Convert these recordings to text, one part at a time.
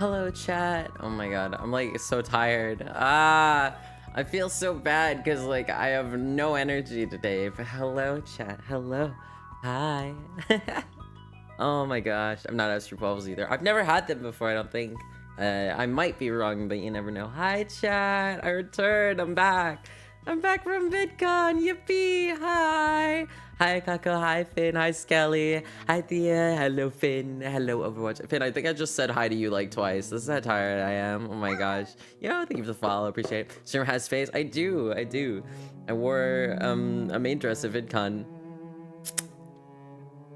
Hello, chat. Oh my god, I'm like so tired. I feel so bad because like I have no energy today. But hello, chat. Hello. Hi. Oh my gosh, I'm not as Shrubathons either. I've never had them before, I don't think. I might be wrong, but you never know. Hi, chat. I returned. I'm back. I'm back from VidCon. Yippee. Hi. Hi, Kako. Hi, Finn. Hi, Skelly. Hi, Thea. Hello, Finn. Hello, Overwatch. Finn, I think I just said hi to you like twice. This is how tired I am. Oh my gosh. You know, thank you for the follow. Appreciate it. Streamer has face. I do. I wore a maid dress at VidCon.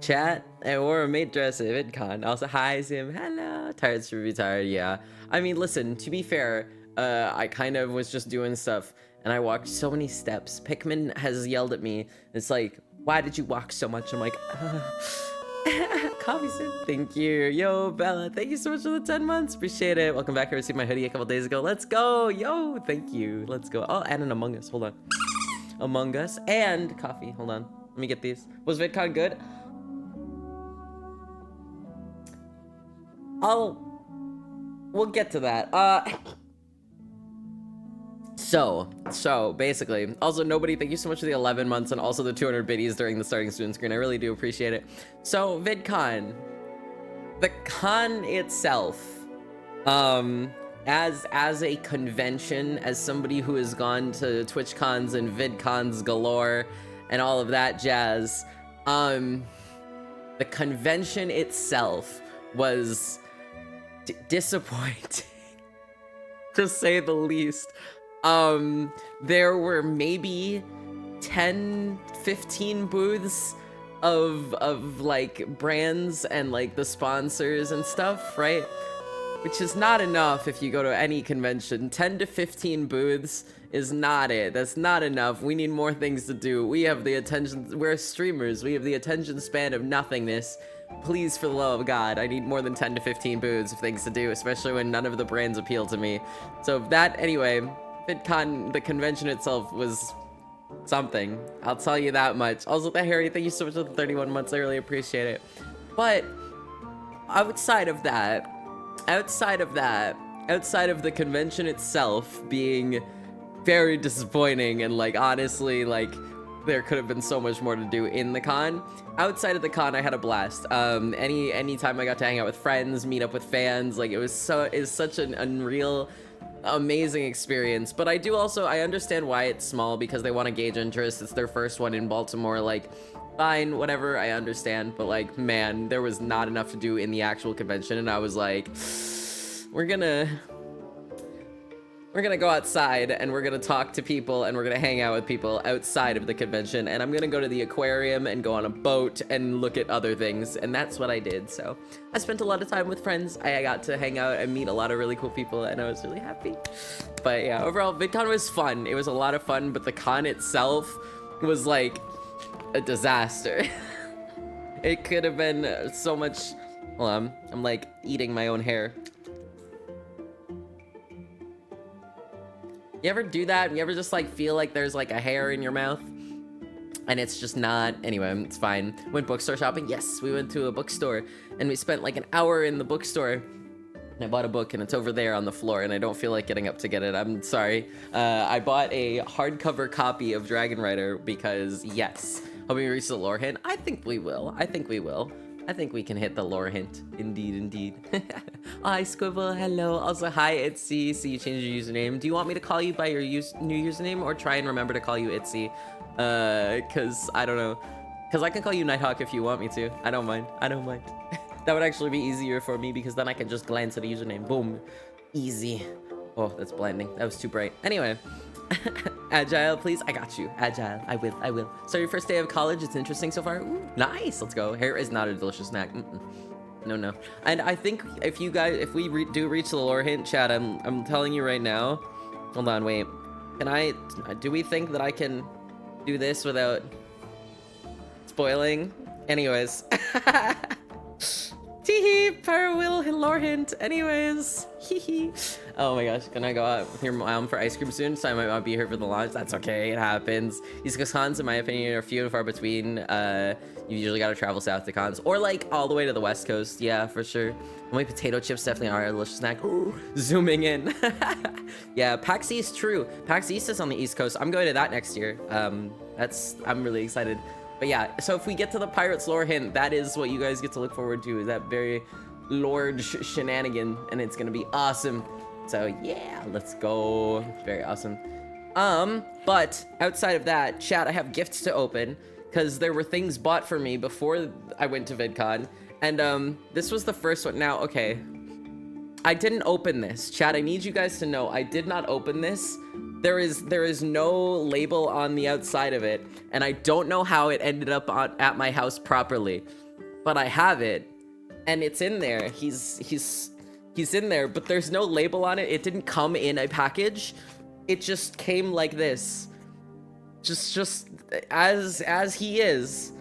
Chat, I wore a maid dress at VidCon. Also, hi, Zim. Hello. Tired to be tired, yeah. I mean, listen, to be fair, I kind of was just doing stuff, and I walked so many steps. Pikmin has yelled at me. It's like, why did you walk so much? I'm like, Coffee Sim. Thank you. Yo, Bella, thank you so much for the 10 months. Appreciate it. Welcome back. I received my hoodie a couple days ago. Let's go. Yo, thank you. Let's go. Oh, and an Among Us. Hold on. Among Us and coffee. Hold on. Let me get these. Was VidCon good? We'll get to that. So basically, also nobody, thank you so much for the 11 months and also the 200 biddies during the starting student screen. I really do appreciate it. So VidCon, the con itself, as a convention, as somebody who has gone to Twitch cons and VidCons galore and all of that jazz, the convention itself was disappointing, to say the least. There were maybe 10-15 booths of like brands and like the sponsors and stuff, right? Which is not enough if you go to any convention. 10 to 15 booths is not it. That's not enough. We need more things to do. We have the attention, we're streamers, we have the attention span of nothingness. Please, for the love of God, I need more than 10 to 15 booths of things to do, especially when none of the brands appeal to me. So that, anyway, VidCon, the convention itself was something. I'll tell you that much. Also, Harry, thank you so much for the 31 months. I really appreciate it. But outside of the convention itself being very disappointing and like honestly like there could have been so much more to do in the con. Outside of the con, I had a blast. Any time I got to hang out with friends, meet up with fans, like it's such an unreal, amazing experience. But I understand why it's small, because they want to gauge interest. It's their first one in Baltimore. Like, fine, whatever, I understand. But like, man, there was not enough to do in the actual convention, and I was like, we're gonna go outside and we're gonna talk to people and we're gonna hang out with people outside of the convention, and I'm gonna go to the aquarium and go on a boat and look at other things, and that's what I did. So I spent a lot of time with friends. I got to hang out and meet a lot of really cool people, and I was really happy. But yeah, overall VidCon was fun. It was a lot of fun, but the con itself was like a disaster. It could have been so much. Hold on, I'm like eating my own hair. You ever do that? You ever just like feel like there's like a hair in your mouth and it's just not? Anyway, it's fine. Went bookstore shopping. Yes, we went to a bookstore and we spent like an hour in the bookstore. And I bought a book and it's over there on the floor and I don't feel like getting up to get it. I'm sorry. I bought a hardcover copy of Dragon Rider because yes. Hoping we reach the lore hint. I think we will. I think we can hit the lore hint. Indeed. Hi, Squibble. Hello. Also, hi, Itzy. See you changed your username. Do you want me to call you by your new username or try and remember to call you Itzy? Cause I don't know. Cause I can call you Nighthawk if you want me to. I don't mind. That would actually be easier for me because then I can just glance at the username. Boom. Easy. Oh, that's blinding. That was too bright. Anyway. Agile, please. I got you. Agile. I will. So your first day of college, it's interesting so far. Ooh, nice. Let's go. Hair is not a delicious snack. No. And I think if we do reach the lore hint, chat, I'm telling you right now. Hold on, wait. Do we think that I can do this without spoiling? Anyways. Hee per will lore hint. Anyways, hee. Oh my gosh, can I go out with your mom for ice cream soon? So I might not be here for the launch. That's okay, it happens. East Coast cons, in my opinion, are few and far between. You usually gotta travel south to cons, or like all the way to the West Coast. Yeah, for sure. My potato chips definitely are a delicious snack. Ooh, zooming in. Yeah, PAX East, true. PAX East is on the East Coast. I'm going to that next year. I'm really excited. But yeah, so if we get to the Pirates lore hint, that is what you guys get to look forward to, is that very large shenanigan, and it's gonna be awesome. So yeah, let's go. Very awesome. But outside of that, chat, I have gifts to open, because there were things bought for me before I went to VidCon, and this was the first one. Now, okay, I didn't open this. Chat, I need you guys to know, I did not open this. There is no label on the outside of it, and I don't know how it ended up at my house properly, but I have it, and it's in there. He's in there, but there's no label on it. It didn't come in a package. It just came like this, just as he is.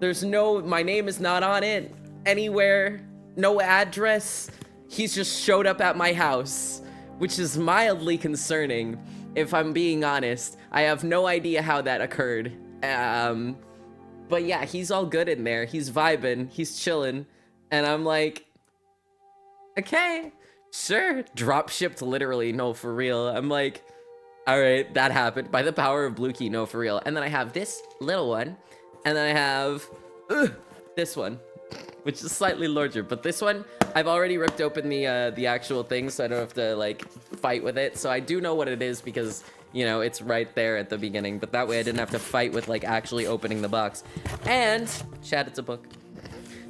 There's no, my name is not on it anywhere, no address. He's just showed up at my house, which is mildly concerning. If I'm being honest, I have no idea how that occurred. But yeah, he's all good in there. He's vibing, he's chilling, and I'm like, okay, sure. Drop shipped, literally, no, for real. I'm like, all right, that happened by the power of Blue Key, no, for real. And then I have this little one, and then I have this one, which is slightly larger, but this one, I've already ripped open the actual thing, so I don't have to, like, fight with it. So I do know what it is because, you know, it's right there at the beginning, but that way I didn't have to fight with, like, actually opening the box. And, chat, it's a book.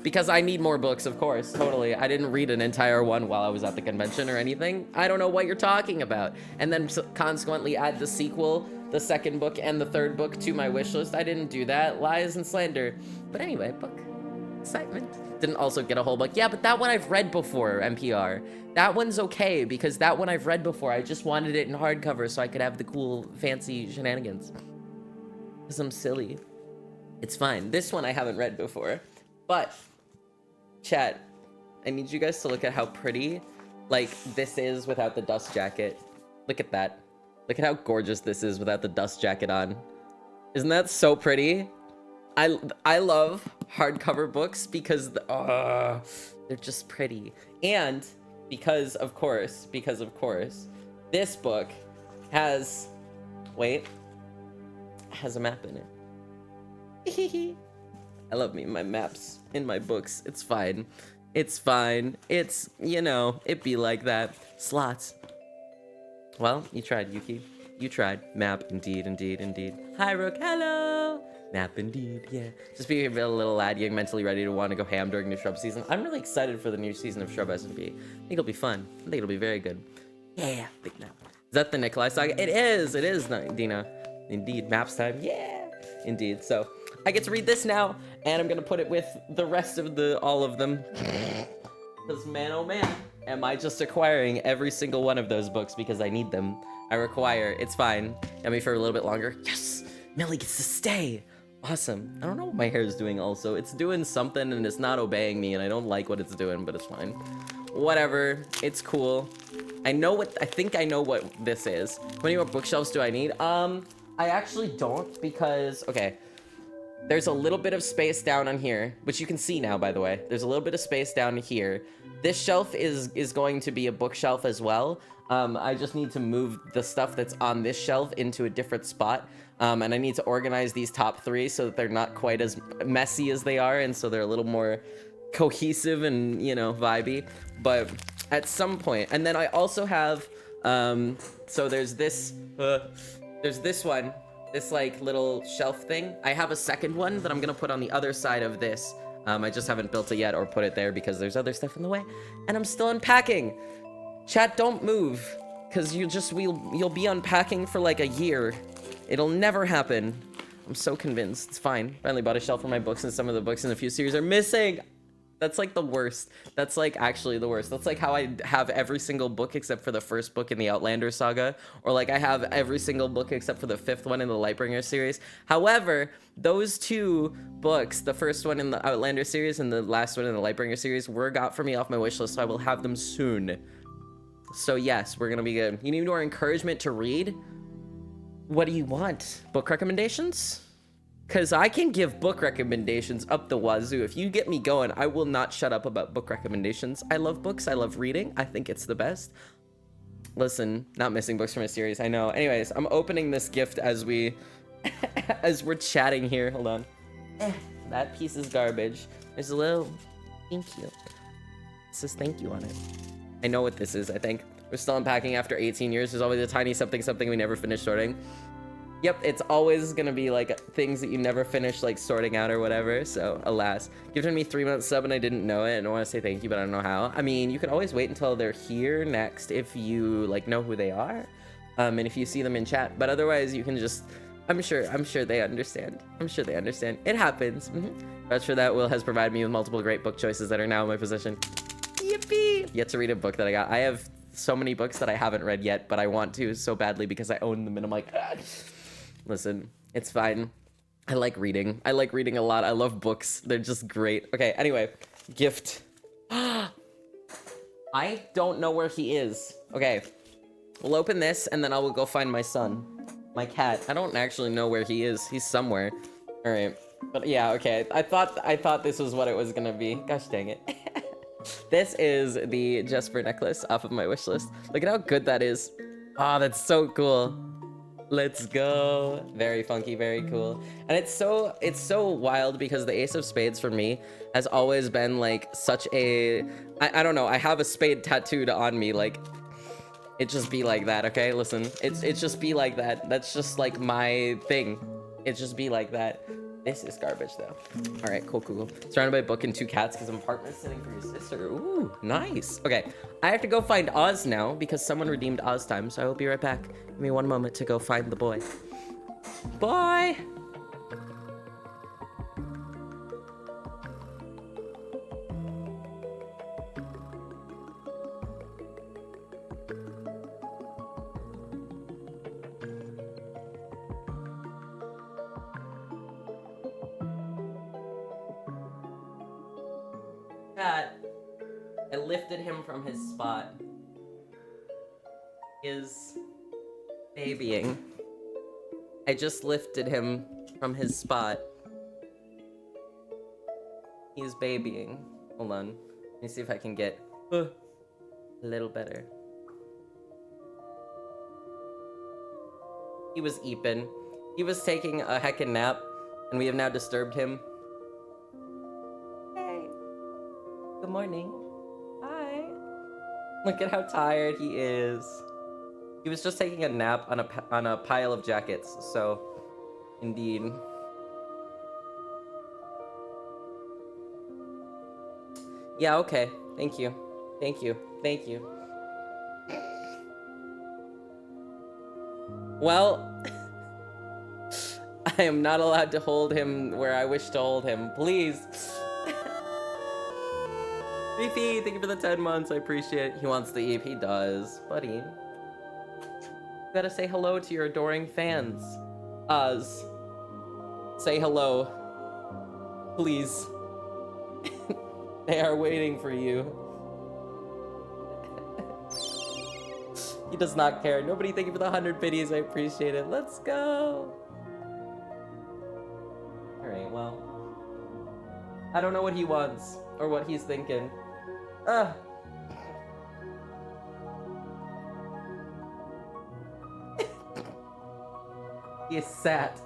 Because I need more books, of course, totally. I didn't read an entire one while I was at the convention or anything. I don't know what you're talking about. And then consequently add the sequel, the second book, and the third book to my wish list. I didn't do that. Lies and slander. But anyway, book. Excitement. Didn't also get a whole book. Yeah, but that one I've read before, NPR. That one's okay, because that one I've read before. I just wanted it in hardcover so I could have the cool, fancy shenanigans. Because I'm silly. It's fine. This one I haven't read before. But, chat, I need you guys to look at how pretty, like, this is without the dust jacket. Look at that. Look at how gorgeous this is without the dust jacket on. Isn't that so pretty? I love hardcover books because they're just pretty. And because of course, this book has a map in it. I love me my maps in my books. It's fine. It's fine. It's, you know, it be like that. Slots. Well, you tried, Yuki. You tried. Map, indeed. Hi, Rook, hello! Map, indeed, yeah. Just be a little lad, getting mentally ready to want to go ham during new Shrub season. I'm really excited for the new season of Shrub SMP. I think it'll be fun. I think it'll be very good. Yeah, big map. Is that the Nikolai saga? It is, Dina. Indeed, maps time, yeah! Indeed, so I get to read this now, and I'm gonna put it with the rest of all of them. Because man, oh man, am I just acquiring every single one of those books because I need them. I require, it's fine. Got me for a little bit longer. Yes! Millie gets to stay! Awesome. I don't know what my hair is doing also. It's doing something and it's not obeying me and I don't like what it's doing, but it's fine. Whatever. It's cool. I think I know what this is. How many more bookshelves do I need? I actually don't because, okay. There's a little bit of space down on here, which you can see now, by the way. There's a little bit of space down here. This shelf is going to be a bookshelf as well. I just need to move the stuff that's on this shelf into a different spot. And I need to organize these top three so that they're not quite as messy as they are, and so they're a little more cohesive and, you know, vibey. But at some point, and then I also have, so there's this one. This like little shelf thing. I have a second one that I'm gonna put on the other side of this. I just haven't built it yet or put it there because there's other stuff in the way. And I'm still unpacking. Chat, don't move. Cause you'll be unpacking for like a year. It'll never happen. I'm so convinced. It's fine. Finally bought a shelf for my books and some of the books in a few series are missing. That's like the worst. That's like actually the worst. That's like how I have every single book except for the first book in the Outlander saga, or like I have every single book except for the 5th one in the Lightbringer series. However, those 2 books, the first one in the Outlander series and the last one in the Lightbringer series, were got for me off my wish list, so I will have them soon. So yes, we're gonna be good. You need more encouragement to read? What do you want? Book recommendations? Because I can give book recommendations up the wazoo. If you get me going, I will not shut up about book recommendations. I love books. I love reading. I think it's the best. Listen, not missing books from a series. I know. Anyways, I'm opening this gift as we're chatting here. Hold on. That piece is garbage. There's a little thank you. It says thank you on it. I know what this is, I think. We're still unpacking after 18 years. There's always a tiny something we never finish sorting. Yep, it's always gonna be like things that you never finish like sorting out or whatever, so alas. Gifted me 3-month sub and I didn't know it, and I want to say thank you, but I don't know how. I mean, you can always wait until they're here next if you like know who they are, and if you see them in chat, but otherwise you can just, I'm sure they understand. I'm sure they understand. It happens. But for that, Will has provided me with multiple great book choices that are now in my possession. Yippee! Yet to read a book that I got. I have so many books that I haven't read yet, but I want to so badly because I own them and I'm like, ah. Listen, it's fine. I like reading. I like reading a lot. I love books. They're just great. Okay, anyway. Gift. I don't know where he is. Okay. We'll open this, and then I will go find my son. My cat. I don't actually know where he is. He's somewhere. Alright. But yeah, okay. I thought this was what it was gonna be. Gosh dang it. This is the Jesper necklace off of my wish list. Look at how good that is. Oh, that's so cool. Let's go. Very funky, very cool. And it's so wild because the Ace of Spades for me has always been like such a, I don't know, I have a spade tattooed on me, like it just be like that, okay? Listen, it's just be like that. That's just like my thing. It just be like that. This is garbage though. All right, cool. Surrounded by a book and 2 cats because I'm partner sitting for your sister. Ooh, nice. Okay, I have to go find Oz now because someone redeemed Oz time, so I will be right back. Give me 1 moment to go find the boy. Boy! I lifted him from his spot. Is babying. I just lifted him from his spot. He's babying. Hold on. Let me see if I can get a little better. He was eeping. He was taking a heckin' nap, and we have now disturbed him. Hey. Good morning. Hi. Look at how tired he is. He was just taking a nap on a pile of jackets, so indeed. Yeah, okay. Thank you. Thank you. Thank you. Well, I am not allowed to hold him where I wish to hold him. Please. VP, thank you for the 10 months. I appreciate it. He wants the eep. He does. Buddy. You gotta say hello to your adoring fans. Oz. Say hello. Please. They are waiting for you. He does not care. Nobody, thank you for the 100 biddies. I appreciate it. Let's go. Alright, well. I don't know what he wants or what he's thinking. He is sat.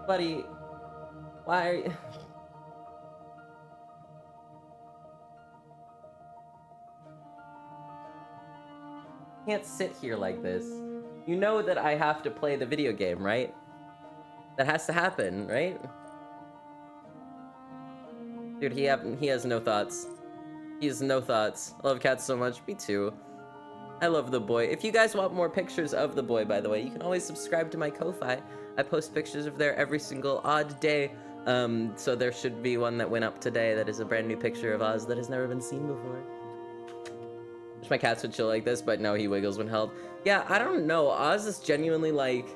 Buddy, why are you... Can't sit here like this. You know that I have to play the video game, right? That has to happen, right? Dude, he has no thoughts. He has no thoughts. I love cats so much. Me too. I love the boy. If you guys want more pictures of the boy, by the way, you can always subscribe to my Ko-Fi. I post pictures of there every single odd day. So there should be one that went up today that is a brand new picture of Oz that has never been seen before. Wish my cats would chill like this, but no, he wiggles when held. Yeah, I don't know. Oz is genuinely like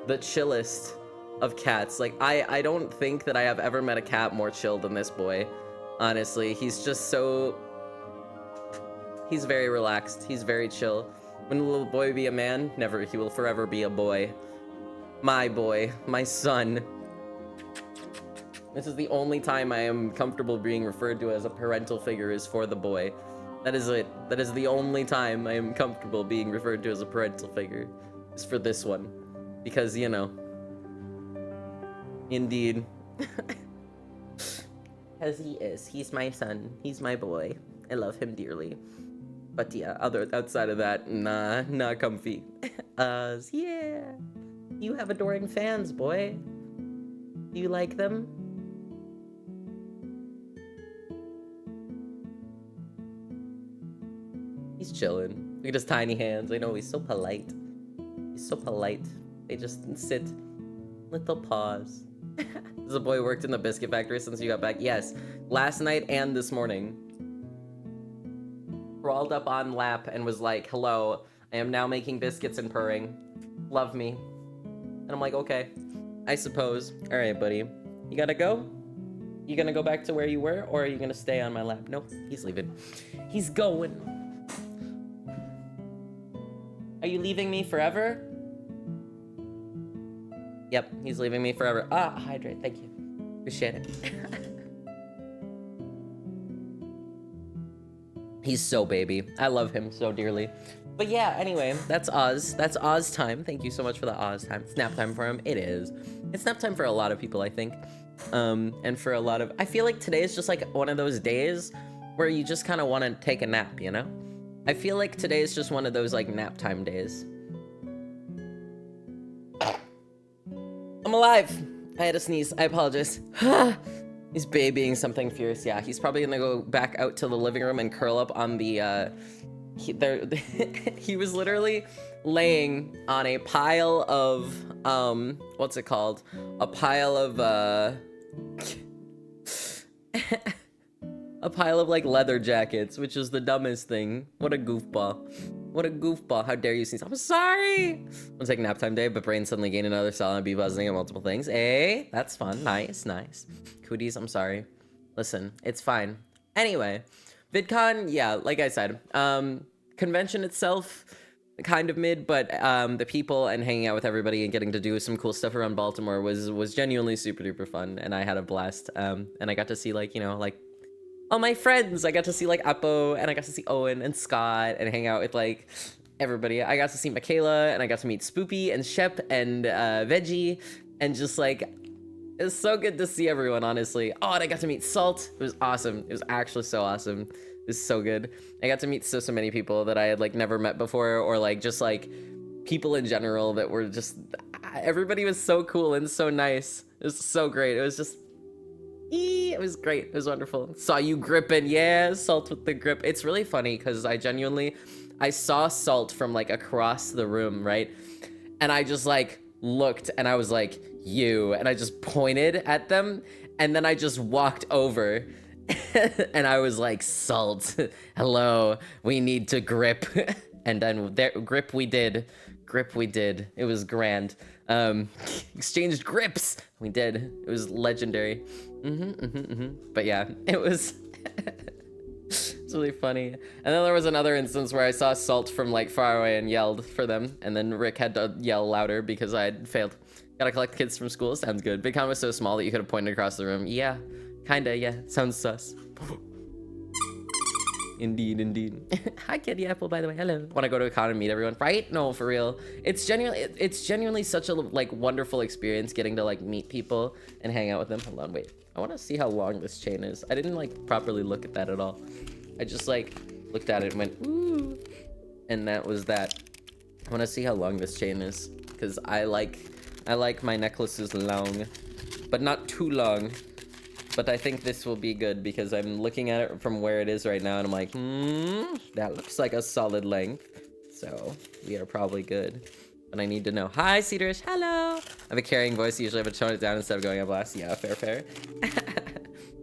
the chillest of cats. Like, I don't think that I have ever met a cat more chill than this boy. Honestly, he's just so... He's very relaxed. He's very chill. When will a little boy be a man? Never. He will forever be a boy. My boy. My son. This is the only time I am comfortable being referred to as a parental figure is for the boy. That is it. That is the only time I am comfortable being referred to as a parental figure. Is for this one. Because, you know. Indeed. As he is. He's my son. He's my boy. I love him dearly. But yeah, outside of that, nah, not comfy. Yeah. You have adoring fans, boy. Do you like them? He's chilling. Look at his tiny hands. I know, he's so polite. He's so polite. They just sit. Little paws. This boy worked in the biscuit factory since you got back. Yes, last night and this morning. Crawled up on lap and was like, hello, I am now making biscuits and purring. Love me. And I'm like, okay, I suppose. All right, buddy. You gotta go? You gonna go back to where you were, or are you gonna stay on my lap? Nope, he's leaving. He's going. Are you leaving me forever? Yep, he's leaving me forever. Ah, hydrate, thank you. Appreciate it. He's so baby. I love him so dearly. But yeah, anyway, that's Oz. That's Oz time. Thank you so much for the Oz time. It's nap time for him. It is. It's nap time for a lot of people, I think. And for a lot of... I feel like today is just like one of those days where you just kind of want to take a nap, you know? I feel like today is just one of those like nap time days. I'm alive. I had a sneeze. I apologize. He's babying something fierce. Yeah, he's probably gonna go back out to the living room and curl up on the, he was literally laying on a pile of, what's it called? A pile of, a pile of, like, leather jackets, which is the dumbest thing. What a goofball. What a goofball. How dare you sneeze? I'm sorry. It's like nap time day, but brain suddenly gained another cell and be buzzing at multiple things. Eh? That's fun. Nice, nice. Cooties, I'm sorry. Listen, it's fine. Anyway, VidCon, yeah, like I said, convention itself, kind of mid, but the people and hanging out with everybody and getting to do some cool stuff around Baltimore was genuinely super duper fun, and I had a blast. And I got to see, like, you know, like, all my friends. I got to see, like, Apo, and I got to see Owen and Scott and hang out with, like, everybody. I got to see Michaela, and I got to meet Spoopy and Shep and Veggie, and just, like, it was so good to see everyone, honestly. Oh, and I got to meet Salt. It was awesome. It was actually so awesome. It was so good. I got to meet so many people that I had, like, never met before, or, like, just, like, people in general that were just... Everybody was so cool and so nice. It was so great. It was just... It was great. It was wonderful. Saw you gripping. Yeah, Salt with the grip. It's really funny because I saw Salt from, like, across the room, right? And I just, like, looked and I was like, you. And I just pointed at them. And then I just walked over. And I was like, Salt, hello. We need to grip. And then grip we did. Grip we did. It was grand. Exchanged grips. We did. It was legendary. But yeah, it was it's really funny. And then there was another instance where I saw Salt from, like, far away and yelled for them, and then Rick had to yell louder because I had failed. Gotta collect kids from school. Sounds good. Big Con was so small that you could have pointed across the room. Yeah, kinda. Yeah, sounds sus. Indeed, indeed. Hi, Kitty Apple, by the way. Hello. Want to go to a con and meet everyone, right? No, for real. It's genuinely such a, like, wonderful experience getting to, like, meet people and hang out with them. Hold on, wait. I want to see how long this chain is. I didn't, like, properly look at that at all. I just, like, looked at it and went, ooh. And that was that. I want to see how long this chain is, because I like my necklaces long, but not too long. But I think this will be good because I'm looking at it from where it is right now and I'm like, that looks like a solid length. so we are probably good. But I need to know. Hi, Cedarish. Hello. I have a carrying voice. Usually I have to tone it down instead of going on blast. Yeah, fair.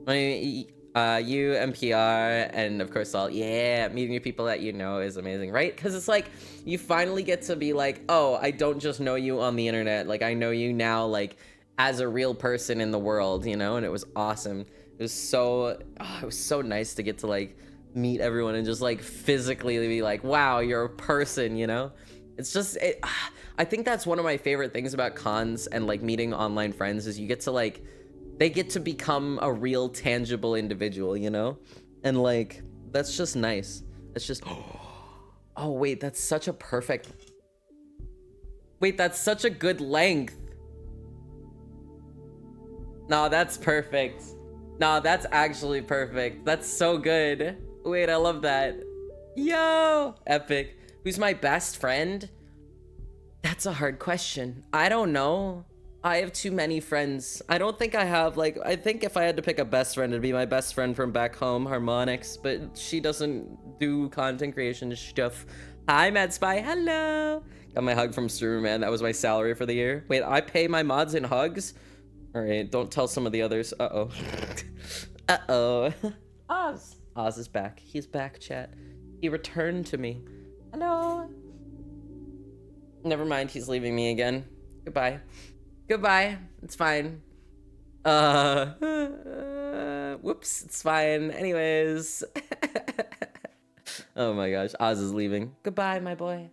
You, NPR, and of course all. Yeah, meeting new people that you know is amazing, right? Because it's like you finally get to be like, oh, I don't just know you on the internet. Like I know you now, like as a real person in the world, you know. And it was awesome. It was so nice to get to like meet everyone and just like physically be like, wow, you're a person, you know. It's just I think that's one of my favorite things about cons and like meeting online friends is you get to like they get to become a real tangible individual, you know? And like that's just nice. It's just oh wait, that's such a good length. No, that's perfect. No, that's actually perfect. That's so good. Wait, I love that. Yo, epic. Who's my best friend? That's a hard question. I don't know. I have too many friends. I don't think I have, like, I think if I had to pick a best friend, it'd be my best friend from back home, Harmonix, but she doesn't do content creation stuff. Hi, Mad Spy. Hello. Got my hug from Struman. That was my salary for the year. Wait, I pay my mods in hugs? All right, don't tell some of the others. Uh-oh. Uh-oh. Oz is back. He's back, chat. He returned to me. Hello. Never mind, he's leaving me again. Goodbye. Goodbye. It's fine. Whoops, it's fine. Anyways. Oh my gosh, Oz is leaving. Goodbye, my boy.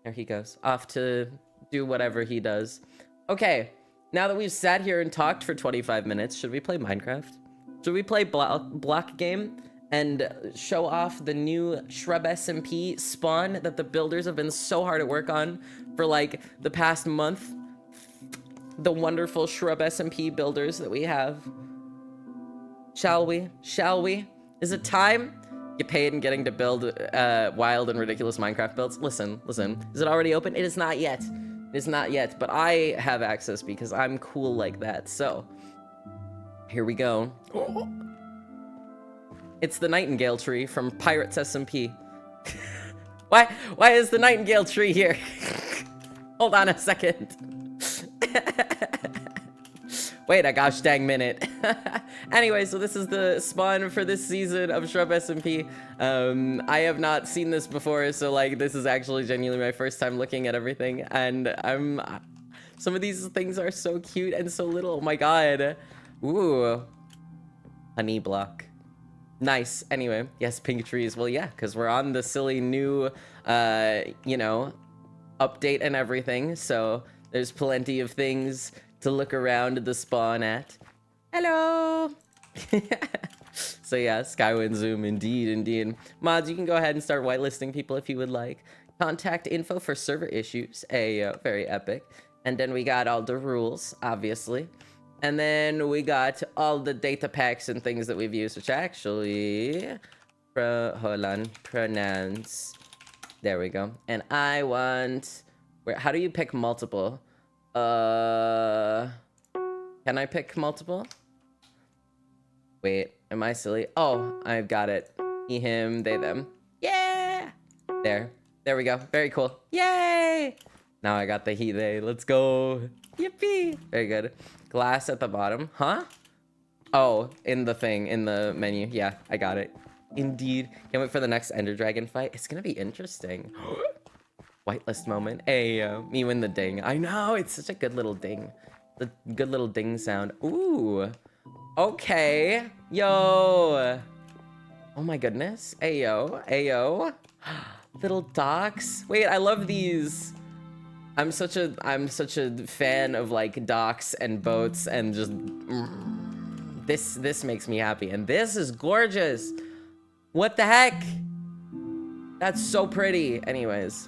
There he goes. Off to do whatever he does. Okay, now that we've sat here and talked for 25 minutes, should we play Minecraft? Should we play block game? And show off the new Shrub SMP spawn that the builders have been so hard at work on for like the past month. The wonderful Shrub SMP builders that we have. Shall we? Shall we? Is it time? Get paid and getting to build wild and ridiculous Minecraft builds. Listen. Is it already open? It is not yet. It is not yet, but I have access because I'm cool like that. So here we go. It's the Nightingale tree from Pirates SMP. Why is the Nightingale tree here? Hold on a second. Wait a gosh dang minute. Anyway, so this is the spawn for this season of Shrub SMP. I have not seen this before, so like this is actually genuinely my first time looking at everything, and some of these things are so cute and so little. Oh my god. Ooh. Honey block. Nice. Anyway, yes, pink trees. Well, yeah, because we're on the silly new, you know, update and everything. So there's plenty of things to look around the spawn at. Hello. So yeah, Skywind Zoom, indeed. Mods, you can go ahead and start whitelisting people if you would like. Contact info for server issues. Very epic. And then we got all the rules, obviously. And then we got all the data packs and things that we've used, which actually, hold on, pronounce. There we go. And I want, how do you pick multiple? Can I pick multiple? Wait, am I silly? Oh, I've got it. He, him, they, them. Yeah! There we go. Very cool. Yay! Now I got the he, they. Let's go. Yippee! Very good. Glass at the bottom. Huh? Oh, in the thing, in the menu. Yeah, I got it. Indeed. Can't wait for the next Ender Dragon fight. It's gonna be interesting. Whitelist moment. Hey, me win the ding. I know, it's such a good little ding. The good little ding sound. Ooh. Okay. Yo. Oh my goodness. Ayo. Ayo. Little docks. Wait, I love these. I'm such a fan of like docks and boats and just this makes me happy, and this is gorgeous. What the heck? That's so pretty. Anyways.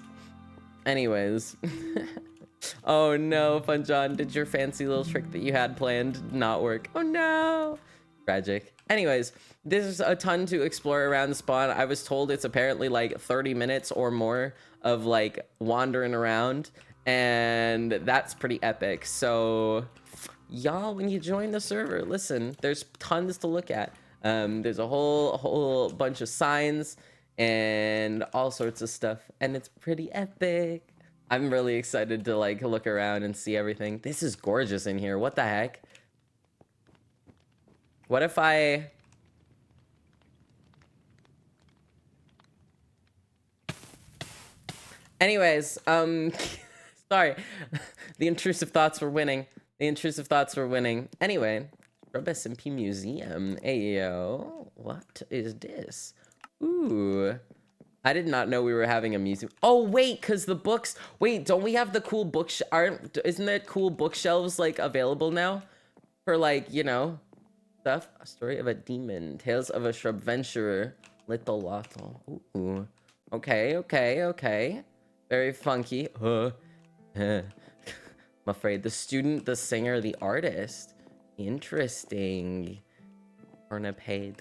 Oh no, Fun John, did your fancy little trick that you had planned not work? Oh no. Tragic. Anyways, there's a ton to explore around the spawn. I was told it's apparently like 30 minutes or more of like wandering around, and that's pretty epic. So y'all, when you join the server, listen, there's tons to look at. There's a whole bunch of signs and all sorts of stuff, and it's pretty epic. I'm really excited to like look around and see everything. This is gorgeous in here. What the heck? What if I... Anyways, sorry. The intrusive thoughts were winning. The intrusive thoughts were winning. Anyway, Rub SMP Museum. Ayo, what is this? Ooh. I did not know we were having a museum. Oh, wait, because the books... Wait, don't we have the cool books... Isn't there cool bookshelves, like, available now? For, like, you know, stuff. A story of a demon. Tales of a shrubventurer. Little Lotto. Ooh. Okay, okay, okay. Very funky. I'm afraid. The student, the singer, the artist. Interesting. Ornapaid.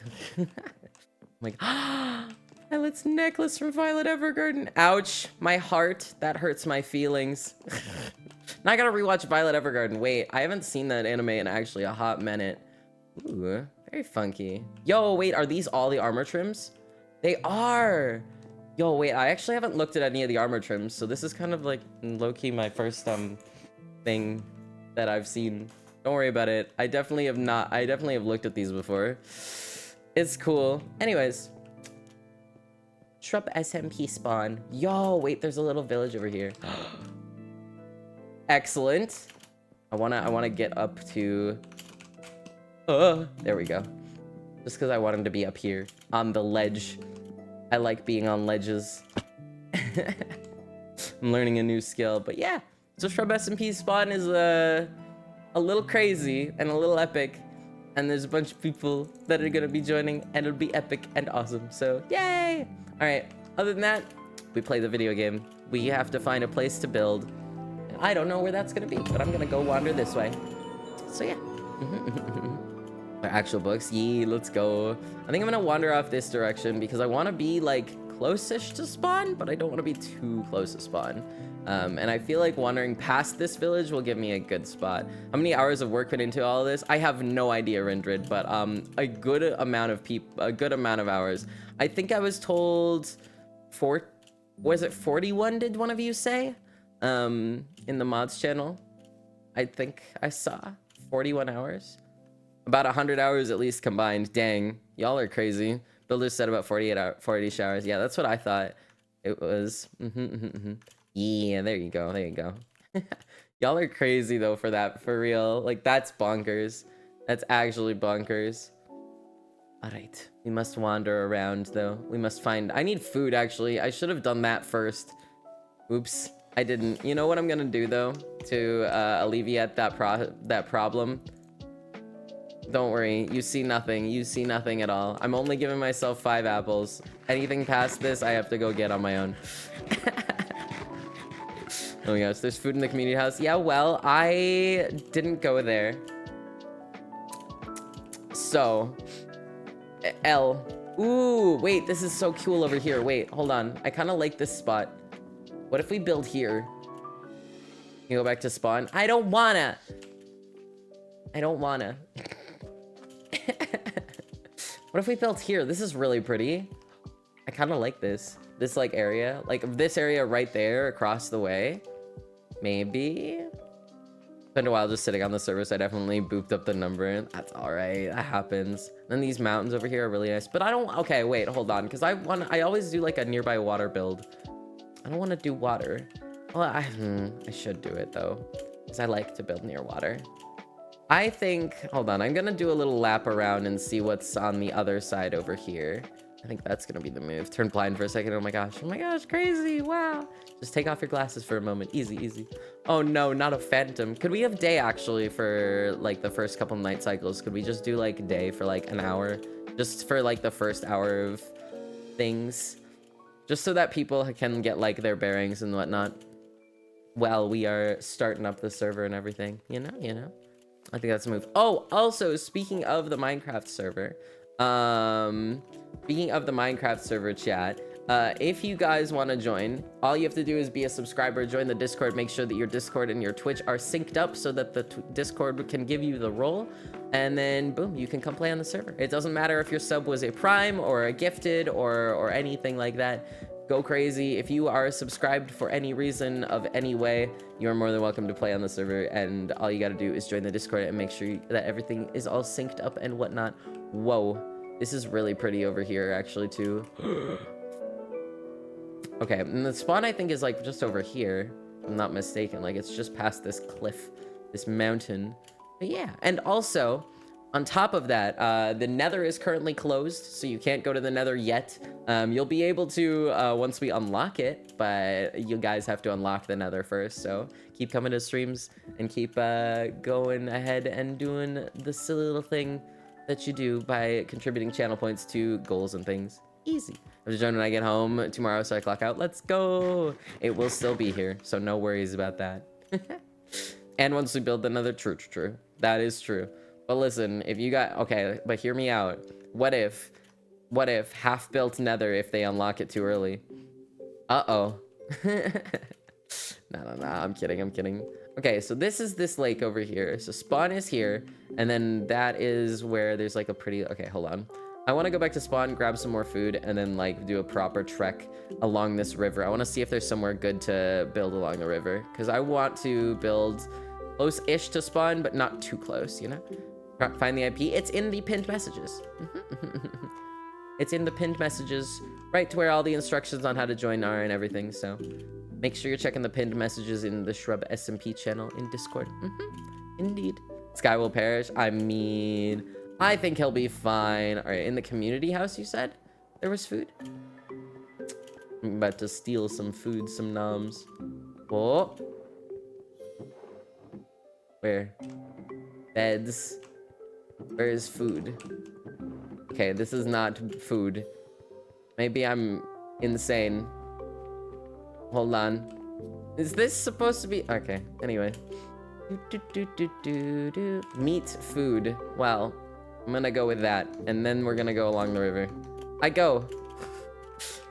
Like, Violet's necklace from Violet Evergarden. Ouch. My heart. That hurts my feelings. Now I gotta rewatch Violet Evergarden. Wait, I haven't seen that anime in actually a hot minute. Ooh, very funky. Yo, wait, are these all the armor trims? They are. Yo, wait, I actually haven't looked at any of the armor trims, so this is kind of like low-key my first thing that I've seen. Don't worry about it. I definitely have looked at these before. It's cool. Anyways. Shrub SMP spawn. Yo, wait, there's a little village over here. Excellent. I wanna get up to... there we go. Just because I want him to be up here on the ledge. I like being on ledges. I'm learning a new skill, but yeah. So Shrub SMP spawn is a little crazy and a little epic. And there's a bunch of people that are gonna be joining, and it'll be epic and awesome. So yay! All right. Other than that, we play the video game. We have to find a place to build. And I don't know where that's gonna be, but I'm gonna go wander this way. So yeah. Our actual books. Yee, let's go. I think I'm gonna wander off this direction because I want to be like close-ish to spawn, but I don't want to be too close to spawn. And I feel like wandering past this village will give me a good spot. How many hours of work went into all of this? I have no idea, Rendred, but a good amount of hours. I think I was told was it 41, did one of you say? In the mods channel. I think I saw 41 hours. About 100 hours at least combined. Dang, y'all are crazy. Builders said about 40 showers. Yeah, that's what I thought it was. Yeah, there you go. There you go. Y'all are crazy though for that, for real. Like, that's bonkers. That's actually bonkers. All right, we must wander around though. We must find... I need food actually. I should have done that first. Oops, I didn't. You know what I'm gonna do though to alleviate that problem? Don't worry, you see nothing. You see nothing at all. I'm only giving myself 5 apples. Anything past this, I have to go get on my own. Oh my gosh, there's food in the community house. Yeah, well, I didn't go there. So, L. Ooh, wait, this is so cool over here. Wait, hold on. I kind of like this spot. What if we build here? You go back to spawn? I don't wanna. What if we built here? This is really pretty. I kind of like this. This like area. Like this area right there across the way. Maybe. Spent a while just sitting on the server, so I definitely booped up the number. That's alright. That happens. And then these mountains over here are really nice. But I don't... Okay, wait. Hold on. Because I always do like a nearby water build. I don't want to do water. Well, I should do it though. Because I like to build near water. I think, hold on, I'm gonna do a little lap around and see what's on the other side over here. I think that's gonna be the move. Turn blind for a second. Oh my gosh, crazy, wow. Just take off your glasses for a moment. Easy, easy. Oh no, not a phantom. Could we have day actually for like the first couple night cycles? Could we just do like day for like an hour? Just for like the first hour of things? Just so that people can get like their bearings and whatnot. While we are starting up the server and everything, you know? I think that's a move. Oh, also, speaking of the Minecraft server, chat, If you guys want to join, all you have to do is be a subscriber, join the Discord, make sure that your Discord and your Twitch are synced up so that the Discord can give you the role, and then boom, you can come play on the server. It doesn't matter if your sub was a prime or a gifted or anything like that. Go crazy. If you are subscribed for any reason of any way, you're more than welcome to play on the server, and all you got to do is join the Discord and make sure that everything is all synced up and whatnot. Whoa, this is really pretty over here actually too. Okay, and the spawn I think is like just over here, if I'm not mistaken. Like it's just past this cliff, this mountain. But yeah, and also on top of that, the nether is currently closed, so you can't go to the nether yet. You'll be able to once we unlock it, but you guys have to unlock the nether first. So keep coming to streams and keep going ahead and doing the silly little thing that you do by contributing channel points to goals and things. Easy. I have to join when I get home tomorrow, so I clock out. Let's go. It will still be here, so no worries about that. And once we build another, true. That is true. But listen, if you got, okay, but hear me out. What if half-built nether if they unlock it too early? Uh-oh. No, I'm kidding. Okay, so this is this lake over here. So spawn is here, and then that is where there's like a pretty, okay, hold on. I want to go back to spawn, grab some more food, and then like do a proper trek along this river. I want to see if there's somewhere good to build along the river, because I want to build close-ish to spawn, but not too close, you know? Find the IP. It's in the pinned messages. It's in the pinned messages, right to where all the instructions on how to join are and everything. So make sure you're checking the pinned messages in the Shrub SMP channel in Discord. Indeed. Sky will perish. I mean, I think he'll be fine. All right, in the community house, you said there was food? I'm about to steal some food, some noms. Oh. Where? Beds. Where is food? Okay, this is not food. Maybe I'm insane. Hold on. Is this supposed to be? Okay, anyway. Meat, food. Well, I'm gonna go with that. And then we're gonna go along the river. I go.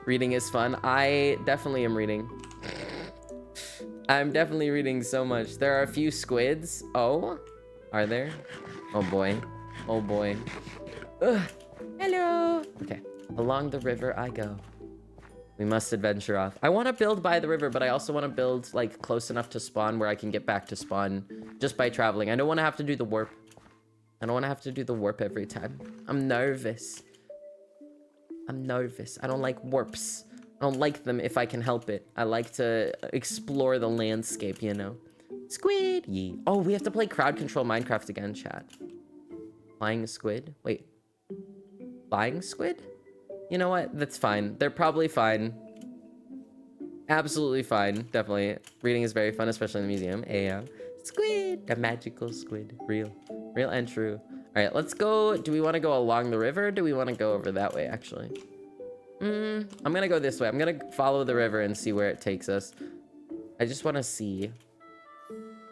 Reading is fun. I definitely am reading. I'm definitely reading so much. There are a few squids. Oh, are there? Oh boy. Oh boy. Ugh. Hello. Okay, along the river I go. We must adventure off. I want to build by the river, but I also want to build like close enough to spawn where I can get back to spawn just by traveling. I don't want to have to do the warp. I don't want to have to do the warp every time. I'm nervous. I'm nervous. I don't like warps. I don't like them if I can help it. I like to explore the landscape, you know. Squid! Yee. Oh, we have to play crowd control Minecraft again, chat. Flying squid? Wait. Flying squid? You know what? That's fine. They're probably fine. Absolutely fine. Definitely. Reading is very fun, especially in the museum. Ayo. Squid! The magical squid. Real. Real and true. Alright, let's go. Do we want to go along the river? Or do we want to go over that way, actually? I'm gonna go this way. I'm gonna follow the river and see where it takes us. I just want to see.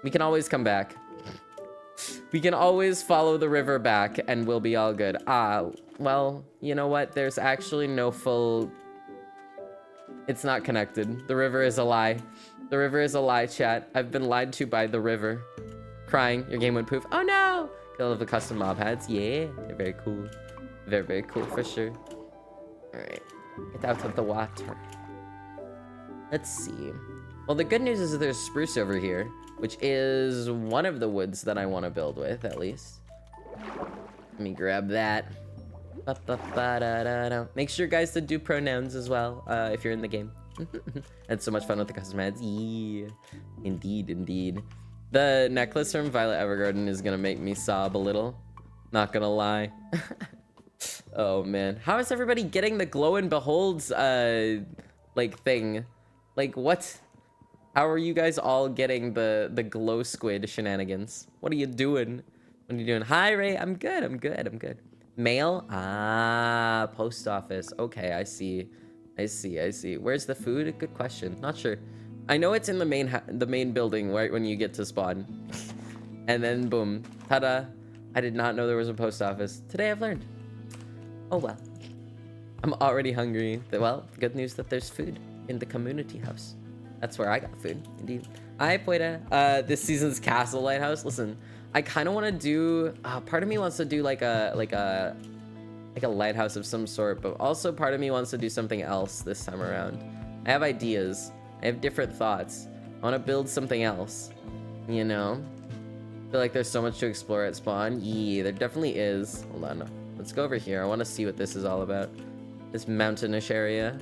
We can always come back. We can always follow the river back and we'll be all good. Well, you know what? There's actually no full... It's not connected. The river is a lie. The river is a lie, chat. I've been lied to by the river. Crying. Your game went poof. Oh no! Kill the custom mob hats. Yeah, they're very cool. Very, very cool for sure. Alright. Get out of the water. Let's see. Well, the good news is that there's spruce over here, which is one of the woods that I want to build with, at least. Let me grab that. Make sure, guys, to do pronouns as well, if you're in the game. It's so much fun with the custom heads. Yeah. Indeed, indeed. The necklace from Violet Evergarden is gonna make me sob a little. Not gonna lie. Oh, man. How is everybody getting the glow and beholds, like, thing? Like, what? How are you guys all getting the glow squid shenanigans? What are you doing? What are you doing? Hi, Ray. I'm good. Mail? Ah, post office. Okay, I see. Where's the food? Good question. Not sure. I know it's in the main building right when you get to spawn. And then boom. Ta-da. I did not know there was a post office. Today I've learned. Oh well. I'm already hungry. Well, good news that there's food in the community house. That's where I got food, indeed. Hi, Poita. This season's castle lighthouse. Listen, I kind of want to do. Part of me wants to do like a lighthouse of some sort, but also part of me wants to do something else this time around. I have ideas. I have different thoughts. I want to build something else. You know, I feel like there's so much to explore at spawn. Yeah, there definitely is. Hold on. Let's go over here. I want to see what this is all about. This mountainish area.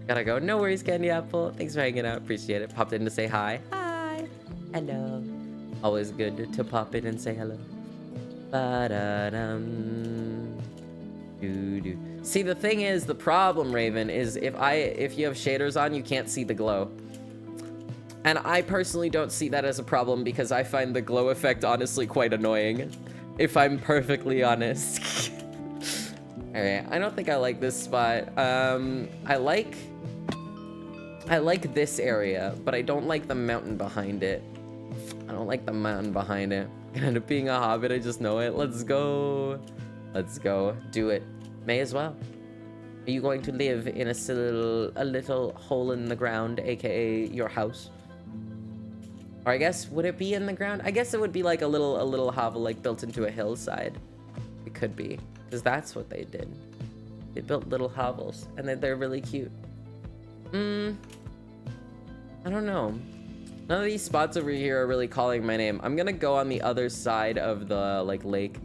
Gotta go. No worries, Candy Apple. Thanks for hanging out. Appreciate it. Popped in to say hi. Hi. Hello. Always good to pop in and say hello. Ba-da-dum. Doo-doo. See, the thing is, the problem, Raven, is if you have shaders on, you can't see the glow. And I personally don't see that as a problem because I find the glow effect honestly quite annoying. If I'm perfectly honest. Alright, I don't think I like this spot. I like this area, but I don't like the mountain behind it. I don't like the mountain behind it. Kind of being a hobbit, I just know it. Let's go. Let's go. Do it. May as well. Are you going to live in a little hole in the ground, aka your house? Or I guess, would it be in the ground? I guess it would be like a little hovel like built into a hillside. It could be, because that's what they did. They built little hovels, and they're really cute. I don't know. None of these spots over here are really calling my name. I'm gonna go on the other side of the lake.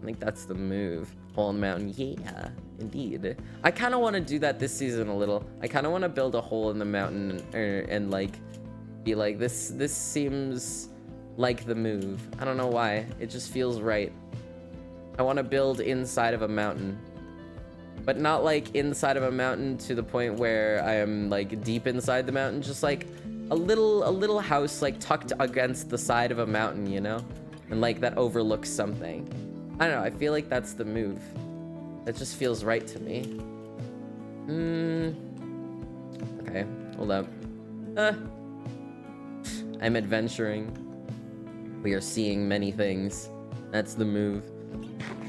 I think that's the move. Hole in the mountain. Yeah, indeed. I kind of want to do that this season a little. I kind of want to build a hole in the mountain and like be like this seems like the move. I don't know why. It just feels right. I want to build inside of a mountain. But not like inside of a mountain to the point where I am like deep inside the mountain, just like a little house like tucked against the side of a mountain, you know? And like that overlooks something. I don't know, I feel like that's the move. That just feels right to me. Okay, hold up. I'm adventuring. We are seeing many things. That's the move.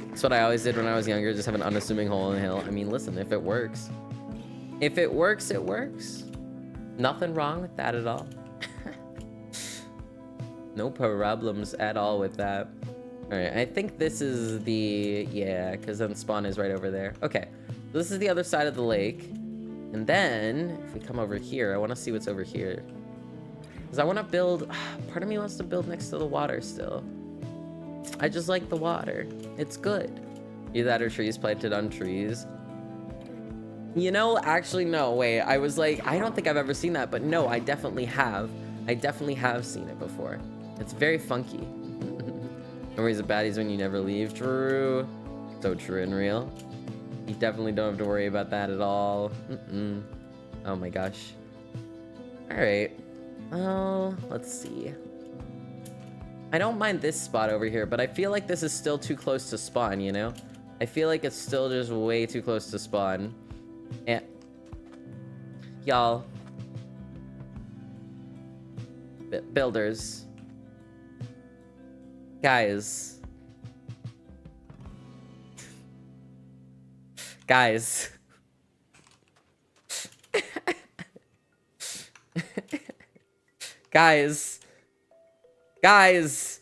That's what I always did when I was younger, just have an unassuming hole in the hill. I mean, listen, if it works. If it works, it works. Nothing wrong with that at all. No problems at all with that. Alright, I think this is the... Yeah, because then spawn is right over there. Okay, so this is the other side of the lake. And then, if we come over here, I want to see what's over here. Because I want to build... Part of me wants to build next to the water still. I just like the water. It's good. Either that or trees planted on trees. You know, actually, no, wait. I was like, I don't think I've ever seen that, but no, I definitely have. I definitely have seen it before. It's very funky. Memories of baddies when you never leave. True. So true and real. You definitely don't have to worry about that at all. Oh my gosh. Alright. Well, let's see. I don't mind this spot over here, but I feel like this is still too close to spawn, you know? I feel like it's still just way too close to spawn. And y'all. Builders. Guys. Guys. Guys. Guys.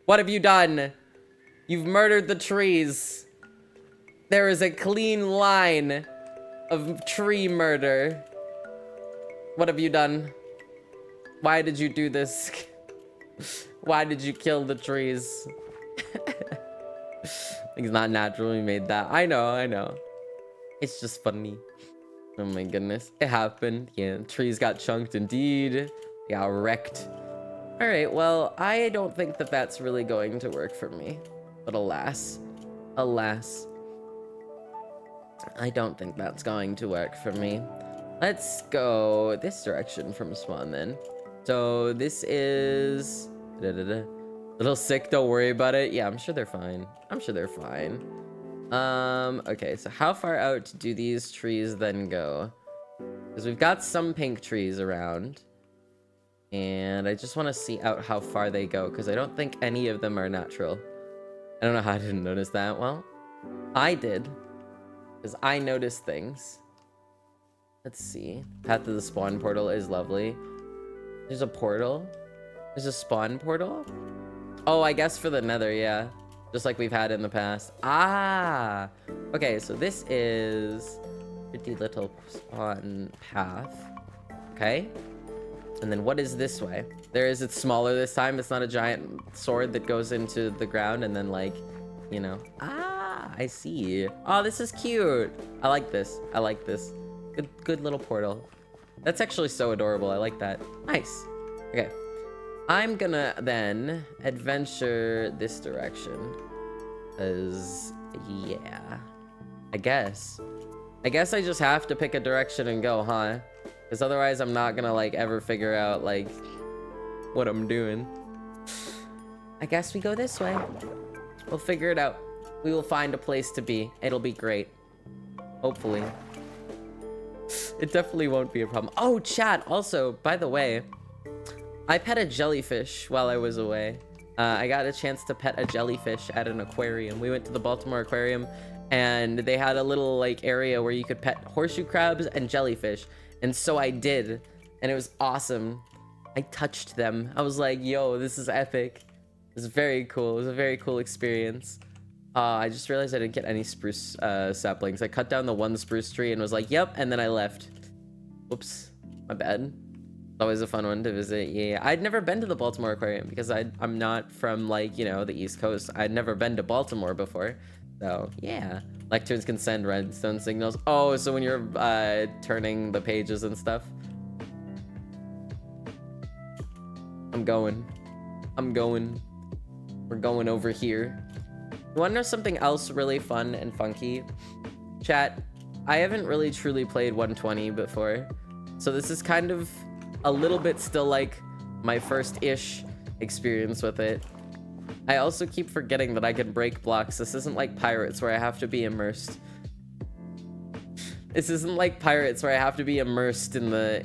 What have you done? You've murdered the trees. There is a clean line of tree murder. What have you done? Why did you do this? Why did you kill the trees? It's not natural we made that. I know. It's just funny. Oh my goodness. It happened. Yeah, trees got chunked indeed. They got wrecked. Alright, well, I don't think that that's really going to work for me. But alas. Alas. I don't think that's going to work for me. Let's go this direction from spawn then. So this is... Little sick, don't worry about it. Yeah, I'm sure they're fine. I'm sure they're fine. Okay, so how far out do these trees then go? Because we've got some pink trees around. And I just want to see out how far they go, because I don't think any of them are natural. I don't know how I didn't notice that. Well, I did. Because I notice things. Let's see. Path to the spawn portal is lovely. There's a portal. There's a spawn portal. Oh, I guess for the nether, yeah. Just like we've had in the past. Ah! Okay, so this is pretty little spawn path. Okay. And then what is this way? It's smaller this time. It's not a giant sword that goes into the ground and then like, you know. Ah, I see. Oh, this is cute. I like this. I like this. Good little portal. That's actually so adorable. I like that. Nice. Okay. I'm gonna then adventure this direction. Cause yeah. I guess I just have to pick a direction and go, huh? Because otherwise I'm not gonna like ever figure out like what I'm doing. I guess we go this way. We'll figure it out. We will find a place to be. It'll be great. Hopefully. It definitely won't be a problem. Oh, chat. Also, by the way, I pet a jellyfish while I was away. I got a chance to pet a jellyfish at an aquarium. We went to the Baltimore Aquarium and they had a little like area where you could pet horseshoe crabs and jellyfish. And so I did, and it was awesome. I touched them. I was like, yo, this is epic. It was very cool. It was a very cool experience. I just realized I didn't get any spruce saplings. I cut down the one spruce tree and was like, yep, and then I left. Whoops, my bad. Always a fun one to visit. Yeah, I'd never been to the Baltimore Aquarium because I'm not from like, you know, the East Coast. I'd never been to Baltimore before. So yeah, lecterns can send redstone signals. Oh, so when you're turning the pages and stuff. I'm going. We're going over here. You wanna know something else really fun and funky? Chat, I haven't really truly played 120 before. So this is kind of a little bit still like my first-ish experience with it. I also keep forgetting that I can break blocks. This isn't like Pirates where I have to be immersed. This isn't like Pirates where I have to be immersed in the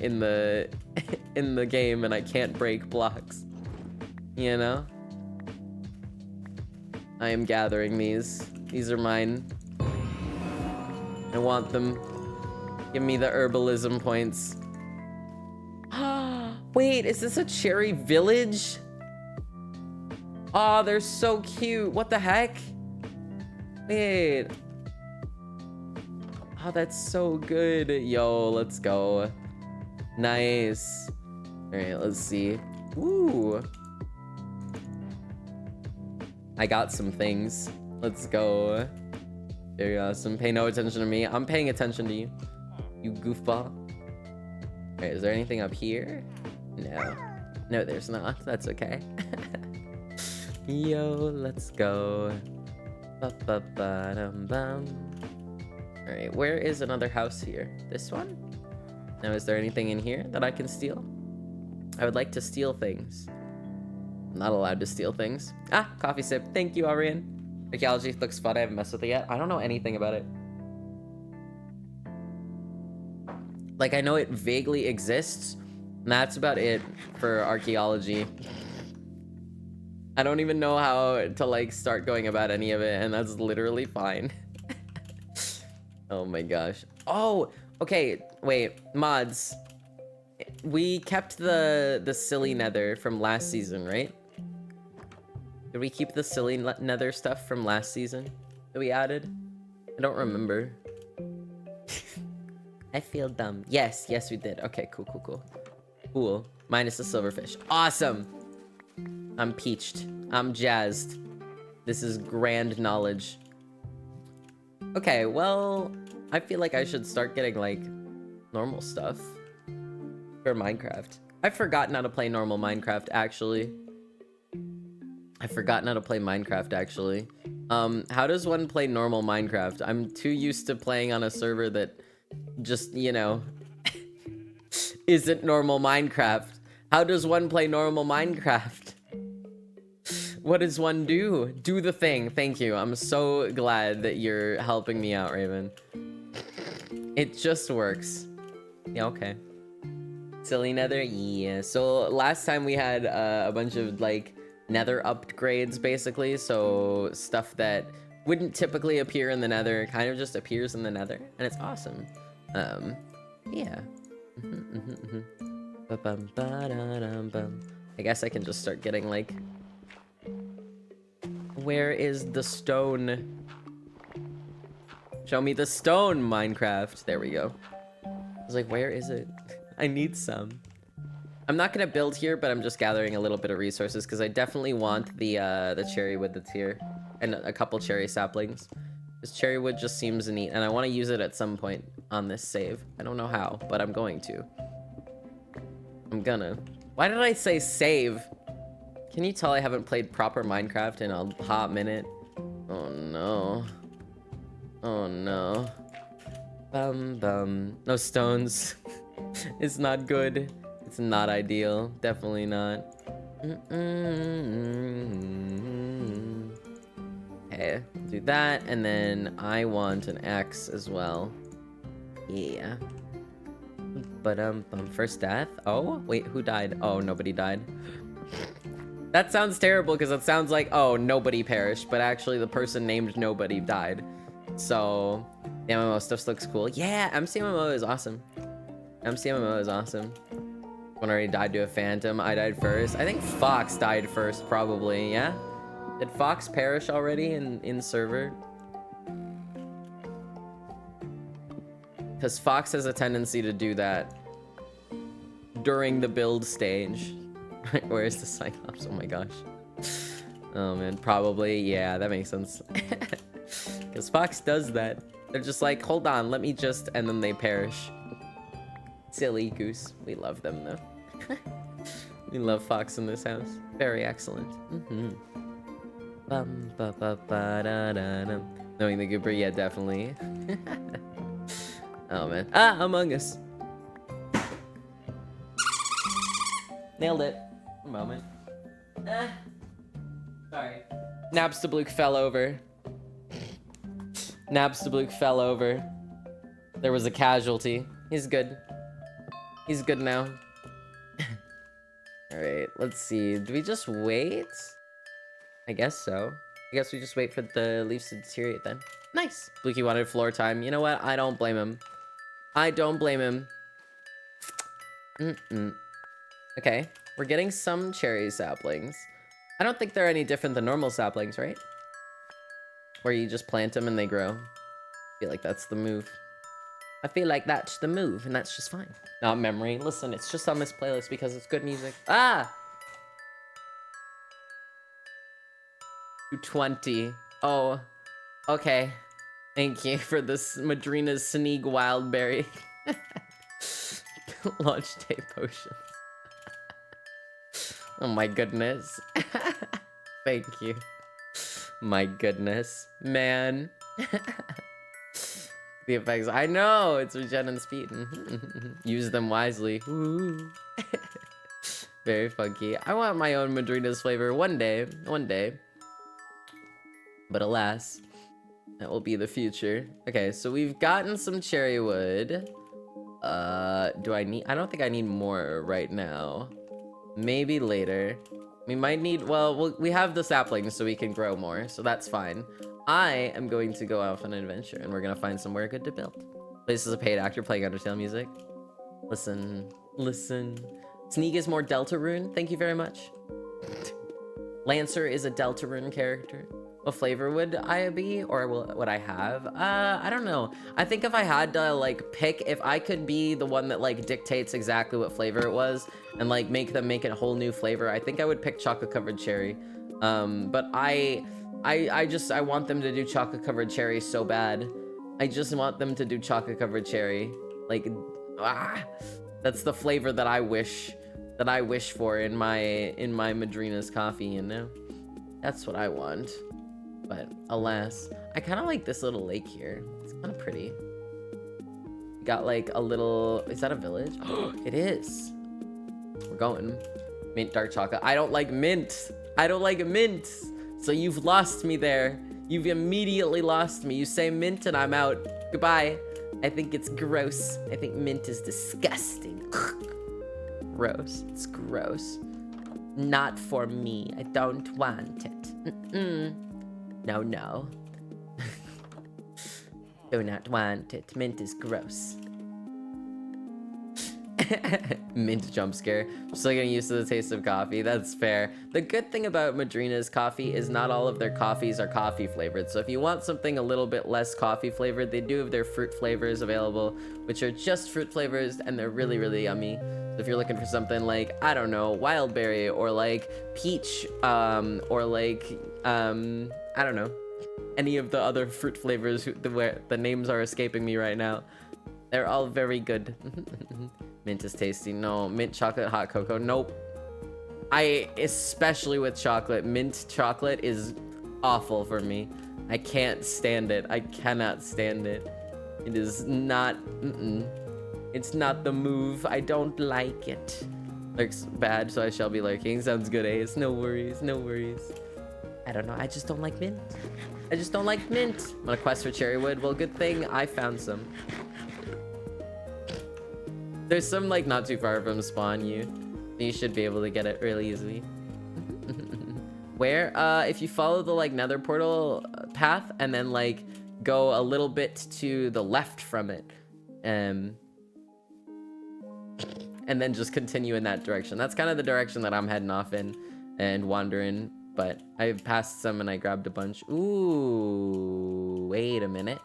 in the game and I can't break blocks. You know? I am gathering these. These are mine. I want them. Give me the herbalism points. Wait, is this a cherry village? Oh, they're so cute. What the heck? Wait. Oh, that's so good. Yo, let's go. Nice. All right, let's see. Ooh. I got some things. Let's go. Very awesome. Pay no attention to me. I'm paying attention to you. You goofball. All right, is there anything up here? No. No, there's not. That's okay. Yo, let's go. Ba-ba-ba-dum-bum. All right, where is another house here? This one? Now, is there anything in here that I can steal? I would like to steal things. I'm not allowed to steal things. Ah, coffee sip. Thank you, Arian. Archaeology looks fun. I haven't messed with it yet. I don't know anything about it. Like, I know it vaguely exists, and that's about it for archaeology. I don't even know how to, like, start going about any of it, and that's literally fine. Oh my gosh. Oh, okay, wait, mods. We kept the silly nether from last season, right? Did we keep the silly nether stuff from last season that we added? I don't remember. I feel dumb. Yes, we did. Okay, cool. Minus the silverfish. Awesome. I'm peached. I'm jazzed. This is grand knowledge. Okay, well, I feel like I should start getting, like, normal stuff for Minecraft. I've forgotten how to play normal Minecraft, actually. How does one play normal Minecraft? I'm too used to playing on a server that just, you know, isn't normal Minecraft. How does one play normal Minecraft? What does one do? Do the thing. Thank you. I'm so glad that you're helping me out, Raven. It just works. Yeah, okay. Silly nether? Yeah. So last time we had a bunch of like nether upgrades basically. So stuff that wouldn't typically appear in the nether, kind of just appears in the nether, and it's awesome. Yeah. Ba-bum-ba-da-dum-bum. I guess I can just start getting like, where is the stone? Show me the stone, Minecraft. There we go. I was like, where is it? I need some. I'm not gonna build here, but I'm just gathering a little bit of resources because I definitely want the cherry wood that's here and a couple cherry saplings. This cherry wood just seems neat, and I want to use it at some point on this save. I don't know how, but I'm going to. I'm gonna. Why did I say save? Can you tell I haven't played proper Minecraft in a hot minute? Oh no. Oh no. No stones. It's not good. It's not ideal. Definitely not. Okay, do that, and then I want an X as well. Yeah. But first death. Oh wait, who died? Oh, nobody died. That sounds terrible because it sounds like, oh, nobody perished, but actually the person named Nobody died. So the MMO stuff looks cool. Yeah, MCMMO is awesome. MCMMO is awesome. One already died to a phantom. I died first. I think Fox died first, probably. Yeah. Did Fox perish already in server? Because Fox has a tendency to do that during the build stage. Where's the Cyclops? Oh my gosh. Oh man, probably. Yeah, that makes sense. Because Fox does that. They're just like, hold on, let me just, and then they perish. Silly goose. We love them though. We love Fox in this house. Very excellent. Knowing the goober, yeah, definitely. Oh man. Ah, Among Us. Nailed it. A moment. Sorry. Nabstabluke fell over. Nabstabluke fell over. There was a casualty. He's good. He's good now. Alright, let's see. Do we just wait? I guess so. I guess we just wait for the leaves to deteriorate then. Nice. Blukey wanted floor time. You know what? I don't blame him. I don't blame him. Okay. We're getting some cherry saplings. I don't think they're any different than normal saplings, right? Where you just plant them and they grow. I feel like that's the move. I feel like that's the move, and that's just fine. Not memory. Listen, it's just on this playlist because it's good music. Ah! 220. Oh, okay. Thank you for this Madrina's Sneak Wildberry. Launch day potions. Oh my goodness. Thank you. My goodness. Man. The effects. I know! It's regen and speed. Use them wisely. Ooh. Very funky. I want my own Madrina's flavor one day. One day. But alas, that will be the future. Okay, so we've gotten some cherry wood. Do I need... I don't think I need more right now. Maybe later. We might need... Well, we have the saplings so we can grow more, so that's fine. I am going to go off on an adventure, and we're going to find somewhere good to build. This is a paid actor playing Undertale music. Listen. Listen. Sneak is more Deltarune. Thank you very much. Lancer is a Deltarune character. What flavor would I be, or would I have? I don't know. I think if I had to like pick, if I could be the one that like dictates exactly what flavor it was and like make it a whole new flavor, I think I would pick chocolate covered cherry. But I want them to do chocolate covered cherry so bad. I just want them to do chocolate covered cherry. Like, that's the flavor that I wish for in my Madrina's coffee, you know? That's what I want. But alas, I kind of like this little lake here. It's kind of pretty. Got like a little, is that a village? It is. We're going. Mint dark chocolate. I don't like mint. I don't like mint. So you've lost me there. You've immediately lost me. You say mint and I'm out. Goodbye. I think it's gross. I think mint is disgusting. Gross. It's gross. Not for me. I don't want it. No, no. Do not want it. Mint is gross. Mint jump scare. I'm still getting used to the taste of coffee. That's fair. The good thing about Madrina's coffee is not all of their coffees are coffee flavored. So if you want something a little bit less coffee flavored, they do have their fruit flavors available, which are just fruit flavors, and they're really, really yummy. So if you're looking for something like, I don't know, wild berry, or like peach, or like, I don't know, any of the other fruit flavors where the names are escaping me right now. They're all very good. Mint is tasty. No, mint chocolate hot cocoa. Nope. Especially with chocolate, mint chocolate is awful for me. I can't stand it. I cannot stand it. It is not, it's not the move. I don't like it. Lurks bad, so I shall be lurking. Sounds good, Ace. No worries, no worries. I don't know, I just don't like mint. I just don't like mint. I'm on a quest for cherrywood. Well, good thing I found some. There's some like not too far from spawn. You should be able to get it really easily. Where if you follow the like nether portal path and then like go a little bit to the left from it, and then just continue in that direction. That's kind of the direction that I'm heading off in and wandering, but I passed some and I grabbed a bunch. Ooh, wait a minute.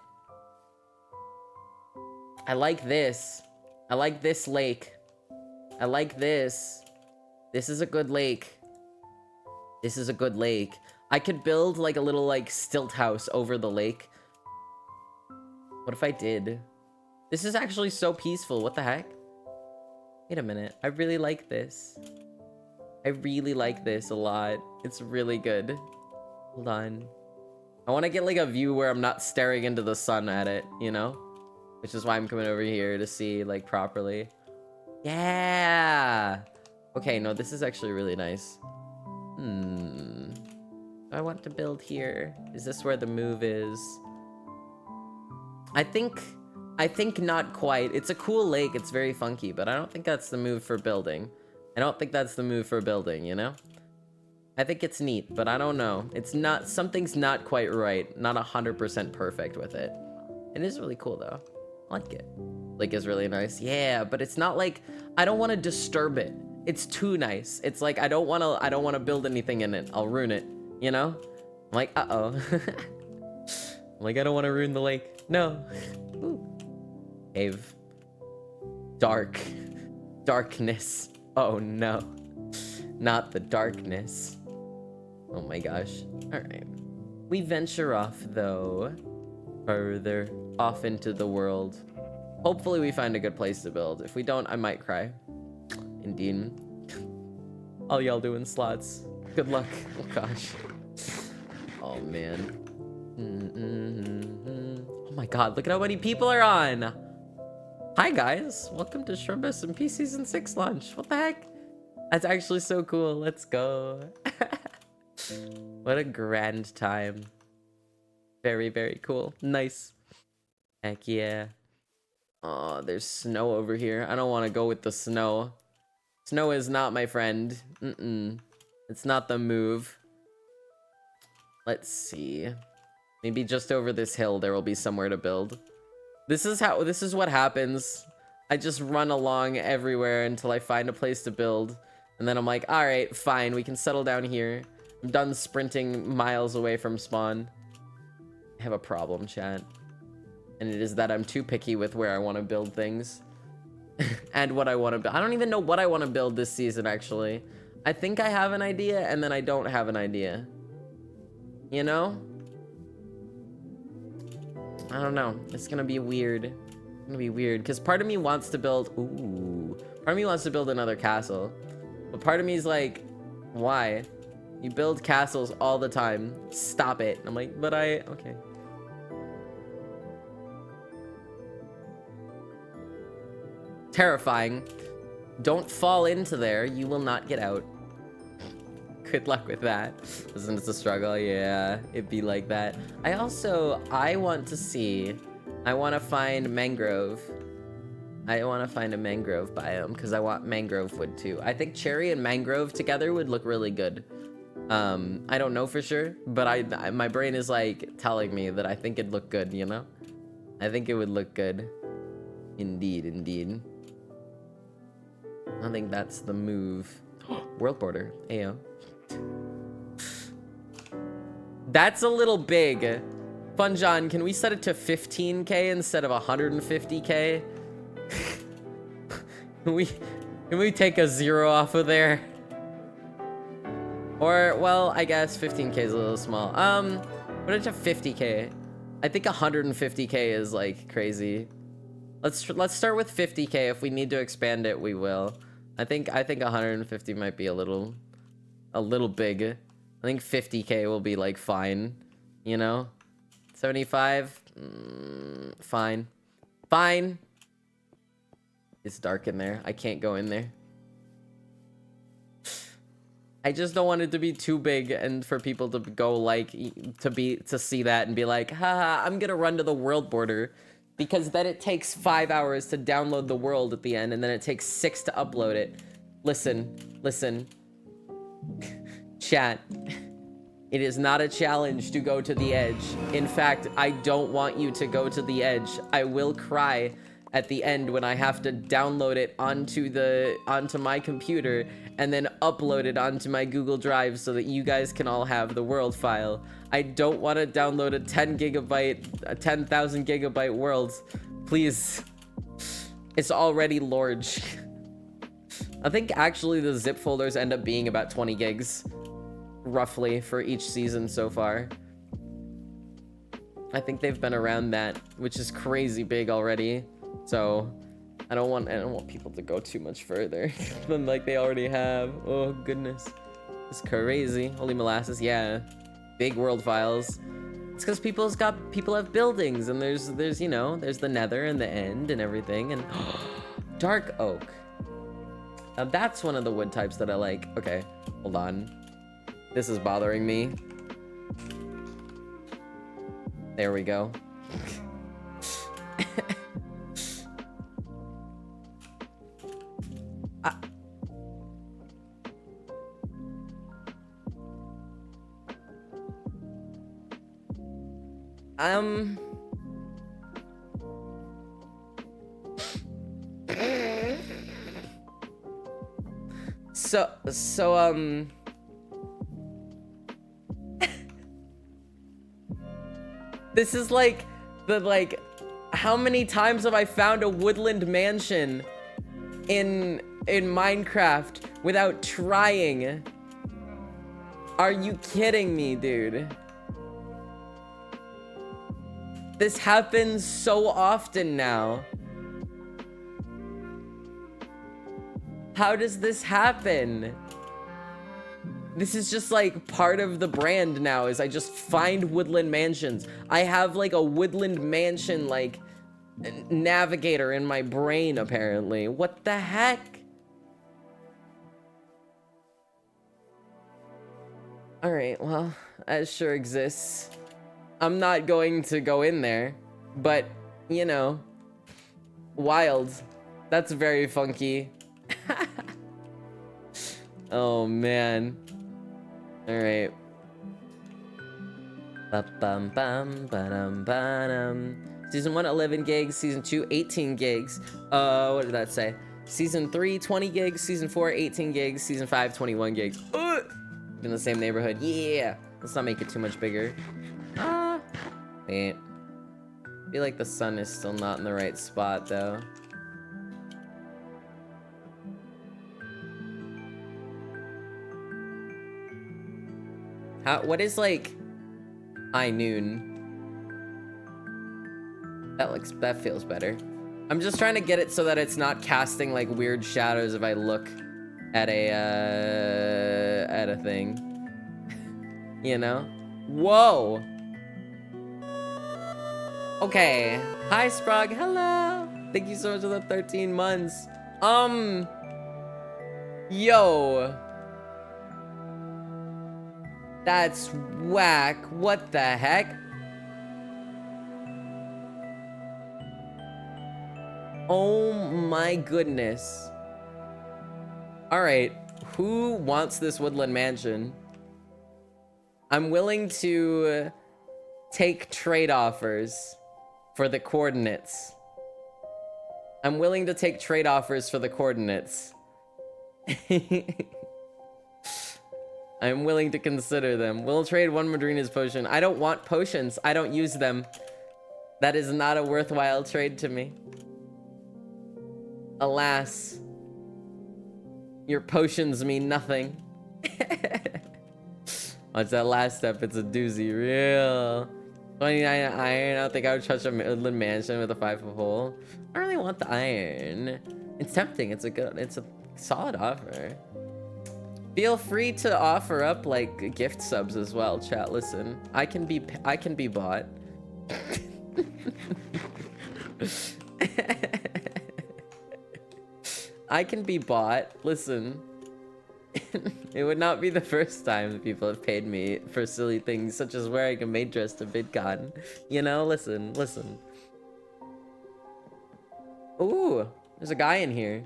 I like this. I like this lake. I like this. This is a good lake. This is a good lake. I could build like a little like stilt house over the lake. What if I did? This is actually so peaceful. What the heck? Wait a minute. I really like this. I really like this a lot. It's really good. Hold on. I want to get like a view where I'm not staring into the sun at it, you know? Which is why I'm coming over here to see like properly. Yeah. Okay, no, this is actually really nice. I want to build here. Is this where the move is? I think not quite. It's a cool lake. It's very funky, but I don't think that's the move for building. I don't think that's the move for building, you know? I think it's neat, but I don't know. It's not, something's not quite right. Not 100% perfect with it. It is really cool though. I like it. Lake is really nice. Yeah, but it's not like, I don't want to disturb it. It's too nice. It's like, I don't want to build anything in it. I'll ruin it, you know? I'm like, uh-oh. I'm like, I don't want to ruin the lake. No. Ooh. Cave. Dark. Darkness. Oh no. Not the darkness. Oh my gosh. Alright. We venture off though. Further off into the world. Hopefully we find a good place to build. If we don't, I might cry. Indeed. All y'all doing slots. Good luck. Oh gosh. Oh man. Oh my god, look at how many people are on. Hi guys, welcome to Shrubathon Day Season 6 launch. What the heck? That's actually so cool. Let's go. What a grand time. Very, very cool. Nice. Heck yeah. Oh, there's snow over here. I don't want to go with the snow. Snow is not my friend. It's not the move. Let's see. Maybe just over this hill there will be somewhere to build. This is what happens. I just run along everywhere until I find a place to build. And then I'm like, all right, fine, we can settle down here. I'm done sprinting miles away from spawn. I have a problem, chat. And it is that I'm too picky with where I want to build things. And what I want to build. I don't even know what I want to build this season, actually. I think I have an idea, and then I don't have an idea. You know? I don't know. It's gonna be weird. It's gonna be weird, because part of me wants to build... Ooh. Part of me wants to build another castle. But part of me is like, why? You build castles all the time. Stop it. I'm like, but okay. Terrifying. Don't fall into there. You will not get out. Good luck with that. Listen, it's a struggle. Yeah, it'd be like that. I want to find mangrove. I want to find a mangrove biome because I want mangrove wood too. I think cherry and mangrove together would look really good. I don't know for sure, but my brain is like telling me that I think it'd look good, you know? I think it would look good. Indeed, indeed. I think that's the move. World border. Ayo. That's a little big. Fun John, can we set it to 15k instead of 150k? Can we take a 0 off of there? Or, well, I guess 15k is a little small. Put it to 50k. I think 150k is like crazy. Let's start with 50k. If we need to expand it, we will. I think 150 might be a little big. I think 50k will be like fine, you know? 75, fine. Fine. It's dark in there. I can't go in there. I just don't want it to be too big and for people to go like to see that and be like, haha, I'm gonna run to the world border, because then it takes 5 hours to download the world at the end, and then it takes 6 to upload it. Listen. Chat. It is not a challenge to go to the edge. In fact, I don't want you to go to the edge. I will cry at the end when I have to download it onto my computer and then upload it onto my Google Drive so that you guys can all have the world file. I don't want to download a 10,000 gigabyte world. Please. It's already large. I think actually the zip folders end up being about 20 gigs roughly for each season so far. I think they've been around that, which is crazy big already. So I don't want people to go too much further than like they already have. Oh goodness, it's crazy. Holy molasses, yeah, big world files. It's because people have buildings, and there's you know, there's the nether and the end and everything, and dark oak. Now that's one of the wood types that I like. Okay, hold on, this is bothering me. There we go. This is like how many times have I found a woodland mansion in Minecraft without trying? Are you kidding me, dude? This happens so often now. How does this happen? This is just like part of the brand now, is I just find woodland mansions. I have like a woodland mansion like navigator in my brain apparently. What the heck? All right, well, that sure exists. I'm not going to go in there, but you know, wild. That's very funky. Oh man. All right. Season 1, 11 gigs. Season 2, 18 gigs. What did that say? Season 3, 20 gigs. Season 4, 18 gigs. Season 5, 21 gigs. In the same neighborhood. Yeah. Let's not make it too much bigger. Wait. I feel like the sun is still not in the right spot though. What is like high noon? That feels better. I'm just trying to get it so that it's not casting like weird shadows if I look at a thing. You know? Whoa. Okay. Hi Sprog. Hello. Thank you so much for the 13 months. Yo. That's whack. What the heck? Oh my goodness. All right. Who wants this woodland mansion? I'm willing to take trade offers for the coordinates. I'm willing to take trade offers for the coordinates. I'm willing to consider them. We'll trade one Madrina's potion. I don't want potions. I don't use them. That is not a worthwhile trade to me. Alas. Your potions mean nothing. What's that last step? It's a doozy. Real. 29 iron. I don't think I would trust a Midland mansion with a 5-foot hole. I don't really want the iron. It's tempting. It's a solid offer. Feel free to offer up like gift subs as well, chat. Listen, I can be bought. I can be bought. Listen. It would not be the first time that people have paid me for silly things such as wearing a maid dress to VidCon. You know, listen. Ooh, there's a guy in here.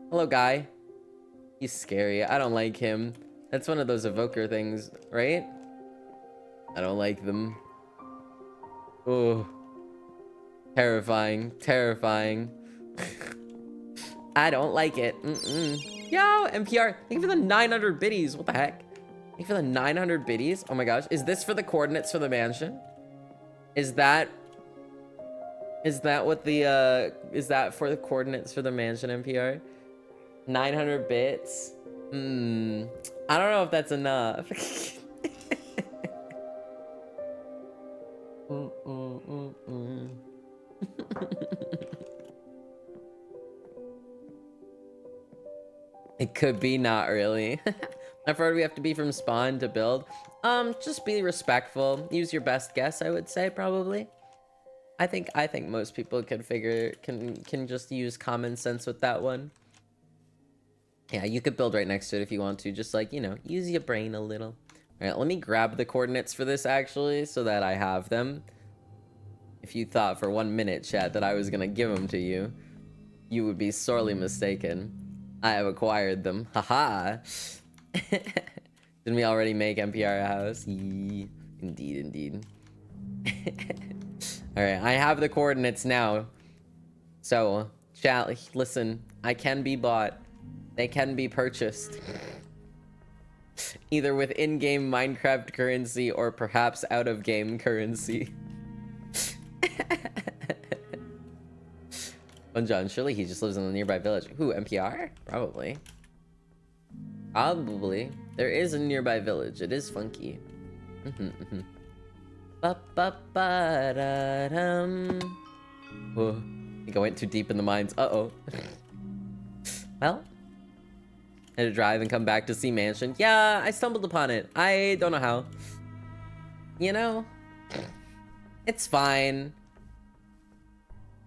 Hello, guy. He's scary. I don't like him. That's one of those evoker things, right? I don't like them. Ooh. Terrifying. I don't like it. Yo, NPR, thank you for the 900 biddies. What the heck? Thank you for the 900 biddies. Oh my gosh. Is this for the coordinates for the mansion? Is that what the, is that for the coordinates for the mansion, NPR? 900 bits? I don't know if that's enough. It could be, not really. I've heard we have to be from spawn to build. Just be respectful. Use your best guess, I would say, probably. I think most people can just use common sense with that one. Yeah, you could build right next to it if you want to. Just like, you know, use your brain a little. All right, let me grab the coordinates for this actually so that I have them. If you thought for 1 minute, chat, that I was gonna give them to you, you would be sorely mistaken. I have acquired them. Haha. Didn't we already make NPR a house? Indeed. Alright, I have the coordinates now. So, chat, listen. I can be bought. They can be purchased. Either with in-game Minecraft currency or perhaps out-of-game currency. John, surely he just lives in the nearby village. Who, NPR? Probably. There is a nearby village. It is funky. Whoa. I think I went too deep in the mines. Uh-oh. Well. Had to drive and come back to see mansion. Yeah, I stumbled upon it. I don't know how. You know? It's fine.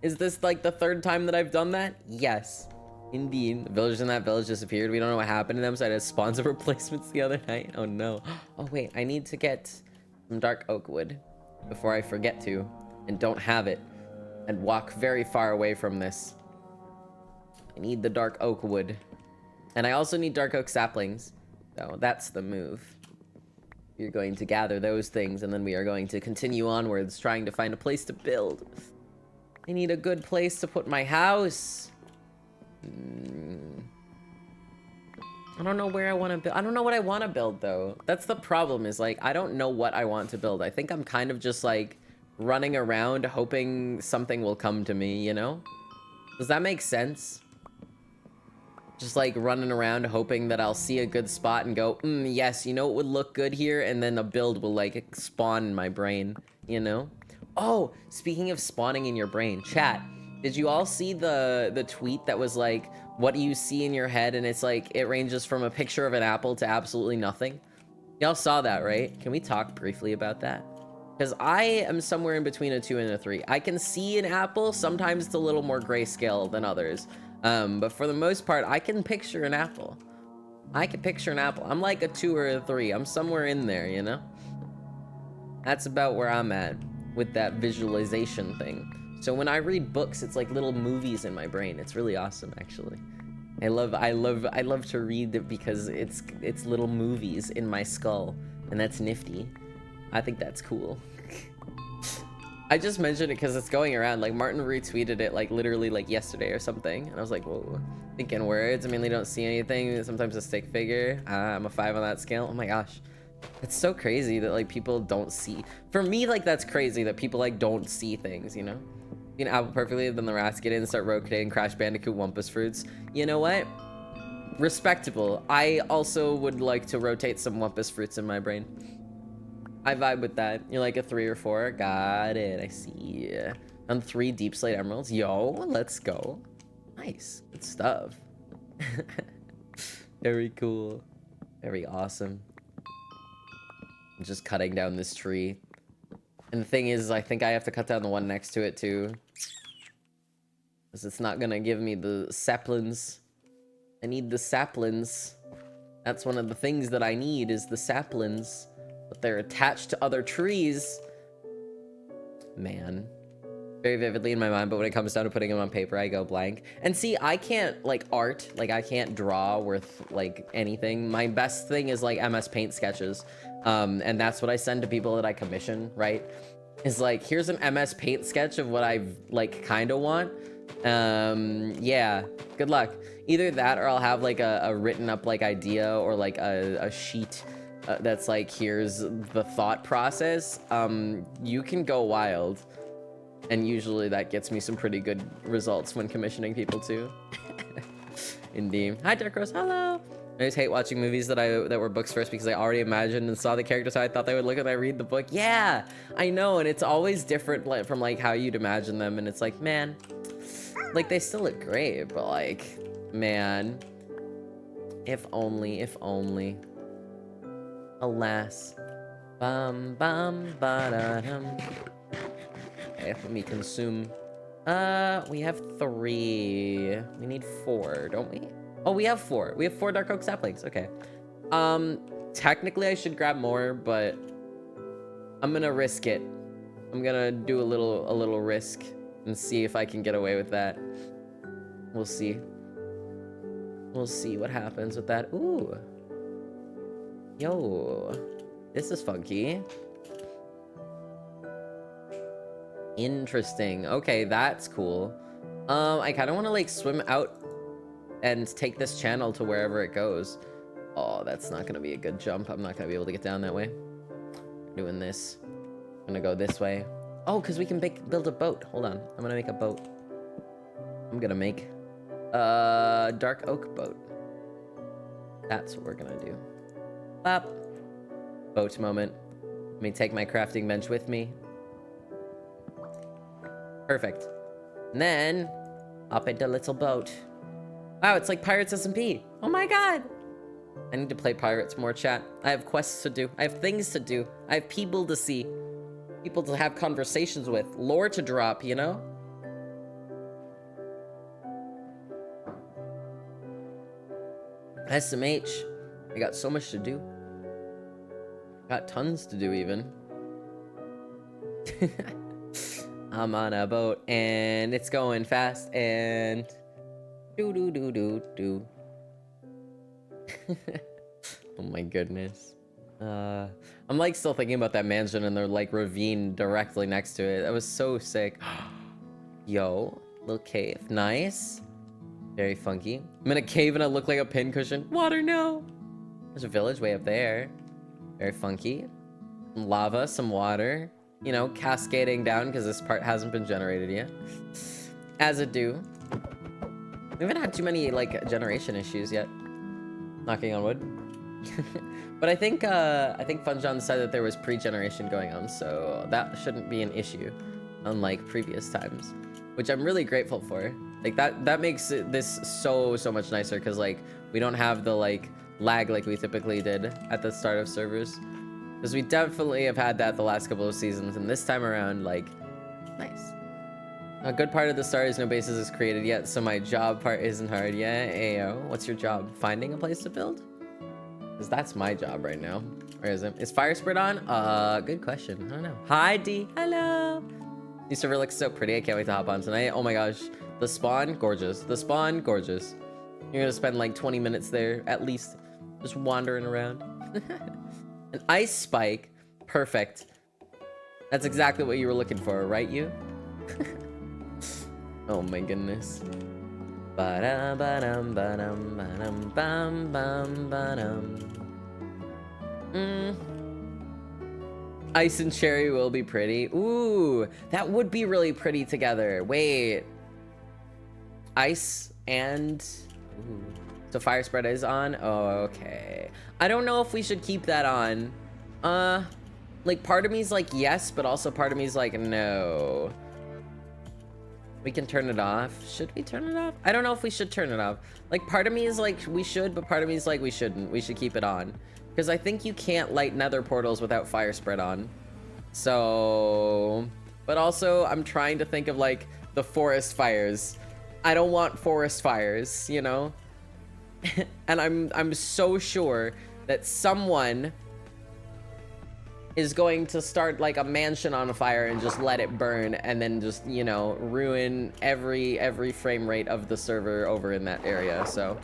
Is this like the 3rd time that I've done that? Yes. Indeed. The villagers in that village disappeared. We don't know what happened to them, so I had to spawn some replacements the other night. Oh no. Oh wait, I need to get some dark oak wood before I forget to and don't have it and walk very far away from this. I need the dark oak wood. And I also need dark oak saplings. So that's the move. You're going to gather those things and then we are going to continue onwards trying to find a place to build. I need a good place to put my house. I don't know where I want to build. I don't know what I want to build though. That's the problem, is like I don't know what I want to build. I think I'm kind of just like running around hoping something will come to me, you know? Does that make sense? Just like running around hoping that I'll see a good spot and go, yes, you know what would look good here? And then a build will like spawn in my brain, you know? Oh, speaking of spawning in your brain, chat, did you all see the tweet that was like, what do you see in your head? And it's like, it ranges from a picture of an apple to absolutely nothing. Y'all saw that, right? Can we talk briefly about that? Because I am somewhere in between a 2 and a 3. I can see an apple. Sometimes it's a little more grayscale than others. But for the most part, I can picture an apple. I can picture an apple. I'm like a 2 or a 3. I'm somewhere in there, you know? That's about where I'm at with that visualization thing. So when I read books, it's like little movies in my brain. It's really awesome, actually. I love to read it because it's little movies in my skull, and that's nifty. I think that's cool. I just mentioned it because it's going around. Like, Martin retweeted it, like, literally, like, yesterday or something. And I was like, whoa. Thinking words. I mainly don't see anything. Sometimes a stick figure. I'm a 5 on that scale. Oh my gosh. It's so crazy that, like, people don't see. For me, like, that's crazy that people, like, don't see things, you know? You know, apple perfectly, then the rats get in and start rotating Crash Bandicoot Wumpus Fruits. You know what? Respectable. I also would like to rotate some Wumpus Fruits in my brain. I vibe with that. You're like a 3 or 4. Got it. I see. On 3 Deep Slate Emeralds. Yo, let's go. Nice. Good stuff. Very cool. Very awesome. I'm just cutting down this tree. And the thing is, I think I have to cut down the one next to it too. Because it's not gonna give me the saplings. I need the saplings. That's one of the things that I need is the saplings. But they're attached to other trees. Man. Very vividly in my mind, but when it comes down to putting them on paper, I go blank. And see, I can't, like, art. Like, I can't draw worth, like, anything. My best thing is, like, MS Paint sketches. And that's what I send to people that I commission, right? Is, like, here's an MS Paint sketch of what I, like, kind of want. Yeah. Good luck. Either that or I'll have, like, a written up, like, idea or, like, a sheet that's like, here's the thought process. You can go wild. And usually that gets me some pretty good results when commissioning people too. Indeed. Hi, Dark Rose. Hello. I just hate watching movies that were books first because I already imagined and saw the characters how I thought they would look when I read the book. Yeah, I know, and it's always different from like how you'd imagine them, and it's like, man, like they still look great, but like, man, if only, if only. Alas. Bum bum ba da dum. Okay, let me consume. We have 3. We need 4, don't we? Oh, we have 4. We have 4 dark oak saplings. Okay. Technically I should grab more, but I'm gonna risk it. I'm gonna do a little risk and see if I can get away with that. We'll see. We'll see what happens with that. Ooh. Yo. This is funky. Interesting. Okay, that's cool. I kind of want to like swim out and take this channel to wherever it goes. Oh, that's not gonna be a good jump. I'm not gonna be able to get down that way. Doing this. I'm gonna go this way. Oh, because we can build a boat. Hold on. I'm gonna make a boat. I'm gonna make a dark oak boat. That's what we're gonna do. Bop. Boat moment. Let me take my crafting bench with me. Perfect. And then, up into little boat. Wow, it's like Pirates SMP. Oh my god. I need to play Pirates more, chat. I have quests to do. I have things to do. I have people to see. People to have conversations with. Lore to drop, you know? SMH. I got so much to do. Got tons to do, even. I'm on a boat and it's going fast and do. Oh my goodness. I'm like still thinking about that mansion and the like ravine directly next to it. That was so sick. Yo, little cave. Nice. Very funky. I'm in a cave and I look like a pincushion. Water, no. There's a village way up there. Very funky. Some lava, some water. You know, cascading down because this part hasn't been generated yet. As it do. We haven't had too many, like, generation issues yet. Knocking on wood. But I think Funjohn said that there was pre-generation going on, so that shouldn't be an issue, unlike previous times. Which I'm really grateful for. Like, that makes this so much nicer, because, like, we don't have the, like, lag like we typically did at the start of servers. Because we definitely have had that the last couple of seasons, and this time around, like, nice. A good part of the start is no bases is created yet, so my job part isn't hard. Yeah, ayo. What's your job? Finding a place to build? Because that's my job right now. Or is it? Is Fire Spirit on? Good question. I don't know. Hi, D. Hello. This server looks so pretty. I can't wait to hop on tonight. Oh my gosh. The spawn, gorgeous. The spawn, gorgeous. You're gonna spend like 20 minutes there, at least, just wandering around. An ice spike. Perfect. That's exactly what you were looking for, right, you? Oh my goodness. Ba-dum, ba-dum, ba-dum, bum, bum, ba-dum. Ice and cherry will be pretty. Ooh, that would be really pretty together. Wait. Ice and... Ooh. So fire spread is on? Oh, okay. I don't know if we should keep that on. Like, part of me's like, yes, but also part of me's like, no. We can turn it off. Should we turn it off? I don't know if we should turn it off. Like, part of me is like, we should, but part of me is like, we shouldn't. We should keep it on. Because I think you can't light nether portals without fire spread on. So... But also, I'm trying to think of, like, the forest fires. I don't want forest fires, you know? And I'm so sure that someone is going to start like a mansion on fire and just let it burn and then just, you know, ruin every frame rate of the server over in that area. So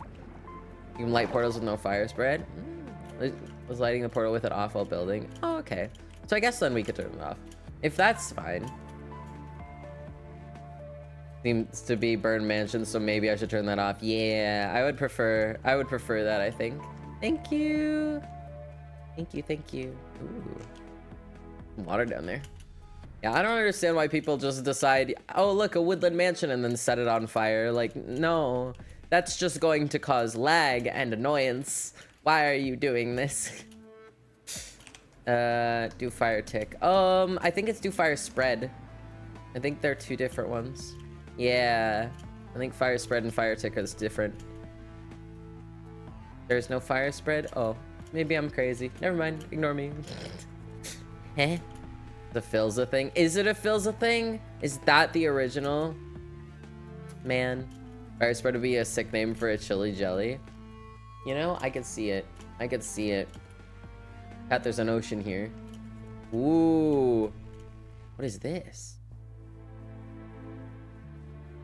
you can light portals with no fire spread. Was lighting the portal with it off while building. Oh, okay. So I guess then we could turn it off. If that's fine. Seems to be burn mansion, so maybe I should turn that off. Yeah, I would prefer that, I think. Thank you. Thank you. Ooh. Water down there. Yeah, I don't understand why people just decide, oh, look, a woodland mansion, and then set it on fire. Like, no, that's just going to cause lag and annoyance. Why are you doing this? Do fire tick. I think it's do fire spread. I think they're two different ones. Yeah, I think fire spread and fire tick is different. There's no fire spread? Oh, maybe I'm crazy. Never mind, ignore me. Heh? The Filza thing? Is it a Filza thing? Is that the original? Man. Fire spread would be a sick name for a chili jelly. You know, I could see it. I could see it. Cat, there's an ocean here. Ooh. What is this?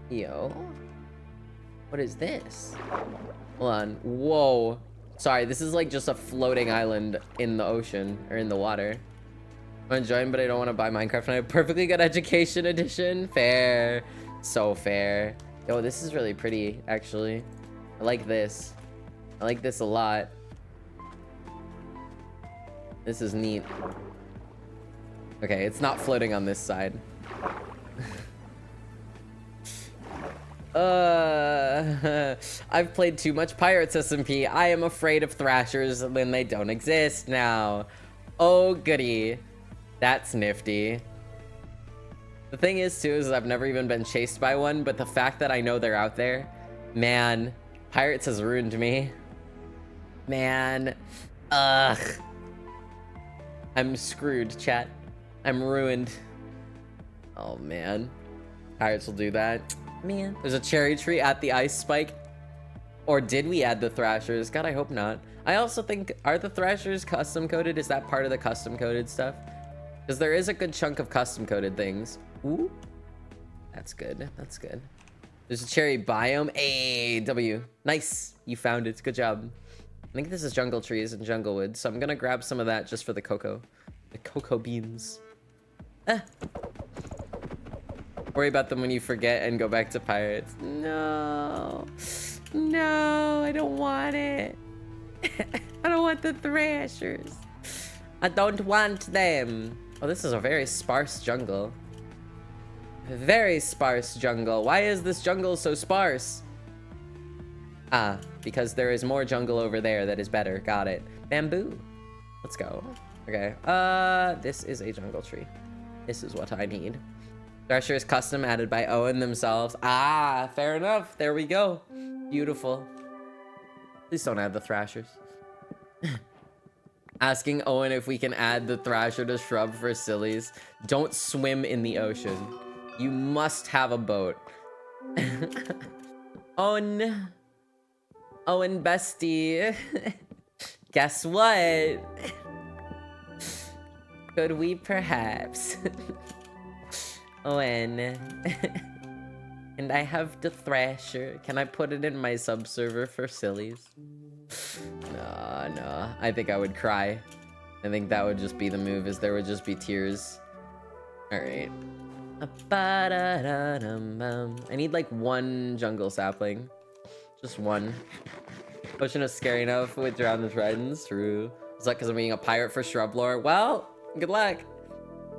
Yo. What is this? Hold on. Whoa. Sorry, this is like just a floating island in the ocean or in the water. I'm gonna join, but I don't want to buy Minecraft. And I have perfectly good education edition. Fair. So fair. Yo, this is really pretty, actually. I like this. I like this a lot. This is neat. Okay, it's not floating on this side. I've played too much Pirates SMP. I am afraid of thrashers when they don't exist now. Oh, goody. That's nifty. The thing is, too, is I've never even been chased by one, but the fact that I know they're out there, man, Pirates has ruined me. Man. Ugh. I'm screwed, chat. I'm ruined. Oh, man. Pirates will do that. Man, there's a cherry tree at the ice spike. Or did we add the thrashers? God, I hope not. I also think, are the thrashers custom coded? Is that part of the custom coded stuff? Because there is a good chunk of custom coded things. Ooh. That's good. That's good. There's a cherry biome. Hey, W. Nice. You found it. Good job. I think this is jungle trees and jungle wood. So I'm going to grab some of that just for the cocoa. The cocoa beans. Ah. Worry about them when you forget and go back to pirates. No. No, I don't want it. I don't want the thrashers. I don't want them. Oh, this is a very sparse jungle. Very sparse jungle. Why is this jungle so sparse? Ah, because there is more jungle over there that is better. Got it. Bamboo. Let's go. Okay. This is a jungle tree. This is what I need. Thrasher is custom added by Owen themselves. Ah, fair enough. There we go. Beautiful. Please don't add the thrashers. Asking Owen if we can add the thrasher to shrub for sillies. Don't swim in the ocean. You must have a boat. Owen. Owen bestie. Guess what? Could we perhaps? Owen. And I have the thrasher. Can I put it in my sub-server for sillies? No. I think I would cry. I think that would just be the move, is there would just be tears. All right. I need like one jungle sapling. Just one. Potion is scary enough with Drown the Tridents. True. Is that because I'm being a pirate for shrub lore? Well, good luck.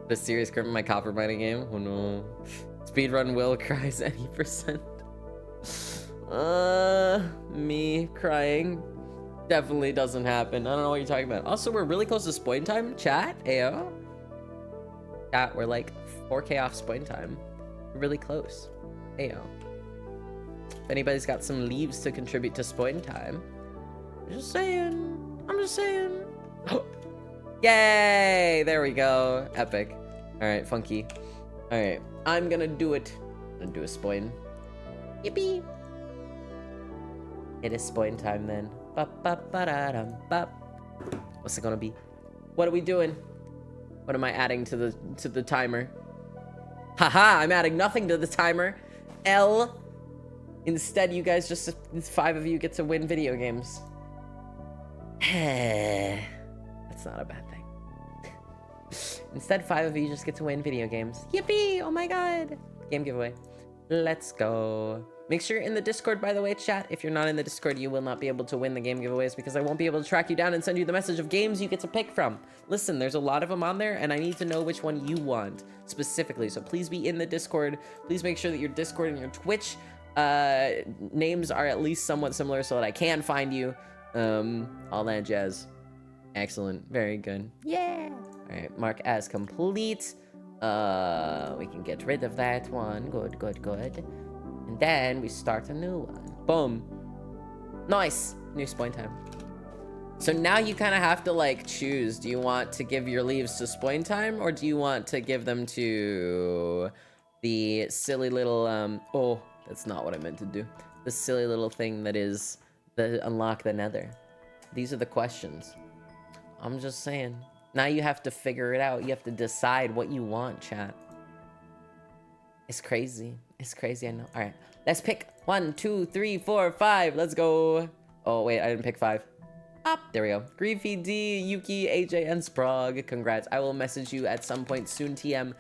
The serious crimp in my copper mining game. Oh no. Speedrun will cries any percent. Me crying definitely doesn't happen. I don't know what you're talking about. Also, we're really close to spoin time. Chat, ayo. Chat, we're like 4K off spoin time. We're really close. Ayo. If anybody's got some leaves to contribute to spoin time, I'm just saying. I'm just saying. Yay! There we go. Epic. All right, funky. All right, I'm gonna do it. I'm gonna do a spoin. Yippee! It is spoin time then. What's it gonna be? What are we doing? What am I adding to the timer? Haha! I'm adding nothing to the timer. L. Instead, you guys just 5 of you get to win video games. That's not a bad thing. Instead, 5 of you just get to win video games. Yippee! Oh my god! Game giveaway. Let's go. Make sure you're in the Discord, by the way, chat. If you're not in the Discord, you will not be able to win the game giveaways because I won't be able to track you down and send you the message of games you get to pick from. Listen, there's a lot of them on there, and I need to know which one you want specifically. So please be in the Discord. Please make sure that your Discord and your Twitch names are at least somewhat similar so that I can find you. All that jazz. Excellent. Very good. Yeah. All right, mark as complete. We can get rid of that one. Good, good, good. And then we start a new one. Boom. Nice. New spoin time. So now you kind of have to like choose. Do you want to give your leaves to spoin time, or do you want to give them to the silly little oh, that's not what I meant to do. The silly little thing that is the unlock the nether. These are the questions. I'm just saying. Now you have to figure it out. You have to decide what you want, chat. It's crazy. It's crazy, I know. All right, let's pick 1, 2, 3, 4, 5. Let's go. Oh, wait, I didn't pick 5. Up, there we go. Griefy D, Yuki, AJ, and Sprague. Congrats. I will message you at some point soon, TM.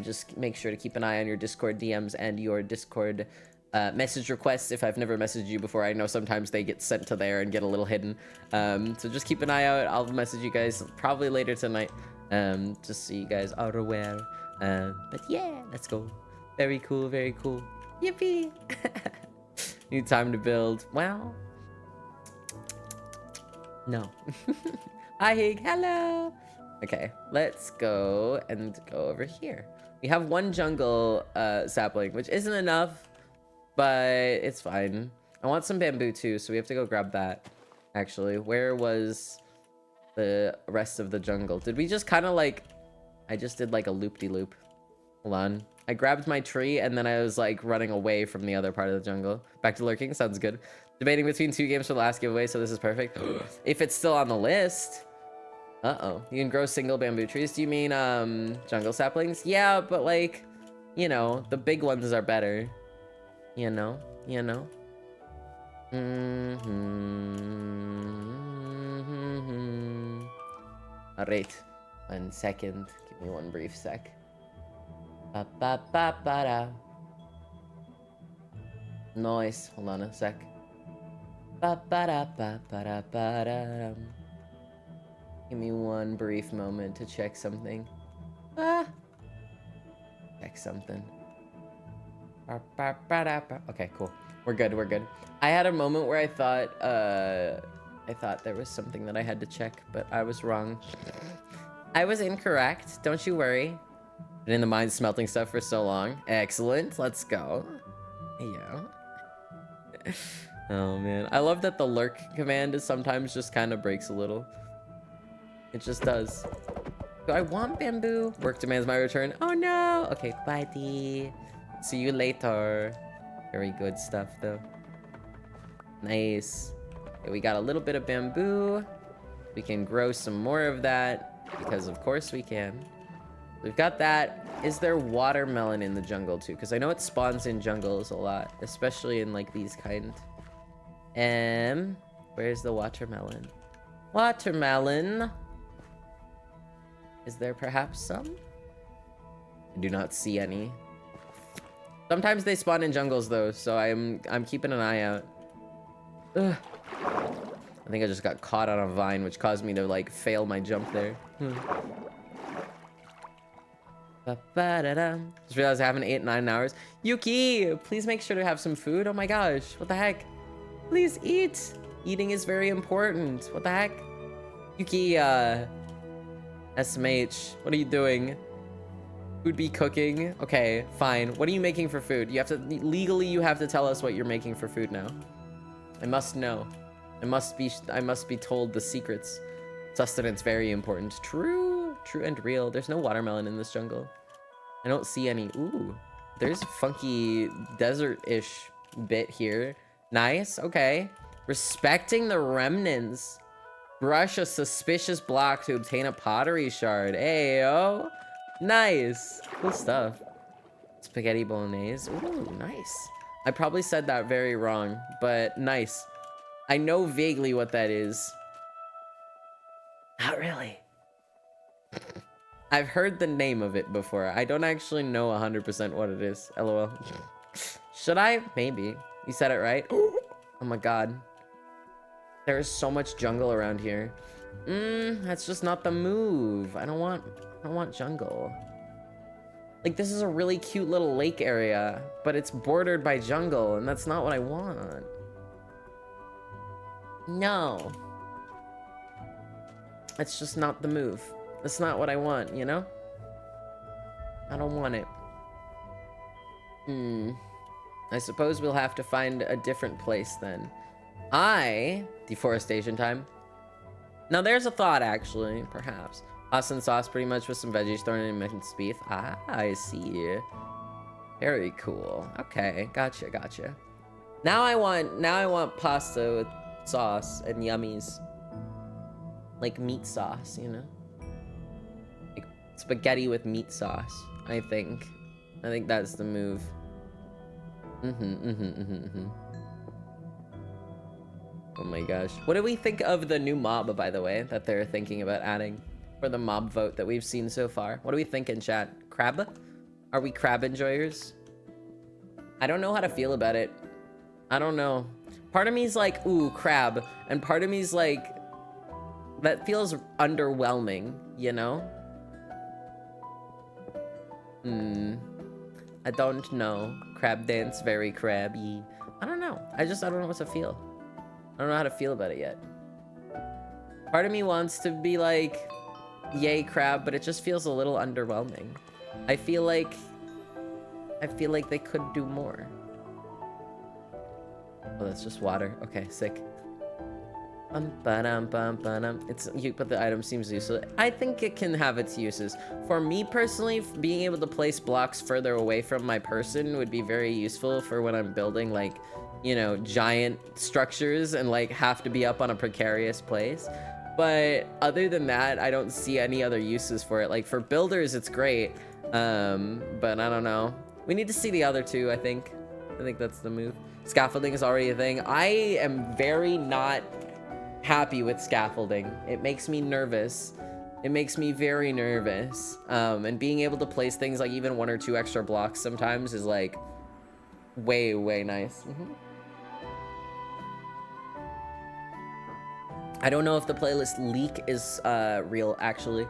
Just make sure to keep an eye on your Discord DMs and your Discord message requests. If I've never messaged you before, I know sometimes they get sent to there and get a little hidden. So just keep an eye out. I'll message you guys probably later tonight, just so you guys are aware. But yeah, let's go. Very cool, very cool. Yippee! Need time to build. Wow. No. Hi, Hig. Hello. Okay, let's go and go over here. We have 1 jungle sapling, which isn't enough, but it's fine. I want some bamboo too, so we have to go grab that. Actually, where was the rest of the jungle? Did we just kind of like... I just did like a loop-de-loop. Hold on. I grabbed my tree and then I was like running away from the other part of the jungle. Back to lurking. Sounds good. Debating between 2 games for the last giveaway, so this is perfect. If it's still on the list. Uh-oh. You can grow single bamboo trees. Do you mean jungle saplings? Yeah, but like, you know, the big ones are better. You know? You know? Alright. 1 second. Give me 1 brief sec. Ba-ba-ba-ba-da. Nice. Hold on a sec. Ba-ba-da-ba-ba-da-ba-da. Give me 1 brief moment to check something. Ah. Check something. Ba-ba-ba-da-ba. Okay, cool. We're good. We're good. I had a moment where I thought there was something that I had to check, but I was wrong. I was incorrect. Don't you worry. Been in the mine smelting stuff for so long. Excellent. Let's go. Yeah. Oh man, I love that the lurk command is sometimes just kind of breaks a little. It just does. Do I want bamboo? Work demands my return. Oh no. Okay, bye D. See you later. Very good stuff though. Nice. Okay, we got a little bit of bamboo. We can grow some more of that because of course we can. We've got that. Is there watermelon in the jungle too? Because I know it spawns in jungles a lot, especially in like these kind. Where's the watermelon? Watermelon. Is there perhaps some? I do not see any. Sometimes they spawn in jungles though, so I'm keeping an eye out. Ugh. I think I just got caught on a vine, which caused me to like fail my jump there. Just realized I haven't ate 9 hours. Yuki, please make sure to have some food. Oh my gosh, what the heck? Please eat. Eating is very important. What the heck? Yuki, SMH, what are you doing? Food be cooking? Okay, fine. What are you making for food? You have to, legally, you have to tell us what you're making for food now. I must know. I must be told the secrets. Sustenance, very important. True and real. There's no watermelon in this jungle. I don't see any. Ooh, there's a funky desert-ish bit here. Nice, okay. Respecting the remnants. Brush a suspicious block to obtain a pottery shard. Ayo. Nice. Cool stuff. Spaghetti bolognese. Ooh, nice. I probably said that very wrong, but nice. I know vaguely what that is. Not really. I've heard the name of it before. I don't actually know 100% what it is. LOL. Should I? Maybe. You said it right. Oh my god. There is so much jungle around here. That's just not the move. I don't want jungle. Like, this is a really cute little lake area, but it's bordered by jungle, and that's not what I want. No. That's just not the move. That's not what I want, you know? I don't want it. I suppose we'll have to find a different place then. Deforestation time. Now there's a thought, actually, perhaps. Pasta and sauce pretty much with some veggies thrown in minced beef. I see. Very cool. Okay, gotcha. Now I want pasta with sauce and yummies. Like meat sauce, you know? Like spaghetti with meat sauce, I think. I think that's the move. Oh my gosh. What do we think of the new mob, by the way, that they're thinking about adding for the mob vote that we've seen so far? What do we think in chat? Crab? Are we crab enjoyers? I don't know how to feel about it. I don't know. Part of me's like, ooh, crab. And part of me's like, that feels underwhelming, you know? I don't know. Crab dance, very crabby. I don't know. I don't know what to feel. I don't know how to feel about it yet. Part of me wants to be like, yay crab, but it just feels a little underwhelming. I feel like they could do more. Oh, that's just water. Okay, sick. But the item seems useless. I think it can have its uses. For me personally, being able to place blocks further away from my person would be very useful for when I'm building, like, you know, giant structures and like have to be up on a precarious place. But other than that, I don't see any other uses for it. Like for builders, it's great. But I don't know. We need to see the other two, I think. I think that's the move. Scaffolding is already a thing. I am very not happy with scaffolding. It makes me nervous. It makes me very nervous. And being able to place things like even 1 or 2 extra blocks sometimes is like way nice. I don't know if the playlist leak is real, actually.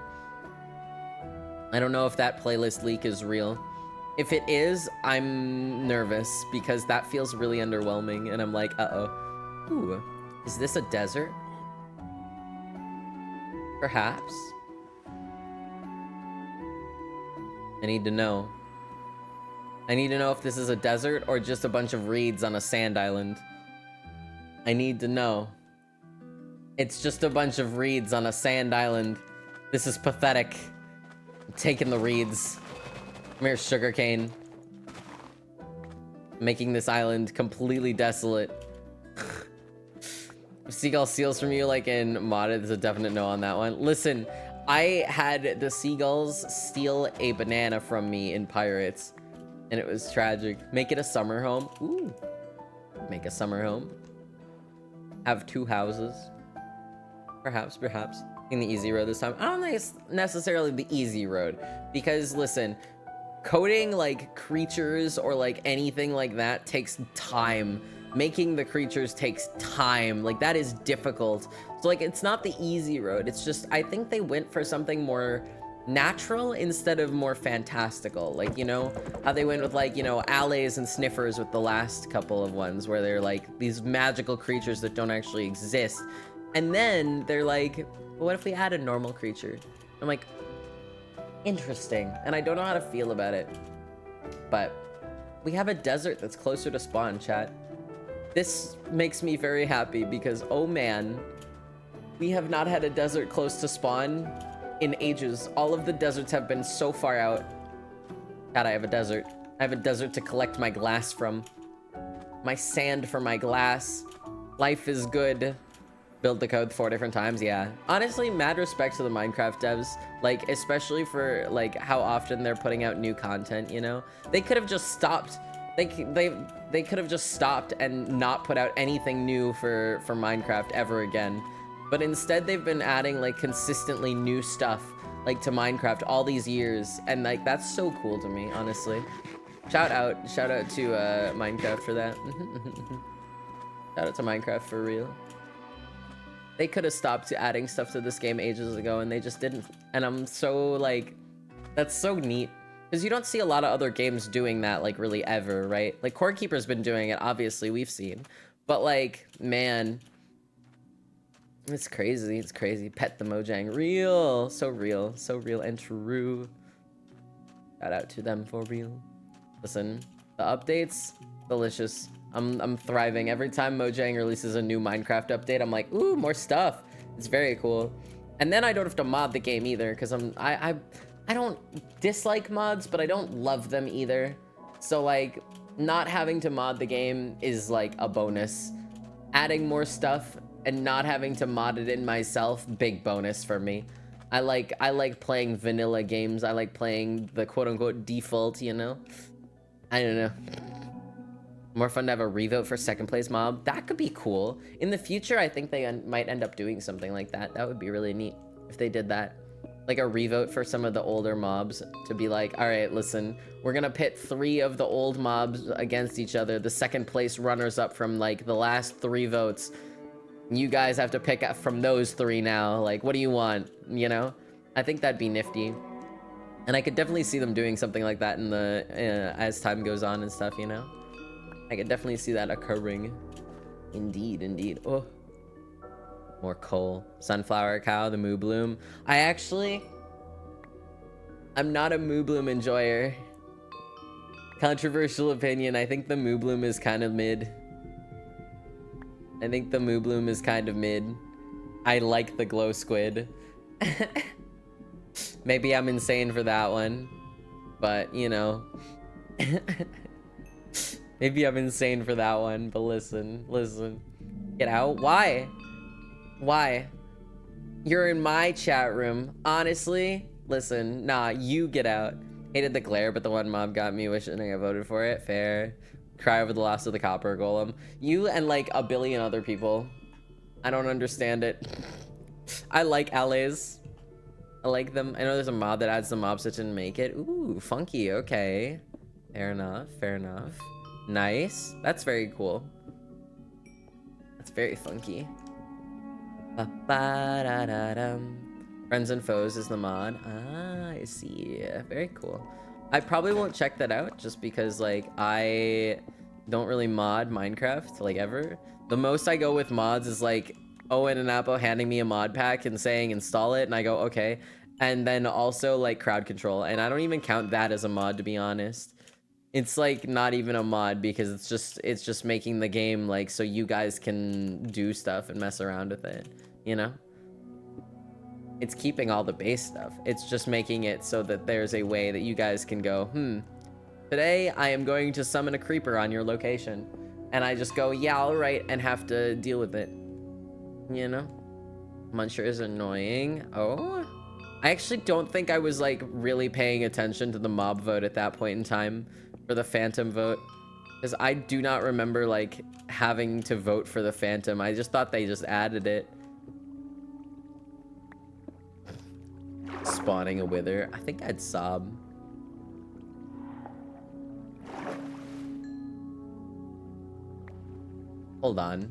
I don't know if that playlist leak is real. If it is, I'm nervous because that feels really underwhelming and I'm like, uh-oh. Ooh, is this a desert? Perhaps. I need to know. I need to know if this is a desert or just a bunch of reeds on a sand island. I need to know. It's just a bunch of reeds on a sand island. This is pathetic. I'm taking the reeds. Come here, sugarcane. Making this island completely desolate. Seagull steals from you like in modded. There's a definite no on that one. Listen, I had the seagulls steal a banana from me in Pirates, and it was tragic. Make it a summer home. Ooh. Make a summer home. Have 2 houses. Perhaps. In the easy road this time. I don't think it's necessarily the easy road. Because, listen, coding like creatures or like anything like that takes time. Making the creatures takes time. Like, that is difficult. So like, it's not the easy road. It's just, I think they went for something more natural instead of more fantastical. Like, you know how they went with, like, you know, allays and sniffers with the last couple of ones, where they're like these magical creatures that don't actually exist. And then they're like, what if we add a normal creature? I'm like, interesting. And I don't know how to feel about it. But we have a desert that's closer to spawn, chat. This makes me very happy because, oh man, we have not had a desert close to spawn in ages. All of the deserts have been so far out. God, I have a desert. I have a desert to collect my glass from. My sand for my glass. Life is good. Build the code 4 different times, yeah. Honestly, mad respect to the Minecraft devs. Like, especially for, like, how often they're putting out new content, you know? They could have just stopped. They could have just stopped and not put out anything new for Minecraft ever again. But instead, they've been adding, like, consistently new stuff, like, to Minecraft all these years. And, like, that's so cool to me, honestly. Shout out to Minecraft for that. Shout out to Minecraft for real. They could have stopped adding stuff to this game ages ago, and they just didn't. And I'm so, like, that's so neat. Because you don't see a lot of other games doing that, like, really ever, right? Like, Core Keeper's been doing it, obviously, we've seen. But, like, man, it's crazy, it's crazy. Pet the Mojang, real and true. Shout out to them for real. Listen, the updates, delicious. I'm thriving. Every time Mojang releases a new Minecraft update, I'm like, ooh, more stuff. It's very cool. And then I don't have to mod the game either, because I don't dislike mods, but I don't love them either. So, like, not having to mod the game is, like, a bonus. Adding more stuff and not having to mod it in myself, big bonus for me. I like playing vanilla games. I like playing the quote-unquote default, you know? I don't know. More fun to have a revote for second place mob. That could be cool. In the future, I think they might end up doing something like that. That would be really neat if they did that. Like a revote for some of the older mobs to be like, all right, listen, we're gonna pit 3 of the old mobs against each other. The second place runners up from like the last 3 votes. You guys have to pick from those 3 now. Like, what do you want? You know? I think that'd be nifty. And I could definitely see them doing something like that in the as time goes on and stuff, you know? I could definitely see that occurring. Indeed, indeed. Oh. More coal. Sunflower cow, the moo bloom. I'm not a moo bloom enjoyer. Controversial opinion. I think the moo bloom is kind of mid. I like the glow squid. Maybe I'm insane for that one. But, you know. Maybe I'm insane for that one. But listen. Get out. Why? You're in my chat room. Honestly, listen. Nah, you get out. Hated the glare, but the one mob got me wishing I voted for it. Fair. Cry over the loss of the copper golem. You and like a billion other people. I don't understand it. I like allays. I like them. I know there's a mod that adds the mobs that didn't make it. Ooh, funky. Okay. Fair enough. Nice. That's very cool. That's very funky. Friends and Foes is the mod. Ah, I see. Very cool. I probably won't check that out just because, like, I don't really mod Minecraft, like, ever. The most I go with mods is, like, Owen and Appo handing me a mod pack and saying install it, and I go, okay. And then also, like, crowd control. And I don't even count that as a mod, to be honest. It's, like, not even a mod because it's just making the game, like, so you guys can do stuff and mess around with it, you know? It's keeping all the base stuff. It's just making it so that there's a way that you guys can go, today I am going to summon a creeper on your location. And I just go, yeah, all right, and have to deal with it. You know? Muncher is annoying. Oh? I actually don't think I was, like, really paying attention to the mob vote at that point in time for the Phantom vote. Because I do not remember, like, having to vote for the Phantom. I just thought they just added it. Spawning a wither. I think I'd sob. Hold on.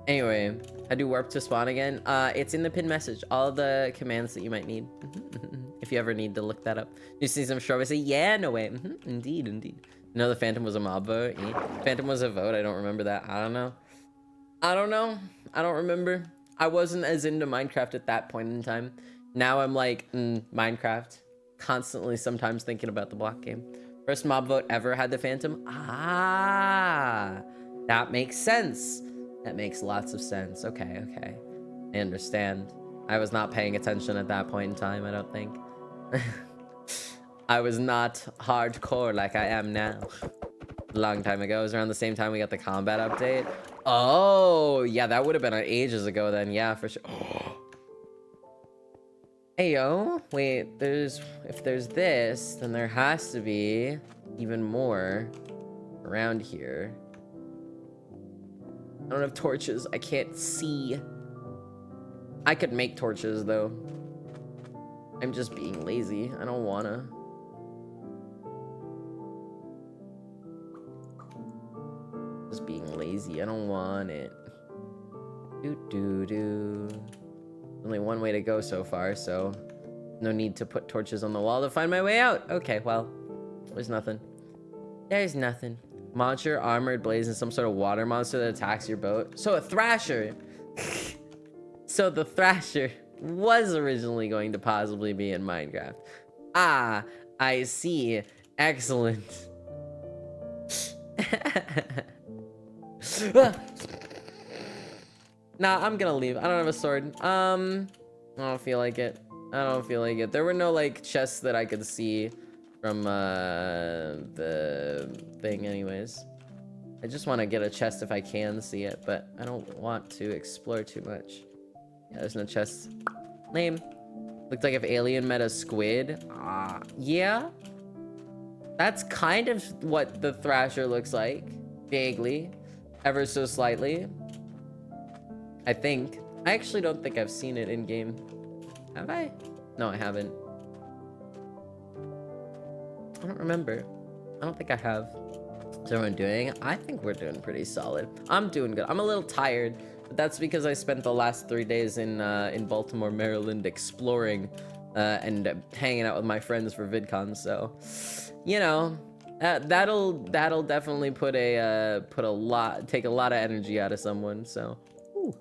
Anyway, I do warp to spawn again. It's in the pinned message. All the commands that you might need. If you ever need to look that up. You see some Shrubathon say, yeah, no way. Indeed, indeed. No, the Phantom was a mob vote. Phantom was a vote. I don't remember that. I don't know. I don't remember. I wasn't as into Minecraft at that point in time. Now I'm like, Minecraft. Constantly sometimes thinking about the block game. First mob vote ever had the Phantom. Ah, that makes sense. That makes lots of sense. Okay, okay. I understand. I was not paying attention at that point in time, I don't think. I was not hardcore like I am now. A long time ago. It was around the same time we got the combat update. Oh, yeah, that would have been ages ago then. Yeah, for sure. Hey, yo. Wait, if there's this, then there has to be even more around here. I don't have torches. I can't see. I could make torches, though. I'm just being lazy. I don't wanna. Just being lazy. I don't want it. Only one way to go so far, so no need to put torches on the wall to find my way out. Okay, well, there's nothing. There's nothing. Monster, armored blaze, and some sort of water monster that attacks your boat. So a thrasher. So the thrasher was originally going to possibly be in Minecraft. Ah, I see. Excellent. Nah, I'm gonna leave. I don't have a sword. I don't feel like it. I don't feel like it. There were no, like, chests that I could see from, the thing anyways. I just want to get a chest if I can see it, but I don't want to explore too much. Yeah, there's no chest. Lame. Looked like if Alien met a squid. Yeah. That's kind of what the Thrasher looks like. Vaguely. Ever so slightly. I think. I actually don't think I've seen it in game. Have I? No, I haven't. I don't remember. I don't think I have. How's everyone doing? I think we're doing pretty solid. I'm doing good. I'm a little tired, but that's because I spent the last 3 days in Baltimore, Maryland, exploring and hanging out with my friends for VidCon. So, you know, that'll definitely take a lot of energy out of someone. So, ooh.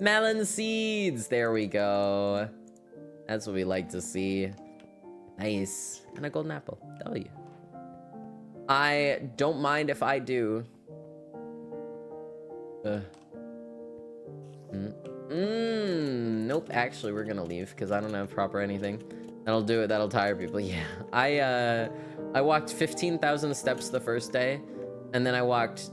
Melon seeds. There we go. That's what we like to see. Nice. And a golden apple. W. I don't mind if I do. Nope. Actually, we're gonna leave because I don't have proper anything. That'll do it. That'll tire people. Yeah. I walked 15,000 steps the first day, and then I walked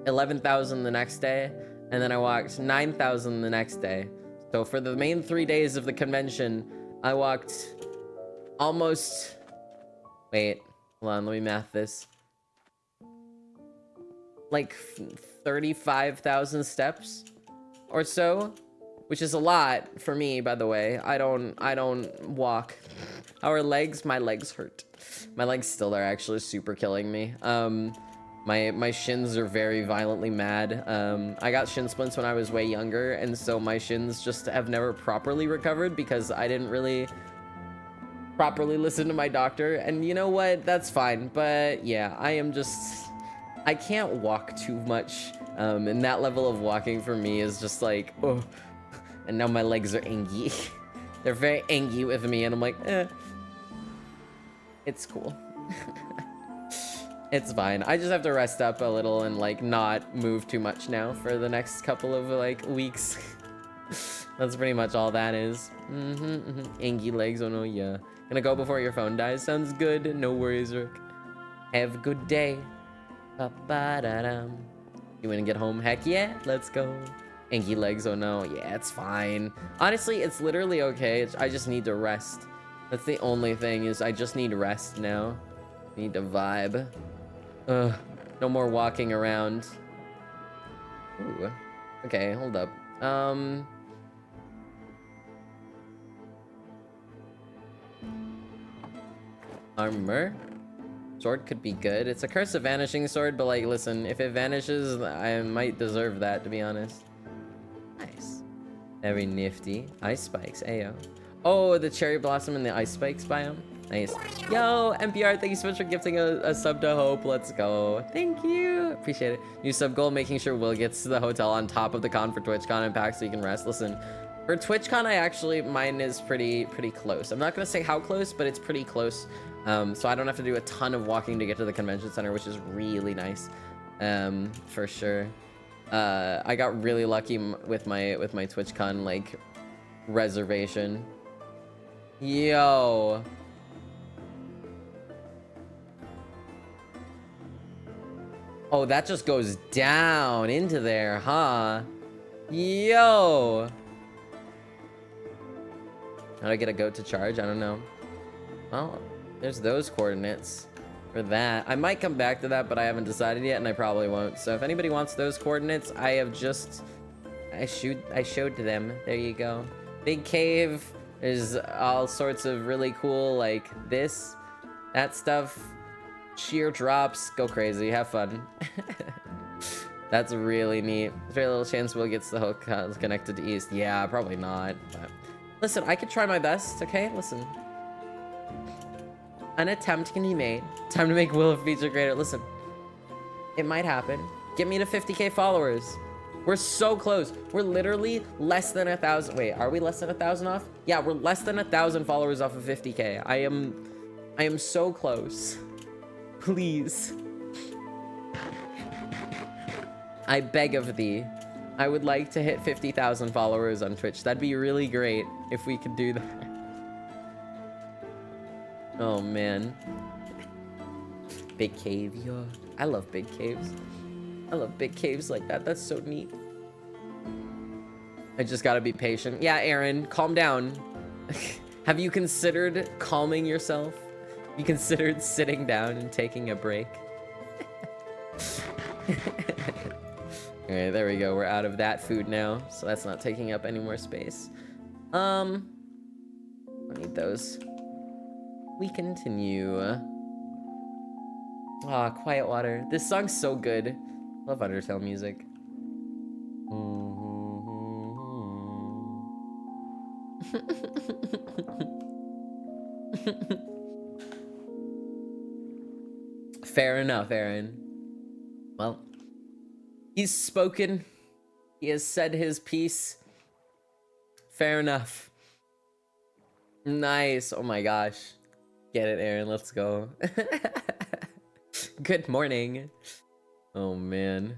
11,000 the next day, and then I walked 9,000 the next day. So for the main 3 days of the convention, I walked almost. Wait. Hold on. Let me math this. Like 35,000 steps or so, which is a lot for me, by the way. I don't walk. Our legs, my legs hurt. My legs still are actually super killing me. My shins are very violently mad. I got shin splints when I was way younger, and so my shins just have never properly recovered because I didn't really properly listen to my doctor. And you know what? That's fine. But yeah, I can't walk too much, and that level of walking for me is just like, oh, and now my legs are angry. They're very angry with me, and I'm like, it's cool. It's fine. I just have to rest up a little and like not move too much now for the next couple of like weeks. That's pretty much all that is. Angry legs, oh no, yeah. Gonna go before your phone dies. Sounds good. No worries, Rook. Have a good day. Ba-ba-da-dum. You wanna get home? Heck yeah, let's go. Anky legs, oh no. Yeah, it's fine. Honestly, it's literally okay. I just need to rest. That's the only thing, is I just need rest now. Need to vibe. Ugh. No more walking around. Ooh. Okay, hold up. Armor? Sword could be good. It's a curse of vanishing sword, but like, listen, if it vanishes, I might deserve that, to be honest. Nice. Very nifty. Ice spikes, ayo. Oh, the cherry blossom and the ice spikes biome. Nice. Yo, NPR, thank you so much for gifting a sub to Hope. Let's go. Thank you. Appreciate it. New sub goal, making sure Will gets to the hotel on top of the con for TwitchCon and PAX so you can rest. Listen, for TwitchCon, mine is pretty close. I'm not gonna say how close, but it's pretty close. So I don't have to do a ton of walking to get to the convention center, which is really nice, for sure. I got really lucky with my TwitchCon like reservation. Yo. Oh, that just goes down into there, huh? Yo. How do I get a goat to charge? I don't know. Well, there's those coordinates for that. I might come back to that, but I haven't decided yet, and I probably won't. So if anybody wants those coordinates, I showed to them. There you go. Big cave. There's all sorts of really cool, like this, that stuff. Sheer drops. Go crazy. Have fun. That's really neat. There's very little chance Will gets the hook connected to East. Yeah, probably not. But listen, I could try my best, okay? Listen. An attempt can be made. Time to make Will a feature creator. Listen, it might happen. Get me to 50K followers. We're so close. We're literally less than 1,000. Wait, are we less than 1,000 off? Yeah, we're less than 1,000 followers off of 50K. I am so close. Please. I beg of thee. I would like to hit 50,000 followers on Twitch. That'd be really great if we could do that. Oh, man. Big cave, yo. I love big caves. I love big caves like that. That's so neat. I just gotta be patient. Yeah, Aaron, calm down. Have you considered calming yourself? Have you considered sitting down and taking a break? Alright, there we go. We're out of that food now, so that's not taking up any more space. I need those. We continue. Ah, Quiet Water. This song's so good. Love Undertale music. Fair enough, Aaron. Well, he's spoken. He has said his piece. Fair enough. Nice. Oh my gosh. Get it, Aaron. Let's go. Good morning. Oh, man.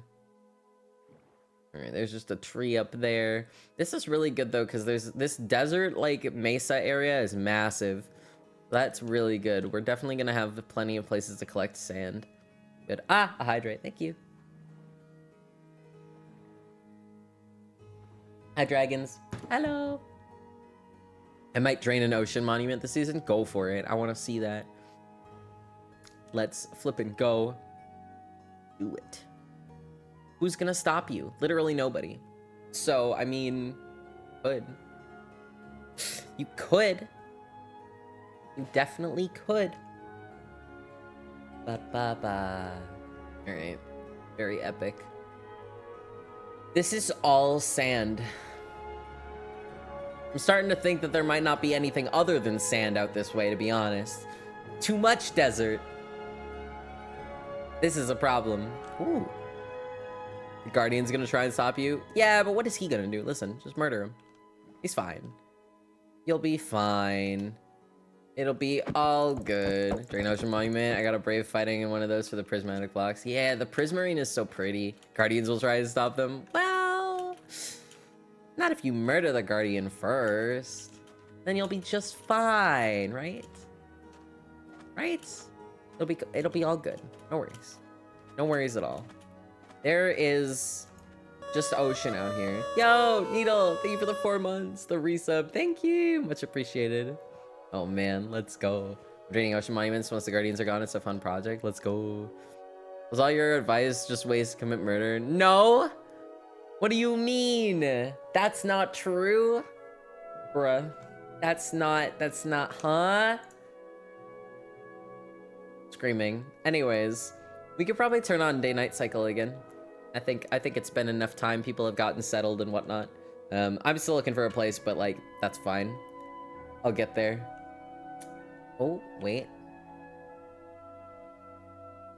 All right, there's just a tree up there. This is really good, though, because there's this desert, like, mesa area is massive. That's really good. We're definitely going to have plenty of places to collect sand. Good. Ah, a hydrate. Thank you. Hi, dragons. Hello. I might drain an ocean monument this season. Go for it. I want to see that. Let's flip and go. Do it. Who's gonna stop you? Literally nobody. So, I mean, could. You could. You definitely could. Ba-ba-ba. Alright. Very epic. This is all sand. I'm starting to think that there might not be anything other than sand out this way, to be honest. Too much desert. This is a problem. Ooh. The Guardian's gonna try and stop you? Yeah, but what is he gonna do? Listen, just murder him. He's fine. You'll be fine. It'll be all good. Drain Ocean Monument. I got a Brave fighting in one of those for the prismatic blocks. Yeah, the Prismarine is so pretty. Guardians will try to stop them. Well, not if you murder the Guardian first. Then you'll be just fine, right? Right? It'll be all good. No worries. No worries at all. There is just ocean out here. Yo, Needle, thank you for the 4 months. The resub, thank you. Much appreciated. Oh man, let's go. Draining Ocean Monuments once the Guardians are gone. It's a fun project. Let's go. Was all your advice just ways to commit murder? No. What do you mean? That's not true. Bruh. That's not, huh? screaming. Anyways, we could probably turn on day-night cycle again. I think it's been enough time. People have gotten settled and whatnot. I'm still looking for a place, but like that's fine. I'll get there. Oh, wait.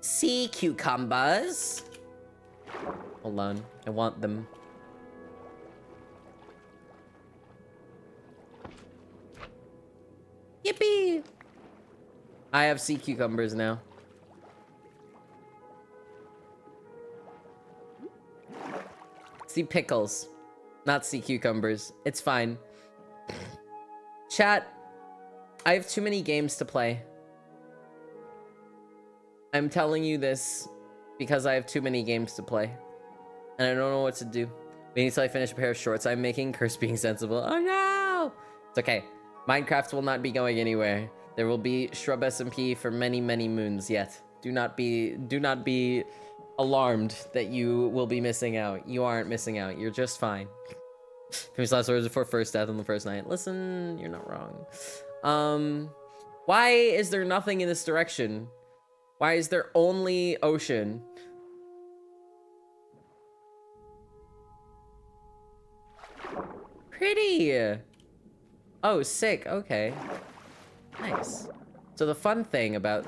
Sea cucumbers. Hold on. I want them. Yippee! I have sea cucumbers now. Sea pickles. Not sea cucumbers. It's fine. Chat, I have too many games to play. I'm telling you this because I have too many games to play. And I don't know what to do. Waiting until I finish a pair of shorts I'm making. Curse being sensible. Oh no! It's okay. Minecraft will not be going anywhere. There will be Shrub SMP for many, many moons yet. Do not be alarmed that you will be missing out. You aren't missing out. You're just fine. Famous last words before first death on the first night. Listen, you're not wrong. Why is there nothing in this direction? Why is there only ocean? Pretty. Oh, sick. Okay. Nice. So the fun thing about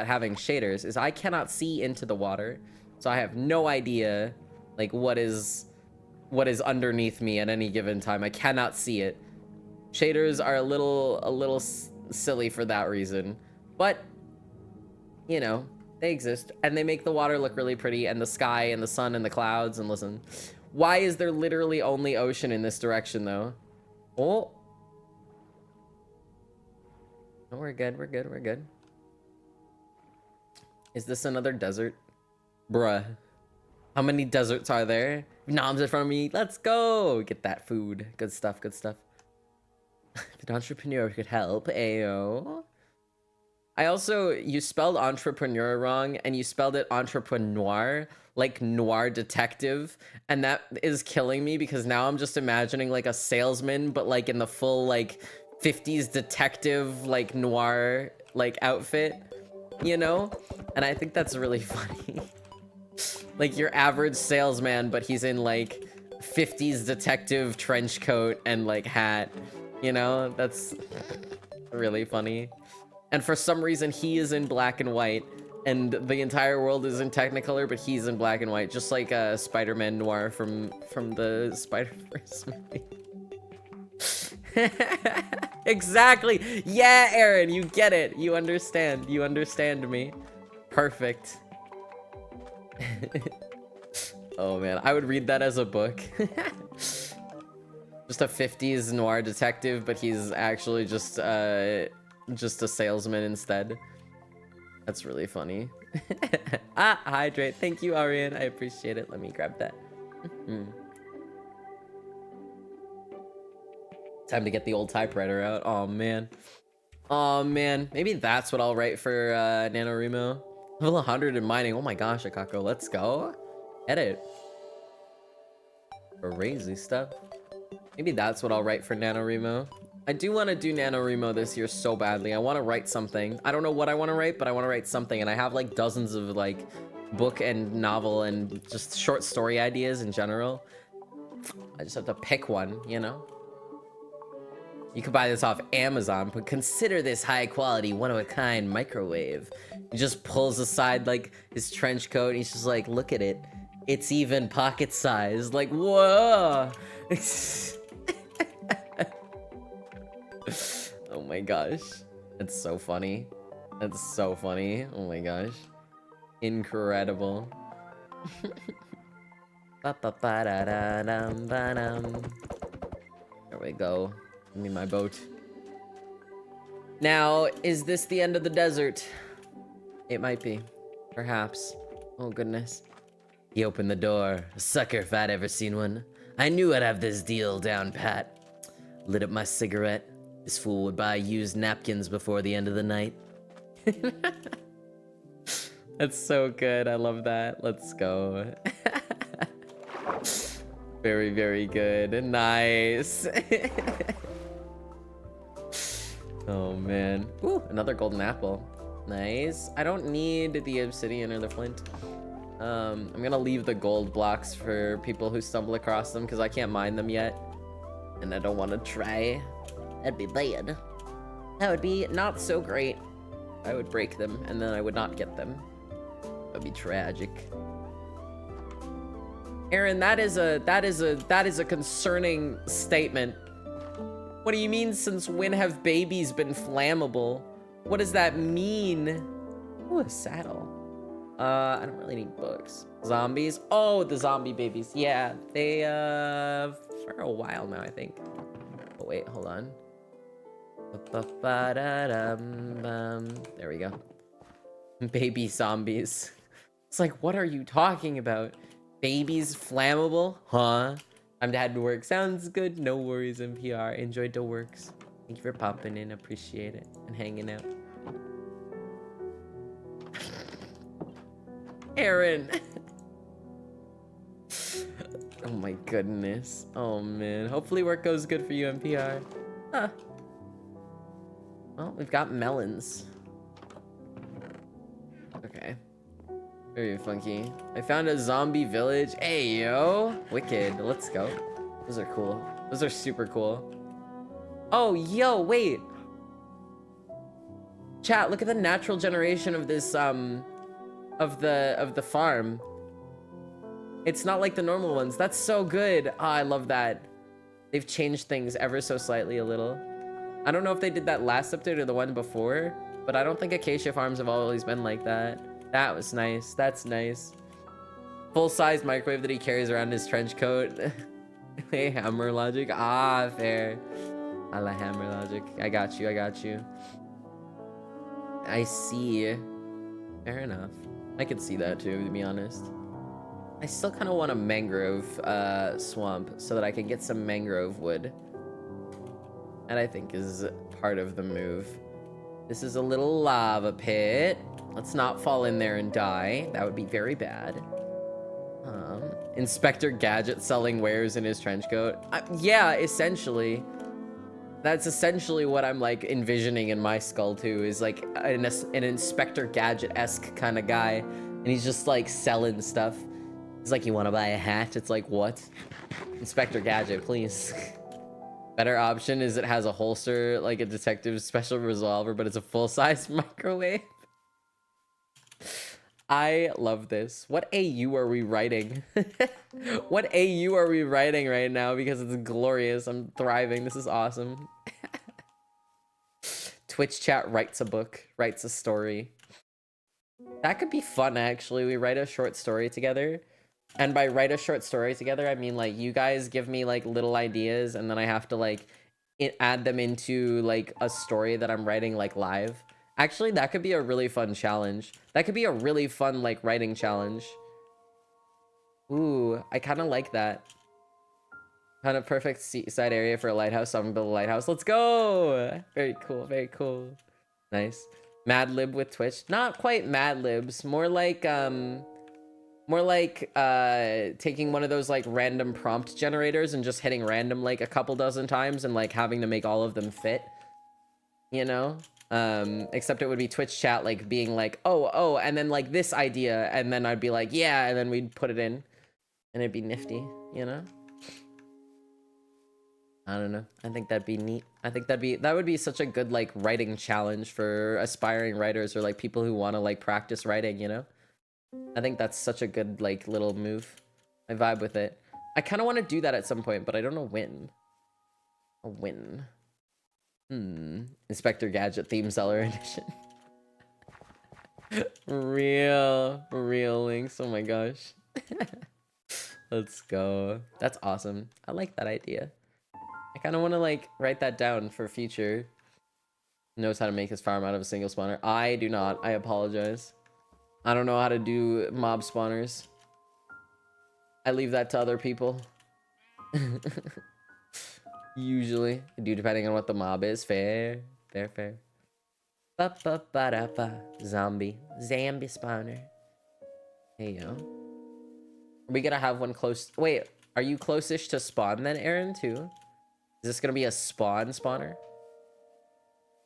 having shaders is I cannot see into the water, so I have no idea like what is underneath me at any given time. I cannot see it. Shaders are a little silly for that reason, but you know, they exist and they make the water look really pretty and the sky and the sun and the clouds. And listen, why is there literally only ocean in this direction though? Oh. No, we're good, we're good, we're good. Is this another desert? Bruh. How many deserts are there? Noms in front of me. Let's go. Get that food. Good stuff, good stuff. If an entrepreneur could help, ayo. I also, you spelled entrepreneur wrong and you spelled it entrepreneur, like noir detective. And that is killing me because now I'm just imagining like a salesman, but like in the full like 50s detective, like noir, like outfit, you know? And I think that's really funny. Like your average salesman, but he's in like 50s detective trench coat and like hat, you know? That's really funny. And for some reason he is in black and white and the entire world is in Technicolor, but he's in black and white, just like Spider-Man Noir from the Spider-Verse movie. Exactly. Yeah, Aaron, you get it. You understand. You understand me. Perfect. Oh man, I would read that as a book. Just a 50s noir detective, but he's actually just a salesman instead. That's really funny. Hydrate. Thank you, Arian. I appreciate it. Let me grab that. Time to get the old typewriter out. Oh man. Oh man. Maybe that's what I'll write for NaNoWriMo. Level 100 in mining. Oh my gosh, Akako. Let's go. Edit. Crazy stuff. Maybe that's what I'll write for NaNoWriMo. I do want to do NaNoWriMo this year so badly. I want to write something. I don't know what I want to write, but I want to write something. And I have like dozens of like book and novel and just short story ideas in general. I just have to pick one, you know? You could buy this off Amazon, but consider this high quality, one-of-a-kind microwave. He just pulls aside like his trench coat and he's just like, look at it. It's even pocket size. Like, whoa. Oh my gosh. That's so funny. That's so funny. Oh my gosh. Incredible. There we go. Give me my boat. Now, is this the end of the desert? It might be. Perhaps. Oh, goodness. He opened the door. A sucker if I'd ever seen one. I knew I'd have this deal down pat. Lit up my cigarette. This fool would buy used napkins before the end of the night. That's so good. I love that. Let's go. Very, very good. Nice. Oh man. Ooh, another golden apple. Nice. I don't need the obsidian or the flint. I'm gonna leave the gold blocks for people who stumble across them because I can't mine them yet. And I don't want to try. That'd be bad. That would be not so great. I would break them and then I would not get them. That'd be tragic. Aaron, that is a concerning statement. What do you mean, since when have babies been flammable? What does that mean? Ooh, a saddle. I don't really need books. Zombies. Oh, the zombie babies. Yeah, they, for a while now, I think. Oh, wait, hold on. There we go. Baby zombies. It's like, what are you talking about? Babies flammable? Huh? I'm to head to work. Sounds good. No worries, NPR. Enjoyed the works. Thank you for popping in. Appreciate it. And hanging out. Aaron. Oh my goodness. Oh man. Hopefully work goes good for you, NPR. Huh. Well, we've got melons. Okay. Very funky. I found a zombie village. Hey, yo. Wicked. Let's go. Those are cool. Those are super cool. Oh, yo, wait. Chat, look at the natural generation of this, of the farm. It's not like the normal ones. That's so good. Oh, I love that. They've changed things ever so slightly a little. I don't know if they did that last update or the one before, but I don't think acacia farms have always been like that. That was nice. That's nice. Full-size microwave that he carries around his trench coat. Hey, hammer logic. Ah, fair. I like hammer logic. I got you. I got you. I see. Fair enough. I could see that too, to be honest. I still kind of want a mangrove swamp so that I can get some mangrove wood. And I think is part of the move. This is a little lava pit. Let's not fall in there and die. That would be very bad. Inspector Gadget selling wares in his trench coat. Yeah, essentially. That's essentially what I'm like envisioning in my skull too, is like an Inspector Gadget-esque kind of guy. And he's just like selling stuff. He's like, you want to buy a hat? It's like, what? Inspector Gadget, please. Better option is it has a holster, like a detective's special revolver, but it's a full-size microwave. I love this. What AU are we writing? What AU are we writing right now? Because it's glorious. I'm thriving. This is awesome. Twitch chat writes a book, writes a story. That could be fun, actually. We write a short story together. And by write a short story together, I mean, like, you guys give me, like, little ideas, and then I have to, like, add them into, like, a story that I'm writing, like, live. Actually, that could be a really fun challenge. That could be a really fun, like, writing challenge. Ooh, I kind of like that. Kind of perfect seaside area for a lighthouse, so I'm gonna build a lighthouse. Let's go! Very cool, very cool. Nice. Mad Lib with Twitch. Not quite Mad Libs, more like taking one of those like random prompt generators and just hitting random like a couple dozen times and like having to make all of them fit, you know. Except it would be Twitch chat like being like, oh, and then like this idea, and then I'd be like, yeah, and then we'd put it in and it'd be nifty, you know. I don't know. I think that'd be neat. I think that would be such a good like writing challenge for aspiring writers or like people who want to like practice writing, you know. I think that's such a good, like, little move. I vibe with it. I kind of want to do that at some point, but I don't know when. When? Inspector Gadget theme seller edition. Real links. Oh my gosh. Let's go. That's awesome. I like that idea. I kind of want to, like, write that down for future. Knows how to make his farm out of a single spawner. I do not. I apologize. I don't know how to do mob spawners. I leave that to other people. Usually. I do, depending on what the mob is. Fair. Fair. Ba-ba-ba-da-ba. Zombie spawner. Hey, yo. Are we gonna have one close? Wait, are you close-ish to spawn then, Aaron, too? Is this gonna be a spawner?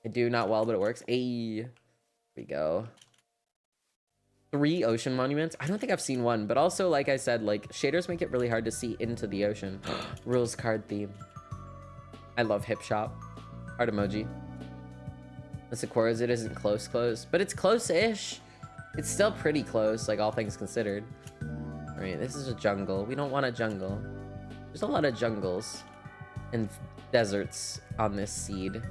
I do not well, but it works. Ayy. We go. 3 ocean monuments. I don't think I've seen one, but also, like I said, like, shaders make it really hard to see into the ocean. Rules card theme. I love Hip Shop. Heart emoji. The Sequoias, it isn't close, but it's close-ish. It's still pretty close, like, all things considered. All right, this is a jungle. We don't want a jungle. There's a lot of jungles and deserts on this seed.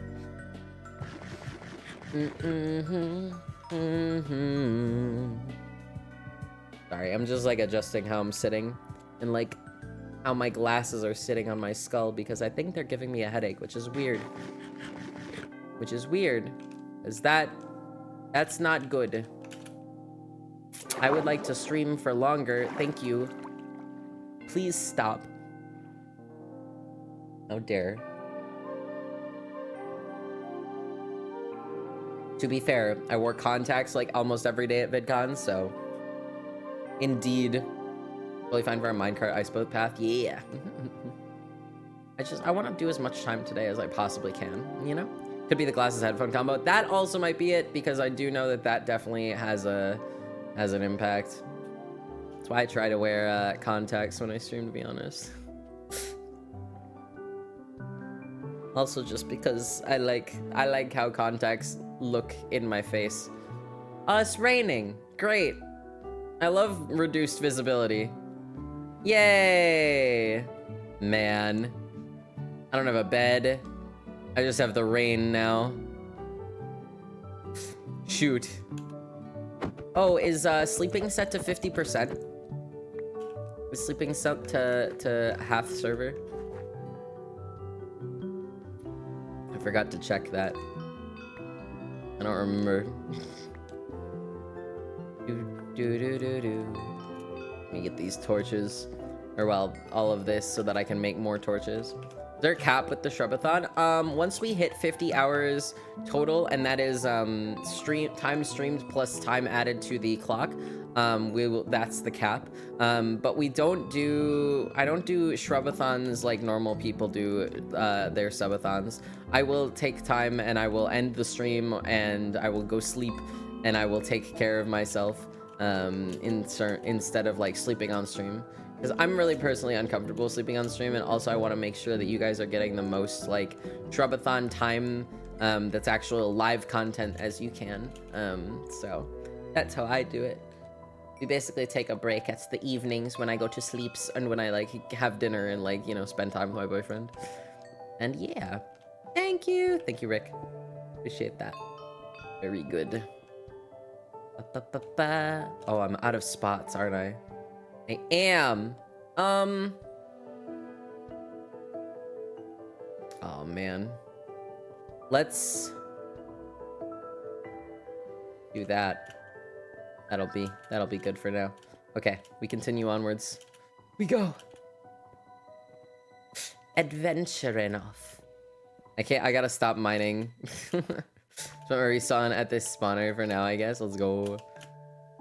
Sorry, I'm just like adjusting how I'm sitting and like how my glasses are sitting on my skull because I think they're giving me a headache, which is weird. Is that's not good. I would like to stream for longer. Thank you. Please stop. How dare. To be fair, I wore contacts like almost every day at VidCon, so indeed. Really fine for a minecart ice boat path. Yeah. I want to do as much time today as I possibly can, you know? Could be the glasses headphone combo. That also might be it because I do know that that definitely has an impact. That's why I try to wear contacts when I stream, to be honest. Also just because I like how contacts look in my face. Oh, it's raining. Great. I love reduced visibility. Yay! Man. I don't have a bed. I just have the rain now. Shoot. Oh, is sleeping set to 50%? Is sleeping set to half server? I forgot to check that. I don't remember. Let me get these torches. Or well, all of this so that I can make more torches. Is there a cap with the Shrubathon? Once we hit 50 hours total, and that is time streamed plus time added to the clock, that's the cap. But I don't do Shrubathons like normal people do their subathons. I will take time and I will end the stream and I will go sleep and I will take care of myself instead of like sleeping on stream. Because I'm really personally uncomfortable sleeping on stream, and also I want to make sure that you guys are getting the most like Shrubathon time that's actual live content as you can. So that's how I do it. We basically take a break at the evenings when I go to sleeps and when I like have dinner and like, you know, spend time with my boyfriend. And yeah, thank you, Rick. Appreciate that. Very good. Oh, I'm out of spots, aren't I? I am. Oh man. Let's do that. That'll be good for now. Okay, we continue onwards. We go. Adventuring off. I gotta stop mining. So we're respawning at this spawner for now, I guess. Let's go.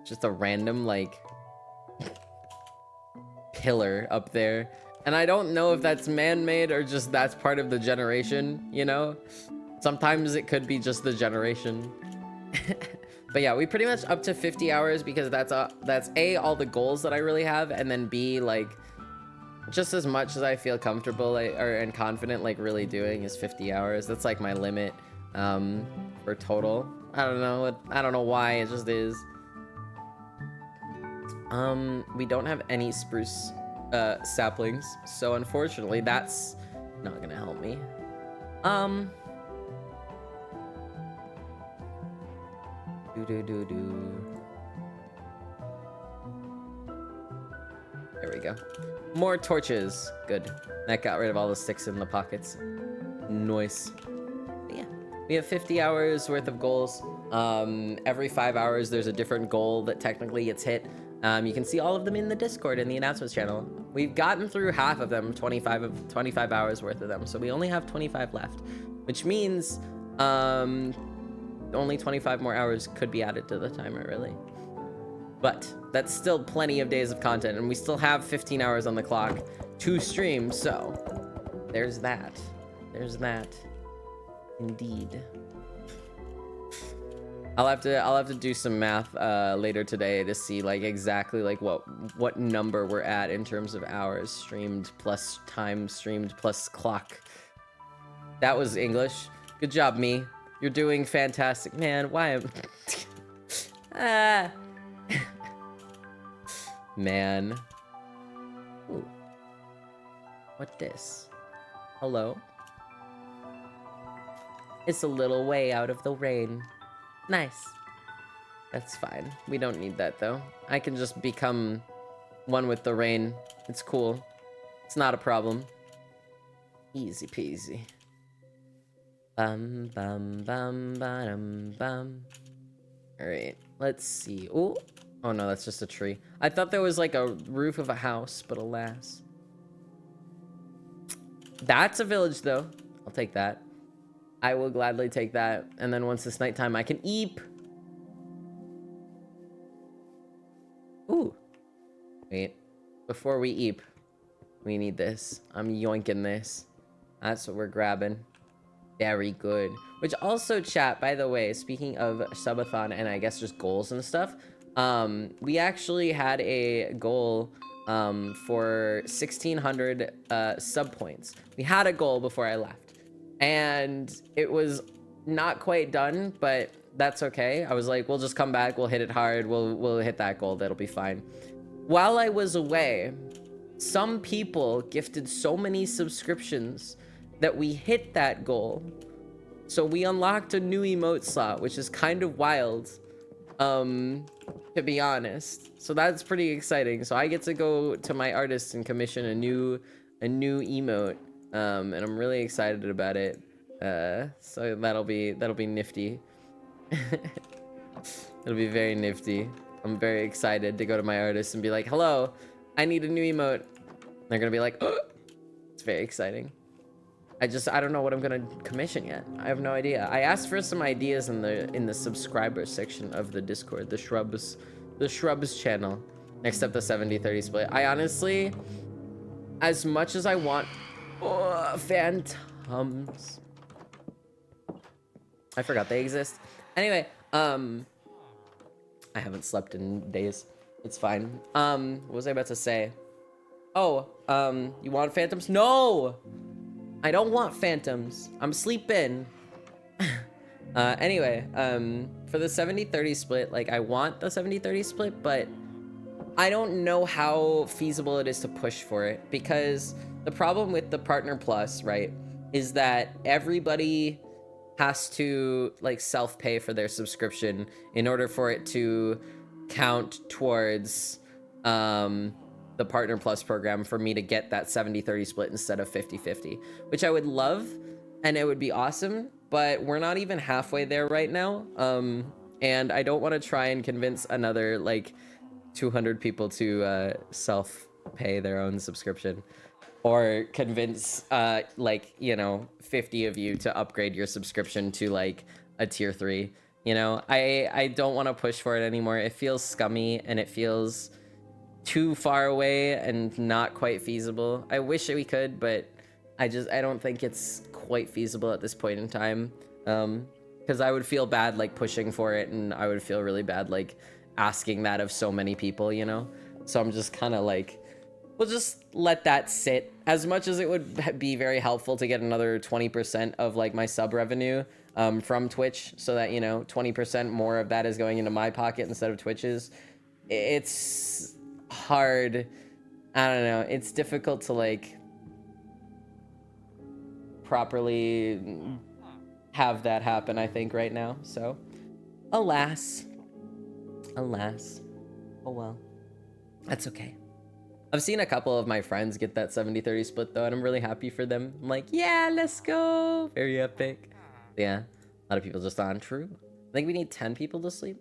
Just a random like pillar up there, and I don't know if that's man-made or just that's part of the generation, you know? Sometimes it could be just the generation. But yeah, we pretty much up to 50 hours because that's A, all the goals that I really have, and then B, like just as much as I feel comfortable and confident like really doing is 50 hours. That's like my limit for total. I don't know why, it just is. We don't have any spruce saplings, so unfortunately that's not gonna help me. There we go. More torches. Good. That got rid of all the sticks in the pockets. Nice. But yeah, we have 50 hours worth of goals. Every 5 hours there's a different goal that technically gets hit. You can see all of them in the Discord in the announcements channel. We've gotten through half of them, 25 hours worth of them, so we only have 25 left, which means only 25 more hours could be added to the timer, really. But that's still plenty of days of content, and we still have 15 hours on the clock to stream, so there's that. There's that. Indeed. I'll have to do some math later today to see like exactly like what number we're at in terms of hours streamed plus time streamed plus clock. That was English. Good job, me. You're doing fantastic, man. Why am ah. Man. Ooh. What this? Hello? It's a little way out of the rain. Nice. That's fine. We don't need that, though. I can just become one with the rain. It's cool. It's not a problem. Easy peasy. Bum, bum, bum, bum, bum. Alright, let's see. Ooh. Oh, no, that's just a tree. I thought there was, like, a roof of a house, but alas. That's a village, though. I'll take that. I will gladly take that. And then once it's nighttime, I can eep. Ooh. Wait. Before we eep, we need this. I'm yoinking this. That's what we're grabbing. Very good. Which also, chat, by the way, speaking of subathon and I guess just goals and stuff, we actually had a goal for 1,600 sub points. We had a goal before I left. And it was not quite done, but that's okay. I was like, we'll just come back, we'll hit it hard, we'll hit that goal, that'll be fine. While I was away, some people gifted so many subscriptions that we hit that goal. So we unlocked a new emote slot, which is kind of wild, to be honest. So that's pretty exciting. So I get to go to my artist and commission a new emote. And I'm really excited about it. So that'll be nifty. It'll be very nifty. I'm very excited to go to my artist and be like, hello, I need a new emote. They're gonna be like, oh! It's very exciting. I don't know what I'm gonna commission yet. I have no idea. I asked for some ideas in the subscriber section of the Discord, the Shrubs channel, next up the 70-30 split. I honestly, as much as I want phantoms, I forgot they exist. Anyway, I haven't slept in days. It's fine. What was I about to say? Oh, you want phantoms? No! I don't want phantoms. I'm sleeping. Anyway, for the 70-30 split, like, I want the 70-30 split, but I don't know how feasible it is to push for it, because the problem with the Partner Plus, right, is that everybody has to, like, self-pay for their subscription in order for it to count towards the Partner Plus program for me to get that 70-30 split instead of 50-50, which I would love, and it would be awesome, but we're not even halfway there right now. And I don't want to try and convince another, like, 200 people to self-pay their own subscription, or convince, like, you know, 50 of you to upgrade your subscription to, like, a tier 3. You know, I don't want to push for it anymore. It feels scummy, and it feels too far away and not quite feasible. I wish we could, but I don't think it's quite feasible at this point in time. Because I would feel bad, like, pushing for it, and I would feel really bad, like, asking that of so many people, you know? So I'm just kind of like, we'll just let that sit. As much as it would be very helpful to get another 20% of, like, my sub revenue from Twitch, so that, you know, 20% more of that is going into my pocket instead of Twitch's. It's hard. I don't know. It's difficult to, like, properly have that happen, I think, right now. So, alas. Alas. Oh well. That's okay. I've seen a couple of my friends get that 70-30 split, though, and I'm really happy for them. I'm like, yeah, let's go. Very epic. Yeah. A lot of people just on. True. I think we need 10 people to sleep.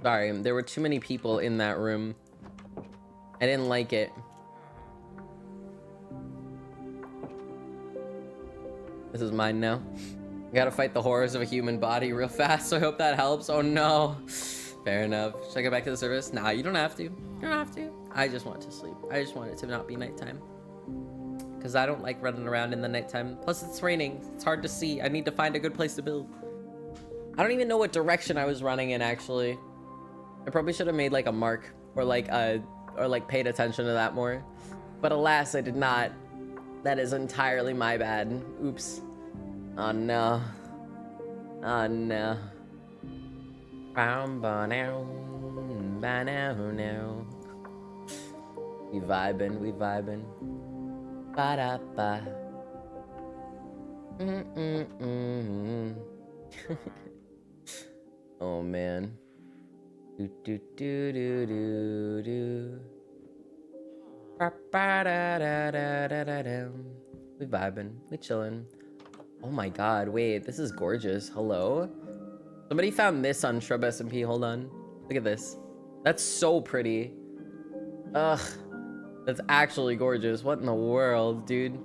Sorry, there were too many people in that room. I didn't like it. This is mine now. I gotta fight the horrors of a human body real fast, so I hope that helps. Oh no. Fair enough. Should I go back to the service? Nah, you don't have to. You don't have to. I just want to sleep. I just want it to not be nighttime. Because I don't like running around in the nighttime. Plus, it's raining. It's hard to see. I need to find a good place to build. I don't even know what direction I was running in, actually. I probably should have made like a mark or like paid attention to that more. But alas, I did not. That is entirely my bad. Oops. Oh no. Oh no. We vibing, we vibing. Ba-da-ba. Oh man. Do do do do do do. We vibing, we chilling. Oh my god, wait, this is gorgeous. Hello? Somebody found this on Shrub SMP. Hold on. Look at this. That's so pretty. Ugh. That's actually gorgeous. What in the world, dude?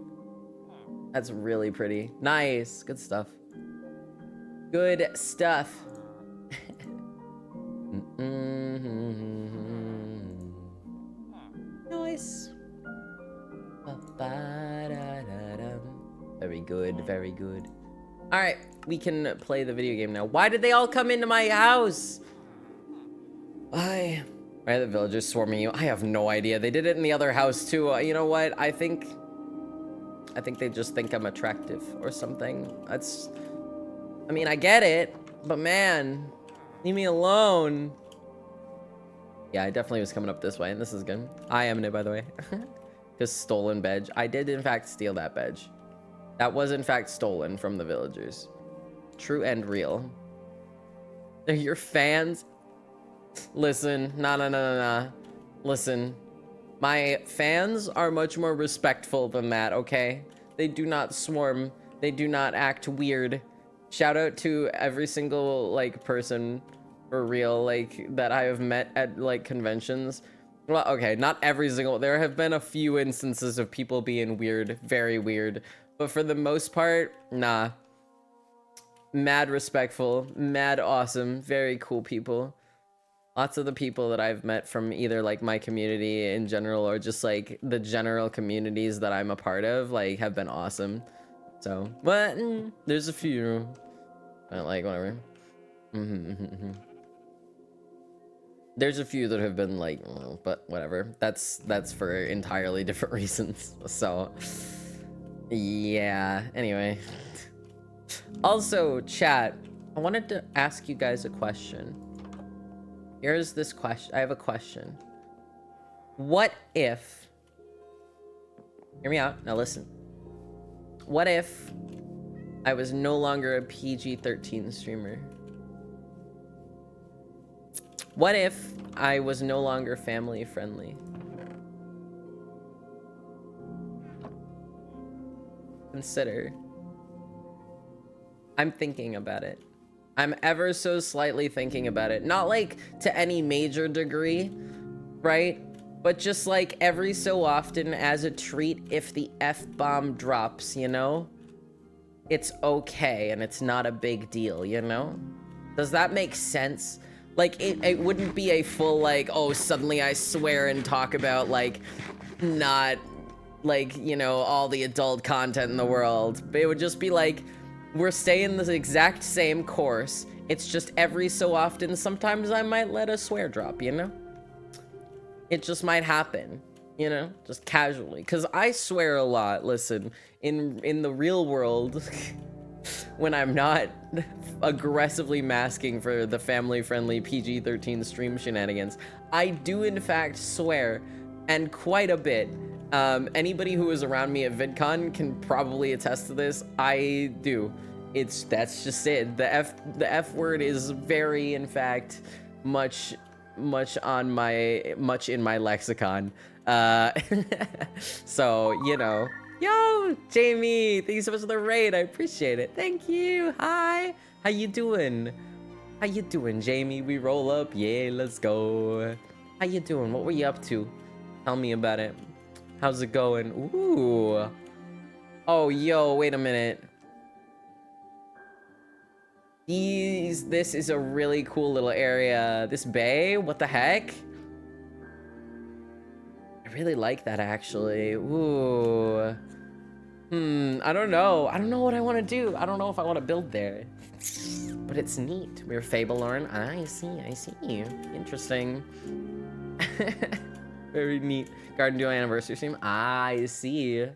That's really pretty. Nice. Good stuff. Good stuff. Nice. Very good, very good. All right, we can play the video game now. Why did they all come into my house? Why? Why are the villagers swarming you? I have no idea. They did it in the other house too. You know what? I think they just think I'm attractive or something. I mean, I get it, but man, leave me alone. Yeah, I definitely was coming up this way, and this is good. I am in it, by the way. Just stolen badge. I did, in fact, steal that badge. That was, in fact, stolen from the villagers. True and real. They're your fans? Listen, nah. Listen, my fans are much more respectful than that, okay? They do not swarm. They do not act weird. Shout out to every single, like, person for real, like, that I have met at, like, conventions. Well, okay, not every single. There have been a few instances of people being weird, very weird. But for the most part, nah. Mad respectful, mad awesome, very cool people. Lots of the people that I've met from either like my community in general or just like the general communities that I'm a part of, like, have been awesome. So, but there's a few. Like, whatever. There's a few that have been like, but whatever. That's for entirely different reasons. So, yeah. Anyway. Also, chat, I wanted to ask you guys a question. Here's this question. I have a question. What if... Hear me out. Now listen. What if I was no longer a PG-13 streamer? What if I was no longer family friendly? Consider. I'm thinking about it. I'm ever so slightly thinking about it. Not like to any major degree, right? But just like every so often as a treat, if the F-bomb drops, you know? It's okay and it's not a big deal, you know? Does that make sense? Like, it wouldn't be a full, like, oh, suddenly I swear and talk about, like, not, like, you know, all the adult content in the world. But it would just be like, we're staying the exact same course. It's just every so often, sometimes I might let a swear drop, you know? It just might happen, you know? Just casually. Because I swear a lot, listen, in the real world, when I'm not aggressively masking for the family-friendly PG-13 stream shenanigans, I do in fact swear, and quite a bit. Anybody who was around me at VidCon can probably attest to this. I do. That's just it. The F word is very, in fact, much in my lexicon. So, you know. Yo, Jamie, thank you so much for the raid. I appreciate it. Thank you. Hi. How you doing? How you doing, Jamie? We roll up. Yeah, let's go. How you doing? What were you up to? Tell me about it. How's it going? Ooh. Oh, yo, wait a minute. This is a really cool little area. This bay, what the heck? I really like that, actually. Ooh. I don't know. I don't know what I want to do. I don't know if I want to build there. But it's neat. We're Fabelorn. I see. Interesting. Very neat. Garden Duo anniversary stream. I see.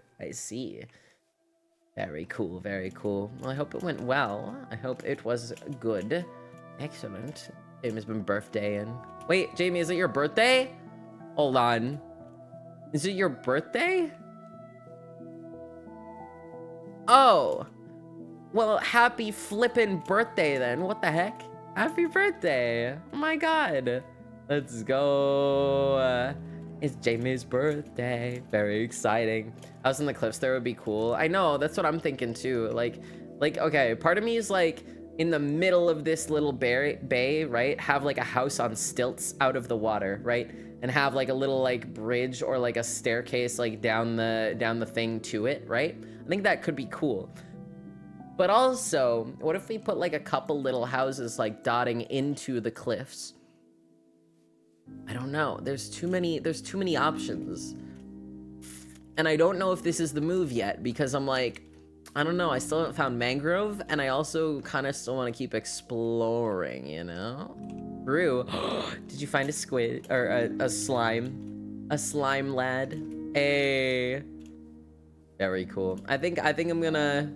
Very cool, very cool. Well, I hope it went well. I hope it was good. Excellent. Jamie's been birthdaying. Wait, Jamie, is it your birthday? Hold on. Is it your birthday? Oh. Well, happy flippin' birthday then. What the heck? Happy birthday. Oh my god. Let's go. It's Jamie's birthday. Very exciting. House in the cliffs there would be cool. I know, that's what I'm thinking too. Like, okay, part of me is like, in the middle of this little bay, right? Have like a house on stilts out of the water, right? And have like a little like bridge or like a staircase like down the thing to it, right? I think that could be cool. But also, what if we put like a couple little houses like dotting into the cliffs? I don't know. There's too many options. And I don't know if this is the move yet because I'm like, I don't know. I still haven't found mangrove and I also kind of still want to keep exploring, you know? Brew. Did you find a squid or a slime? A slime lad? Hey. Very cool. I think I'm gonna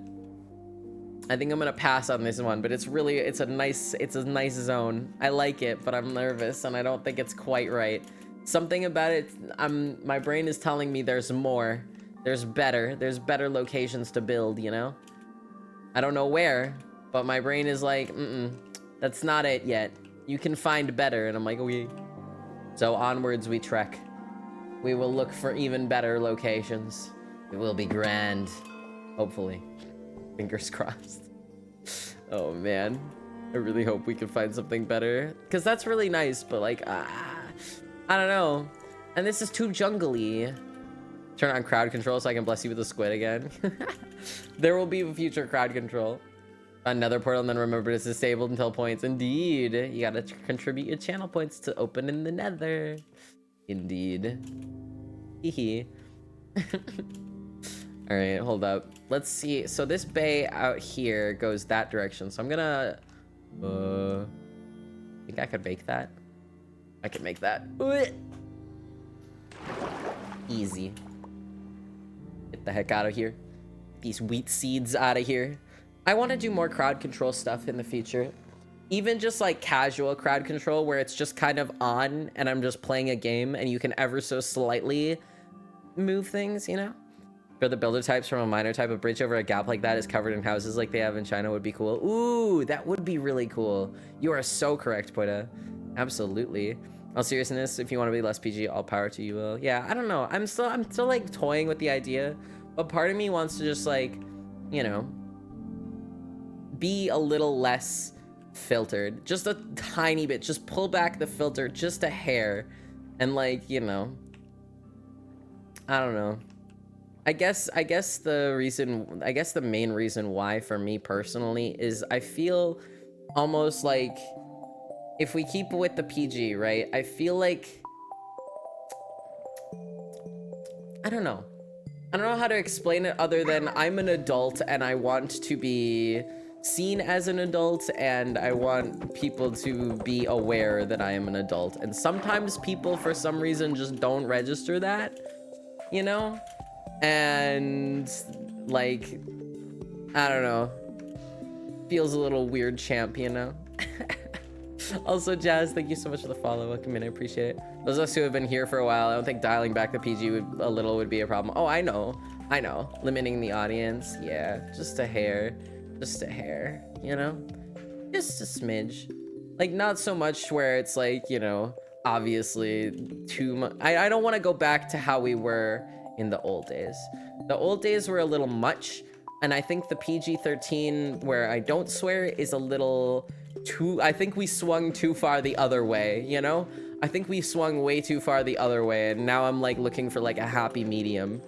pass on this one, but it's a nice zone. I like it, but I'm nervous and I don't think it's quite right. Something about it, my brain is telling me there's more. There's better locations to build, you know? I don't know where, but my brain is like, that's not it yet. You can find better, and I'm like, okay. So onwards we trek. We will look for even better locations. It will be grand. Hopefully. Fingers crossed. Oh man. I really hope we can find something better. Because that's really nice, but like, I don't know. And this is too jungly. Turn on crowd control so I can bless you with a squid again. There will be a future crowd control. Another portal, and then remember it's disabled until points. Indeed. You gotta contribute your channel points to open in the nether. Indeed. Hee. All right, hold up. Let's see. So this bay out here goes that direction. So I'm gonna... think I could make that? I can make that. Easy. Get the heck out of here. These wheat seeds out of here. I want to do more crowd control stuff in the future. Even just like casual crowd control where it's just kind of on and I'm just playing a game and you can ever so slightly move things, you know? For the builder types from a minor type of bridge over a gap like that is covered in houses like they have in China would be cool. Ooh, that would be really cool. You are so correct, Poita. Absolutely. All seriousness, if you want to be less PG, all power to you, Will. Yeah, I don't know. I'm still like toying with the idea, but part of me wants to just like, you know, be a little less filtered, just a tiny bit. Just pull back the filter just a hair, and like, you know, I don't know. I guess the main reason why for me personally is I feel almost like if we keep with the PG, right? I feel like I don't know how to explain it other than I'm an adult and I want to be seen as an adult and I want people to be aware that I am an adult. And sometimes people for some reason just don't register that, you know? And like, I don't know, feels a little weird, champ, you know? Also, Jazz, thank you so much for the follow. Welcome in, I appreciate it. Those of us who have been here for a while, I don't think dialing back the PG would be a problem. Oh, I know. Limiting the audience, yeah, just a hair, you know? Just a smidge. Like, not so much where it's like, you know, obviously too much. I don't want to go back to how we were in the old days. The old days were a little much, and I think the PG-13 where I don't swear is a little too, I think we swung too far the other way, you know? I think we swung way too far the other way, and now I'm like looking for like a happy medium.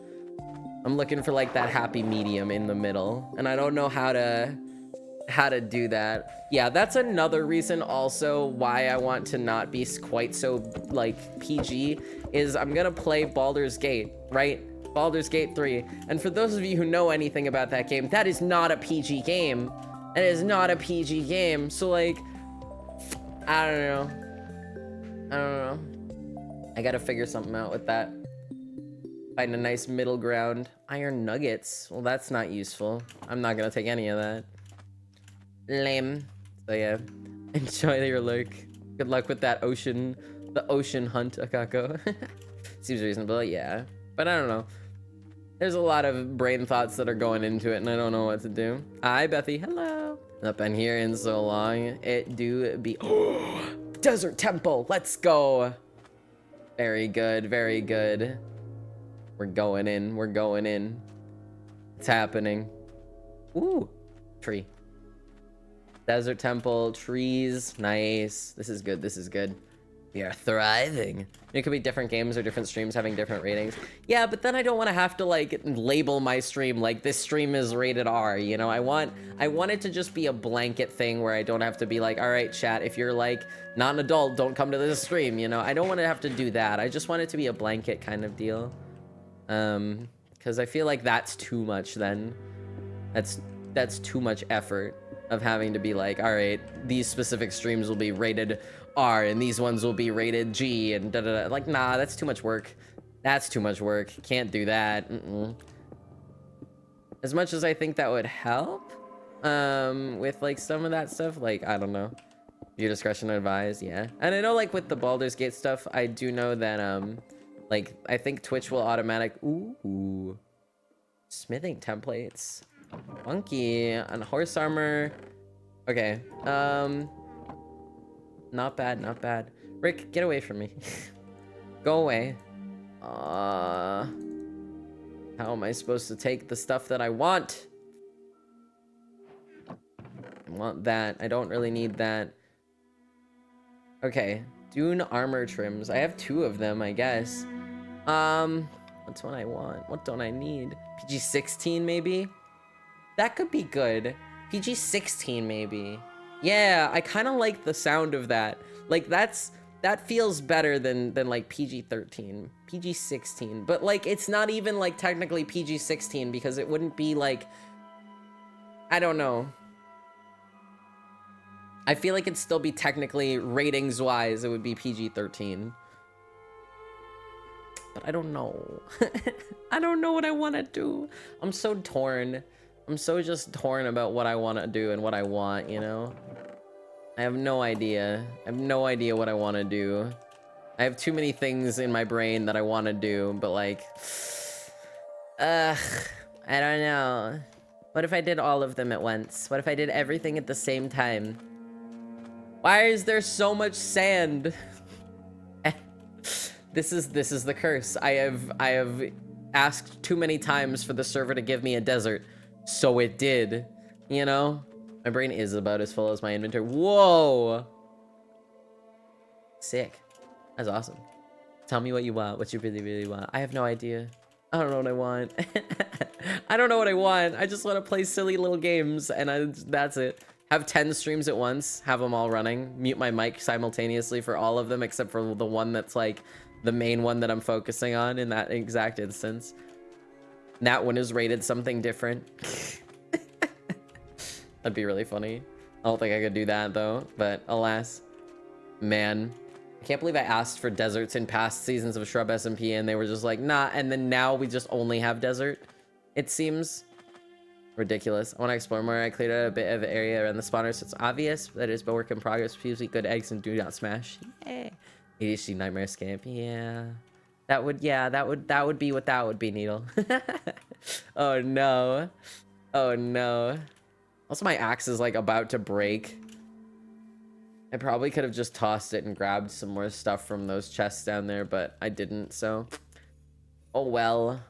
I'm looking for like that happy medium in the middle, and I don't know how to how to do that. Yeah, that's another reason also why I want to not be quite so like PG is I'm gonna play Baldur's Gate, right? Baldur's Gate 3. And for those of you who know anything about that game, that is not a PG game. It is not a PG game. So like, I don't know. I don't know. I gotta figure something out with that. Find a nice middle ground. Iron nuggets. Well, that's not useful. I'm not gonna take any of that. Lame. So yeah, enjoy your lurk. Good luck with that the ocean hunt, Akako. Seems reasonable, yeah. But I don't know. There's a lot of brain thoughts that are going into it, and I don't know what to do. Hi, Bethy. Hello. Not been here in so long. It do be. Desert Temple. Let's go. Very good. Very good. We're going in. We're going in. It's happening. Ooh. Tree. Desert Temple. Trees. Nice. This is good. This is good. We are thriving. It could be different games or different streams having different ratings. Yeah, but then I don't want to have to like label my stream like this stream is rated R, you know? I want it to just be a blanket thing where I don't have to be like, all right, chat, if you're like not an adult, don't come to this stream, you know? I don't want to have to do that. I just want it to be a blanket kind of deal. Because I feel like that's too much then. That's too much effort of having to be like, all right, these specific streams will be rated R and these ones will be rated G and da da da. Like, nah, that's too much work. That's too much work. Can't do that. As much as I think that would help, with like some of that stuff, like, I don't know. Your discretion advised, yeah. And I know like with the Baldur's Gate stuff, I do know that, like, I think Twitch will ooh. Smithing templates. Funky. And horse armor. Okay. Not bad, not bad. Rick, get away from me. Go away. How am I supposed to take the stuff that I want? I want that. I don't really need that. Okay. Dune armor trims. I have 2 of them, I guess. What's what I want? What don't I need? PG-16 maybe? That could be good. PG-16 maybe. Yeah, I kind of like the sound of that. Like that feels better than like PG-13, PG-16. But like it's not even like technically PG-16 because it wouldn't be like, I don't know. I feel like it'd still be technically ratings wise, it would be PG-13. But I don't know. I don't know what I want to do. I'm so torn. I'm so just torn about what I want to do and what I want, you know? I have no idea. I have no idea what I want to do. I have too many things in my brain that I want to do, but like... I don't know. What if I did all of them at once? What if I did everything at the same time? Why is there so much sand? This is the curse. I have asked too many times for the server to give me a desert. So it did, you know? My brain is about as full as my inventory. Whoa! Sick. That's awesome. Tell me what you want, what you really, really want. I have no idea. I don't know what I want. I don't know what I want. I just want to play silly little games, and that's it. Have 10 streams at once, have them all running, mute my mic simultaneously for all of them, except for the one that's like the main one that I'm focusing on in that exact instance. That one is rated something different. That'd be really funny. I don't think I could do that though, but alas. Man, I can't believe I asked for deserts in past seasons of Shrub SMP and they were just like, nah, and then now we just only have desert. It seems ridiculous. I want to explore more. I cleared out a bit of area around the spawners, so it's obvious that it's a work in progress. Please eat good eggs and do not smash. Yeah. ADHD Nightmare Scamp. Yeah. That would be what that would be, Needle. Oh no. Oh no. Also, my axe is like about to break. I probably could have just tossed it and grabbed some more stuff from those chests down there, but I didn't, so. Oh well.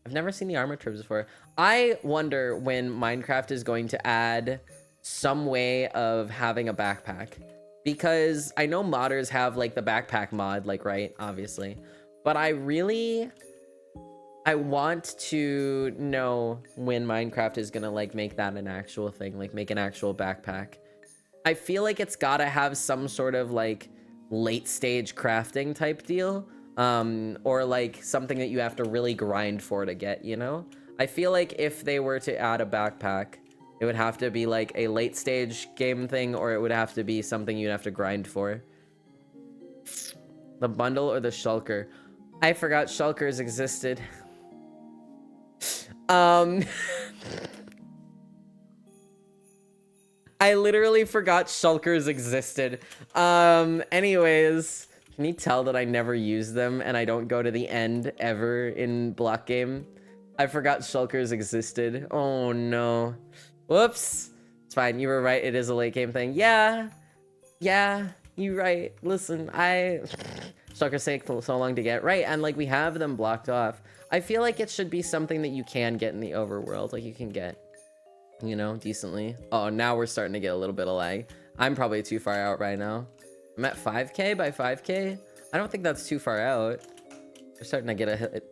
I've never seen the armor trims before. I wonder when Minecraft is going to add some way of having a backpack. Because I know modders have like the backpack mod, like, right? Obviously. But I I want to know when Minecraft is gonna like make that an actual thing, like make an actual backpack. I feel like it's gotta have some sort of like late stage crafting type deal, or like something that you have to really grind for to get, you know? I feel like if they were to add a backpack, it would have to be like a late stage game thing, or it would have to be something you'd have to grind for. The bundle or the shulker? I forgot shulkers existed. I literally forgot shulkers existed. Anyways, can you tell that I never use them and I don't go to the end ever in block game? I forgot shulkers existed. Oh no. Whoops. It's fine. You were right. It is a late game thing. Yeah. Yeah, you're right. Listen, shulkers take so long to get right, and like we have them blocked off. I feel like it should be something that you can get in the overworld, like you can get, you know, decently. Oh, now we're starting to get a little bit of lag. I'm probably too far out right now. I'm at 5k by 5k. I don't think that's too far out. We're starting to get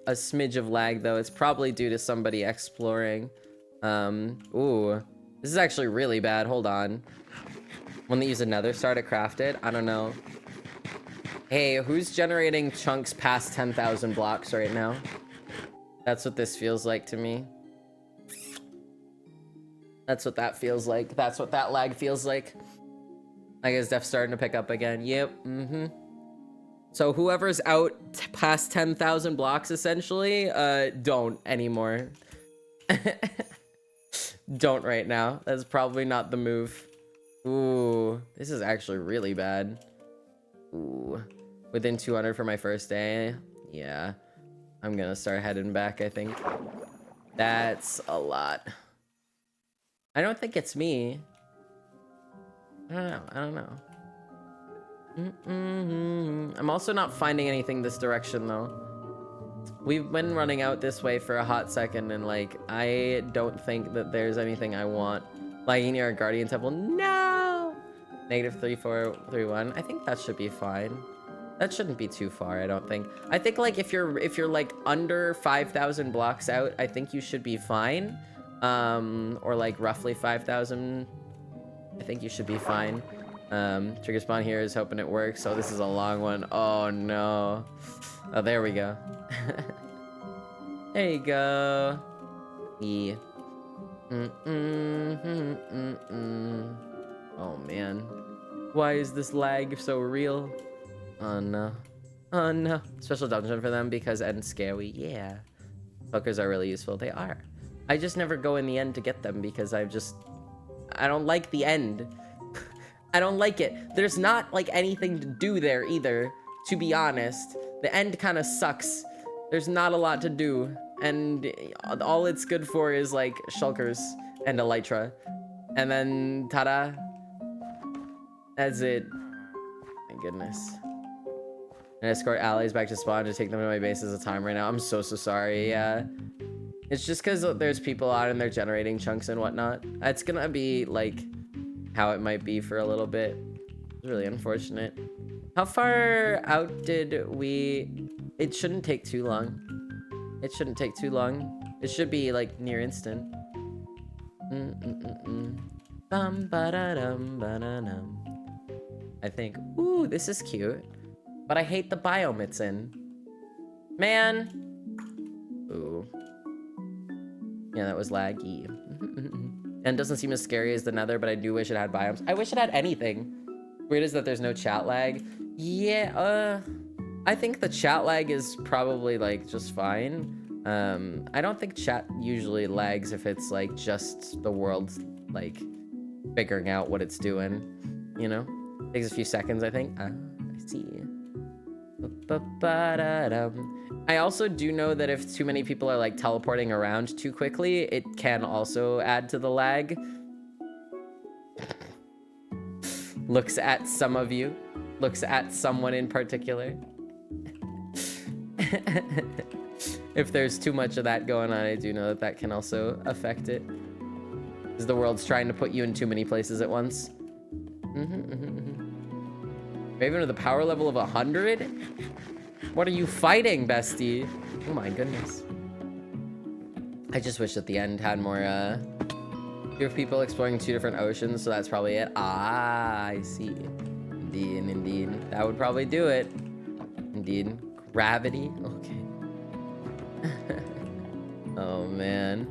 a smidge of lag though. It's probably due to somebody exploring. Ooh, this is actually really bad. Hold on. One that use another star to craft it. I don't know. Hey, who's generating chunks past 10,000 blocks right now? That's what this feels like to me. That's what that feels like. That's what that lag feels like. I guess Def's starting to pick up again. Yep. So whoever's out past 10,000 blocks, essentially, don't anymore. Don't right now. That's probably not the move. Ooh, this is actually really bad. Ooh, within 200 for my first day. Yeah, I'm gonna start heading back, I think. That's a lot. I don't think it's me. I don't know. I'm also not finding anything this direction though. We've been running out this way for a hot second, and like I don't think that there's anything I want. Lagging near a guardian temple. No! -3431. I think that should be fine. That shouldn't be too far, I don't think. I think like if you're like under 5,000 blocks out, I think you should be fine. Or like roughly 5,000. I think you should be fine. Trigger spawn here is hoping it works. So this is a long one. Oh no. Oh, there we go. There you go. E. Oh man, why is this lag so real? Oh no. Oh no. Special dungeon for them because end scary. Yeah, hookers are really useful. They are. I just never go in the end to get them because I don't like the end. I don't like it. There's not like anything to do there either, to be honest. The end kind of sucks. There's not a lot to do, and all it's good for is like shulkers and elytra, and then ta-da. That's it. My goodness. And escort allies back to spawn to take them to my base as a time right now. I'm so sorry. Yeah, it's just because there's people out and they're generating chunks and whatnot. It's gonna be like how it might be for a little bit. It's really unfortunate. How far out did we? It shouldn't take too long. It shouldn't take too long. It should be like near instant. I think. Ooh, this is cute. But I hate the biome it's in. Man. Ooh. Yeah, that was laggy. And it doesn't seem as scary as the nether, but I do wish it had biomes. I wish it had anything. Weird is that there's no chat lag. Yeah, I think the chat lag is probably like just fine. I don't think chat usually lags if it's like just the world like figuring out what it's doing, you know? Takes a few seconds, I think. I see. I also do know that if too many people are like teleporting around too quickly, it can also add to the lag. Looks at some of you. Looks at someone in particular. If there's too much of that going on, I do know that that can also affect it. Because the world's trying to put you in too many places at once. Raven with a power level of 100? What are you fighting, bestie? Oh my goodness. I just wish that the end had more, fewer people exploring 2 different oceans, so that's probably it. Ah, I see. Indeed. That would probably do it. Indeed. Gravity? Okay. Oh, man.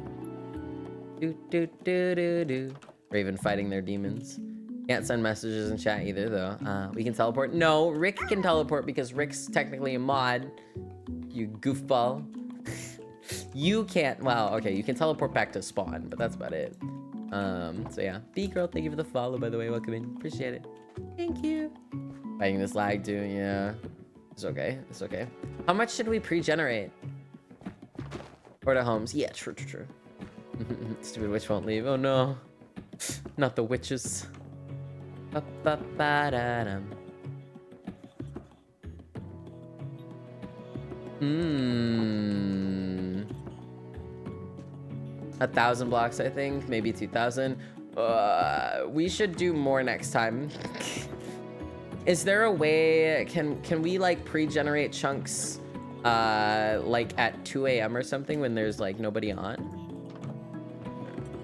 Raven fighting their demons. Can't send messages in chat either, though. We can teleport. No, Rick can teleport because Rick's technically a mod. You goofball. You can't. Well, okay, you can teleport back to spawn, but that's about it. So yeah. B-Girl, thank you for the follow, by the way. Welcome in. Appreciate it. Thank you. Fighting this lag, too. Yeah. It's okay. It's okay. How much should we pre-generate? Or to homes? Yeah, true. Stupid witch won't leave. Oh, no. Not the witches. Ba-ba-ba-da-dum. 1,000 blocks, I think. Maybe 2,000. We should do more next time. Is there a way, can we like pre-generate chunks like at 2 a.m. or something when there's like nobody on?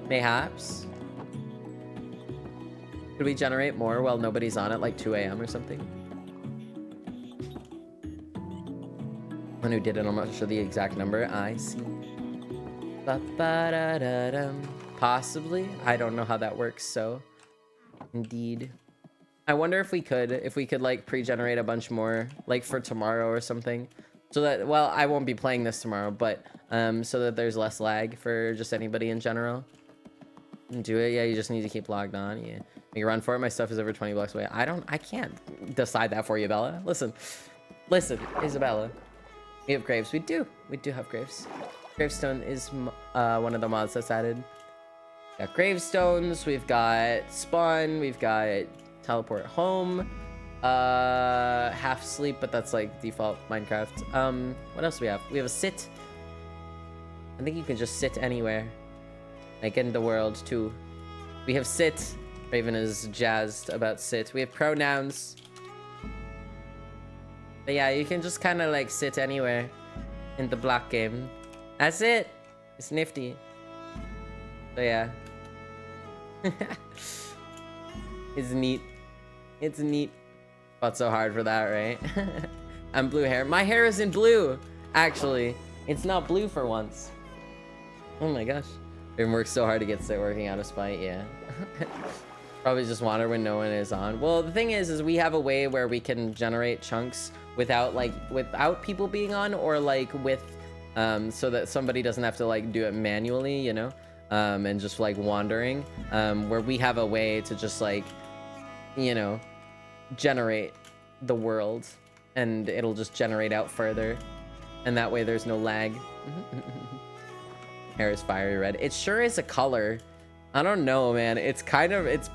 Mayhaps. Could we generate more while nobody's on at like 2 a.m. or something? One who did it, I'm not sure the exact number. I see. Ba-ba-da-da-dum. Possibly. I don't know how that works, so indeed. I wonder if we could like pre-generate a bunch more like for tomorrow or something. So that, well, I won't be playing this tomorrow, but so that there's less lag for just anybody in general. Do it. Yeah, you just need to keep logged on. Yeah. Make a run for it. My stuff is over 20 blocks away. I can't decide that for you, Bella. Listen, Isabella. We have graves. We do have graves. Gravestone is one of the mods that's added. We got gravestones. We've got spawn. We've got teleport home. Half sleep, but that's like default Minecraft. What else do we have? We have a sit. I think you can just sit anywhere, like in the world too. We have sit. Raven is jazzed about sit. We have pronouns. But yeah, you can just kind of like sit anywhere in the block game. That's it. It's nifty. So yeah. It's neat. It's neat. Fought so hard for that, right? I'm blue hair. My hair isn't blue, actually. It's not blue for once. Oh my gosh. Raven works so hard to get working out of spite, yeah. Probably just wander when no one is on. Well, the thing is we have a way where we can generate chunks without people being on, or like with so that somebody doesn't have to like do it manually, you know, and just like wandering, where we have a way to just like, you know, generate the world, and it'll just generate out further, and that way there's no lag. Hair is fiery red. It sure is a color. I don't know, man. It's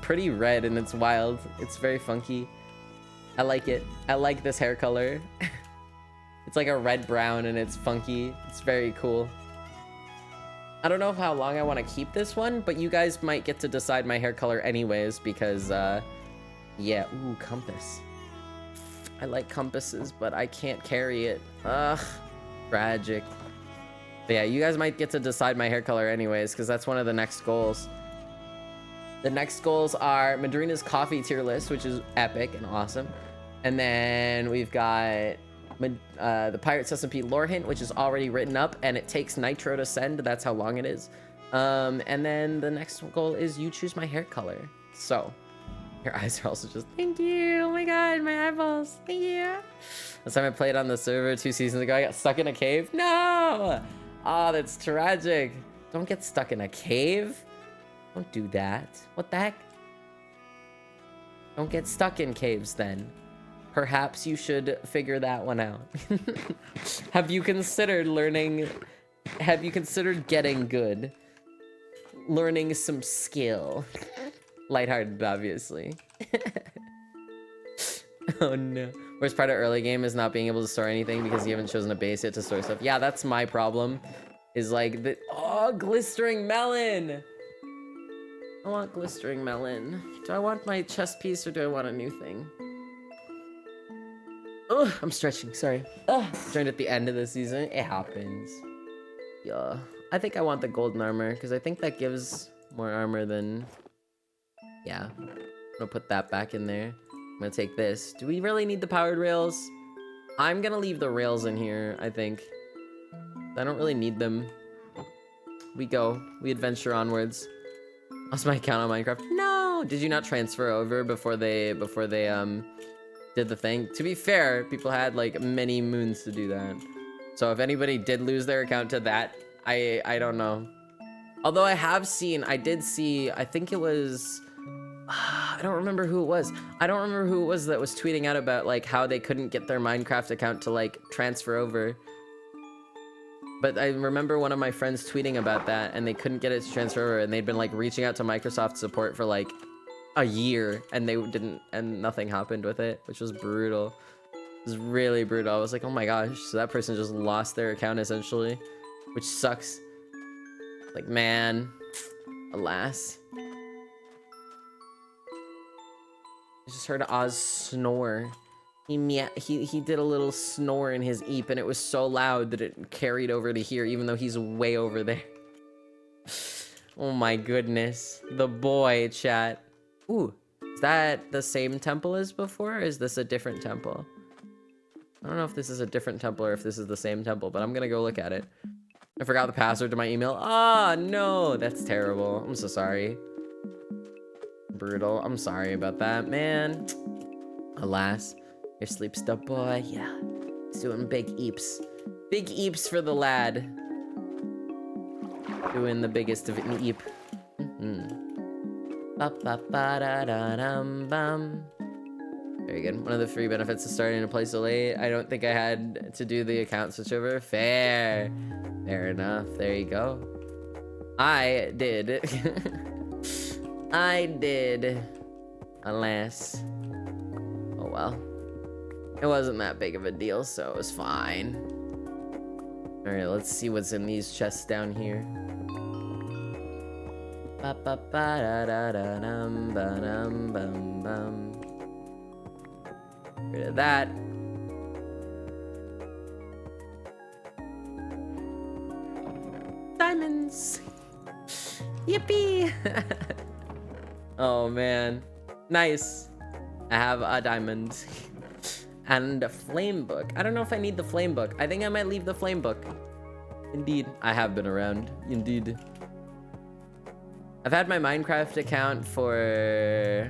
pretty red and it's wild. It's very funky. I like it. I like this hair color. It's like a red brown and it's funky. It's very cool. I don't know how long I want to keep this one, but you guys might get to decide my hair color anyways, because yeah. Ooh, compass. I like compasses, but I can't carry it. Ugh, tragic. But yeah, you guys might get to decide my hair color anyways, because that's one of the next goals. The next goals are Madrina's coffee tier list, which is epic and awesome. And then we've got the Pirates SMP lore hint, which is already written up, and it takes Nitro to send. That's how long it is. And then the next goal is you choose my hair color. So your eyes are also just, thank you. Oh my God, my eyeballs. Thank you. Last time I played on the server 2 seasons ago, I got stuck in a cave. No! Oh, that's tragic. Don't get stuck in a cave. Don't do that. What the heck? Don't get stuck in caves then. Perhaps you should figure that one out. Have you considered learning? Have you considered getting good? Learning some skill. Lighthearted, obviously. Oh no. Worst part of early game is not being able to store anything because you haven't chosen a base yet to store stuff. Yeah, that's my problem. Is like the, oh, glistering melon. I want glistering melon. Do I want my chest piece or do I want a new thing? Oh, I'm stretching, sorry. Joined at the end of the season. It happens. Yeah. I think I want the golden armor because I think that gives more armor than... Yeah. I'm gonna put that back in there. I'm gonna take this. Do we really need the powered rails? I'm gonna leave the rails in here, I think. I don't really need them. We go. We adventure onwards. Lost my account on Minecraft. No! Did you not transfer over before they did the thing? To be fair, people had like many moons to do that. So if anybody did lose their account to that, I don't know. Although I did see, I think it was, I don't remember who it was. I don't remember who it was that was tweeting out about like how they couldn't get their Minecraft account to like transfer over. But I remember one of my friends tweeting about that and they couldn't get it to transfer over, and they'd been like reaching out to Microsoft support for like a year and they didn't, and nothing happened with it, which was brutal. It was really brutal. I was like, oh my gosh, so that person just lost their account essentially, which sucks. Like, man, alas. I just heard Oz snore. He did a little snore in his eep, and it was so loud that it carried over to here, even though he's way over there. Oh my goodness. The boy, chat. Ooh, is that the same temple as before, or is this a different temple? I don't know if this is a different temple or if this is the same temple, but I'm gonna go look at it. I forgot the password to my email. Ah, no, that's terrible. I'm so sorry. Brutal. I'm sorry about that, man. Alas. Your sleep stuff, boy. Yeah. He's doing big eeps. Big eeps for the lad. Doing the biggest of an eep. Very good. One of the free benefits of starting to play so late. I don't think I had to do the account switchover. Fair. Fair enough. There you go. I did. I did. Alas. Oh well. It wasn't that big of a deal, so it was fine. Alright, let's see what's in these chests down here. Get rid of that. Diamonds! Yippee! Oh man. Nice. I have a diamond. And a flame book. I don't know if I need the flame book. I think I might leave the flame book. Indeed. I have been around. Indeed. I've had my Minecraft account for...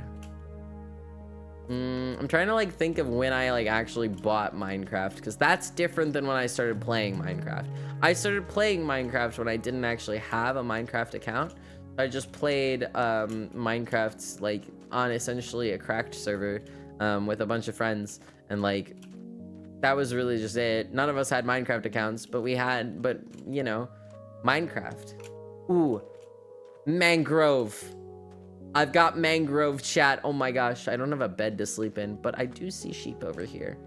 I'm trying to like think of when I like actually bought Minecraft, because that's different than when I started playing Minecraft. I started playing Minecraft when I didn't actually have a Minecraft account. I just played Minecraft's like on essentially a cracked server with a bunch of friends. And like, that was really just it. None of us had Minecraft accounts, but you know, Minecraft. Ooh, mangrove. I've got mangrove, chat. Oh my gosh, I don't have a bed to sleep in, but I do see sheep over here.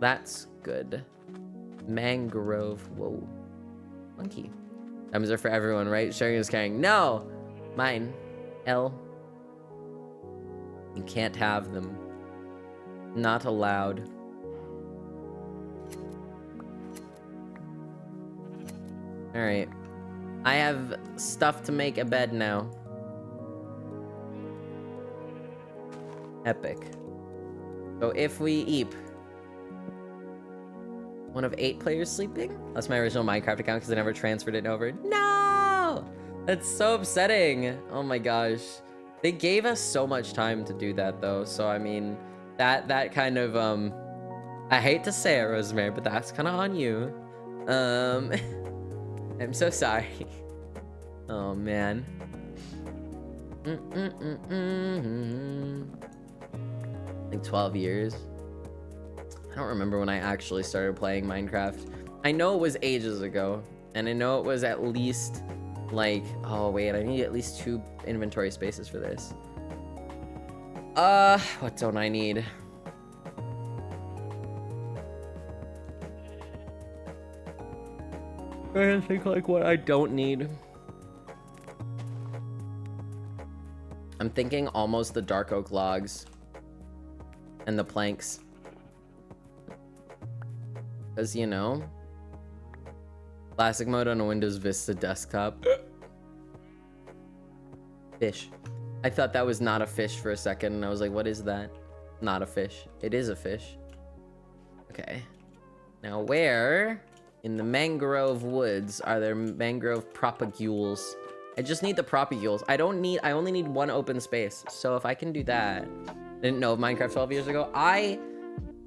That's good. Mangrove, whoa. Monkey. Diamonds are for everyone, right? Sharing is caring. No, mine. L. You can't have them. Not allowed. Alright. I have stuff to make a bed now. Epic. So if we eep. One of 8 players sleeping? That's my original Minecraft account because I never transferred it over. No! That's so upsetting. Oh my gosh. They gave us so much time to do that though. So I mean... That kind of, I hate to say it, Rosemary, but that's kind of on you. I'm so sorry. Oh, man. Like 12 years. I don't remember when I actually started playing Minecraft. I know it was ages ago, and I know it was at least, like, oh, wait, I need at least 2 inventory spaces for this. What don't I need? I think like what I don't need. I'm thinking almost the dark oak logs and the planks. Because, you know, Classic mode on a Windows Vista desktop. Fish. I thought that was not a fish for a second, and I was like, what is that? Not a fish. It is a fish. Okay. Now where in the mangrove woods are there mangrove propagules? I just need the propagules. I only need one open space. So if I can do that. I didn't know of Minecraft 12 years ago. I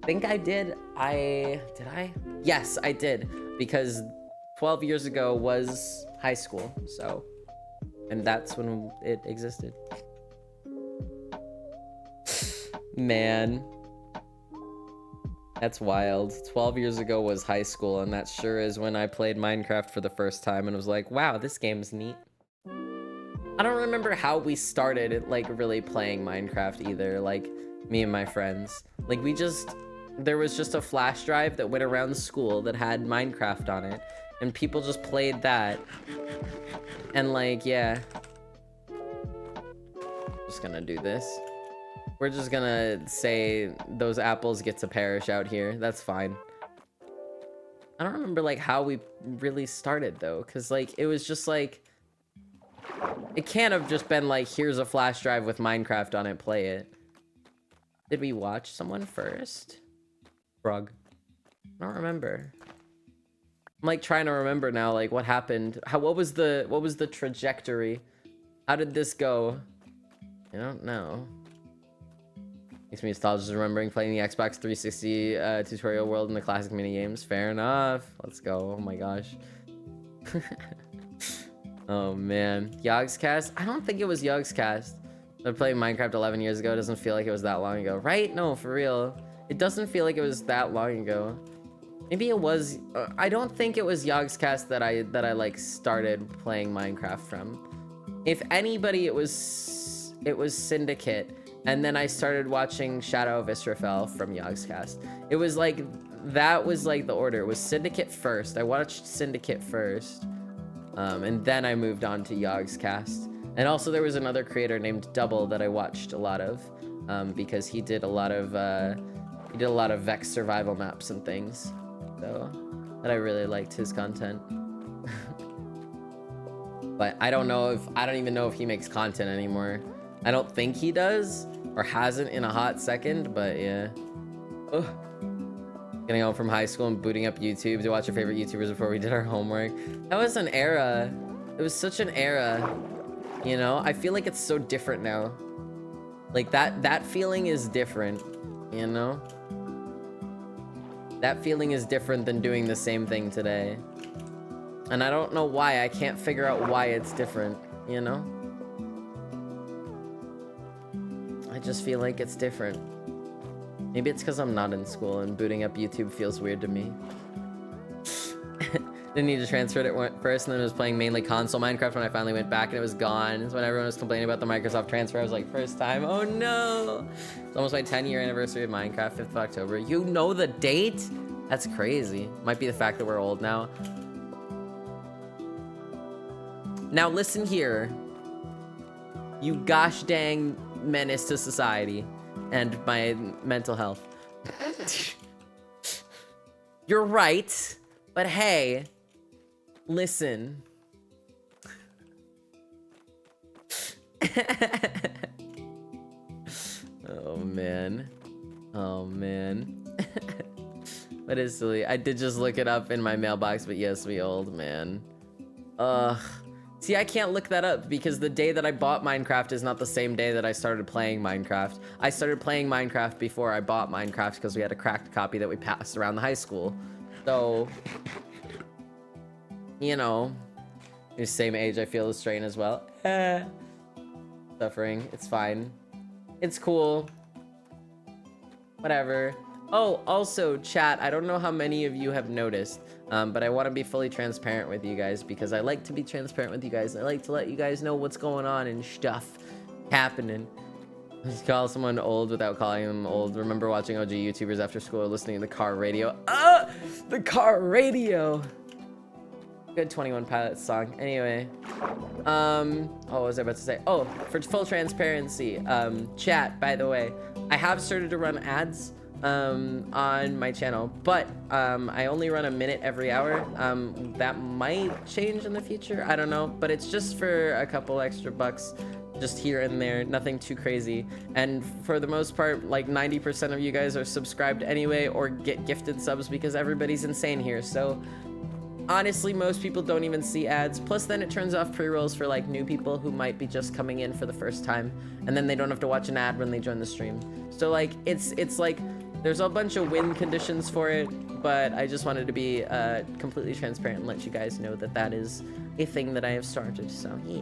think I did. Did I? Yes, I did. Because 12 years ago was high school. So, and that's when it existed. Man. That's wild. 12 years ago was high school, and that sure is when I played Minecraft for the first time and was like, wow, this game's neat. I don't remember how we started, like, really playing Minecraft either, like, me and my friends. Like, there was just a flash drive that went around school that had Minecraft on it, and people just played that. And, like, yeah. Just gonna do this. We're just gonna say those apples get to perish out here. That's fine. I don't remember, like, how we really started, though, because, like, it was just, like... It can't have just been, like, here's a flash drive with Minecraft on it, play it. Did we watch someone first? Frog. I don't remember. I'm, like, trying to remember now, like, what happened. What was the trajectory? How did this go? I don't know. Makes me nostalgic remembering playing the Xbox 360 tutorial world in the classic minigames. Fair enough. Let's go. Oh my gosh. Oh man. Yogscast? I don't think it was Yogscast. I played Minecraft 11 years ago. It doesn't feel like it was that long ago. Right? No, for real. It doesn't feel like it was that long ago. Maybe it was... I don't think it was Yogscast that I like started playing Minecraft from. If anybody, it was Syndicate. And then I started watching Shadow of Israfel from Yogscast. It was like, that was like the order. It was Syndicate first. I watched Syndicate first. And then I moved on to Yogscast. And also there was another creator named Double that I watched a lot of. Because he did a lot of Vex survival maps and things. So, that I really liked his content. But I don't even know if he makes content anymore. I don't think he does, or hasn't in a hot second, but yeah. Ugh. Getting home from high school and booting up YouTube to watch your favorite YouTubers before we did our homework. That was an era. It was such an era, you know? I feel like it's so different now. Like, that feeling is different, you know? That feeling is different than doing the same thing today. And I don't know why. I can't figure out why it's different, you know? I just feel like it's different. Maybe it's because I'm not in school and booting up YouTube feels weird to me. Didn't need to transfer it first, and then I was playing mainly console Minecraft when I finally went back and it was gone. It's when everyone was complaining about the Microsoft transfer. I was like, first time, oh no! It's almost my 10-year anniversary of Minecraft, 5th of October. You know the date? That's crazy. Might be the fact that we're old now. Now listen here. You gosh dang menace to society and my mental health. You're right, but hey, listen. Oh man. Oh man. That is silly. I did just look it up in my mailbox, but yes, we old, man. Ugh. See, I can't look that up because the day that I bought Minecraft is not the same day that I started playing Minecraft. I started playing Minecraft before I bought Minecraft because we had a cracked copy that we passed around the high school. So, you know, the same age I feel the strain as well. Suffering, it's fine. It's cool. Whatever. Oh, also, chat, I don't know how many of you have noticed, but I want to be fully transparent with you guys because I like to be transparent with you guys. I like to let you guys know what's going on and stuff happening. Just call someone old without calling them old. Remember watching OG YouTubers after school or listening to the car radio. The car radio! Good 21 Pilots song. Anyway. What was I about to say? Oh, for full transparency, chat, by the way, I have started to run ads on my channel, but I only run a minute every hour. That might change in the future, I don't know, but it's just for a couple extra bucks just here and there, nothing too crazy. And for the most part, like 90% of you guys are subscribed anyway or get gifted subs because everybody's insane here. So honestly, most people don't even see ads. Plus, then it turns off pre-rolls for like new people who might be just coming in for the first time, and then they don't have to watch an ad when they join the stream. So like, it's like there's a bunch of win conditions for it, but I just wanted to be completely transparent and let you guys know that that is a thing that I have started. So yeah.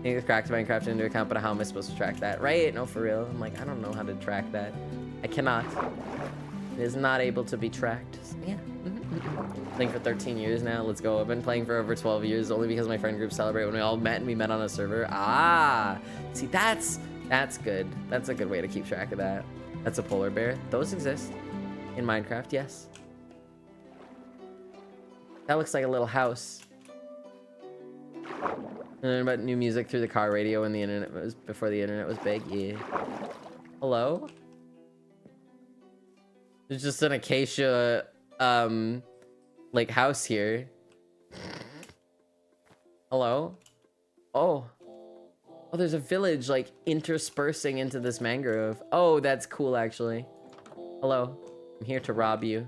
You cracked Minecraft into account, but how am I supposed to track that? Right? No, for real. I'm like, I don't know how to track that. I cannot. It is not able to be tracked. So, yeah. Playing for 13 years now. Let's go. I've been playing for over 12 years only because my friend group celebrate when we all met and we met on a server. Ah, see, that's good. That's a good way to keep track of that. That's a polar bear. Those exist in Minecraft, yes. That looks like a little house. And then about new music through the car radio when the internet was before the internet was big. Yeah. Hello? There's just an acacia like house here. Hello? Oh. Oh, there's a village like interspersing into this mangrove. Oh, that's cool actually. Hello. I'm here to rob you.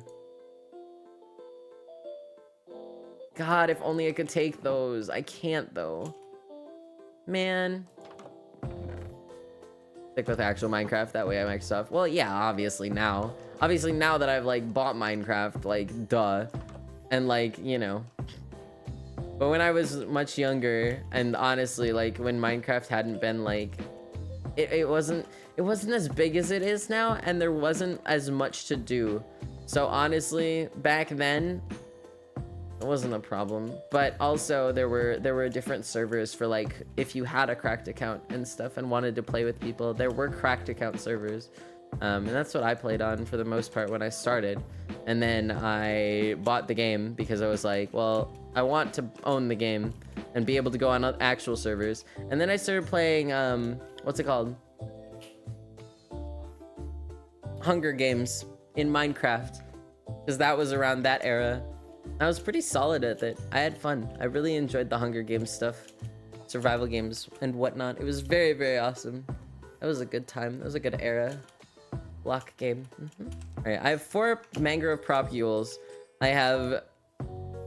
God, if only I could take those. I can't though. Man. Stick with actual Minecraft, that way I make stuff. Well, yeah, obviously now. Obviously now that I've like bought Minecraft, like duh. And like, you know. But when I was much younger, and honestly, like when Minecraft hadn't been like it wasn't as big as it is now, and there wasn't as much to do. So honestly, back then it wasn't a problem, but also there were different servers for like if you had a cracked account and stuff and wanted to play with people, there were cracked account servers, and that's what I played on for the most part when I started. And then I bought the game because I was like, well, I want to own the game and be able to go on actual servers. And then I started playing what's it called, Hunger Games in Minecraft, because that was around that era. I was pretty solid at it. I had fun. I really enjoyed the Hunger Games stuff, survival games and whatnot. It was very, very awesome. That was a good time. That was a good era. Block game. All right, I have 4 mangrove propules. I have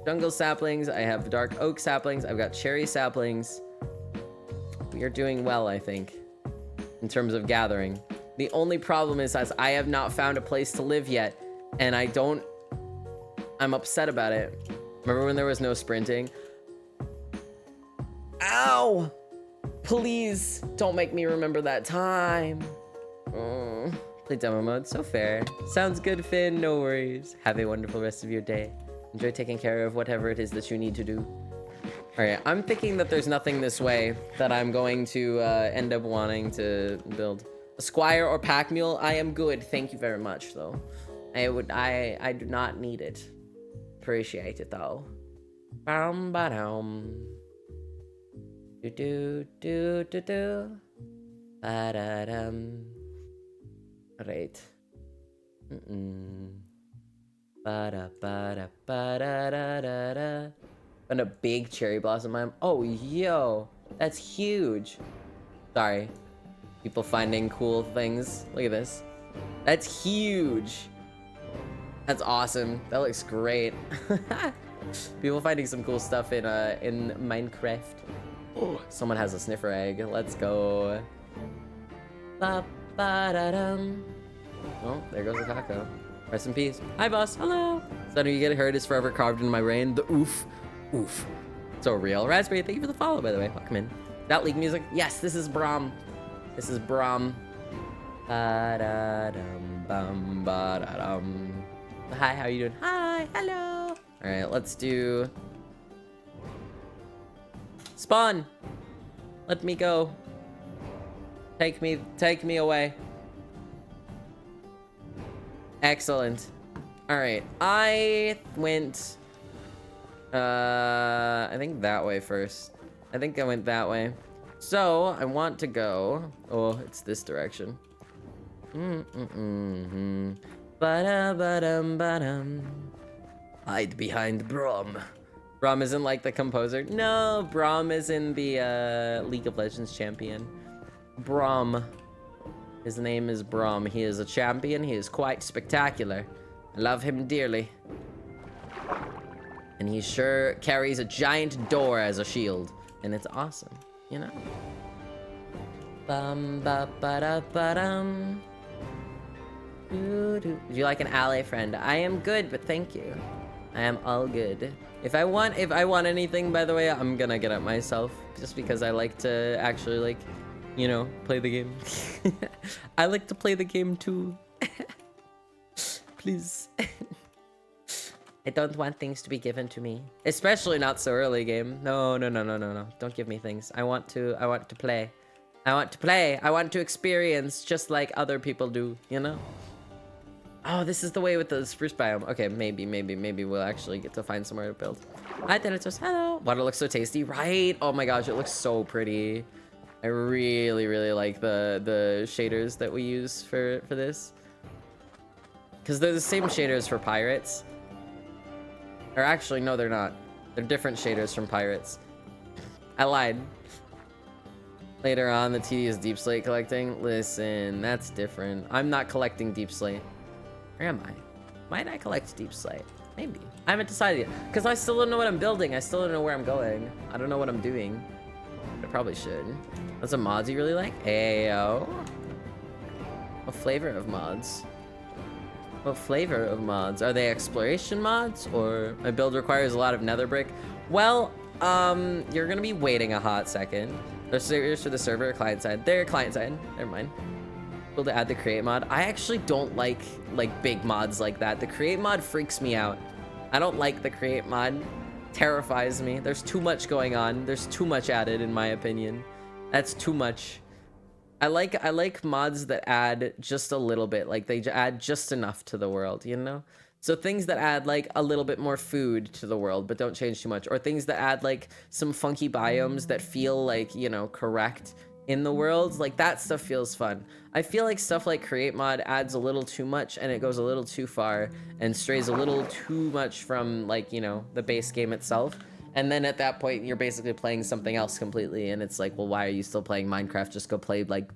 jungle saplings. I have dark oak saplings. I've got cherry saplings. We are doing well, I think, in terms of gathering. The only problem is as I have not found a place to live yet, and I'm upset about it. Remember when there was no sprinting? Ow! Please don't make me remember that time. Play demo mode, so fair. Sounds good, Finn, no worries. Have a wonderful rest of your day. Enjoy taking care of whatever it is that you need to do. All right, I'm thinking that there's nothing this way that I'm going to end up wanting to build. A squire or pack mule, I am good. Thank you very much, though. I do not need it. Appreciate it, though. Ba-dum. Do. Ba-da-dum. Right. Ba-da-ba-da-ba-da-da-da-da. And a big cherry blossom. Oh, yo. That's huge. Sorry. People finding cool things. Look at this. That's huge. That's awesome. That looks great. People finding some cool stuff in Minecraft. Oh, someone has a sniffer egg. Let's go. Ba-ba-da-dum. Oh, there goes the taco. Rest in peace. Hi, boss. Hello. So you get hurt is forever carved into my brain. The oof. Oof. So real. Raspberry, thank you for the follow, by the way. Welcome in. That League music? Yes, this is Braum. This is Braum. Ba-da-dum, bum, ba-da-dum. Hi, how are you doing? Hi, hello. All right, let's do... Spawn. Let me go. Take me away. Excellent. All right, I went... I think that way first. I think I went that way. So, I want to go... Oh, it's this direction. Ba-da-ba-dum-ba-dum. Hide behind Brom. Brom isn't like the composer. No, Brom is in the League of Legends champion. Brom. His name is Brom. He is a champion. He is quite spectacular. I love him dearly. And he sure carries a giant door as a shield. And it's awesome, you know? Bum ba ba da ba dum. Would you like an ally friend? I am good, but thank you. I am all good. If I want anything, by the way, I'm gonna get it myself. Just because I like to actually, like, you know, play the game. I like to play the game too. Please. I don't want things to be given to me. Especially not so early game. No. Don't give me things. I want to play. I want to play. I want to experience just like other people do, you know? Oh, this is the way with the spruce biome. Okay, maybe we'll actually get to find somewhere to build. Hi, Dennis. Hello. Water looks so tasty, right? Oh my gosh, it looks so pretty. I really like the shaders that we use for this. Because they're the same shaders for pirates. Or actually, no, they're not. They're different shaders from pirates. I lied. Later on, the tedious deep slate collecting. Listen, that's different. I'm not collecting deep slate. Where am I? Might I collect deep slate? Maybe. I haven't decided yet. Because I still don't know what I'm building. I still don't know where I'm going. I don't know what I'm doing. I probably should. What's some mods you really like? Ayo. What flavor of mods? What flavor of mods? Are they exploration mods? Or my build requires a lot of nether brick? Well, you're gonna be waiting a hot second. There's servers for the server or client side. They're client side. Never mind. Able to add the create mod. I actually don't like big mods like that. The create mod freaks me out. I don't like the create mod. Terrifies me. There's too much going on. There's too much added, in my opinion. That's too much. I like mods that add just a little bit. Like they add just enough to the world, you know? So things that add like a little bit more food to the world, but don't change too much. Or things that add like some funky biomes that feel like, you know, correct in the world. Like that stuff feels fun. I feel like stuff like create mod adds a little too much and it goes a little too far and strays a little too much from like, you know, the base game itself. And then at that point, you're basically playing something else completely. And it's like, well, why are you still playing Minecraft? Just go play like,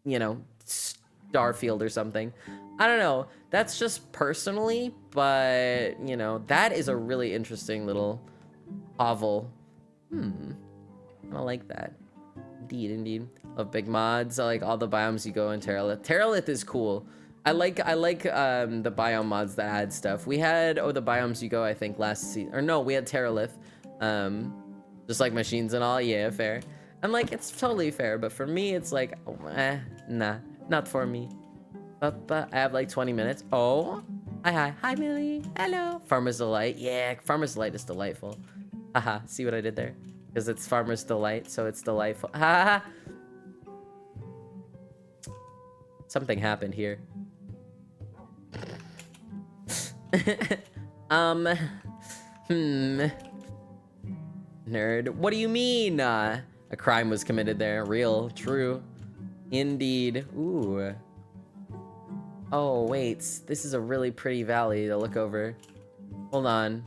you know, Starfield or something. I don't know. That's just personally, but you know, that is a really interesting little hovel. I like that. Indeed. Love big mods. I like all the biomes you go in Terralith. Terralith is cool. I like the biome mods that add stuff. We had the biomes you go, I think last season, or no, we had Terralith. Just like machines and all. Yeah, fair. And like it's totally fair, but for me it's like nah, not for me. But I have like 20 minutes. Oh, hi Millie. Hello. Farmer's Delight. Yeah, Farmer's Delight is delightful. Haha, see what I did there? Because it's Farmer's Delight, so it's delightful. Ha. Something happened here. Nerd. What do you mean? A crime was committed there. Real. True. Indeed. Ooh. Oh, wait. This is a really pretty valley to look over. Hold on.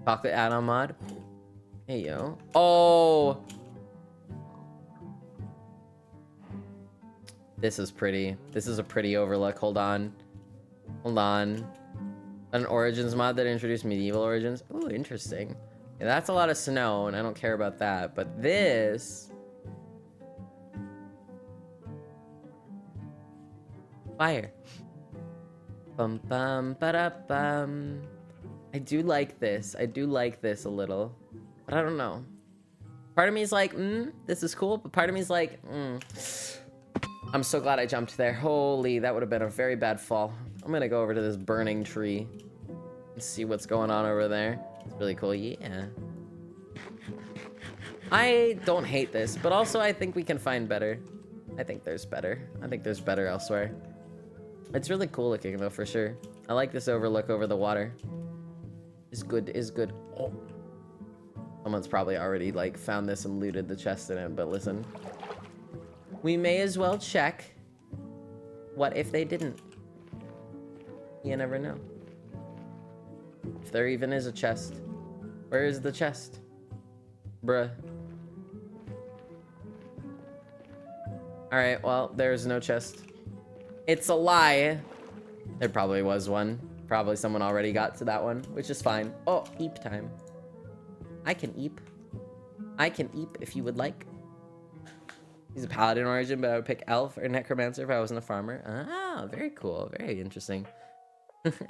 Chocolate add-on mod. Hey, yo. Oh! This is pretty. This is a pretty overlook. Hold on. An Origins mod that introduced medieval origins. Ooh, interesting. Yeah, that's a lot of snow, and I don't care about that. But this... Fire. Bum bum ba-da-bum. I do like this. I do like this a little. But I don't know. Part of me is like, this is cool. But part of me is like, I'm so glad I jumped there. Holy, that would have been a very bad fall. I'm gonna go over to this burning tree and see what's going on over there. It's really cool. Yeah. I don't hate this, but also I think we can find better. I think there's better. I think there's better elsewhere. It's really cool looking though, for sure. I like this overlook over the water. Is good. Oh. Someone's probably already like found this and looted the chest in it, but listen. We may as well check. What if they didn't? You never know. If there even is a chest. Where is the chest? Bruh. Alright, well, there's no chest. It's a lie. There probably was one. Probably someone already got to that one, which is fine. Oh, eep time. I can eep. I can eep if you would like. He's a paladin origin, but I would pick elf or necromancer if I wasn't a farmer. Ah, very cool. Very interesting. If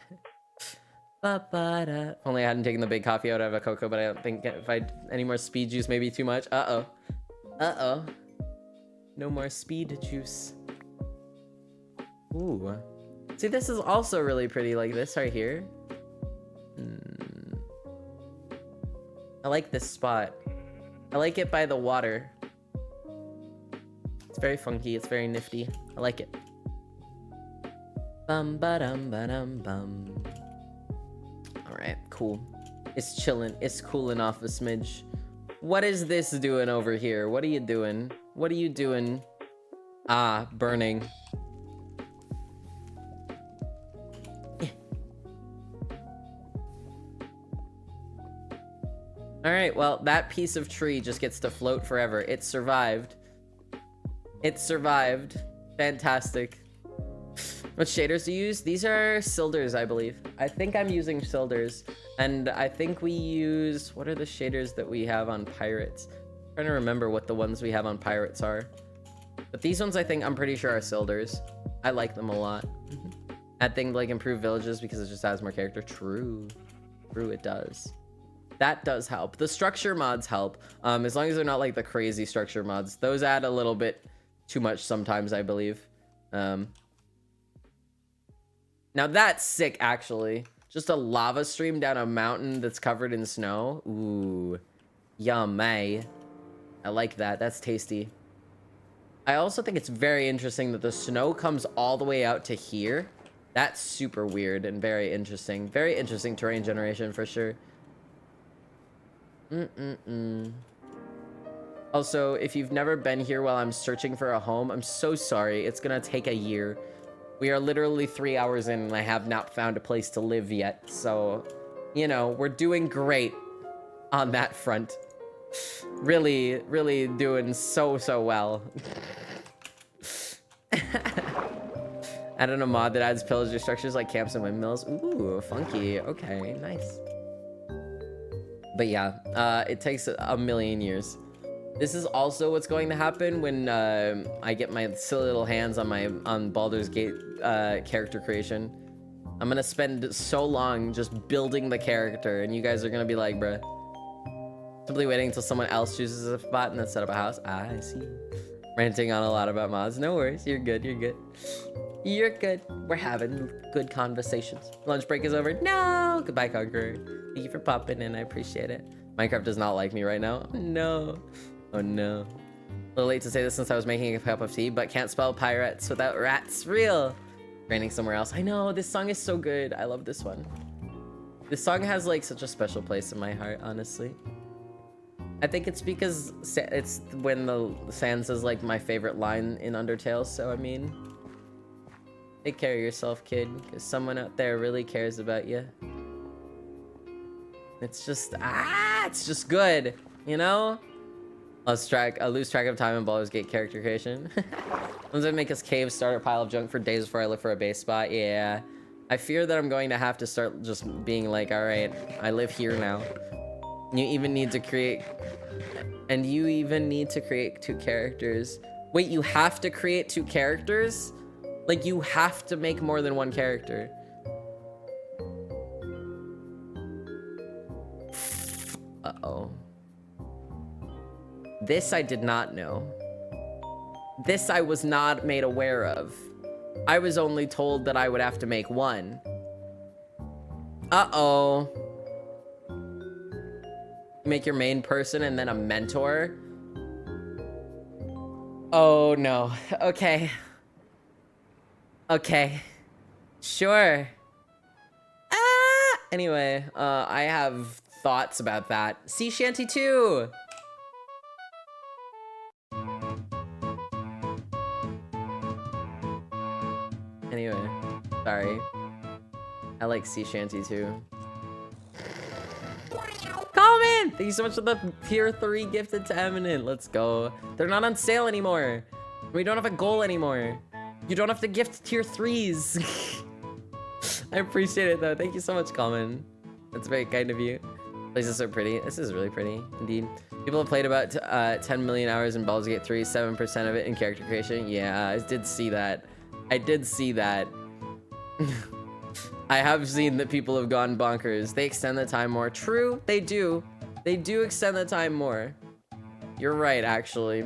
only I hadn't taken the big coffee out of a cocoa, but I don't think if I any more speed juice may be too much. Uh-oh. Uh-oh. No more speed juice. Ooh. See, this is also really pretty, like this right here. I like this spot. I like it by the water. It's very funky. It's very nifty. I like it. Bum ba dum ba dum bum. All right, cool. It's chilling. It's cooling off a smidge. What is this doing over here? What are you doing? What are you doing? Ah, burning. All right, well, that piece of tree just gets to float forever. It survived. It survived. Fantastic. What shaders do you use? These are Silders, I believe. I think I'm using Silders. And I think we use... What are the shaders that we have on Pirates? I'm trying to remember what the ones we have on Pirates are. But these ones, I'm pretty sure are Silders. I like them a lot. Add things like improve villages because it just adds more character. True. True, it does. That does help. The structure mods help. As long as they're not like the crazy structure mods. Those add a little bit too much sometimes, I believe. Now that's sick, actually. Just a lava stream down a mountain that's covered in snow. Ooh. Yummy. I like that. That's tasty. I also think it's very interesting that the snow comes all the way out to here. That's super weird and very interesting. Very interesting terrain generation for sure. Also, if you've never been here while I'm searching for a home, I'm so sorry. It's gonna take a year. We are literally 3 hours in and I have not found a place to live yet. So, you know, we're doing great on that front. Really, really doing so well. Adding a mod that adds pillager structures like camps and windmills. Ooh, funky. Okay, nice. But yeah, it takes a million years. This is also what's going to happen when I get my silly little hands on Baldur's Gate character creation. I'm gonna spend so long just building the character, and you guys are gonna be like, bruh. Simply waiting until someone else chooses a spot and then set up a house. Ah, I see. Ranting on a lot about mods. No worries. You're good. You're good. You're good. We're having good conversations. Lunch break is over. No. Goodbye, Conqueror. Thank you for popping in. I appreciate it. Minecraft does not like me right now. Oh, no. Oh, no. A little late to say this since I was making a cup of tea, but can't spell pirates without rats. Real. Raining somewhere else. I know. This song is so good. I love this one. This song has like such a special place in my heart, honestly. I think it's because it's when the Sans is like my favorite line in Undertale, so I mean, take care of yourself, kid, because someone out there really cares about you. It's just, it's just good, you know? I lose track of time in Baldur's Gate character creation. Once I make us cave, start a pile of junk for days before I look for a base spot, yeah. I fear that I'm going to have to start just being like, all right, I live here now. You even need to create... And you even need to create 2 characters. Wait, you have to create 2 characters? Like, you have to make more than 1 character. Uh-oh. This I did not know. This I was not made aware of. I was only told that I would have to make 1. Uh-oh. Make your main person and then a mentor. Oh no. Okay. Okay. Sure. Anyway, I have thoughts about that. Sea Shanty 2. Sorry. I like sea shanty too. Comment! Thank you so much for the tier 3 gifted to Eminent. Let's go. They're not on sale anymore. We don't have a goal anymore. You don't have to gift tier 3s. I appreciate it though. Thank you so much, Common. That's very kind of you. Places are pretty. This is really pretty, indeed. People have played about 10 million hours in Baldur's Gate 3, 7% of it in character creation. Yeah, I did see that. I did see that. I have seen that people have gone bonkers. They extend the time more. True, they do. They do extend the time more. You're right, actually.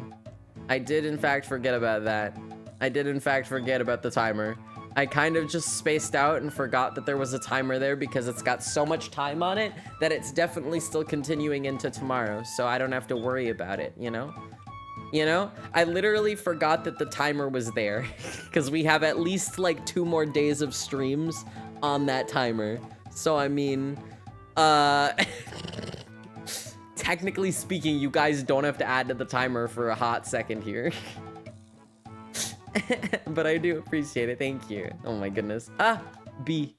I did, in fact, forget about that. I did, in fact, forget about the timer. I kind of just spaced out and forgot that there was a timer there because it's got so much time on it that it's definitely still continuing into tomorrow, so I don't have to worry about it, you know? You know? I literally forgot that the timer was there because we have at least like 2 more days of streams on that timer. So, I mean, technically speaking, you guys don't have to add to the timer for a hot second here. But I do appreciate it. Thank you. Oh my goodness. Ah, B.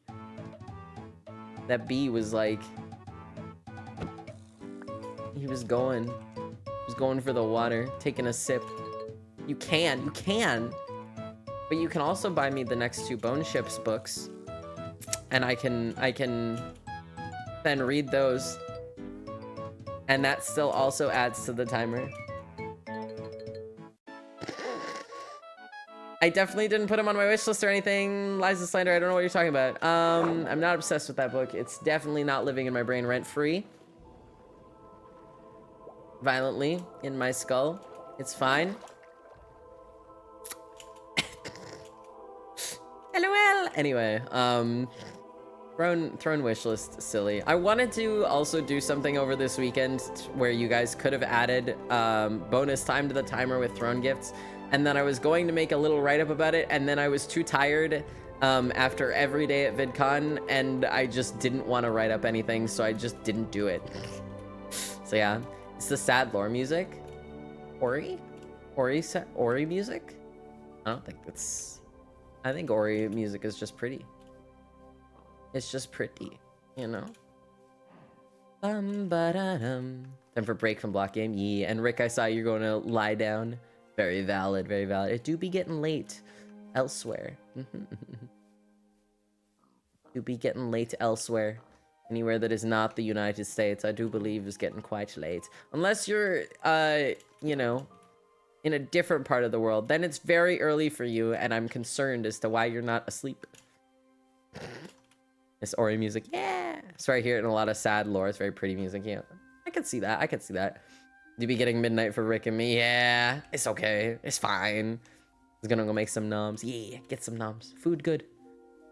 That B was like, he was going for the water, taking a sip. You can. But you can also buy me the next 2 Bone Ships books. And I can then read those. And that still also adds to the timer. I definitely didn't put him on my wish list or anything. Liza Slander, I don't know what you're talking about. I'm not obsessed with that book. It's definitely not living in my brain rent-free. Violently in my skull. It's fine. LOL. Anyway, Throne wish list, silly. I wanted to also do something over this weekend where you guys could have added bonus time to the timer with throne gifts. And then I was going to make a little write-up about it, and then I was too tired after every day at VidCon, and I just didn't want to write up anything, so I just didn't do it. So yeah, it's the sad lore music. Ori music? I don't think it's... I think Ori music is just pretty. It's just pretty, you know? Time for break from block game. Yeah, and Rick, I saw you're going to lie down. Very valid, very valid. It do be getting late elsewhere. Do be getting late elsewhere. Anywhere that is not the United States, I do believe is getting quite late. Unless you're, you know, in a different part of the world, then it's very early for you, and I'm concerned as to why you're not asleep. This Ori music, yeah. Sorry, I hear it in a lot of sad lore. It's very pretty music, yeah. I can see that, I can see that. You be getting midnight for Rick and me. Yeah, it's okay. It's fine. He's gonna go make some noms. Yeah, get some noms. Food good.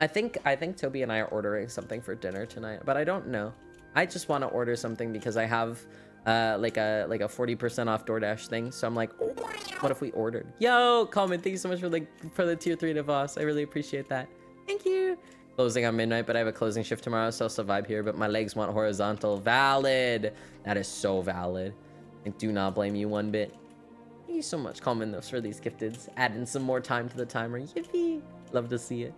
I think Toby and I are ordering something for dinner tonight, but I don't know. I just want to order something because I have like a 40% off DoorDash thing. So I'm like, oh, what if we ordered? Yo, comment. Thank you so much for the tier 3 Devos. I really appreciate that. Thank you. Closing on midnight, but I have a closing shift tomorrow, so I'll survive here. But my legs want horizontal. Valid. That is so valid. I do not blame you one bit. Thank you so much, Common, those for these gifteds. Adding some more time to the timer. Yippee! Love to see it.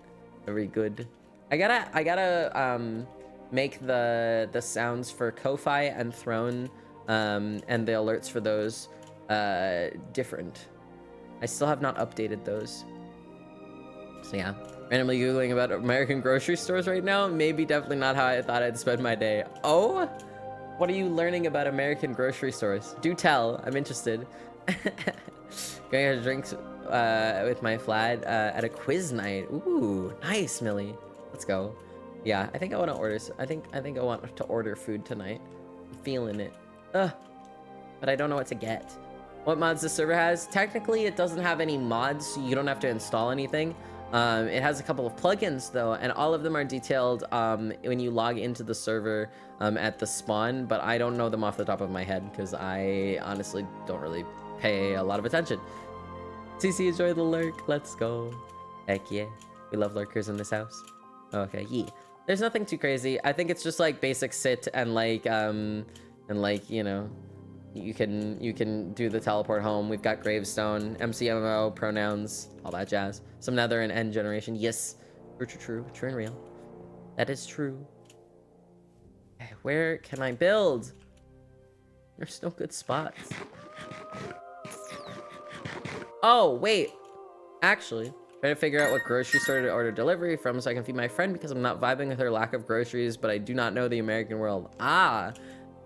Very good. I gotta make the sounds for Ko-Fi and Throne and the alerts for those different. I still have not updated those. So yeah. Randomly Googling about American grocery stores right now. Maybe definitely not how I thought I'd spend my day. Oh? What are you learning about American grocery stores? Do tell. I'm interested. Going to drinks with my Vlad at a quiz night. Ooh, nice, Millie. Let's go. Yeah, I think I want to order. I think I want to order food tonight. I'm feeling it. But I don't know what to get. What mods the server has? Technically, it doesn't have any mods, so you don't have to install anything. It has a couple of plugins though, and all of them are detailed when you log into the server at the spawn, but I don't know them off the top of my head because I honestly don't really pay a lot of attention. CC, enjoy the lurk. Let's go. Heck yeah. We love lurkers in this house. Okay, yeah. There's nothing too crazy. I think it's just like basic sit and like, you know, you can do the teleport home. We've got gravestone, MCMO, pronouns, all that jazz. Some nether and end generation. Yes, True and real. That is true. Okay, where can I build? There's no good spots. Oh, wait. Actually, trying to figure out what grocery store to order delivery from so I can feed my friend because I'm not vibing with her lack of groceries, but I do not know the American world. Ah,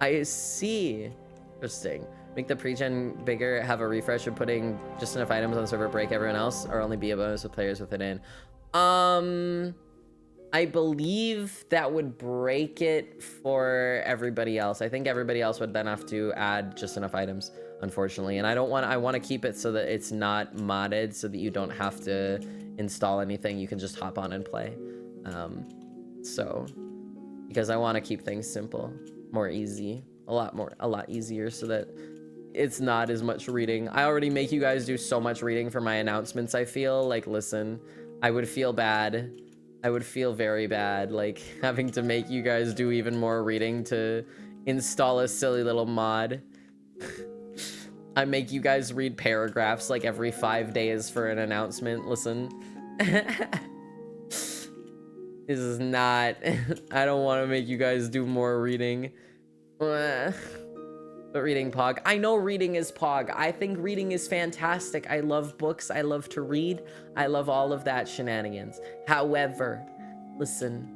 I see. Interesting. Make the pre-gen bigger, have a refresh of putting just enough items on the server, break everyone else, or only be a bonus with players with it in. I believe that would break it for everybody else. I think everybody else would then have to add just enough items, unfortunately. And I want to keep it so that it's not modded, so that you don't have to install anything. You can just hop on and play. Because I want to keep things simple, more easy, a lot easier, so that it's not as much reading. I already make you guys do so much reading for my announcements. I feel like, listen, I would feel bad. I would feel very bad, like, having to make you guys do even more reading to install a silly little mod. I make you guys read paragraphs like every 5 days for an announcement. Listen. This is not... I don't want to make you guys do more reading. But reading Pog. I know reading is Pog. I think reading is fantastic. I love books. I love to read. I love all of that shenanigans. However, listen,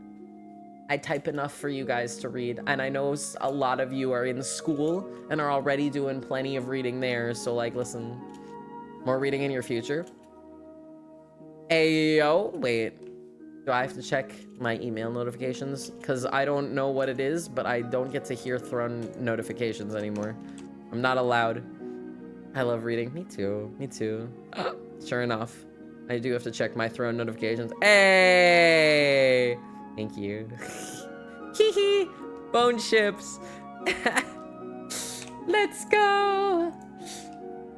I type enough for you guys to read. And I know a lot of you are in school and are already doing plenty of reading there. So, like, listen, more reading in your future. Ayo, wait. Do I have to check my email notifications? Because I don't know what it is, but I don't get to hear Throne notifications anymore. I'm not allowed. I love reading. Me too. Me too. Sure enough, I do have to check my Throne notifications. Hey! Thank you. Hee hee! Bone chips! Let's go!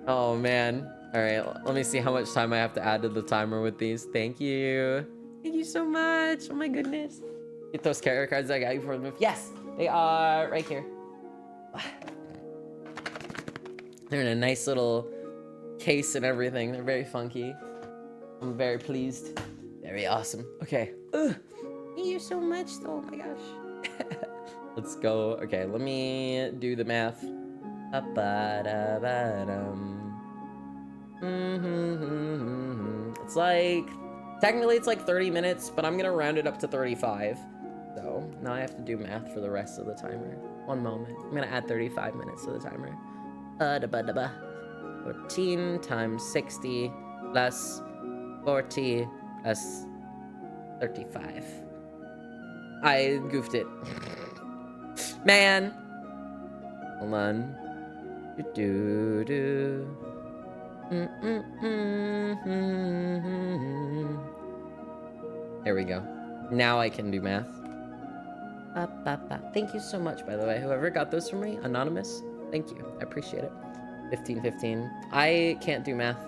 Oh, man. All right, let me see how much time I have to add to the timer with these. Thank you. Thank you so much. Oh my goodness. Get those character cards I got you before the move. Yes, they are right here. They're in a nice little case and everything. They're very funky. I'm very pleased. Very awesome. Okay. Ugh. Thank you so much. Oh my gosh. Let's go. Okay, let me do the math. It's like... Technically, it's like 30 minutes, but I'm gonna round it up to 35. So now I have to do math for the rest of the timer. One moment. I'm gonna add 35 minutes to the timer. 14 times 60 plus 40 plus 35. I goofed it. Man. Hold on. Do. There we go. Now I can do math. Thank you so much, by the way. Whoever got those for me, anonymous, thank you. I appreciate it. 15. I can't do math,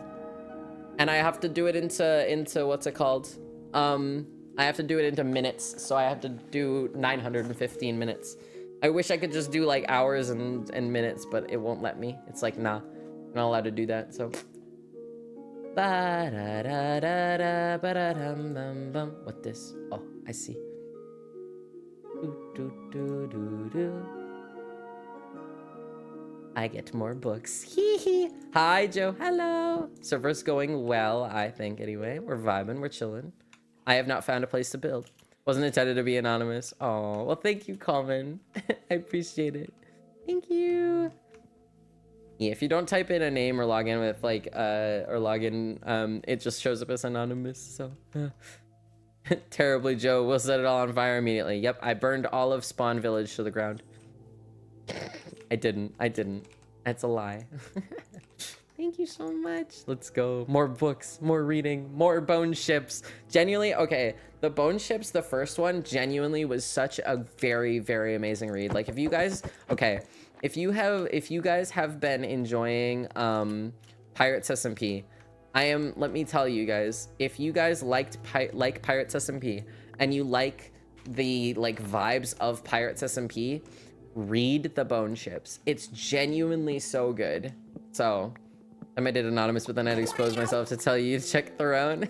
and I have to do it into what's it called? I have to do it into minutes, so I have to do 915 minutes. I wish I could just do like hours and minutes, but it won't let me. It's like, nah, I'm not allowed to do that. So. What this? Oh, I see. I get more books. Hee hee. Hi, Joe. Hello. Server's going well, I think, anyway. We're vibing. We're chilling. I have not found a place to build. Wasn't intended to be anonymous. Oh, well, thank you, Common. I appreciate it. Thank you. Yeah, if you don't type in a name or log in with like or log in, it just shows up as anonymous. So terribly, Joe. We'll set it all on fire immediately. Yep, I burned all of Spawn Village to the ground. I didn't. That's a lie. Thank you so much. Let's go. More books, more reading, more bone ships. Genuinely, okay. The bone ships, the first one, genuinely was such a very, very amazing read. Like, if you guys, okay. If you guys have been enjoying Pirates SMP, let me tell you guys, if you guys like Pirates SMP and you like the vibes of Pirates SMP, read the Bone Ships. It's genuinely so good. So I made it anonymous, but then I'd expose myself to tell you to check Throne.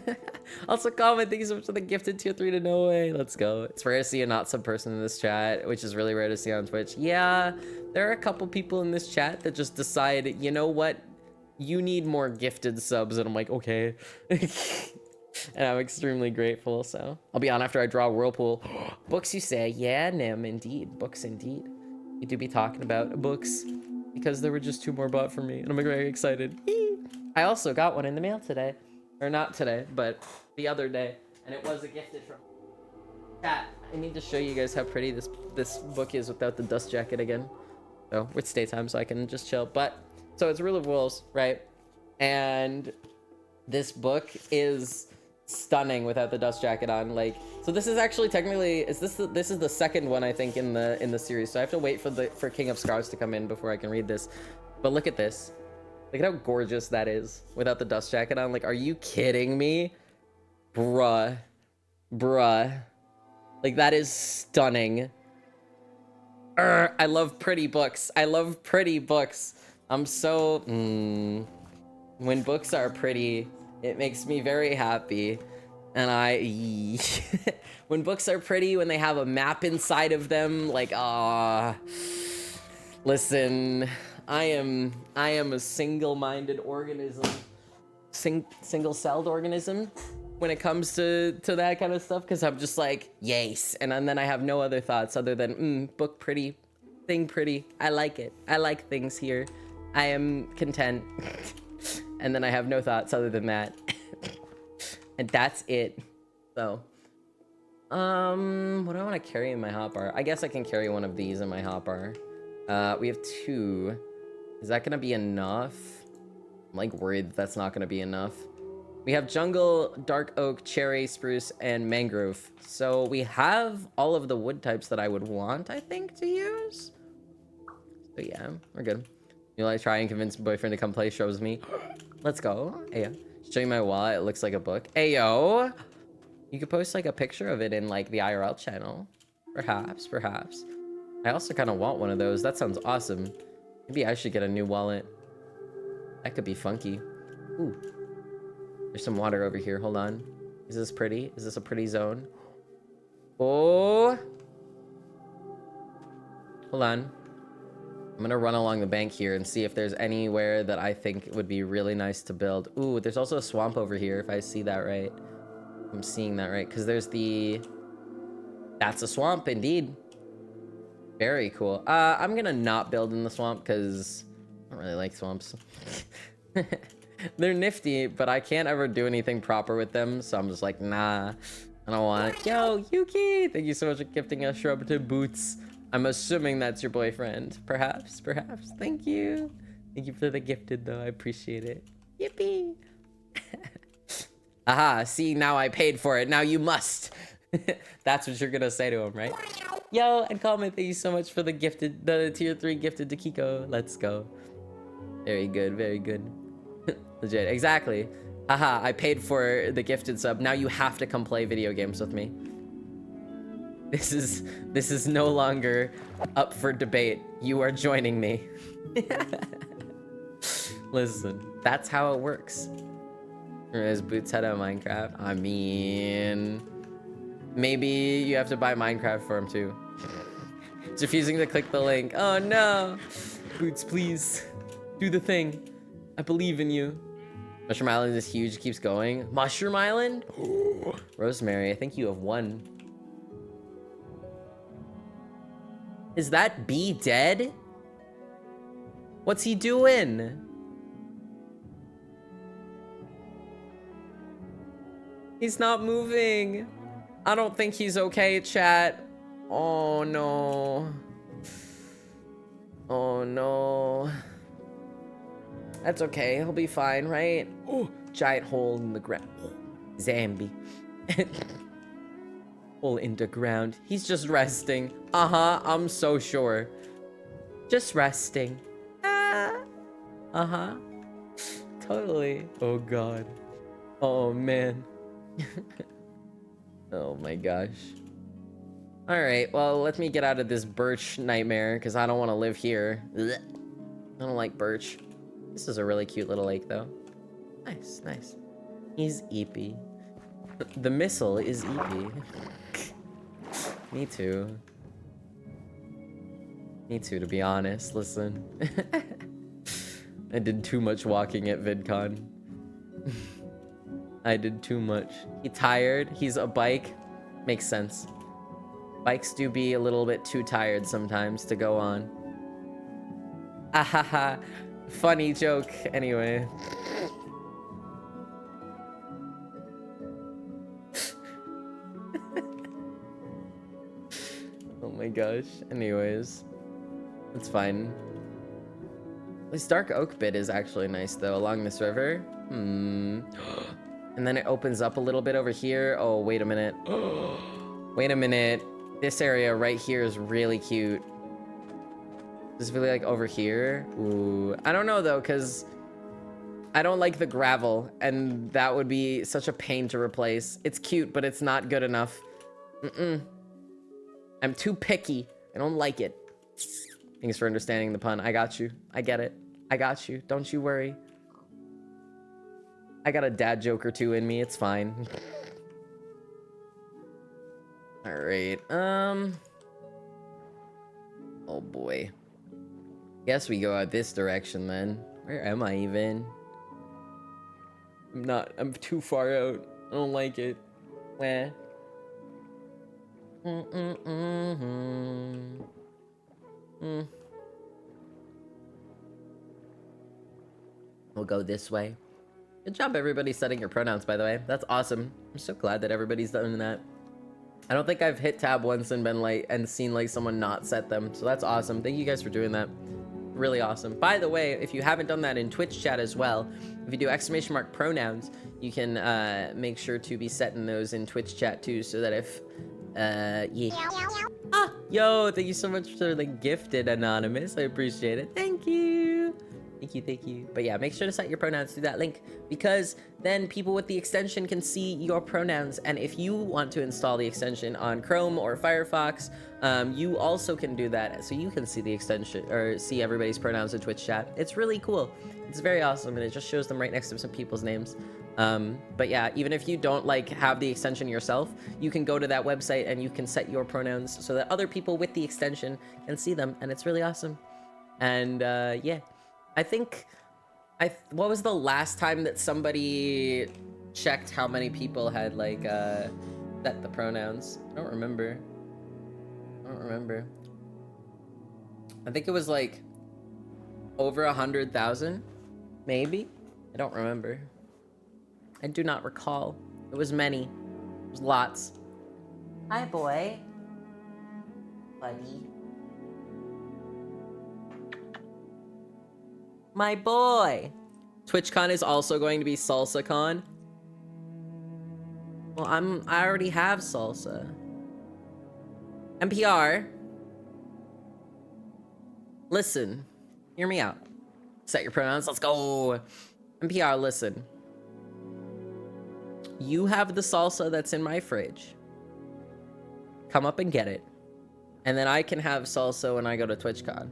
Also, comment, thank you so much for the gifted tier 3 to No Way. Let's go. It's rare to see a not sub person in this chat, which is really rare to see on Twitch. Yeah, there are a couple people in this chat that just decide, you know what? You need more gifted subs. And I'm like, okay. And I'm extremely grateful, so. I'll be on after I draw Whirlpool. Books, you say? Yeah, Nim, indeed. Books, indeed. We do be talking about books because there were just 2 more bought for me, and I'm very excited. I also got one in the mail today. Or not today, but the other day. And it was a gifted from chat. I need to show you guys how pretty this book is without the dust jacket again. So, it's daytime, so I can just chill. But, so it's Rule of Wolves, right? And this book is stunning without the dust jacket on. Like, so this is actually technically, this is the second one, I think, in the series. So I have to wait for King of Scars to come in before I can read this. But look at this. Look at how gorgeous that is without the dust jacket on. Like, are you kidding me? Bruh. Like, that is stunning. I love pretty books. I'm so... When books are pretty, it makes me very happy. And when books are pretty, when they have a map inside of them, like, listen, I am a single-minded organism, single-celled organism when it comes to that kind of stuff, because I'm just like, yes, and then I have no other thoughts other than, book pretty, thing pretty, I like it, I like things here, I am content. And then I have no thoughts other than that. And that's it. So, what do I want to carry in my hotbar? I guess I can carry one of these in my hotbar. We have 2. Is that gonna be enough? I'm like worried that's not gonna be enough. We have jungle, dark oak, cherry, spruce, and mangrove. So we have all of the wood types that I would want, I think, to use. So yeah, we're good. You know, I try and convince my boyfriend to come play shows me. Let's go. Ayo. Show you my wallet. It looks like a book. Ayo. You could post like a picture of it in like the IRL channel. Perhaps. I also kind of want one of those. That sounds awesome. Maybe I should get a new wallet. That could be funky. Ooh. There's some water over here. Hold on. Is this pretty? Is this a pretty zone? Oh. Hold on. I'm gonna run along the bank here and see if there's anywhere that I think would be really nice to build. Ooh, there's also a swamp over here, if I see that right. I'm seeing that right, because there's the... That's a swamp, indeed. Very cool. I'm gonna not build in the swamp, because I don't really like swamps. They're nifty, but I can't ever do anything proper with them, so I'm just like, nah, I don't want it. Yo, Yuki! Thank you so much for gifting us Shrubathon Boots. I'm assuming that's your boyfriend. Perhaps. Thank you. Thank you for the gifted, though. I appreciate it. Yippee. Aha, see, now I paid for it. Now you must. That's what you're gonna say to him, right? Yo, and comment, thank you so much for the gifted, the tier 3 gifted to Kiko. Let's go. Very good. Legit, exactly. Haha, I paid for the gifted sub. Now you have to come play video games with me. This is no longer up for debate. You are joining me. Listen, that's how it works. Or is Boots head of Minecraft? I mean, maybe you have to buy Minecraft for him too. It's refusing to click the link. Oh no! Boots, please do the thing. I believe in you. Mushroom Island is huge. Keeps going. Mushroom Island? Rosemary, I think you have won. Is that bee dead? What's he doing? He's not moving. I don't think he's okay, chat. Oh no. Oh no. That's okay. He'll be fine, right? Oh, giant hole in the ground. Zambi. Hole in the ground. He's just resting. Uh-huh. I'm so sure. Just resting. Uh-huh. Totally. Oh god. Oh man. Oh my gosh. All right, well, let me get out of this birch nightmare because I don't want to live here. Ugh. I don't like birch. This is a really cute little lake, though. Nice, nice. He's eepy. The missile is eepy. Me too. Me too, to be honest. Listen. I did too much walking at VidCon. I did too much. He tired. He's a bike. Makes sense. Bikes do be a little bit too tired sometimes to go on. Ahaha. Funny joke. Anyway. Oh my gosh. Anyways. It's fine. This dark oak bit is actually nice though, along this river. And then it opens up a little bit over here. Oh, wait a minute. Wait a minute. This area right here is really cute. Does it feel like over here? Ooh. I don't know though, because I don't like the gravel, and that would be such a pain to replace. It's cute, but it's not good enough. I'm too picky. I don't like it. Thanks for understanding the pun. I got you. I get it. I got you. Don't you worry. I got a dad joke or two in me. It's fine. All right. Oh boy. Guess we go out this direction then. Where am I even? I'm too far out. I don't like it. Where? We'll go this way. Good job, everybody, setting your pronouns, by the way. That's awesome. I'm so glad that everybody's done that. I don't think I've hit tab once and been like, and seen like someone not set them. So that's awesome. Thank you guys for doing that. Really awesome. By the way, if you haven't done that in Twitch chat as well, if you do ! pronouns, you can make sure to be setting those in Twitch chat too, so that if yeah. Ah, yo, thank you so much for the gifted, Anonymous. I appreciate it. Thank you. Thank you, thank you. But yeah, make sure to set your pronouns through that link, because then people with the extension can see your pronouns. And if you want to install the extension on Chrome or Firefox, you also can do that, so you can see the extension or see everybody's pronouns in Twitch chat. It's really cool. It's very awesome, and it just shows them right next to some people's names. But yeah, even if you don't like have the extension yourself, you can go to that website and you can set your pronouns so that other people with the extension can see them, and it's really awesome. And yeah, I think what was the last time that somebody checked how many people had like set the pronouns? I don't remember. I think it was like over 100,000, maybe. I don't remember. I do not recall. It was many. It was lots. Hi, boy. Buddy. My boy. TwitchCon is also going to be SalsaCon. Well, I already have salsa. NPR. Listen. Hear me out. Set your pronouns. Let's go. NPR, listen. You have the salsa that's in my fridge. Come up and get it. And then I can have salsa when I go to TwitchCon.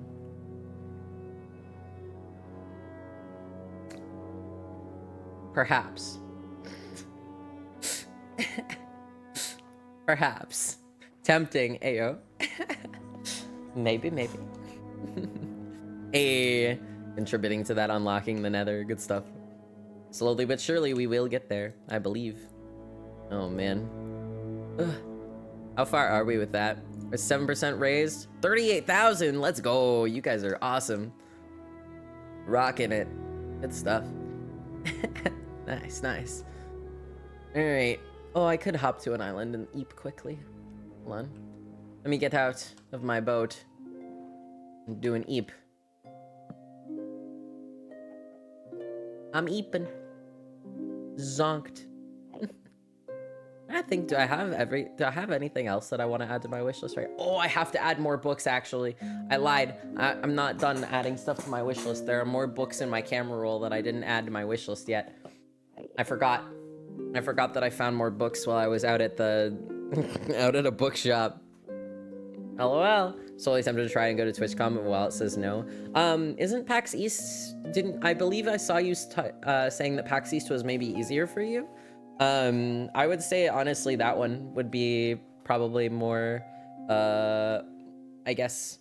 Perhaps. Perhaps. Tempting, ayo. Maybe. Hey, contributing to that unlocking the nether. Good stuff. Slowly but surely, we will get there, I believe. Oh, man. Ugh. How far are we with that? We're 7% raised. 38,000. Let's go. You guys are awesome. Rocking it. Good stuff. Nice. All right. Oh, I could hop to an island and eep quickly. Hold on. Let me get out of my boat and do an eep. I'm eeping. Zonked. I think, do I have anything else that I want to add to my wish list, right? Oh, I have to add more books, actually. I lied. I'm not done adding stuff to my wish list. There are more books in my camera roll that I didn't add to my wish list yet. I forgot that I found more books while I was out at the out at a bookshop. LOL. Solely tempted to try and go to TwitchCon while it says no. Isn't PAX East, I believe I saw you saying that PAX East was maybe easier for you. I would say honestly that one would be probably more, I guess,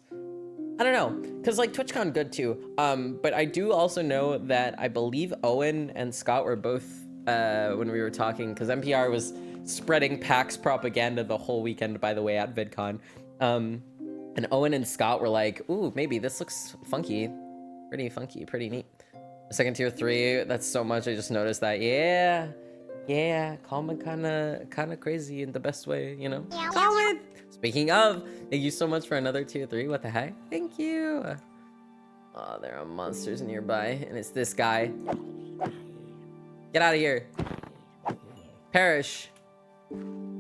I don't know, because like TwitchCon good too. But I do also know that I believe Owen and Scott were both, when we were talking, because NPR was spreading PAX propaganda the whole weekend, by the way, at VidCon. And Owen and Scott were like, ooh, maybe this looks funky, pretty neat. Second tier 3, that's so much, I just noticed that. Yeah, comment kind of crazy in the best way, you know? Comment! Speaking of, thank you so much for another tier 3, what the heck? Thank you! Oh, there are monsters nearby, and it's this guy. Get out of here! Perish!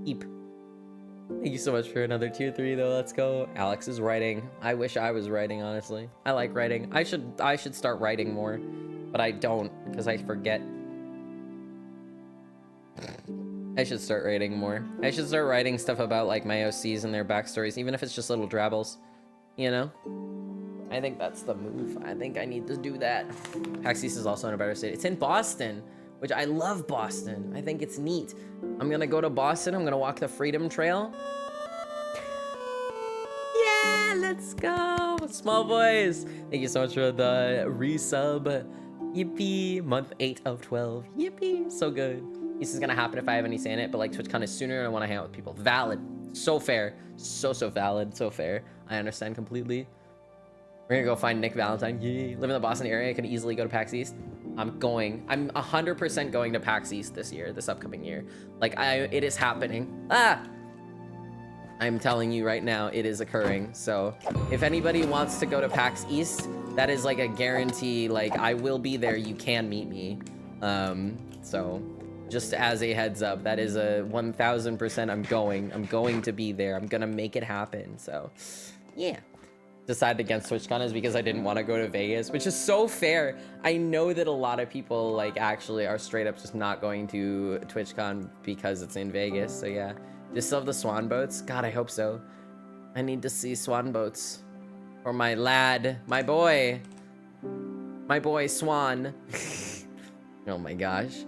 Eep. Thank you so much for another tier 3 though, let's go. Alex is writing. I wish I was writing, honestly. I like writing. I should start writing more, but I don't, because I forget. I should start writing more. I should start writing stuff about like my OCs and their backstories, even if it's just little drabbles, you know? I think that's the move. I think I need to do that. PAX East is also in a better state. It's in Boston, which I love Boston. I think it's neat. I'm gonna go to Boston. I'm gonna walk the Freedom Trail. Yeah, let's go. Small boys. Thank you so much for the resub. Yippee. Month 8 of 12. Yippee. So good. This is gonna happen if I have any say in it, but like TwitchCon is sooner and I want to hang out with people. Valid. So fair. So valid. So fair. I understand completely. We're gonna go find Nick Valentine. Yay. Live in the Boston area. I could easily go to PAX East. I'm 100% going to PAX East this year, this upcoming year. Like, it is happening. I'm telling you right now, it is occurring. So if anybody wants to go to PAX East, that is like a guarantee. Like, I will be there. You can meet me. So just as a heads up, that is a 1000% I'm going to be there. I'm gonna make it happen. So yeah. Decided against TwitchCon is because I didn't want to go to Vegas, which is so fair. I know that a lot of people like actually are straight up just not going to TwitchCon because it's in Vegas. So yeah, just love the swan boats. God, I hope so. I need to see swan boats for my lad, my boy Swan. Oh my gosh.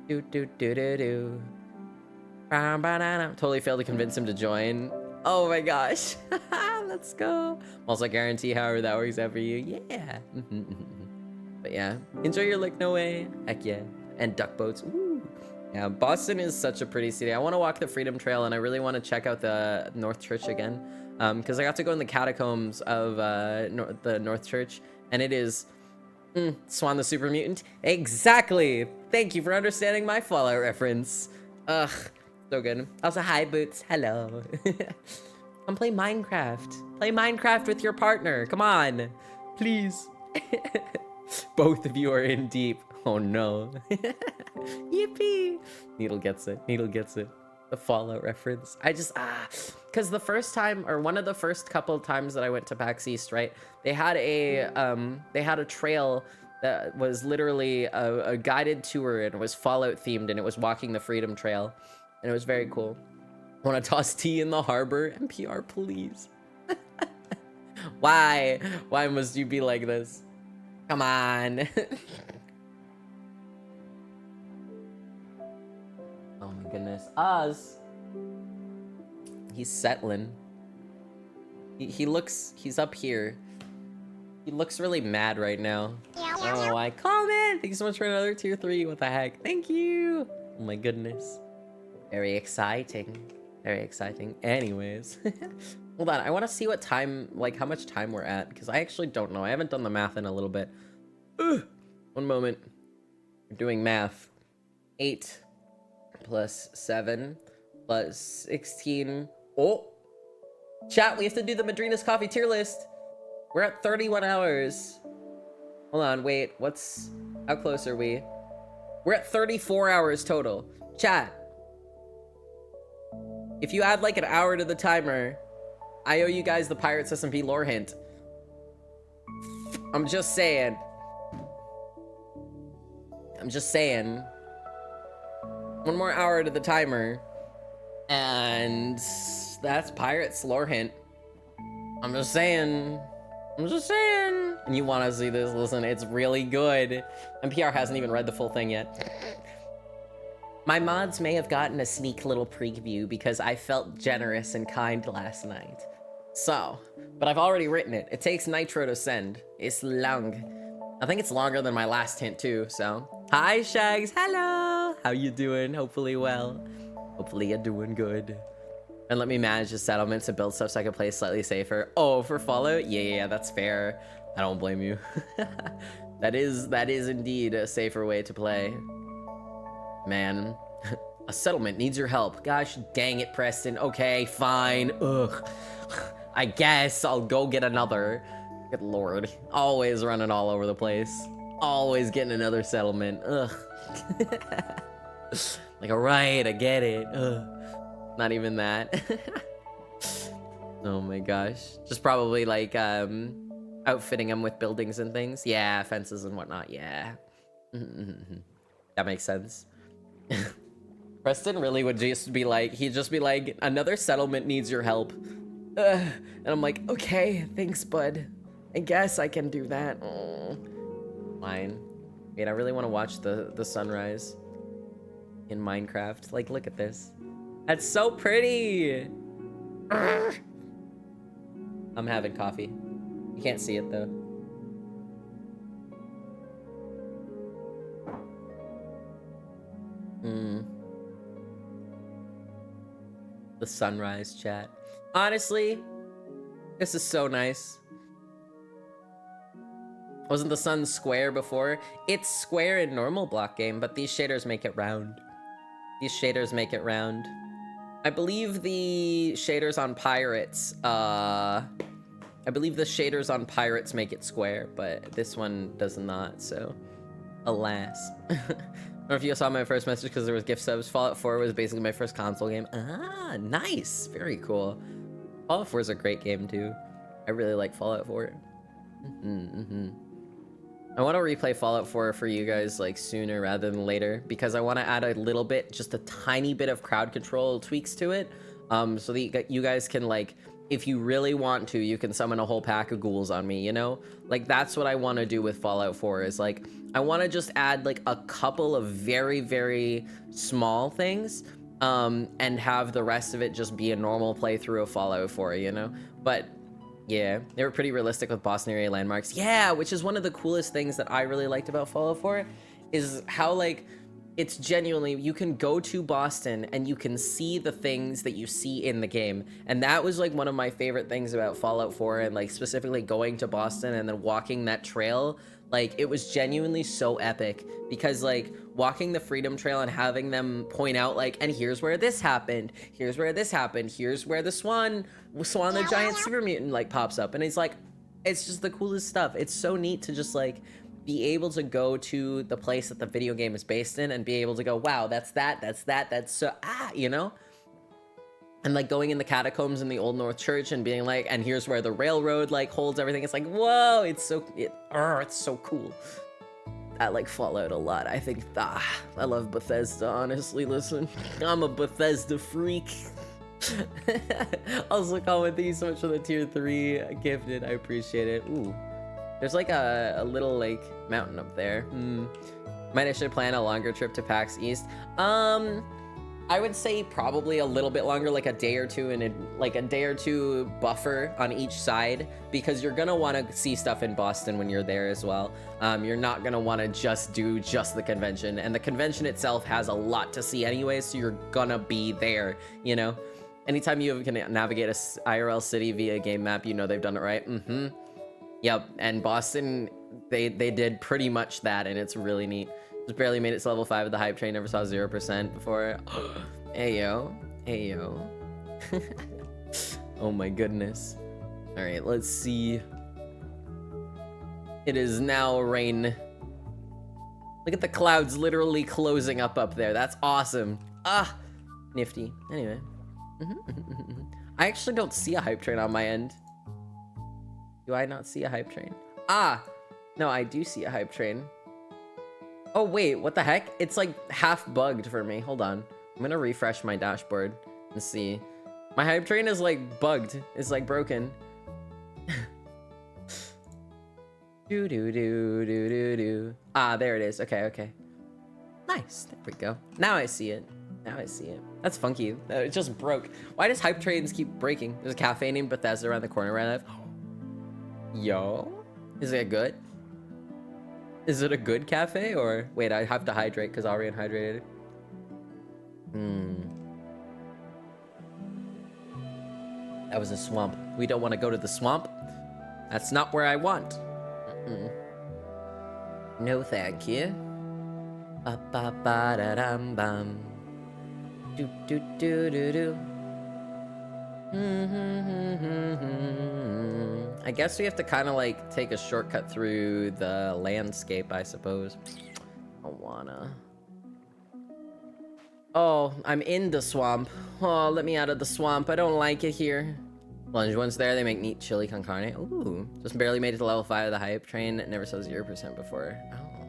Totally failed to convince him to join. Oh my gosh. Let's go. Also guarantee however that works out for you. Yeah. But yeah, enjoy your Lake Noe. Heck yeah. And duck boats. Ooh. Yeah, Boston is such a pretty city. I want to walk the Freedom Trail and I really want to check out the North Church again. Because I got to go in the catacombs of the North Church, and it is Swan the Super Mutant. Exactly. Thank you for understanding my Fallout reference. Ugh, so good. Also, hi Boots. Hello. Come play Minecraft. Play Minecraft with your partner. Come on, please. Both of you are in deep. Oh no. Yippee. Needle gets it. Needle gets it. The Fallout reference. I just, because the first time, or one of the first couple of times that I went to PAX East, right? They had a trail that was literally a guided tour, and it was Fallout themed, and it was walking the Freedom Trail, and it was very cool. Want to toss tea in the harbor? NPR, please. Why? Why must you be like this? Come on. Oh my goodness. Oz. He's settling. He's up here. He looks really mad right now. Oh, I comment. Thank you so much for another tier 3. What the heck? Thank you. Oh my goodness. Very exciting. Very exciting. Anyways. Hold on. I want to see what time, like how much time we're at, because I actually don't know. I haven't done the math in a little bit. Ugh. One moment. We're doing math. 8 plus 7 plus 16. Oh, chat, we have to do the Madrina's coffee tier list. We're at 31 hours. Hold on, wait, how close are we? We're at 34 hours total. Chat, if you add like an hour to the timer, I owe you guys the Pirates SMP lore hint. I'm just saying. One more hour to the timer, and that's Pirates lore hint. I'm just saying. I'm just saying. And you want to see this? Listen, it's really good. NPR hasn't even read the full thing yet. My mods may have gotten a sneak little preview because I felt generous and kind last night. So, but I've already written it. It takes nitro to send. It's long. I think it's longer than my last hint too, so. Hi, Shags. Hello. How you doing? Hopefully well. Hopefully you're doing good. And let me manage the settlements and build stuff so I can play slightly safer. Oh, for Fallout? Yeah, that's fair. I don't blame you. That is indeed a safer way to play. Man, a settlement needs your help. Gosh dang it, Preston. Okay, fine. Ugh. I guess I'll go get another. Good lord. Always running all over the place. Always getting another settlement. Ugh. Like, alright, I get it. Ugh. Not even that. Oh my gosh. Just probably like outfitting them with buildings and things. Yeah, fences and whatnot. Yeah. That makes sense. Preston really would just be like, he'd just be like, another settlement needs your help. And I'm like, okay, thanks, bud. I guess I can do that. Oh, fine. Wait, I really want to watch the sunrise in Minecraft. Like, look at this. That's so pretty. I'm having coffee. You can't see it though. The sunrise chat. Honestly, this is so nice. Wasn't the sun square before? It's square in normal block game, but these shaders make it round. These shaders make it round. I believe the shaders on pirates, make it square, but this one does not, so alas. I don't know if you saw my first message because there was gift subs. Fallout 4 was basically my first console game. Ah, nice. Very cool. Fallout 4 is a great game too. I really like Fallout 4. I want to replay Fallout 4 for you guys like sooner rather than later because I want to add a little bit, just a tiny bit of crowd control tweaks to it, so that you guys can like, if you really want to, you can summon a whole pack of ghouls on me, you know? Like, that's what I want to do with Fallout 4 is like, I want to just add like a couple of very, very small things, and have the rest of it just be a normal playthrough of Fallout 4, you know? But yeah, they were pretty realistic with Boston area landmarks. Yeah, which is one of the coolest things that I really liked about Fallout 4 is how like, it's genuinely, you can go to Boston and you can see the things that you see in the game. And that was like one of my favorite things about Fallout 4 and like specifically going to Boston and then walking that trail. Like, it was genuinely so epic because like walking the Freedom Trail and having them point out like, and here's where this happened, here's where this happened, here's where the Swan the giant super mutant like pops up. And it's like, it's just the coolest stuff. It's so neat to just like be able to go to the place that the video game is based in and be able to go, wow, that's so, you know? And like going in the catacombs in the Old North Church and being like, and here's where the railroad like holds everything. It's like, whoa, it's so cool. I like Fallout a lot. I think, I love Bethesda, honestly. Listen, I'm a Bethesda freak. Also, comment, thank you so much for the tier 3 gifted. I appreciate it. Ooh. There's like a little like mountain up there. Might I should plan a longer trip to PAX East. I would say probably a little bit longer, like a day or two, and like a day or two buffer on each side, because you're gonna want to see stuff in Boston when you're there as well. You're not gonna want to just do the convention, and the convention itself has a lot to see anyway, so you're gonna be there, you know? Anytime you can navigate a IRL city via game map, you know they've done it right. Yep, and Boston, they did pretty much that, and it's really neat. Just barely made it to level 5 of the hype train, never saw 0% before. Ayo. Oh my goodness. All right, let's see. It is now rain. Look at the clouds literally closing up there. That's awesome. Nifty. Anyway. I actually don't see a hype train on my end. Do I not see a hype train? No, I do see a hype train. Oh, wait, what the heck? It's like half bugged for me. Hold on. I'm gonna refresh my dashboard and see. My hype train is like bugged. It's like broken. Do do do do do do. Ah, there it is. Okay, okay. Nice. There we go. Now I see it. Now I see it. That's funky. It just broke. Why does hype trains keep breaking? There's a cafe named Bethesda around the corner where I live. Yo, is it good? Is it a good cafe or wait? I have to hydrate because Arian hydrated. That was a swamp. We don't want to go to the swamp. That's not where I want. No, thank you. Ba ba ba da dum bum. Do do do do do. I guess we have to kind of like take a shortcut through the landscape, I suppose. I wanna. Oh, I'm in the swamp. Oh, let me out of the swamp. I don't like it here. Lunge once there, they make neat chili con carne. Ooh, just barely made it to level 5 of the hype train. It never saw 0% before. Oh,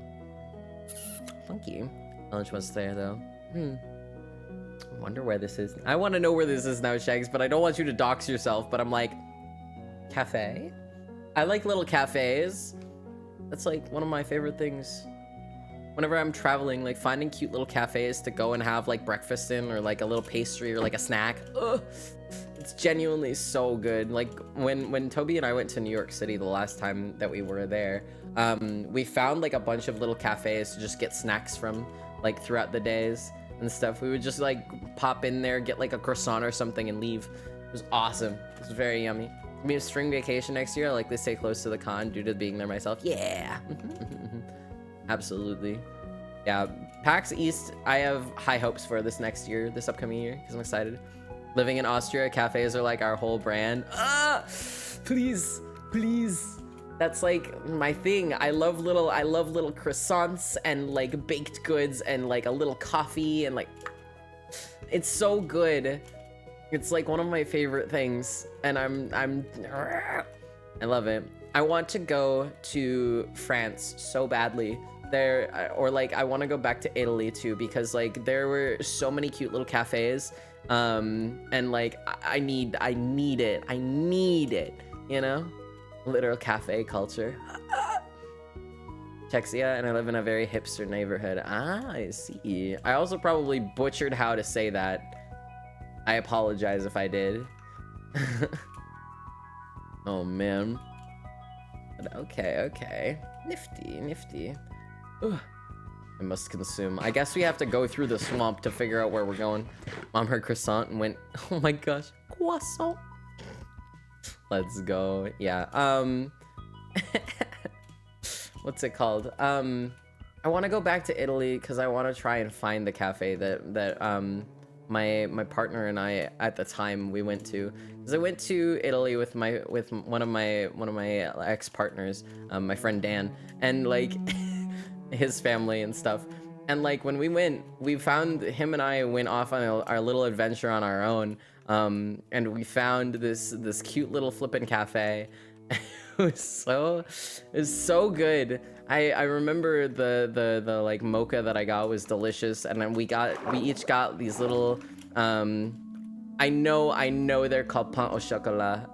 funky. Lunge once there though. I wonder where this is. I want to know where this is now, Shags, but I don't want you to dox yourself. But I'm like, cafe? I like little cafes. That's like one of my favorite things. Whenever I'm traveling, like finding cute little cafes to go and have like breakfast in, or like a little pastry or like a snack. Ugh, it's genuinely so good. Like when Toby and I went to New York City the last time that we were there, we found like a bunch of little cafes to just get snacks from, like throughout the days and stuff. We would just like pop in there, get like a croissant or something and leave. It was awesome. It was very yummy. It'll be a spring vacation next year. I like to stay close to the con due to being there myself. Yeah. Absolutely. Yeah, PAX East, I have high hopes for this next year, this upcoming year, because I'm excited. Living in Austria, cafes are like our whole brand. Ah, please, please. That's like my thing. I love little croissants and like baked goods and like a little coffee and like, it's so good. It's like one of my favorite things, and I love it. I want to go to France so badly. There, or like I want to go back to Italy too, because like there were so many cute little cafes, and like I need it, you know, literal cafe culture. Chexia, and I live in a very hipster neighborhood. Ah, I see. I also probably butchered how to say that. I apologize if I did. Oh man. But okay. Nifty. Ugh. I must consume. I guess we have to go through the swamp to figure out where we're going. Mom heard croissant and went, oh my gosh, croissant. Let's go. Yeah. What's it called? I want to go back to Italy because I want to try and find the cafe that my partner and I at the time we went to. Because I went to Italy with one of my ex-partners, my friend Dan, and like his family and stuff. And like when we went, we found him and I went off on our little adventure on our own, and we found this cute little flippin' cafe. It was so good. I remember the like mocha that I got was delicious, and then we each got these little I know they're called pain au chocolat,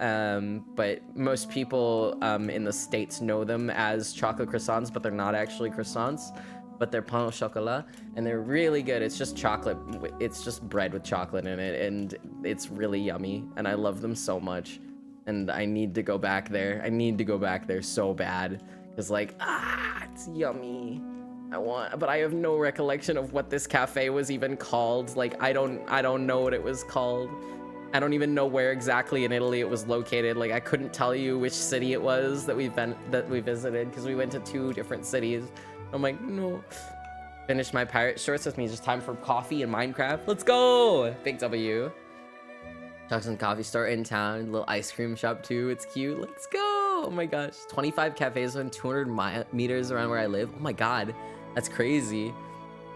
but most people in the States know them as chocolate croissants, but they're not actually croissants, but they're pain au chocolat, and they're really good. It's just chocolate, it's just bread with chocolate in it, and it's really yummy, and I love them so much, and I need to go back there. I need to go back there so bad, because like, it's yummy. But I have no recollection of what this cafe was even called. Like, I don't know what it was called. I don't even know where exactly in Italy it was located. Like, I couldn't tell you which city it was that we visited, because we went to 2 different cities. I'm like, no. Finished my pirate shorts with me. Just time for coffee and Minecraft. Let's go! Big W. Jackson Coffee Store in town. Little ice cream shop too. It's cute. Let's go! Oh my gosh. 25 cafes within 200 meters around where I live. Oh my god. That's crazy.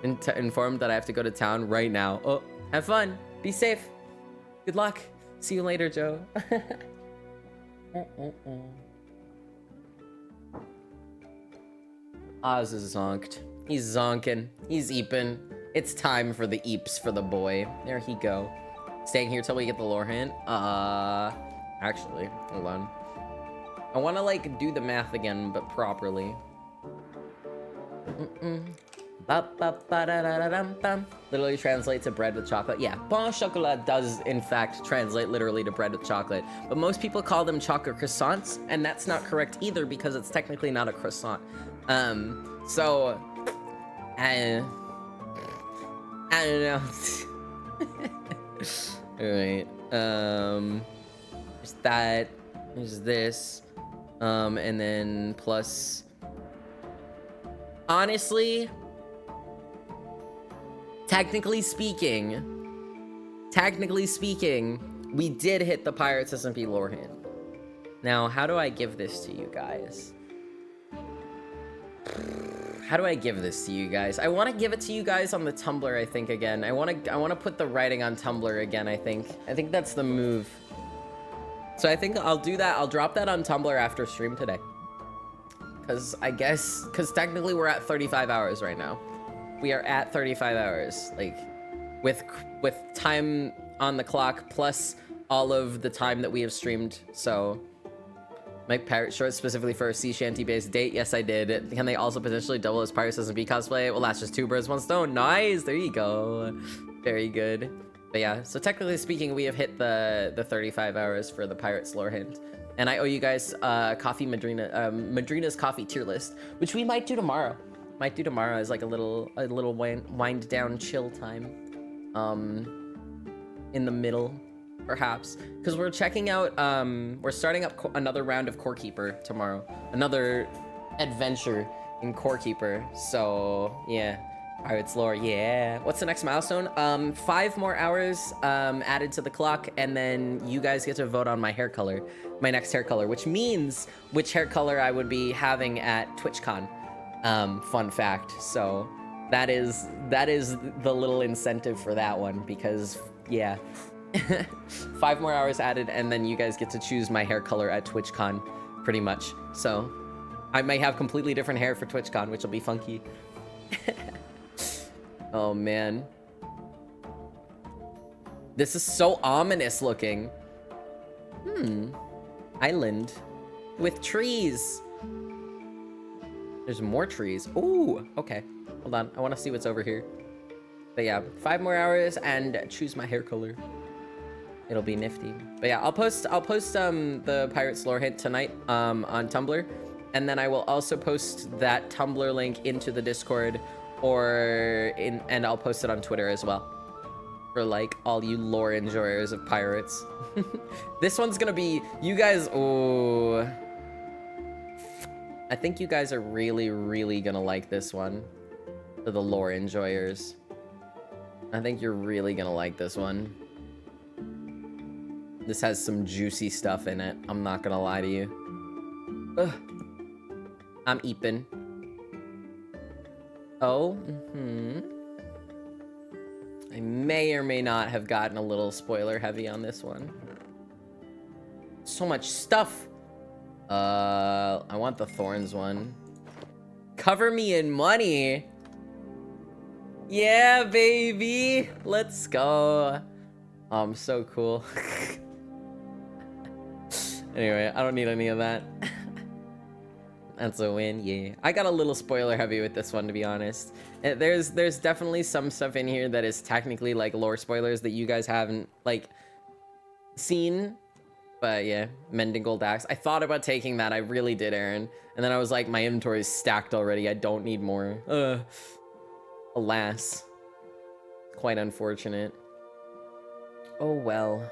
Informed that I have to go to town right now. Oh, have fun. Be safe. Good luck. See you later, Joe. Oz is zonked. He's zonking. He's eeping. It's time for the eeps for the boy. There he go. Staying here till we get the lore hint. Actually, hold on. I want to like do the math again, but properly. Literally translates to bread with chocolate. Yeah, pain au chocolat does in fact translate literally to bread with chocolate, but most people call them chocolate croissants, and that's not correct either because it's technically not a croissant. So I don't know. All right. There's that. There's this. And then plus. Honestly, technically speaking, we did hit the Pirates SMP lore hint. Now, how do I give this to you guys? How do I give this to you guys? I want to give it to you guys on the Tumblr, I think, again. I want to put the writing on Tumblr again, I think. I think that's the move. So I think I'll do that. I'll drop that on Tumblr after stream today. Because technically we're at 35 hours right now. We are at 35 hours. Like, with time on the clock, plus all of the time that we have streamed, so... Make pirate shorts specifically for a sea shanty based date? Yes, I did. Can they also potentially double as Pirates SMP cosplay? Well, that's just two birds, one stone. Nice, there you go. Very good. But yeah, so technically speaking, we have hit the 35 hours for the Pirates lore hint. And I owe you guys coffee Madrina's coffee tier list, which we might do tomorrow. Might do tomorrow as like a little wind down chill time. In the middle. Perhaps, because we're checking out, we're starting up another round of Core Keeper tomorrow. Another adventure in Core Keeper. So, yeah. Pirates lore, yeah. What's the next milestone? 5 more hours added to the clock, and then you guys get to vote on my hair color. My next hair color, which means which hair color I would be having at TwitchCon. Fun fact. So, that is the little incentive for that one, because, yeah. 5 more hours added, and then you guys get to choose my hair color at TwitchCon, pretty much. So, I may have completely different hair for TwitchCon, which will be funky. Oh, man. This is so ominous looking. Island. With trees. There's more trees. Ooh, okay. Hold on, I want to see what's over here. But yeah, 5 more hours and choose my hair color. It'll be nifty. But yeah, I'll post the Pirates lore hint tonight on Tumblr, and then I will also post that Tumblr link into the Discord and I'll post it on Twitter as well for like all you lore enjoyers of pirates. This one's gonna be you guys. Oh, I think you guys are really gonna like this one for the lore enjoyers. I think you're really gonna like this one. This has some juicy stuff in it. I'm not gonna lie to you. Ugh. I'm eeping. Oh, I may or may not have gotten a little spoiler heavy on this one. So much stuff. I want the thorns one. Cover me in money. Yeah, baby. Let's go. So cool. Anyway, I don't need any of that. That's a win, yeah. I got a little spoiler heavy with this one, to be honest. There's definitely some stuff in here that is technically like lore spoilers that you guys haven't like seen. But yeah, Mending Gold Axe. I thought about taking that, I really did, Aaron. And then I was like, my inventory is stacked already, I don't need more. Alas. Quite unfortunate. Oh well.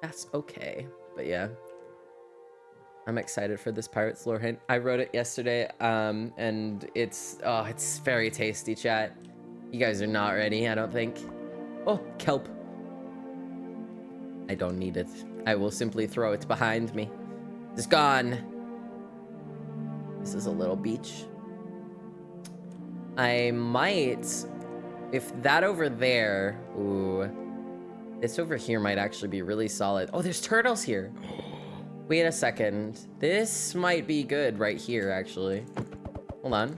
That's okay. But yeah. I'm excited for this Pirates lore hint. I wrote it yesterday, and it's very tasty, chat. You guys are not ready, I don't think. Oh, kelp. I don't need it. I will simply throw it behind me. It's gone. This is a little beach. I might, if that over there, ooh, this over here might actually be really solid. Oh, there's turtles here. Wait a second. This might be good right here, actually. Hold on.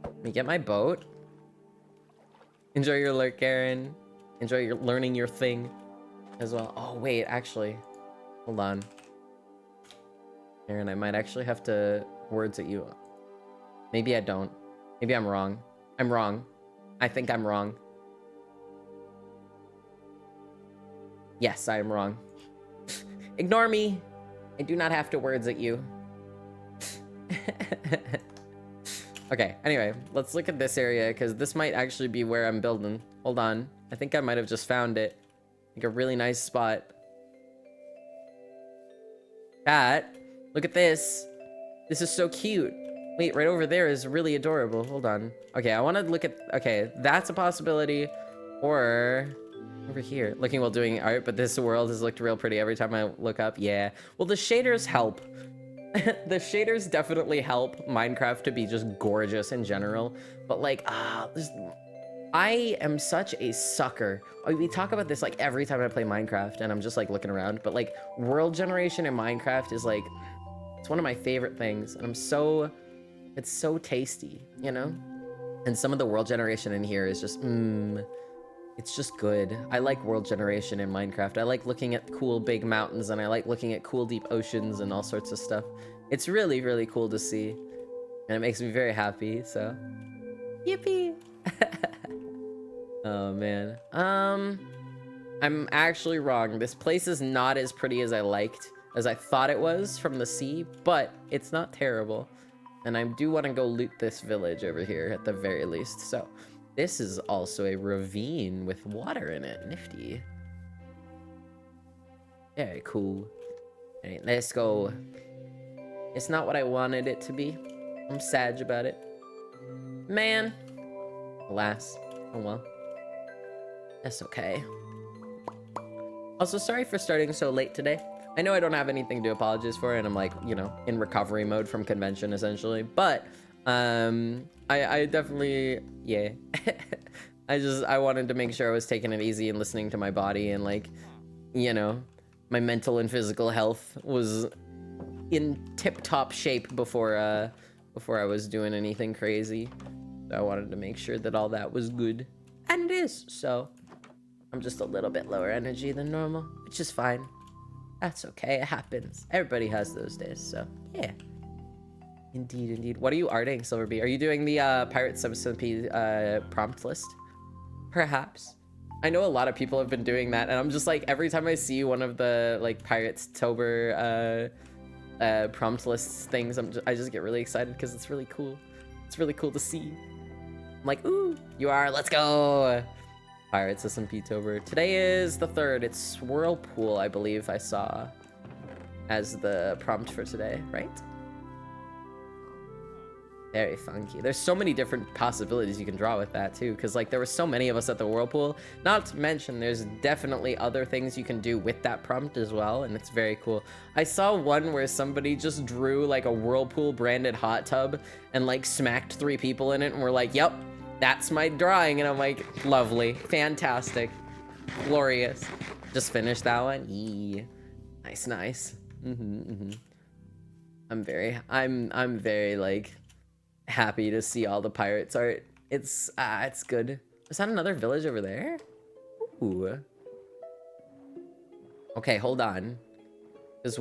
Let me get my boat. Enjoy your lurk, Aaron. Enjoy your learning your thing as well. Oh, wait, actually. Hold on. Aaron, I might actually have to words at you. Maybe I don't. Maybe I'm wrong. I'm wrong. I think I'm wrong. Yes, I am wrong. Ignore me. I do not have to words at you. Okay, anyway, let's look at this area, because this might actually be where I'm building. Hold on. I think I might have just found it. Like a really nice spot. Chat, look at this. This is so cute. Wait, right over there is really adorable. Hold on. Okay, I want to look at... Okay, that's a possibility. Or... over here. Looking while doing art, but this world has looked real pretty every time I look up. Yeah. Well, the shaders help. The shaders definitely help Minecraft to be just gorgeous in general. But like, I am such a sucker. We talk about this like every time I play Minecraft and I'm just like looking around. But like world generation in Minecraft is like, it's one of my favorite things. And it's so tasty, you know? And some of the world generation in here is just, it's just good. I like world generation in Minecraft. I like looking at cool big mountains and I like looking at cool deep oceans and all sorts of stuff. It's really, really cool to see. And it makes me very happy, so. Yippee! Oh, man. I'm actually wrong. This place is not as pretty as I thought it was from the sea, but it's not terrible. And I do want to go loot this village over here at the very least, so. This is also a ravine with water in it. Nifty. Very cool. Alright, let's go. It's not what I wanted it to be. I'm sad about it. Man. Alas. Oh well. That's okay. Also, sorry for starting so late today. I know I don't have anything to apologize for, and I'm like, you know, in recovery mode from convention, essentially. But, I definitely, yeah. I wanted to make sure I was taking it easy and listening to my body and like, you know, my mental and physical health was in tip-top shape before I was doing anything crazy. So I wanted to make sure that all that was good. And it is, so I'm just a little bit lower energy than normal, which is fine. That's okay, it happens. Everybody has those days, so yeah. Indeed, indeed. What are you arting, Silverbee? Are you doing the Pirates SMP prompt list? Perhaps. I know a lot of people have been doing that, and I'm just like, every time I see one of the like Pirates Tober prompt lists things, I just get really excited because it's really cool. It's really cool to see. I'm like, ooh, you are, let's go! Pirates SMP Tober. Today is the 3rd. It's Whirlpool, I believe I saw as the prompt for today, right? Very funky. There's so many different possibilities you can draw with that too, because like there were so many of us at the Whirlpool. Not to mention there's definitely other things you can do with that prompt as well, and it's very cool. I saw one where somebody just drew like a Whirlpool branded hot tub and like smacked 3 people in it and were like, yep, that's my drawing. And I'm like, lovely, fantastic, glorious. Just finished that one. Yee. Nice, nice. I'm very like happy to see all the pirates art. It's good. Is that another village over there? Ooh. Okay, hold on. Because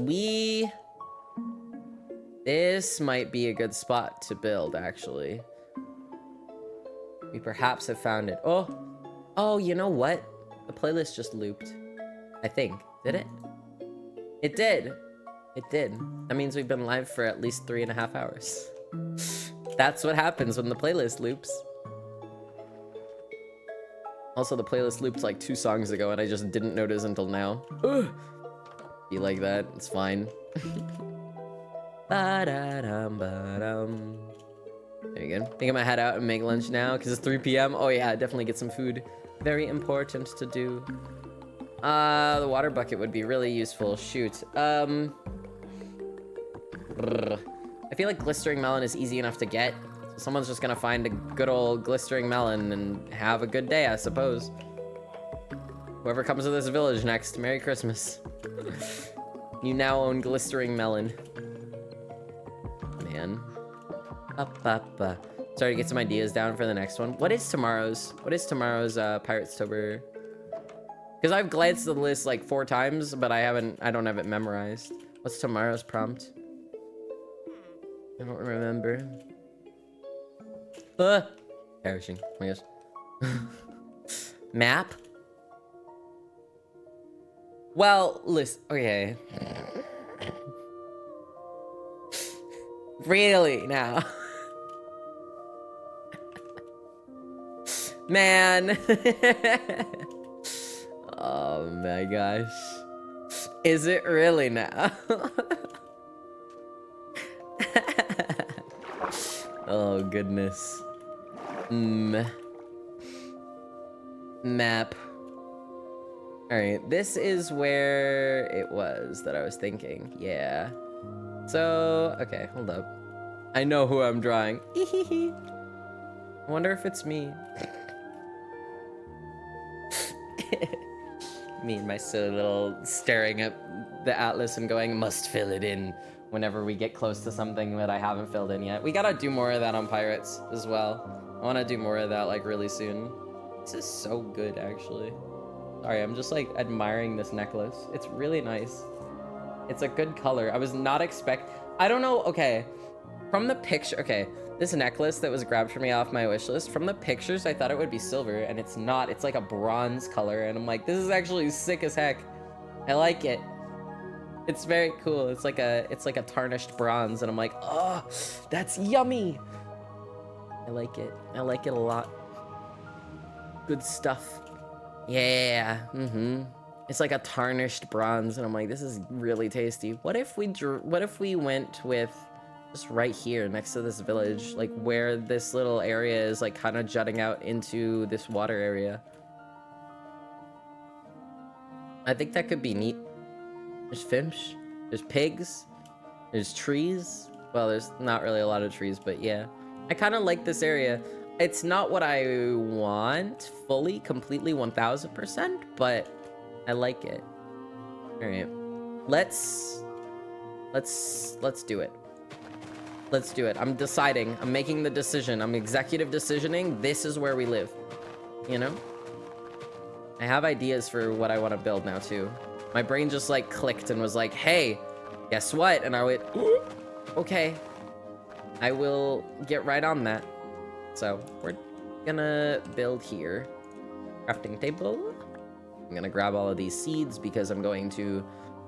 this might be a good spot to build, actually. We perhaps have found it. Oh, you know what? The playlist just looped. I think. Did it? It did. It did. That means we've been live for at least 3.5 hours. That's what happens when the playlist loops. Also, the playlist looped like 2 songs ago and I just didn't notice until now. Ugh. Be like that. It's fine. Ba-da-dum, ba-dum. There you go. I think I'm gonna head out and make lunch now because it's 3 p.m. Oh yeah, definitely get some food. Very important to do. The water bucket would be really useful. Shoot. I feel like glistering melon is easy enough to get. So someone's just gonna find a good old glistering melon and have a good day, I suppose. Whoever comes to this village next, Merry Christmas. You now own glistering melon. Man. Sorry to get some ideas down for the next one. What is tomorrow's Pirates Tober? Because I've glanced at the list like 4 times, but I don't have it memorized. What's tomorrow's prompt? I don't remember. Perishing. Oh my gosh. Map? Well, listen. Okay. Really now? Man. Oh my gosh. Is it really now? Oh goodness. Map. Alright, this is where it was that I was thinking. Yeah. So, okay, hold up. I know who I'm drawing. I wonder if it's me. Me and my silly little staring at the atlas and going, must fill it in whenever we get close to something that I haven't filled in yet. We gotta do more of that on Pirates as well. I wanna do more of that like really soon. This is so good actually. Sorry, I'm just like admiring this necklace. It's really nice. It's a good color. I was not I don't know, okay. From the picture, okay. This necklace that was grabbed for me off my wish list, from the pictures, I thought it would be silver, and it's not. It's like a bronze color, and I'm like, this is actually sick as heck. I like it. It's very cool. It's like a tarnished bronze, and I'm like, oh, that's yummy. I like it. I like it a lot. Good stuff. Yeah. It's like a tarnished bronze, and I'm like, this is really tasty. What if we went with just right here next to this village, like where this little area is like kind of jutting out into this water area? I think that could be neat. There's fish, there's pigs, there's trees. Well, there's not really a lot of trees, but yeah. I kind of like this area. It's not what I want fully, completely 1000%, but I like it. All right, let's do it. Let's do it. I'm deciding. I'm making the decision. I'm executive decisioning. This is where we live. You know? I have ideas for what I want to build now, too. My brain just, like, clicked and was like, hey, guess what? And I went, okay. I will get right on that. So, we're gonna build here. Crafting table. I'm gonna grab all of these seeds because I'm going to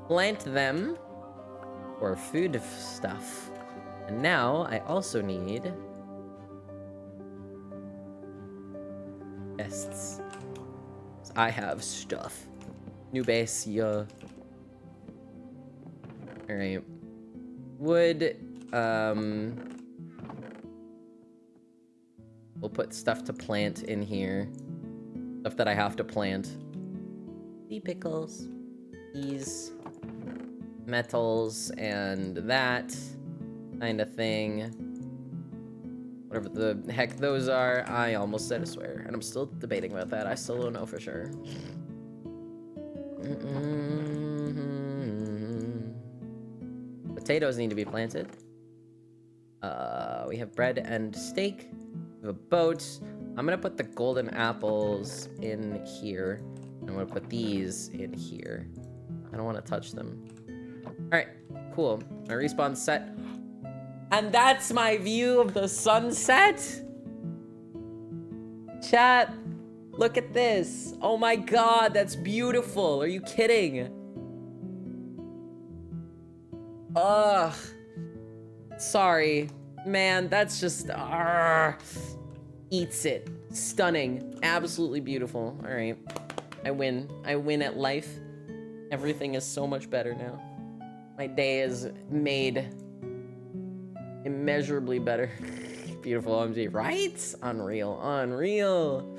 plant them for food stuff. And now I also need chests. I have stuff. New base, yeah. All right. Wood. We'll put stuff to plant in here. Stuff that I have to plant. Sea pickles. These metals and that kind of thing. Whatever the heck those are. I almost said a swear, and I'm still debating about that. I still don't know for sure. Potatoes need to be planted. We have bread and steak. We have a boat. I'm gonna put the golden apples in here. I'm gonna put these in here. I don't want to touch them. All right, cool. My respawn's set. And that's my view of the sunset. Chat, look at this. Oh my god, that's beautiful. Are you kidding? Ugh. Sorry. Man, that's just... eats it. Stunning. Absolutely beautiful. All right. I win. I win at life. Everything is so much better now. My day is made immeasurably better. Beautiful OMG, right? Unreal, unreal.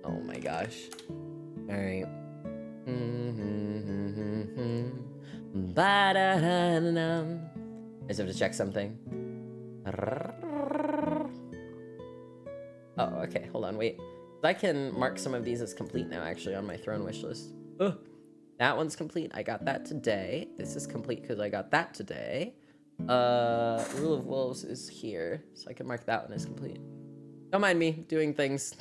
Oh my gosh. All right. I just have to check something. Oh, okay, hold on, wait. I can mark some of these as complete now, actually, on my throne wish list. Ugh. That one's complete. I got that today. This is complete because I got that today. Rule of Wolves is here, so I can mark that one as complete. Don't mind me doing things.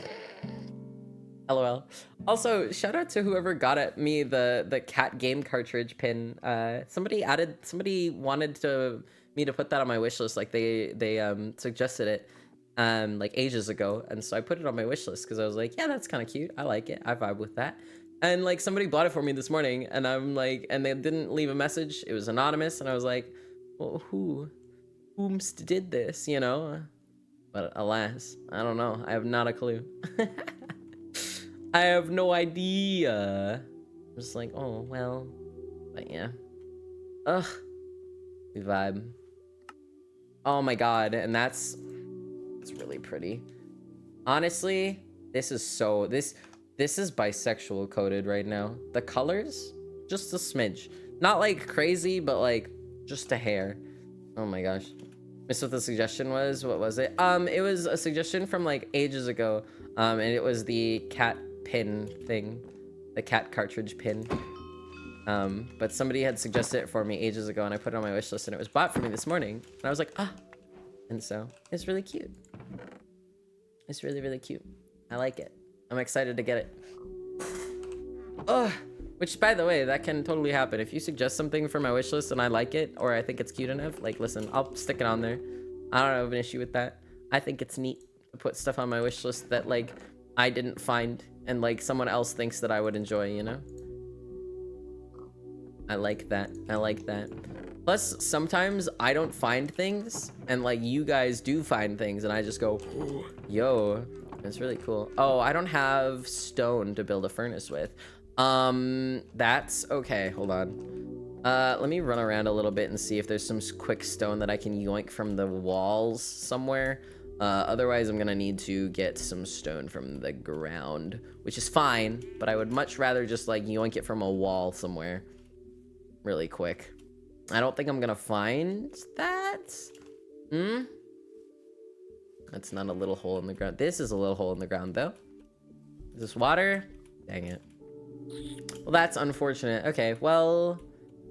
LOL. Also, shout out to whoever got at me the cat game cartridge pin. Somebody wanted to me to put that on my wish list. Like they suggested it like ages ago, and so I put it on my wish list because I was like, yeah, that's kind of cute. I like it. I vibe with that. And like somebody bought it for me this morning, and I'm like, and they didn't leave a message. It was anonymous, and I was like, well, whomst did this, you know? But alas, I don't know. I have not a clue. I have no idea. I'm just like, oh well, but yeah. Ugh, we vibe. Oh my god, and it's really pretty. Honestly, this is so this is bisexual coded right now. The colors, just a smidge. Not like crazy, but like just a hair. Oh my gosh. Missed what the suggestion was. What was it? It was a suggestion from like ages ago. And it was the cat pin thing. The cat cartridge pin. But somebody had suggested it for me ages ago, and I put it on my wish list, and it was bought for me this morning. And I was like, ah. And so it's really cute. It's really, really cute. I like it. I'm excited to get it. Ugh. Which, by the way, that can totally happen. If you suggest something for my wish list and I like it, or I think it's cute enough, like, listen, I'll stick it on there. I don't have an issue with that. I think it's neat to put stuff on my wish list that, like, I didn't find and, like, someone else thinks that I would enjoy, you know? I like that. I like that. Plus, sometimes I don't find things, and, like, you guys do find things, and I just go, yo, it's really cool. Oh, I don't have stone to build a furnace with. That's okay. Hold on. Let me run around a little bit and see if there's some quick stone that I can yoink from the walls somewhere. Otherwise, I'm gonna need to get some stone from the ground, which is fine, but I would much rather just, like, yoink it from a wall somewhere really quick. I don't think I'm gonna find that. That's not a little hole in the ground. This is a little hole in the ground, though. Is this water? Dang it. Well, that's unfortunate. Okay, well,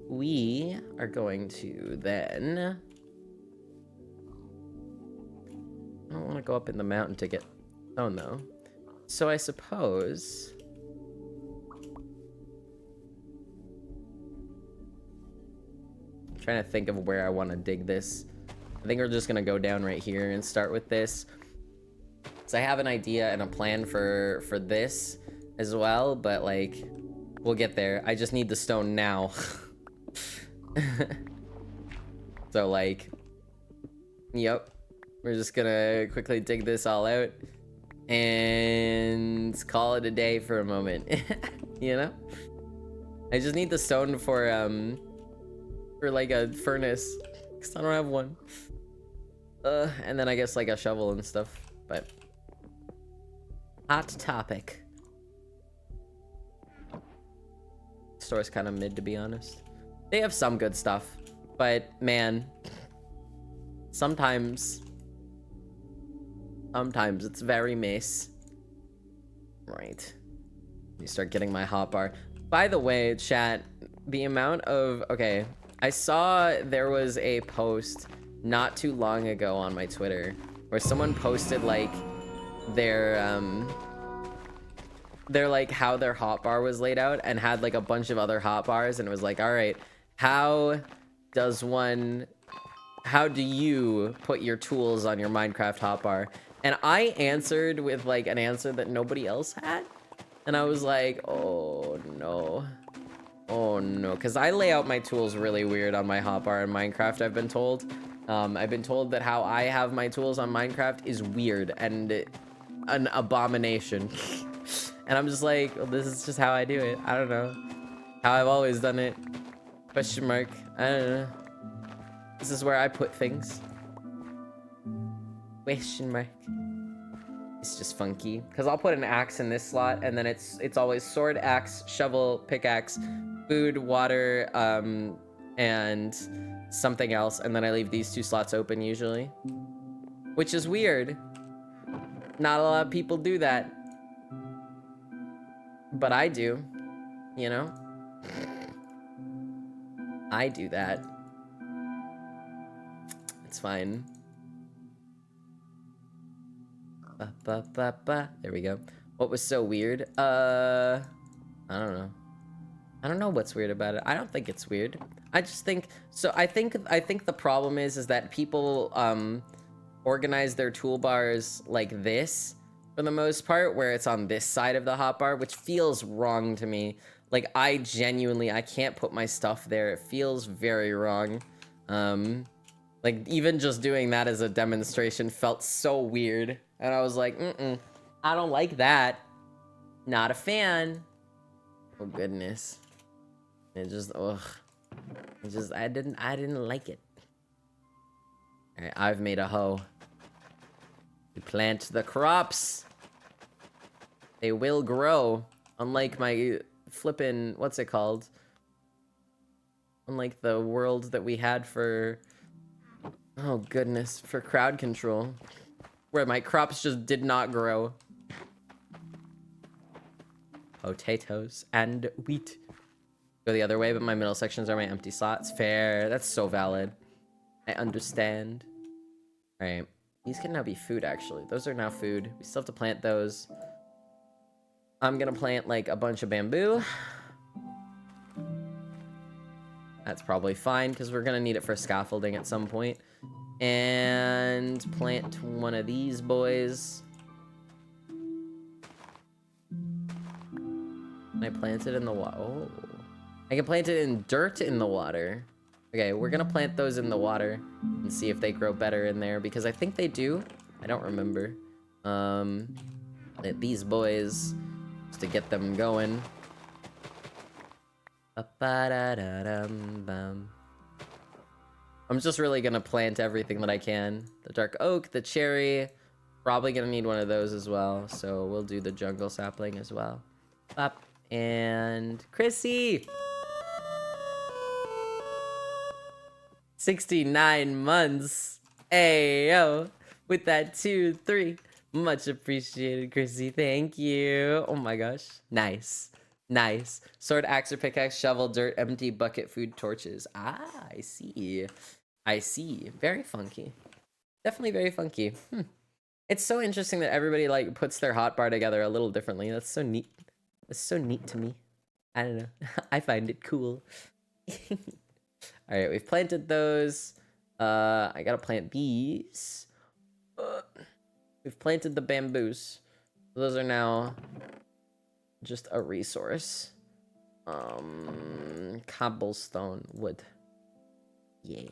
we are going to then... I don't want to go up in the mountain to get stone, though. So I suppose... I'm trying to think of where I want to dig this. I think we're just going to go down right here and start with this. So I have an idea and a plan for this as well, but, like, we'll get there. I just need the stone now. So, like, yep. We're just gonna quickly dig this all out and call it a day for a moment. You know? I just need the stone for like a furnace, because I don't have one. And then I guess like a shovel and stuff, but hot topic. Store's kind of mid, to be honest. They have some good stuff, but man, sometimes it's very miss. Right. Let me start getting my hotbar. By the way, chat, the amount of... Okay, I saw there was a post not too long ago on my Twitter where someone posted, like, their like, how their hotbar was laid out and had, like, a bunch of other hotbars, and it was like, all right, how do you put your tools on your Minecraft hotbar? And I answered with, like, an answer that nobody else had. And I was like, oh no. Oh no. Because I lay out my tools really weird on my hotbar in Minecraft, I've been told. I've been told that how I have my tools on Minecraft is weird and an abomination. And I'm just like, well, this is just how I do it. I don't know. How I've always done it. Question mark. I don't know. This is where I put things. Question mark. It's just funky. Because I'll put an axe in this slot, and then it's always sword, axe, shovel, pickaxe, food, water, and something else. And then I leave these two slots open usually. Which is weird. Not a lot of people do that. But I do. You know? I do that. It's fine. There we go. What was so weird? I don't know. I don't know what's weird about it. I don't think it's weird. I just think so. I think the problem is that people organize their toolbars like this for the most part, where it's on this side of the hotbar, which feels wrong to me. Like I can't put my stuff there. It feels very wrong. Like even just doing that as a demonstration felt so weird, and I was like, I don't like that. Not a fan. Oh goodness. It just, ugh. It just, I didn't like it. Alright, I've made a hoe. We plant the crops. They will grow. Unlike my flippin', what's it called? Unlike the world that we had for, oh goodness, for crowd control. Where my crops just did not grow. Potatoes and wheat. Go the other way, but my middle sections are my empty slots. Fair. That's so valid. I understand. Alright. These can now be food, actually. Those are now food. We still have to plant those. I'm gonna plant, like, a bunch of bamboo. That's probably fine, because we're gonna need it for scaffolding at some point. And plant one of these boys. Can I plant it in the water? Oh. I can plant it in dirt in the water. Okay, we're gonna plant those in the water and see if they grow better in there, because I think they do. I don't remember. These boys, just to get them going. I'm just really gonna plant everything that I can. The dark oak, the cherry. Probably gonna need one of those as well, so we'll do the jungle sapling as well. Up. And Chrissy! 69 months. Hey, yo. With that 2, 3. Much appreciated, Chrissy. Thank you. Oh my gosh. Nice. Nice. Sword, axe, or pickaxe, shovel, dirt, empty bucket, food, torches. Ah, I see. I see. Very funky. Definitely very funky. It's so interesting that everybody, like, puts their hotbar together a little differently. That's so neat. It's so neat to me. I don't know. I find it cool. Alright, we've planted those. I gotta plant these. We've planted the bamboos. Those are now just a resource. Cobblestone wood. Yes.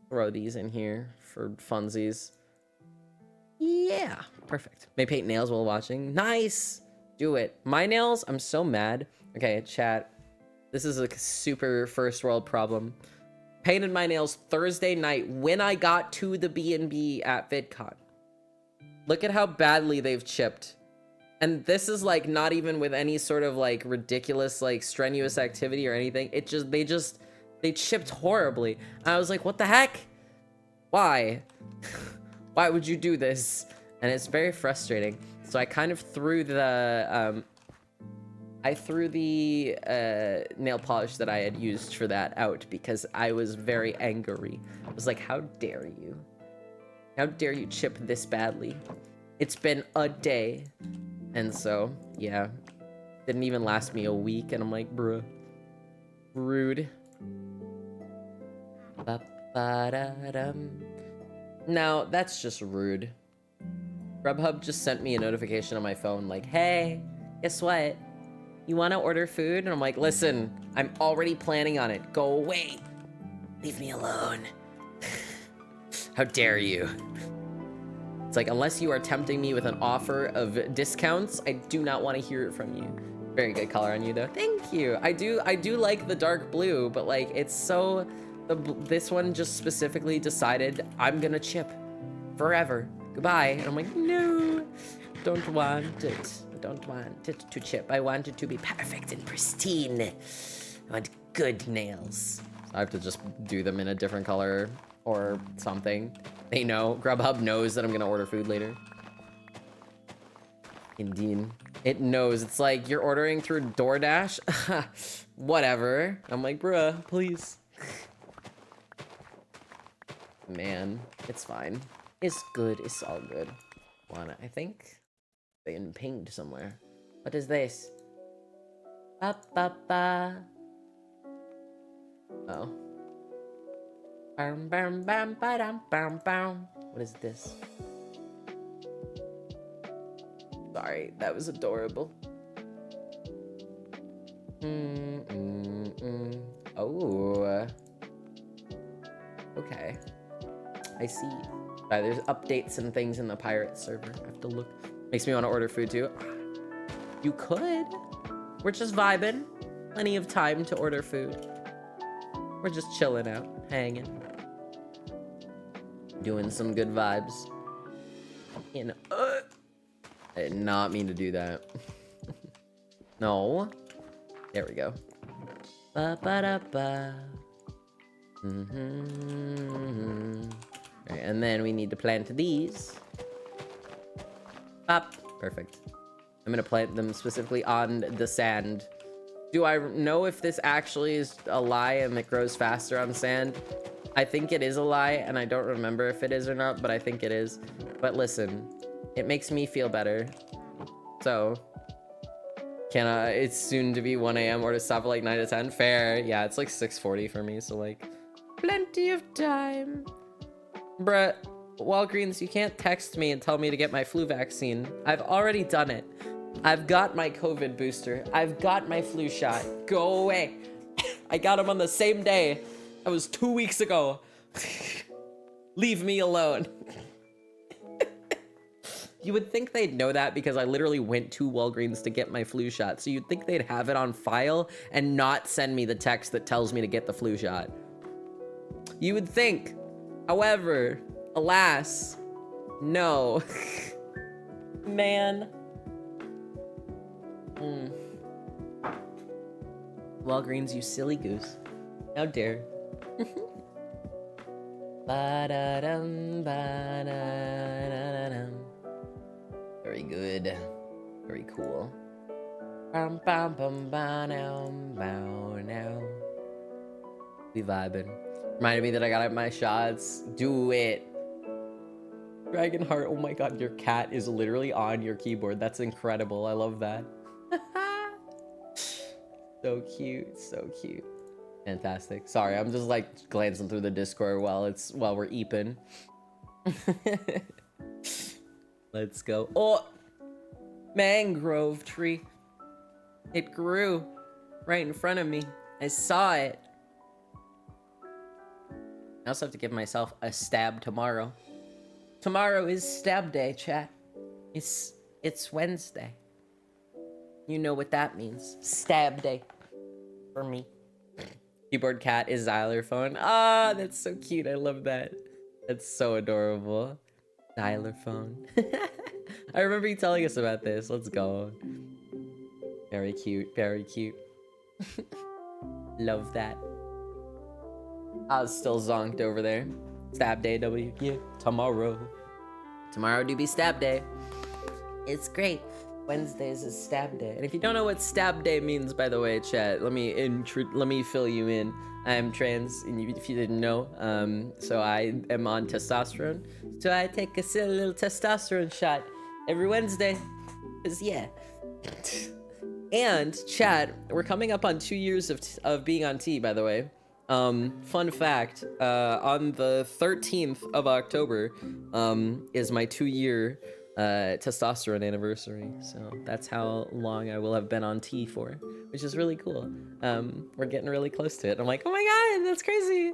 Throw these in here for funsies. Yeah, perfect. May paint nails while watching. Nice! Do it. My nails, I'm so mad. Okay, chat. This is a super first world problem. Painted my nails Thursday night when I got to the B&B at VidCon. Look at how badly they've chipped. And this is like not even with any sort of like ridiculous like strenuous activity or anything. They chipped horribly. And I was like, what the heck? Why? Why would you do this? And it's very frustrating. So I kind of threw the nail polish that I had used for that out because I was very angry. I was like, how dare you? How dare you chip this badly? It's been a day. And so, yeah. Didn't even last me a week, and I'm like, bruh. Rude. Now, that's just rude. Grubhub just sent me a notification on my phone like, hey, guess what? You want to order food? And I'm like, listen, I'm already planning on it. Go away. Leave me alone. How dare you? It's like, unless you are tempting me with an offer of discounts, I do not want to hear it from you. Very good color on you, though. Thank you. I do like the dark blue, but like, it's so... This one just specifically decided I'm gonna chip forever. Goodbye. And I'm like, no, don't want it. I don't want it to chip. I want it to be perfect and pristine. I want good nails. So I have to just do them in a different color or something. They know. Grubhub knows that I'm gonna order food later. Indeed. It knows. It's like, you're ordering through DoorDash? Whatever. I'm like, bruh, please. Man, it's fine. It's good. It's all good. I think they pinged somewhere. What is this? Ba ba ba. Oh. Bam bam bam bam bam bam. What is this? Sorry, that was adorable. Oh. Okay. I see. There's updates and things in the pirate server. I have to look. Makes me want to order food too. You could. We're just vibing. Plenty of time to order food. We're just chilling out, hanging. Doing some good vibes. I did not mean to do that. No. There we go. Ba-ba-da-ba. Alright, and then we need to plant these. Up. Perfect. I'm gonna plant them specifically on the sand. Do I know if this actually is a lie and it grows faster on sand? I think it is a lie, and I don't remember if it is or not, but I think it is. But listen, it makes me feel better. So, it's soon to be 1 a.m. or to stop at like 9 to 10? Fair. Yeah, it's like 6:40 for me, so like, plenty of time. Bruh, Walgreens, you can't text me and tell me to get my flu vaccine. I've already done it. I've got my COVID booster. I've got my flu shot. Go away. I got them on the same day. That was 2 weeks ago. Leave me alone. You would think they'd know that because I literally went to Walgreens to get my flu shot. So you'd think they'd have it on file and not send me the text that tells me to get the flu shot. You would think. However, alas, no. Man. Walgreens, you silly goose. How dare. Ba-da-dum, ba-da-da-da-dum. Very good. Very cool. Bum, bum, bum, ba-now, bow-now. We vibing. Reminded me that I got out my shots. Do it. Dragonheart, oh my god, your cat is literally on your keyboard. That's incredible. I love that. So cute, so cute. Fantastic. Sorry, I'm just like glancing through the Discord while we're eeping. Let's go. Oh, mangrove tree. It grew right in front of me. I saw it. I also have to give myself a stab tomorrow. Tomorrow is stab day, chat. It's Wednesday. You know what that means. Stab day. For me. Keyboard cat is xylophone. Ah, that's so cute. I love that. That's so adorable. Xylophone. I remember you telling us about this. Let's go. Very cute. Very cute. Love that. I was still zonked over there. Stab day, W. Yeah. Tomorrow. Tomorrow do be stab day. It's great. Wednesdays is stab day. And if you don't know what stab day means, by the way, chat, let me fill you in. I am trans, and if you didn't know, so I am on testosterone. So I take a silly little testosterone shot every Wednesday. 'Cause yeah. And chat, we're coming up on 2 years of being on T, by the way. Fun fact, on the 13th of October, is my 2-year testosterone anniversary. So that's how long I will have been on T for, which is really cool. We're getting really close to it. I'm like, oh my god, that's crazy.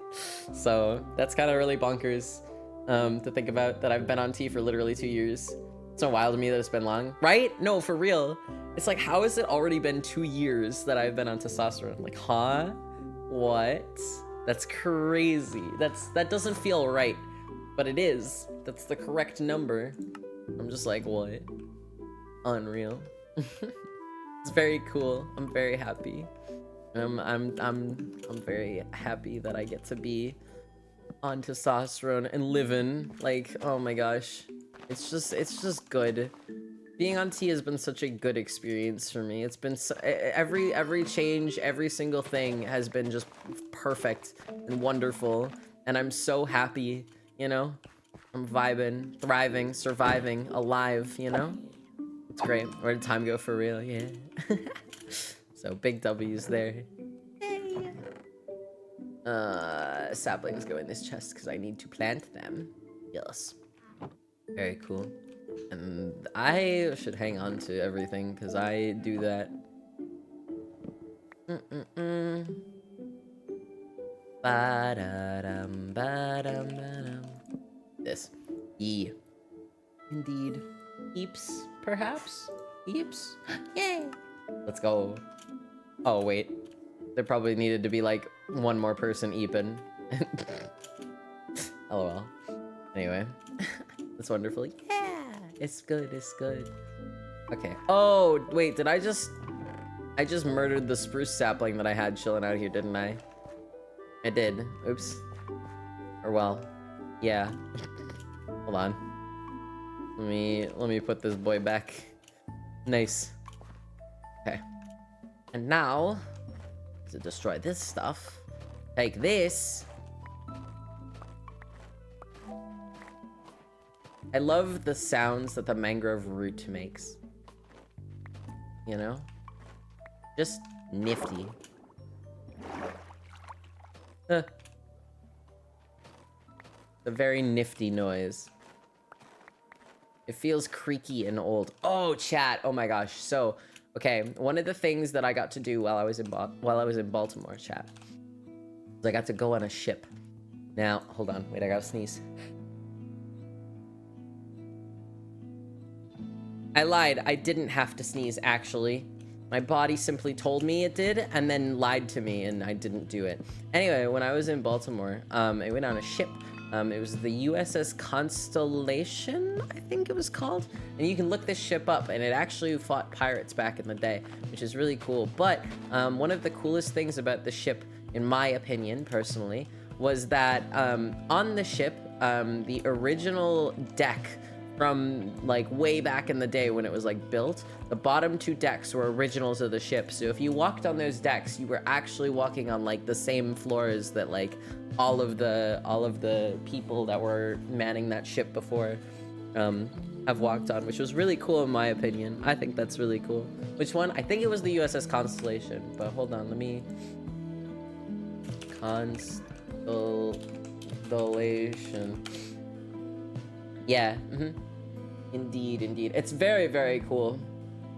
So that's kind of really bonkers, to think about that I've been on T for literally 2 years. It's so wild to me that it's been long, right? No, for real. It's like, how has it already been 2 years that I've been on testosterone? Like, huh? What? That's crazy. That doesn't feel right, but it is. That's the correct number. I'm just like, what? Unreal. It's very cool. I'm very happy. I'm very happy that I get to be on testosterone and living. Like, oh my gosh, it's just good. Being on T has been such a good experience for me. It's been every change, every single thing has been just perfect and wonderful, and I'm so happy, you know? I'm vibing, thriving, surviving, alive, you know? It's great. Where did time go for real? Yeah. So big W's there. Yay. Saplings go in this chest because I need to plant them. Yes. Very cool. And I should hang on to everything because I do that. Ba-da-dum, ba-dum, ba-dum. This. E. Indeed. Heaps, perhaps? Heaps? Yay! Let's go. Oh, wait. There probably needed to be, like, one more person eeping. LOL. Anyway. That's wonderful. Yeah! It's good, it's good. Okay. Oh, wait, did I just murdered the spruce sapling that I had chilling out here, didn't I? I did. Oops. Or well, yeah. Hold on. Let me put this boy back. Nice. Okay. And now to destroy this stuff, take this. I love the sounds that the mangrove root makes. You know? Just nifty. A very nifty noise. It feels creaky and old. Oh, chat. Oh my gosh. So, okay, one of the things that I got to do while I was in Baltimore, chat, is I got to go on a ship. Now, hold on. Wait, I gotta sneeze. I lied. I didn't have to sneeze, actually. My body simply told me it did, and then lied to me, and I didn't do it. Anyway, when I was in Baltimore, I went on a ship. It was the USS Constellation, I think it was called. And you can look this ship up, and it actually fought pirates back in the day, which is really cool. But one of the coolest things about the ship, in my opinion, personally, was that on the ship, the original deck from like way back in the day when it was like built, the bottom two decks were originals of the ship. So if you walked on those decks, you were actually walking on like the same floors that like all of the people that were manning that ship before have walked on, which was really cool in my opinion. I think that's really cool. Which one? I think it was the USS Constellation, but hold on, let me... Constellation. Yeah, Indeed, indeed. It's very, very cool.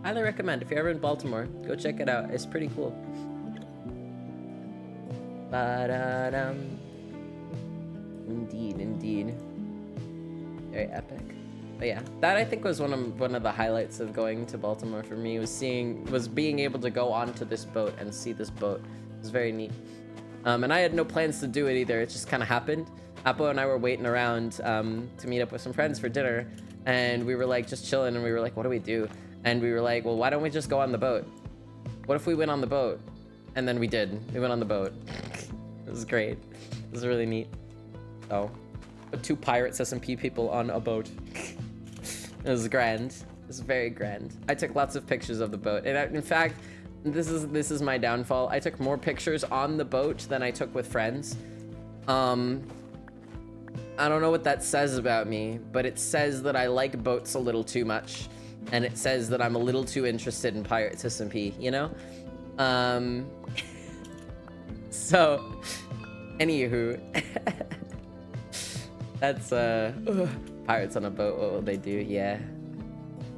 Highly recommend. If you're ever in Baltimore, go check it out. It's pretty cool. Ba-da-dum. Indeed, indeed. Very epic. But yeah, that I think was one of the highlights of going to Baltimore for me, was being able to go onto this boat and see this boat. It was very neat. And I had no plans to do it either. It just kind of happened. Apo and I were waiting around to meet up with some friends for dinner, and we were like just chilling, and we were like, what do we do? And we were like, well, why don't we just go on the boat? What if we went on the boat? And then we did. We went on the boat. It was great. It was really neat. So, put 2 pirates SMP people on a boat. It was grand. It was very grand. I took lots of pictures of the boat, and in fact, this is my downfall. I took more pictures on the boat than I took with friends. I don't know what that says about me, but it says that I like boats a little too much, and it says that I'm a little too interested in Pirates SMP, you know? So, anywho, that's, pirates on a boat, what will they do? Yeah.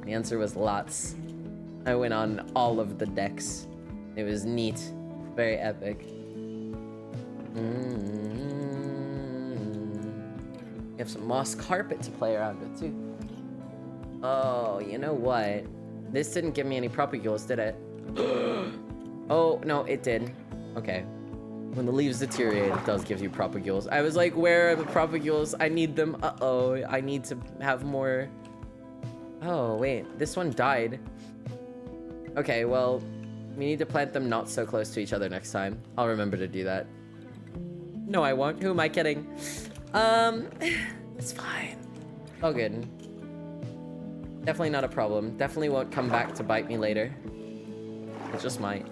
The answer was lots. I went on all of the decks. It was neat. Very epic. You have some moss carpet to play around with, too. Oh, you know what? This didn't give me any propagules, did it? Oh, no, it did. Okay. When the leaves deteriorate, it does give you propagules. I was like, where are the propagules? I need them. Uh-oh, I need to have more. Oh, wait, this one died. Okay, well, we need to plant them not so close to each other next time. I'll remember to do that. No, I won't. Who am I kidding? It's fine. Oh, good. Definitely not a problem. Definitely won't come back to bite me later. It just might.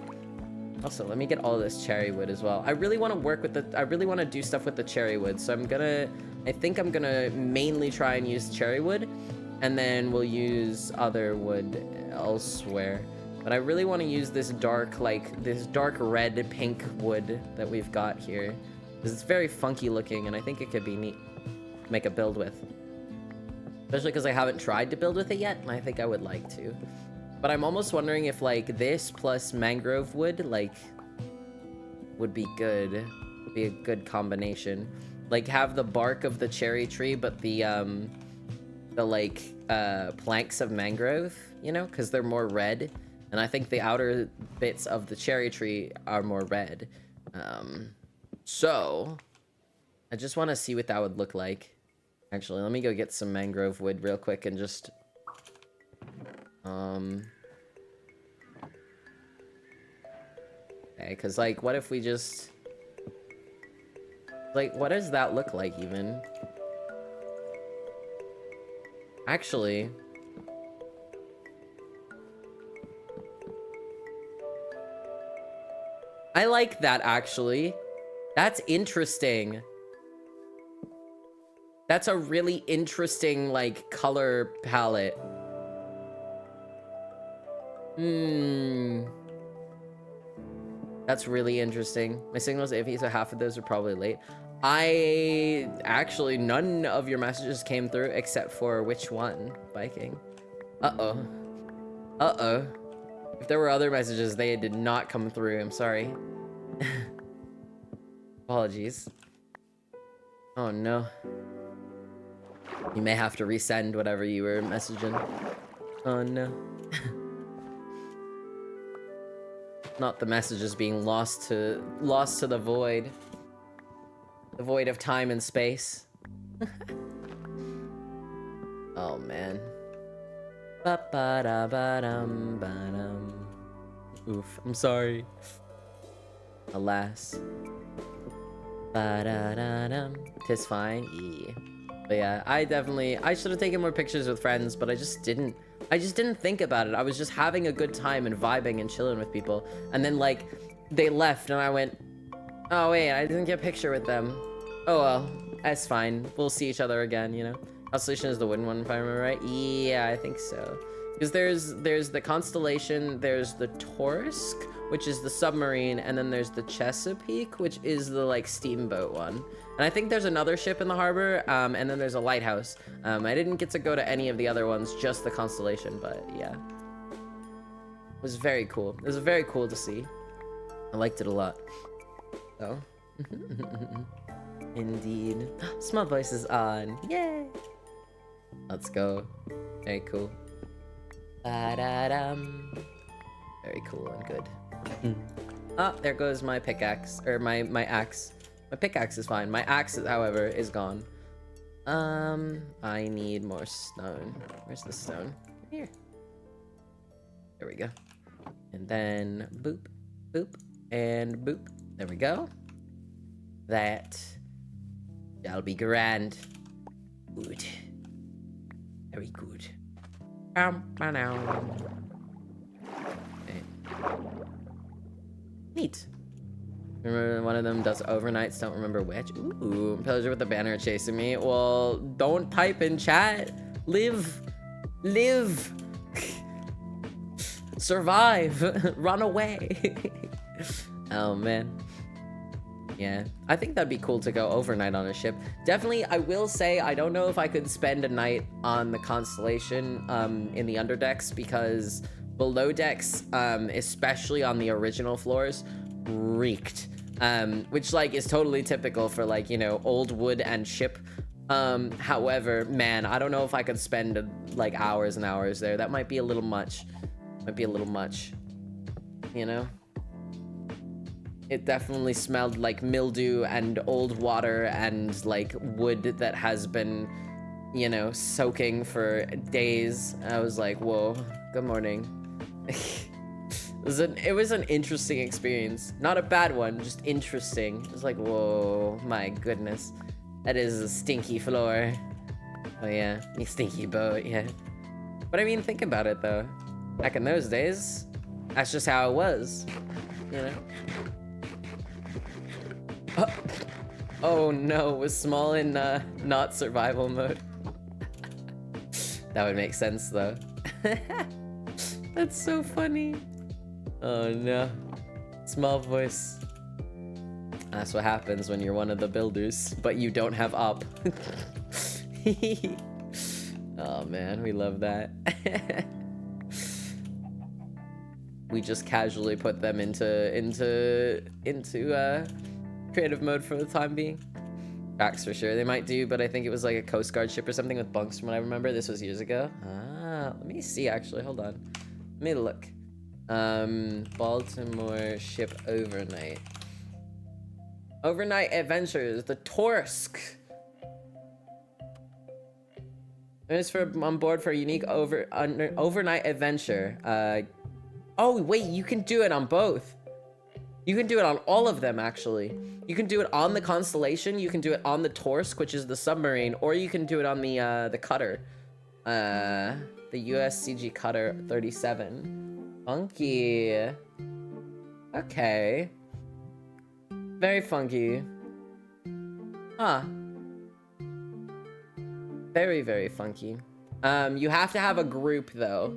Also, let me get all this cherry wood as well. I really want to work with I really want to do stuff with the cherry wood, so I think I'm gonna mainly try and use cherry wood, and then we'll use other wood elsewhere. But I really want to use this dark, like, this dark red pink wood that we've got here. Because it's very funky looking, and I think it could be neat to make a build with. Especially because I haven't tried to build with it yet, and I think I would like to. But I'm almost wondering if, like, this plus mangrove wood, like, would be good. Be a good combination. Like, have the bark of the cherry tree, but the planks of mangrove, you know? Because they're more red. And I think the outer bits of the cherry tree are more red. So, I just want to see what that would look like. Actually, let me go get some mangrove wood real quick and just... Okay, because, like, what if we just... Like, what does that look like, even? Actually... I like that, actually. That's interesting. That's a really interesting, like, color palette. That's really interesting. My signal's iffy, so half of those are probably late. Actually, none of your messages came through except for which one, Viking? Uh-oh. Uh-oh. If there were other messages, they did not come through. I'm sorry. Apologies. Oh, no. You may have to resend whatever you were messaging. Oh, no. Not the messages being lost to the void. The void of time and space. Oh, man. Ba-ba-da-ba-dum, ba-dum. Oof, I'm sorry. Alas. Ba-da-da-dum. 'Tis fine. Yeah. But yeah, I should have taken more pictures with friends, but I just didn't think about it. I was just having a good time and vibing and chilling with people. And then, like, they left and I went, oh wait, I didn't get a picture with them. Oh well, that's fine. We'll see each other again, you know? Constellation is the wooden one, if I remember right. Yeah, I think so. Because there's the Constellation, there's the Torsk, which is the submarine, and then there's the Chesapeake, which is the, like, steamboat one. And I think there's another ship in the harbor, and then there's a lighthouse. I didn't get to go to any of the other ones, just the Constellation, but yeah. It was very cool. It was very cool to see. I liked it a lot. So. Indeed. Small voice is on. Yay! Let's go. Very cool. Ba-da-dum. Very cool and good. Ah, there goes my pickaxe. Or my axe. My pickaxe is fine. My axe, however, is gone. I need more stone. Where's the stone? Here. There we go. And then boop, boop, and boop. There we go. That shall be grand. Good. Very good. Okay. Neat. Remember one of them does overnights, don't remember which. Ooh, pillager with the banner chasing me. Well, don't type in chat. Live. Live. Survive. Run away. Oh, man. Yeah, I think that'd be cool to go overnight on a ship. Definitely, I will say, I don't know if I could spend a night on the Constellation in the underdecks, because below decks, especially on the original floors, reeked. Which, like, is totally typical for, like, you know, old wood and ship. However, man, I don't know if I could spend, like, hours and hours there. That might be a little much. Might be a little much, you know? It definitely smelled like mildew and old water and, like, wood that has been, you know, soaking for days. I was like, whoa, good morning. It was an interesting experience. Not a bad one, just interesting. It was like, whoa, my goodness. That is a stinky floor. Oh yeah, you stinky boat, yeah. But I mean, think about it though. Back in those days, that's just how it was, you know? Oh no, was Small in not survival mode? That would make sense though. That's so funny. Oh no. Small voice. That's what happens when you're one of the builders, but you don't have up. Oh man, we love that. We just casually put them into creative mode for the time being. Tracks for sure. They might do, but I think it was like a Coast Guard ship or something with bunks from what I remember. This was years ago. Ah, let me see actually. Hold on. Let me look. Baltimore ship overnight. Overnight adventures. The Torsk. It's for on board for a unique overnight adventure. Oh wait, you can do it on both. You can do it on all of them, actually. You can do it on the Constellation, you can do it on the Torsk, which is the submarine, or you can do it on the cutter. The USCG Cutter 37. Funky. Okay. Very funky. Huh. Very, very funky. You have to have a group, though.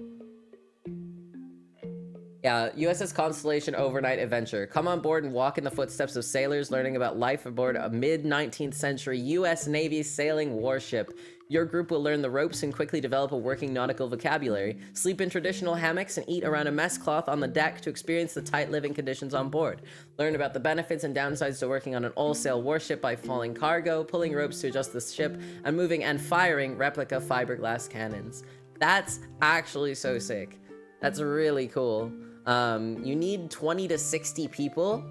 Yeah, USS Constellation overnight adventure. Come on board and walk in the footsteps of sailors learning about life aboard a mid-19th century US Navy sailing warship. Your group will learn the ropes and quickly develop a working nautical vocabulary. Sleep in traditional hammocks and eat around a mess cloth on the deck to experience the tight living conditions on board. Learn about the benefits and downsides to working on an all-sail warship by hauling cargo, pulling ropes to adjust the ship, and moving and firing replica fiberglass cannons. That's actually so sick. That's really cool. You need 20 to 60 people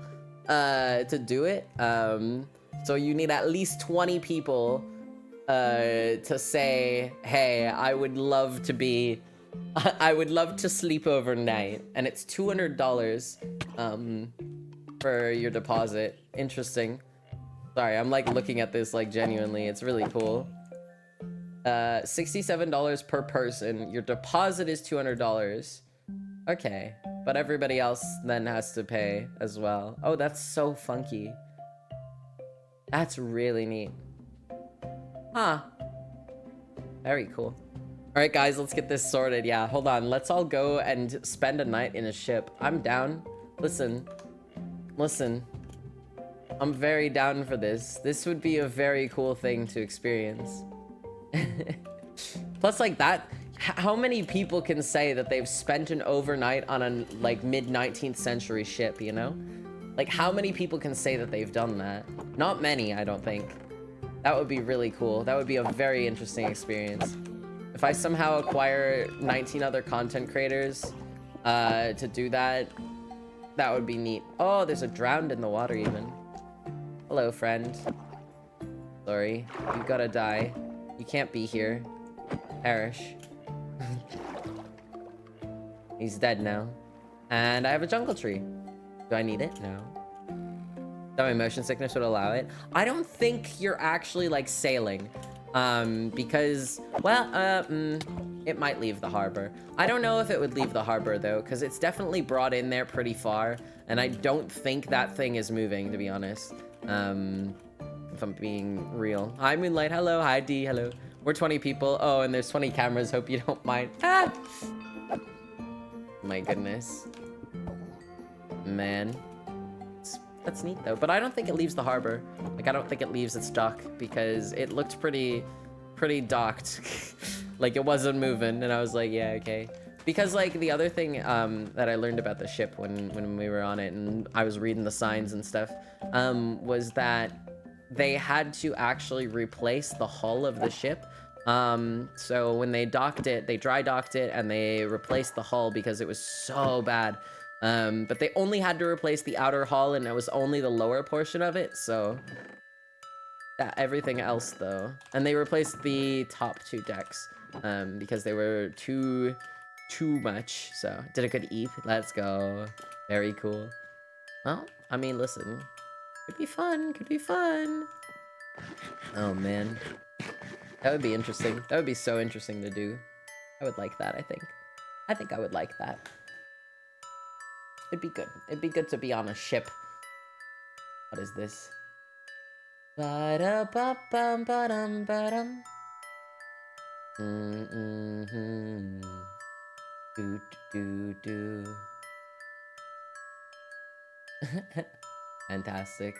to do it. So you need at least 20 people to say, hey, I would love to sleep overnight. And it's $200 for your deposit. Interesting. Sorry, I'm like looking at this like genuinely. It's really cool. $67 per person. Your deposit is $200. Okay, but everybody else then has to pay as well. Oh, that's so funky. That's really neat. Huh. Very cool. All right, guys, let's get this sorted. Yeah, hold on. Let's all go and spend a night in a ship. I'm down. Listen. I'm very down for this. This would be a very cool thing to experience. Plus, like that, how many people can say that they've spent an overnight on a like mid-19th century ship, you know? Like how many people can say that they've done that? Not many, I don't think. That would be really cool. That would be a very interesting experience. If I somehow acquire 19 other content creators to do that, that would be neat. Oh, there's a drowned in the water even. Hello, friend. Sorry, you gotta die. You can't be here. Perish. He's dead now. And I have a jungle tree. Do I need it? No. So my motion sickness would allow it. I don't think you're actually like sailing. Because, well, it might leave the harbor. I don't know if it would leave the harbor though, because it's definitely brought in there pretty far. And I don't think that thing is moving, to be honest. If I'm being real. Hi, Moonlight. Hello. Hi, D. Hello. We're 20 people. Oh, and there's 20 cameras. Hope you don't mind. Ah! My goodness. Man. That's neat, though. But I don't think it leaves the harbor. Like, I don't think it leaves its dock because it looked pretty docked. Like, it wasn't moving. And I was like, yeah, okay. Because, like, the other thing that I learned about the ship when we were on it and I was reading the signs and stuff was that they had to actually replace the hull of the ship. So when they docked it, they dry docked it and they replaced the hull because it was so bad. But they only had to replace the outer hull and it was only the lower portion of it. So that everything else though. And they replaced the top 2 decks because they were too much. So did a good eep. Let's go. Very cool. Well, I mean, listen. Could be fun. Could be fun. Oh, man. That would be interesting. That would be so interesting to do. I would like that, I think. I think I would like that. It'd be good. It'd be good to be on a ship. What is this? Ba-da-ba-bum-ba-dum-ba-dum. Mm-hmm. Do-do-do. Fantastic.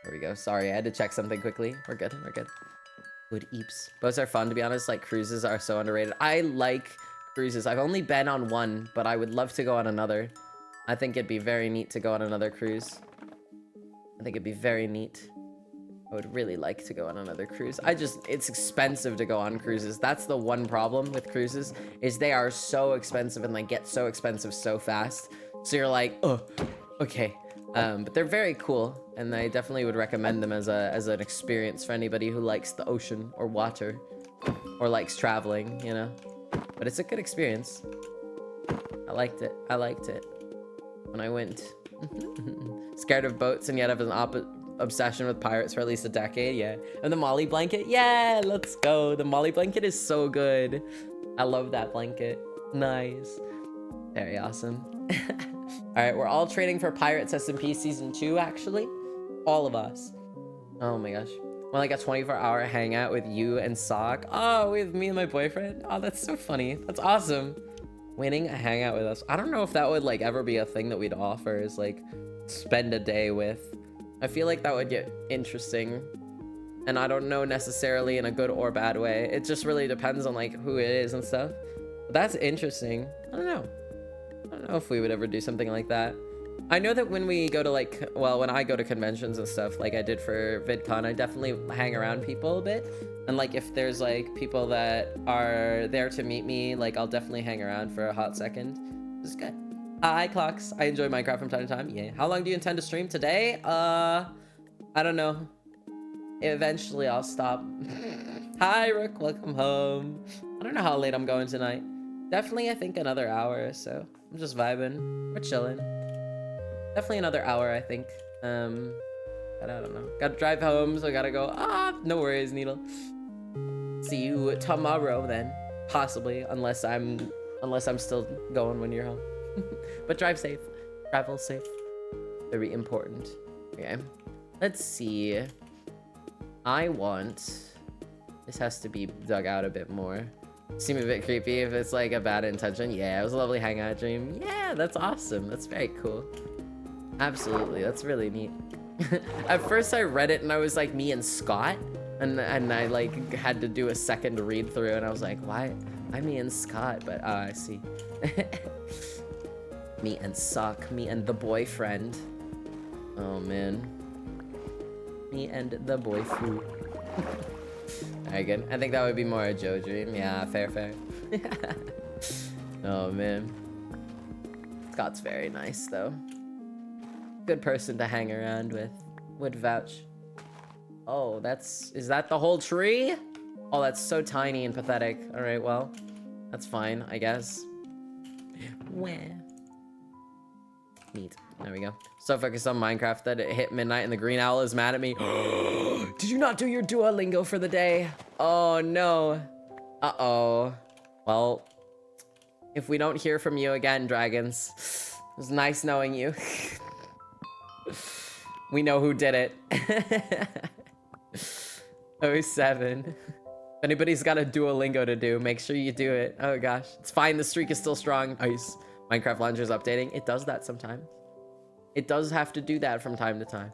There we go. Sorry, I had to check something quickly. We're good. We're good. Good eeps. Boats are fun, to be honest. Like, cruises are so underrated. I like cruises. I've only been on one, but I would love to go on another. I think it'd be very neat to go on another cruise. I think it'd be very neat. I would really like to go on another cruise. It's expensive to go on cruises. That's the one problem with cruises, is they are so expensive and they get so expensive so fast. So you're like, oh, okay. But they're very cool, and I definitely would recommend them as an experience for anybody who likes the ocean or water or likes traveling, you know? But it's a good experience. I liked it. I liked it when I went. Scared of boats and yet have an obsession with pirates for at least a decade. Yeah. And the Molly blanket. Yeah, let's go. The Molly blanket is so good. I love that blanket. Nice. Very awesome. All right, we're all trading for Pirates SMP Season 2, actually. All of us. Oh my gosh. Well, like a 24-hour hangout with you and Sock. Oh, with me and my boyfriend. Oh, that's so funny. That's awesome. Winning a hangout with us. I don't know if that would like ever be a thing that we'd offer, is like spend a day with. I feel like that would get interesting. And I don't know necessarily in a good or bad way. It just really depends on like who it is and stuff. But that's interesting. I don't know. I don't know if we would ever do something like that. I know that when we go to like, well, when I go to conventions and stuff, like I did for VidCon, I definitely hang around people a bit. And like if there's like people that are there to meet me, like I'll definitely hang around for a hot second. It's good. Hi, Clocks. I enjoy Minecraft from time to time. Yeah. How long do you intend to stream today? I don't know. Eventually I'll stop. Hi, Rook. Welcome home. I don't know how late I'm going tonight. Definitely, I think another hour or so. I'm just vibing. We're chilling. Definitely another hour, I think. But I don't know. Gotta drive home, so I gotta go. No worries, Needle. See you tomorrow then. Possibly, unless I'm still going when you're home. But drive safe. Travel safe. Very important. Okay. Let's see. I want... This has to be dug out a bit more. Seem a bit creepy if it's like a bad intention. Yeah, it was a lovely hangout dream. Yeah, that's awesome. That's very cool. Absolutely, that's really neat. At first I read it and I was like, me and Scott, and I like had to do a second read through and I was like, why me and Scott? But I see. Me and Sock, me and the boyfriend. Oh man. Me and the boyfriend. Alright, good. I think that would be more a Joe dream. Yeah, fair. Oh man. Scott's very nice though. Good person to hang around with. Would vouch. Oh, is that the whole tree? Oh, that's so tiny and pathetic. Alright, well, that's fine, I guess. Where? Neat. There we go. So focused on Minecraft that it hit midnight and the green owl is mad at me. Did you not do your Duolingo for the day? Oh no. Uh-oh. Well, if we don't hear from you again, dragons, it was nice knowing you. We know who did it. 07. If anybody's got a Duolingo to do, make sure you do it. Oh gosh. It's fine, the streak is still strong. Nice. Minecraft Launcher's updating. It does that sometimes. It does have to do that from time to time.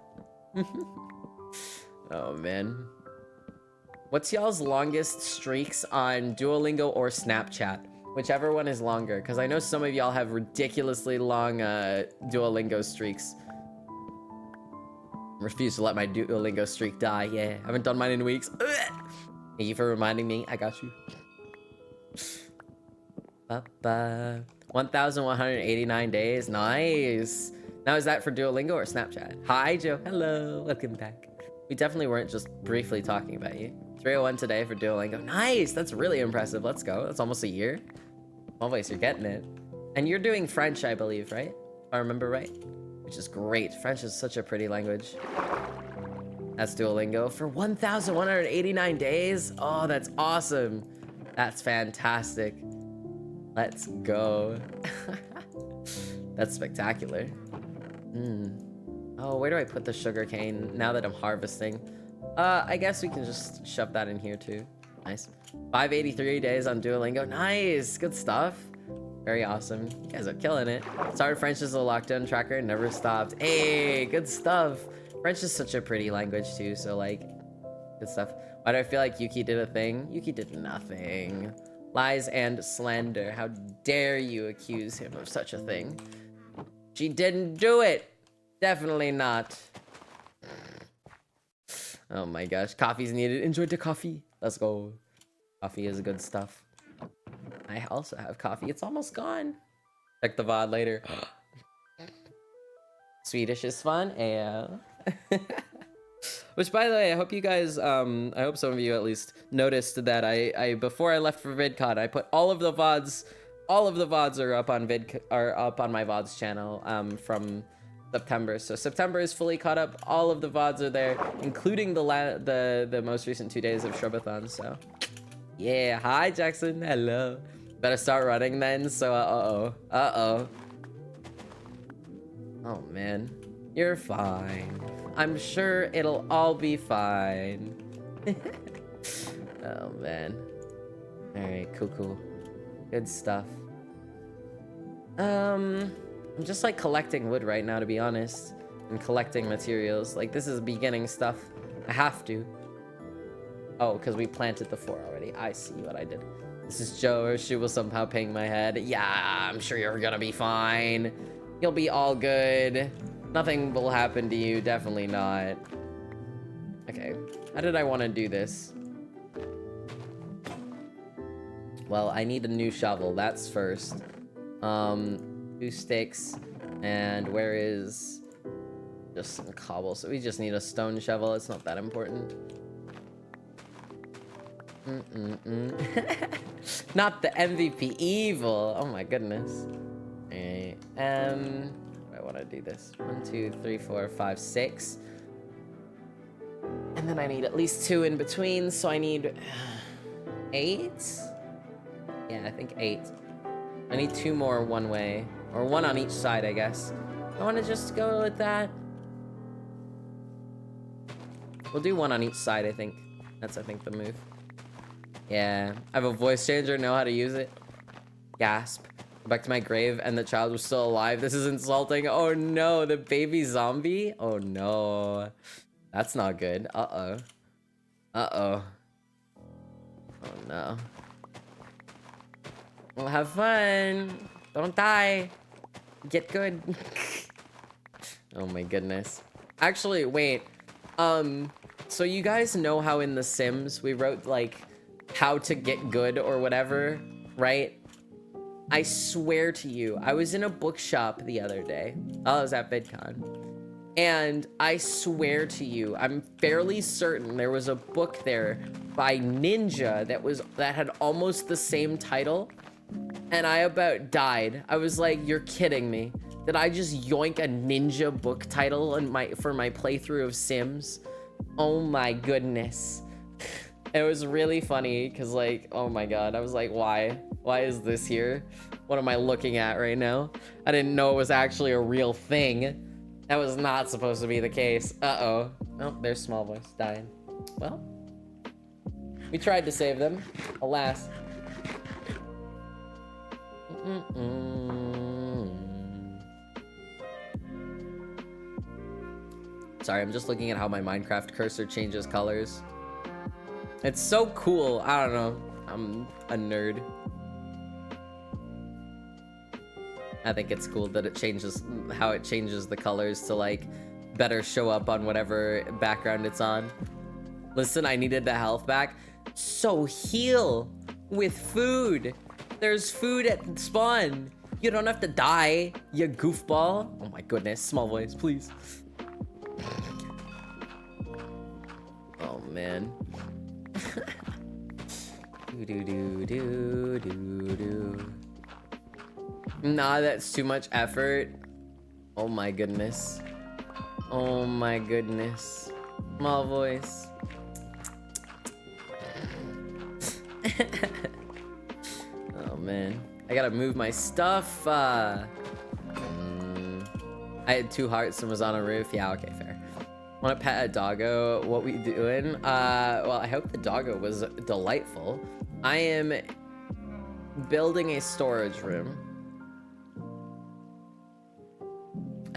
Oh man. What's y'all's longest streaks on Duolingo or Snapchat? Whichever one is longer, because I know some of y'all have ridiculously long Duolingo streaks. Refuse to let my Duolingo streak die. Yeah, haven't done mine in weeks. Ugh. Thank you for reminding me. I got you. 1,189 days. Nice. Now, is that for Duolingo or Snapchat? Hi, Joe. Hello. Welcome back. We definitely weren't just briefly talking about you. 301 today for Duolingo. Nice. That's really impressive. Let's go. That's almost a year. Always, you're getting it. And you're doing French, I believe, right? If I remember right. Which is great. French is such a pretty language. That's Duolingo for 1,189 days. Oh, that's awesome. That's fantastic. Let's go. That's spectacular. Oh, where do I put the sugar cane now that I'm harvesting? I guess we can just shove that in here too. Nice. 583 days on Duolingo. Nice. Good stuff. Very awesome. You guys are killing it. Started French as a lockdown tracker, never stopped. Hey, good stuff. French is such a pretty language too, so like, good stuff. Why do I feel like Yuki did a thing? Yuki did nothing. Lies and slander. How dare you accuse him of such a thing? She didn't do it. Definitely not. Oh my gosh. Coffee's needed. Enjoy the coffee. Let's go. Coffee is good stuff. I also have coffee. It's almost gone. Check the VOD later. Swedish is fun. Yeah. Which, by the way, I hope you guys, I hope some of you at least noticed that I before I left for VidCon, I put all of the VODs are up on my VODs channel, from September. So September is fully caught up. All of the VODs are there, including the most recent 2 days of Shrubathon. So, yeah. Hi, Jackson. Hello. Better start running then. So, uh-oh. Oh, man. You're fine. I'm sure it'll all be fine. Oh, man. Alright, cool. Good stuff. I'm just like collecting wood right now, to be honest. And collecting materials. Like, this is beginning stuff. I have to. Oh, because we planted the 4 already. I see what I did. This is Joe, or she will somehow ping my head. Yeah, I'm sure you're gonna be fine. You'll be all good. Nothing will happen to you. Definitely not. Okay. How did I want to do this? Well, I need a new shovel. That's first. 2 sticks. And where is... just some cobble. So we just need a stone shovel. It's not that important. Not the MVP evil. Oh my goodness. Alright. I want to do this. 1, 2, 3, 4, 5, 6. And then I need at least 2 in between. So I need 8. Yeah, I think 8. I need 2 more one way, or 1 on each side, I guess. I want to just go with that. We'll do 1 on each side, I think. That's, I think, the move. Yeah, I have a voice changer, know how to use it. Gasp. Go back to my grave and the child was still alive. This is insulting. Oh no, the baby zombie? Oh no. That's not good. Uh-oh. Uh-oh. Oh no. Well, have fun. Don't die. Get good. Oh my goodness. Actually, wait. So you guys know how in The Sims we wrote like how to get good or whatever, right? I swear to you, I was in a bookshop the other day. I was at VidCon. And I swear to you, I'm fairly certain there was a book there by Ninja that had almost the same title. And I about died. I was like, you're kidding me. Did I just yoink a Ninja book title for my playthrough of Sims? Oh my goodness. It was really funny because like, oh my god, I was like, why? Why is this here? What am I looking at right now? I didn't know it was actually a real thing. That was not supposed to be the case. Uh-oh. Oh, there's Small Voice dying. Well, we tried to save them. Alas. Sorry, I'm just looking at how my Minecraft cursor changes colors. It's so cool. I don't know. I'm a nerd. I think it's cool that it changes how it changes the colors to like better show up on whatever background it's on. Listen, I needed the health back. So heal with food. There's food at spawn. You don't have to die, you goofball. Oh my goodness, Small Voice, please. Oh man. do. Nah, that's too much effort. Oh my goodness. Oh my goodness. Small Voice. Oh man. I gotta move my stuff. I had 2 hearts and was on a roof. Yeah, okay, fair. Want to pet a doggo? What we doing? Well, I hope the doggo was delightful. I am building a storage room.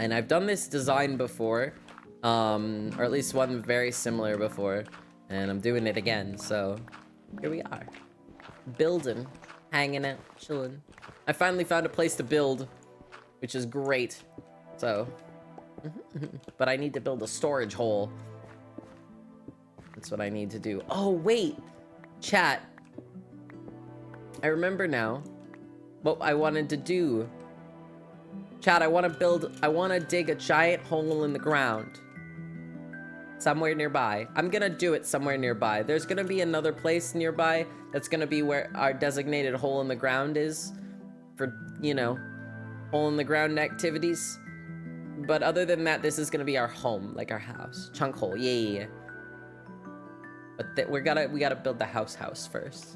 And I've done this design before, or at least one very similar before, and I'm doing it again, so here we are. Building, hanging out, chilling. I finally found a place to build, which is great. So, but I need to build a storage hole. That's what I need to do. Oh, wait, chat. I remember now what I wanted to do. Chat, I want to dig a giant hole in the ground. Somewhere nearby. I'm gonna do it somewhere nearby. There's gonna be another place nearby that's gonna be where our designated hole in the ground is for, you know, hole in the ground activities. But other than that, this is gonna be our home, like our house. Chunk hole, yeah. But we gotta build the house first.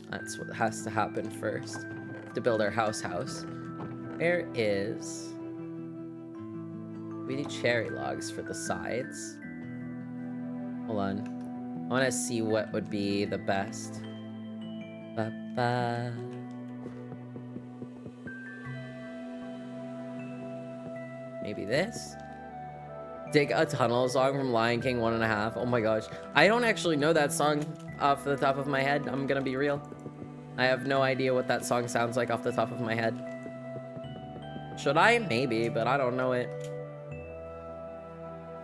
That's what has to happen first. To build our house. Where is... We need cherry logs for the sides. Hold on. I want to see what would be the best. Ba-ba. Maybe this? Dig a Tunnel song from Lion King 1.5. Oh my gosh. I don't actually know that song off the top of my head. I'm gonna be real. I have no idea what that song sounds like off the top of my head. Should I? Maybe, but I don't know it.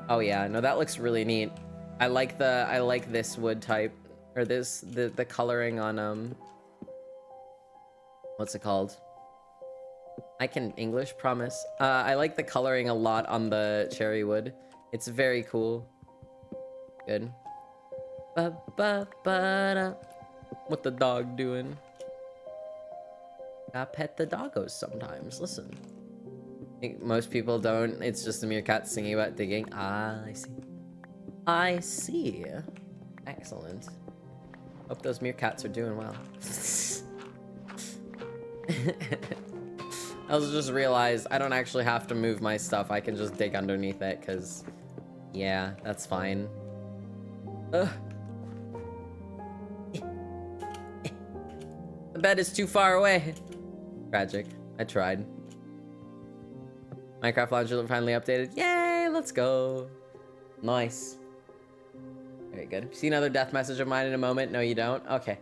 Oh yeah, no, that looks really neat. I like this wood type, or the coloring on what's it called? I can English, promise. I like the coloring a lot on the cherry wood. It's very cool. Good. Ba-ba-ba-da. What the dog doing? I pet the doggos sometimes. Listen. I think most people don't. It's just a meerkat singing about digging. Ah, I see. I see. Excellent. Hope those meerkats are doing well. I just realized I don't actually have to move my stuff. I can just dig underneath it, because, yeah, that's fine. Ugh. The bed is too far away. Tragic. I tried. Minecraft launcher finally updated. Yay, let's go. Nice. Very good. See another death message of mine in a moment? No, you don't? Okay.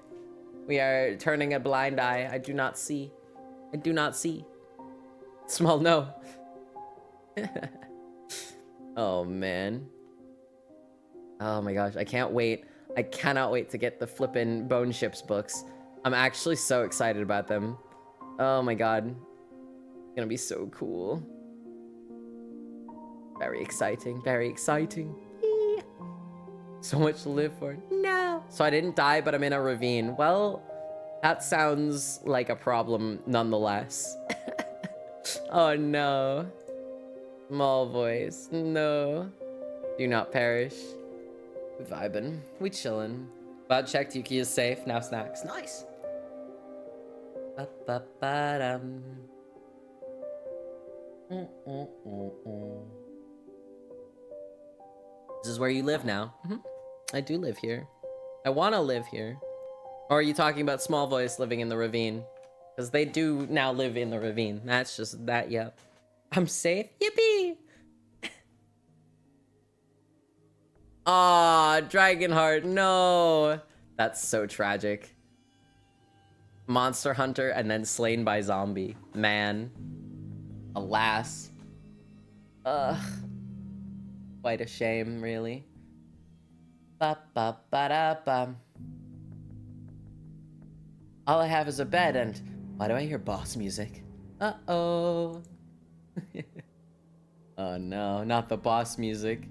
We are turning a blind eye. I do not see. I do not see. Small no. Oh, man. Oh my gosh. I can't wait. I cannot wait to get the flippin' Bone Ships books. I'm actually so excited about them. Oh my god. It's gonna be so cool. Very exciting. Very exciting. Eee. So much to live for. No. So I didn't die, but I'm in a ravine. Well, that sounds like a problem nonetheless. Oh no. Small voice. No. Do not perish. We vibing. We chillin'. About checked, Yuki is safe. Now snacks. Nice. Ba-ba-ba-dum. This is where you live now. I do live here. I want to live here. Or are you talking about Small Voice living in the ravine? Because they do now live in the ravine. That's just that, yep. I'm safe. Yippee! Aw, Dragonheart, no! That's so tragic. Monster Hunter and then slain by zombie. Man. Alas. Ugh. Quite a shame, really. Ba-ba-ba-da-ba. All I have is a bed and... Why do I hear boss music? Uh-oh. Oh no, not the boss music.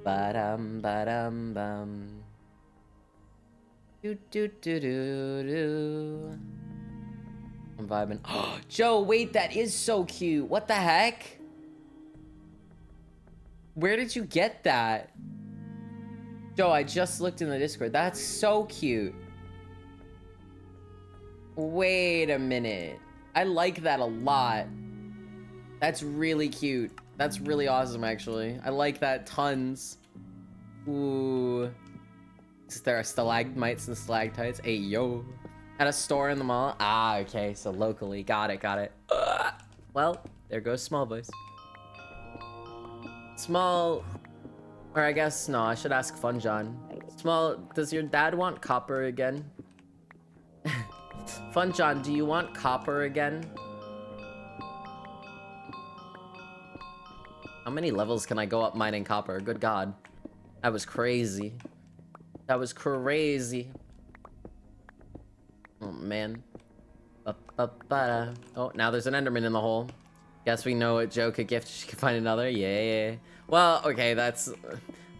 Ba-dum, ba-dum, bum. Do-do-do-do-do. I'm vibing. Oh, Joe, wait, that is so cute. What the heck? Where did you get that? Joe, I just looked in the Discord. That's so cute. Wait a minute. I like that a lot. That's really cute. That's really awesome, actually. I like that tons. Ooh. There are stalagmites and stalactites. Hey, yo. At a store in the mall? Ah, okay, so locally. Got it, got it. Well, there goes Small Voice. Small... Or I guess, no, I should ask Fun John. Small, does your dad want copper again? Fun John, do you want copper again? How many levels can I go up mining copper? Good God. That was crazy. That was crazy. Oh, man. Oh, now there's an Enderman in the hole. Guess we know what Joe could gift. She could find another. Yeah. Well, okay, that's a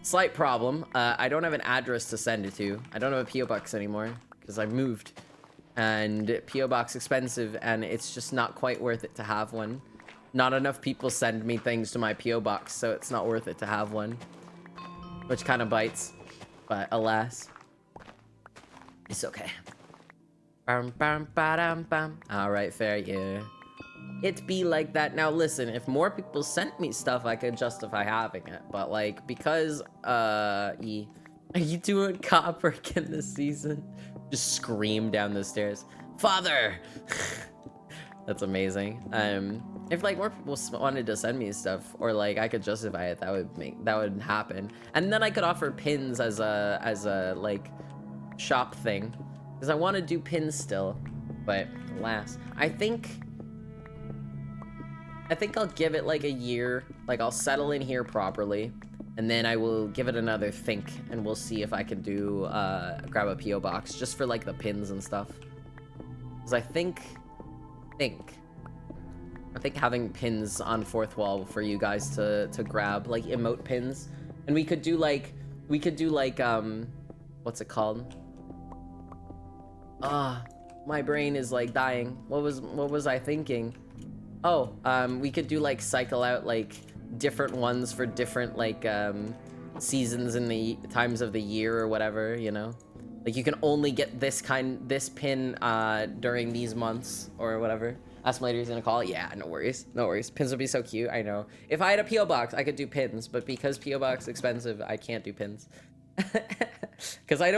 slight problem. I don't have an address to send it to. I don't have a P.O. box anymore because I moved. And P.O. box expensive, and it's just not quite worth it to have one. Not enough people send me things to my P.O. box, so it's not worth it to have one. Which kind of bites. But alas. It's okay. Alright, fair, yeah. It be like that. Now listen, if more people sent me stuff, I could justify having it. But like, because, are you doing copper again this season? Just scream down the stairs. Father! That's amazing. If like more people wanted to send me stuff, or like I could justify it, that would happen. And then I could offer pins as a like shop thing, because I want to do pins still. But alas, I think I'll give it like a year. Like I'll settle in here properly, and then I will give it another think, and we'll see if I can do grab a PO box just for like the pins and stuff. Because I think having pins on fourth wall for you guys to grab, like emote pins, and we could do like what's it called? My brain is like dying. What was I thinking? Oh, we could do like cycle out like different ones for different like seasons in the times of the year or whatever, you know? Like you can only get this pin during these months or whatever. Ask my lady's gonna call. Yeah, no worries. No worries. Pins would be so cute, I know. If I had a P.O. box, I could do pins, but because P.O. box expensive, I can't do pins. Because I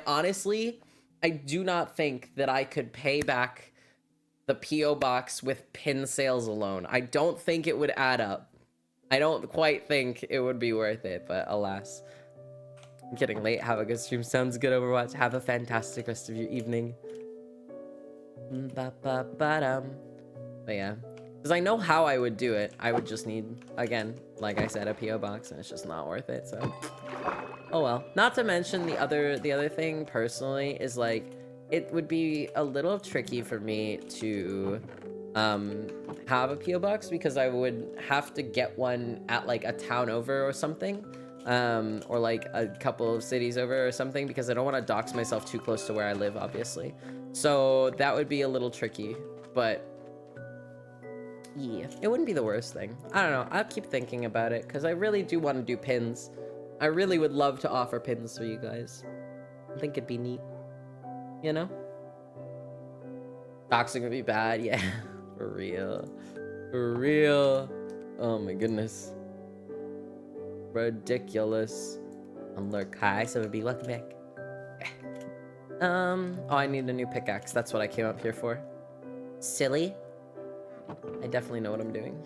honestly, I do not think that I could pay back the P.O. box with pin sales alone. I don't think it would add up. I don't quite think it would be worth it, but alas. I'm getting late. Have a good stream. Sounds good, Overwatch. Have a fantastic rest of your evening. But yeah, because I know how I would do it. I would just need, again, like I said, a PO box, and it's just not worth it. So, oh well. Not to mention the other thing personally is like it would be a little tricky for me to have a PO box because I would have to get one at like a town over or something. Or like a couple of cities over or something, because I don't want to dox myself too close to where I live, obviously. So that would be a little tricky, but yeah, it wouldn't be the worst thing. I don't know. I'll keep thinking about it because I really do want to do pins. I really would love to offer pins for you guys. I think it'd be neat, you know? Doxing would be bad, yeah. For real. For real. Oh my goodness. Ridiculous. Unlurk. Hi, so it'd be welcome back. Oh, I need a new pickaxe. That's what I came up here for. Silly. I definitely know what I'm doing.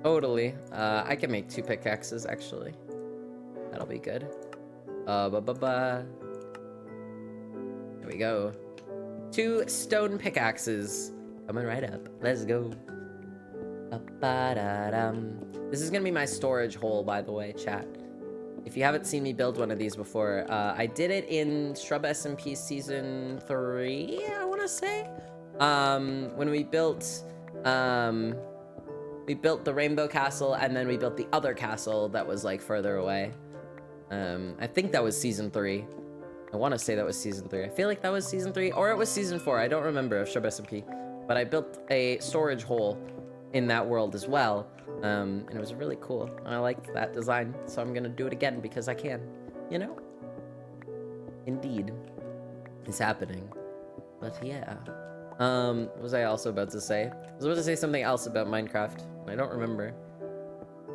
Totally. I can make 2 pickaxes, actually. That'll be good. There we go. 2 stone pickaxes. Coming right up. Let's go. This is gonna be my storage hole, by the way, chat. If you haven't seen me build one of these before, I did it in Shrub SMP Season 3, I want to say. When we built the Rainbow Castle, and then we built the other castle that was, like, further away. I think that was Season 3. I want to say that was Season 3. I feel like that was Season 3, or it was Season 4. I don't remember of Shrub SMP. But I built a storage hole in that world as well. And it was really cool. I liked that design, so I'm gonna do it again because I can, you know? Indeed. It's happening. But yeah. What was I also about to say? I was about to say something else about Minecraft. I don't remember.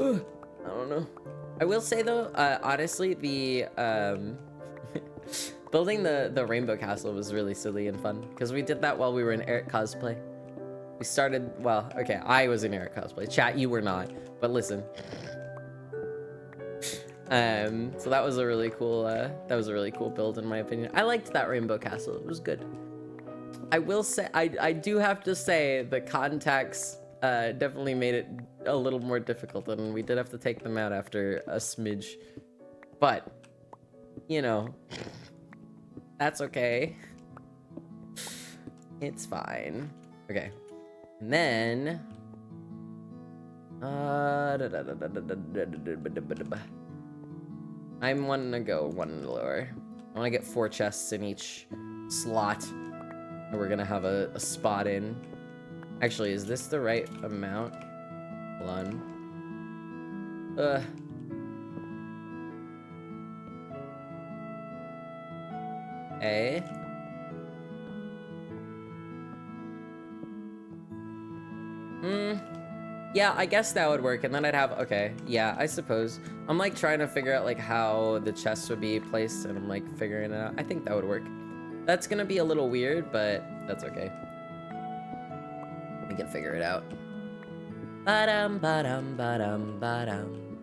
Ugh, I don't know. I will say though, honestly, the Building the rainbow castle was really silly and fun because we did that while we were in Eric cosplay. We started, well, okay, I was in Eric cosplay. Chat, you were not, but listen. So that was a really cool build in my opinion. I liked that rainbow castle. It was good. I will say, I do have to say the contacts definitely made it a little more difficult, and we did have to take them out after a smidge. But, you know, that's okay. It's fine. Okay. And then I'm wanting to go one lower. I want to get 4 chests in each slot. And we're gonna have a spot in. Actually, is this the right amount? Hold on. A. Yeah, I guess that would work, and then I'd have, okay, yeah, I suppose. I'm like trying to figure out like how the chests would be placed, and I'm like figuring it out. I think that would work. That's gonna be a little weird, but that's okay. We can figure it out. Ba-dum, ba-dum, ba-dum, ba-dum.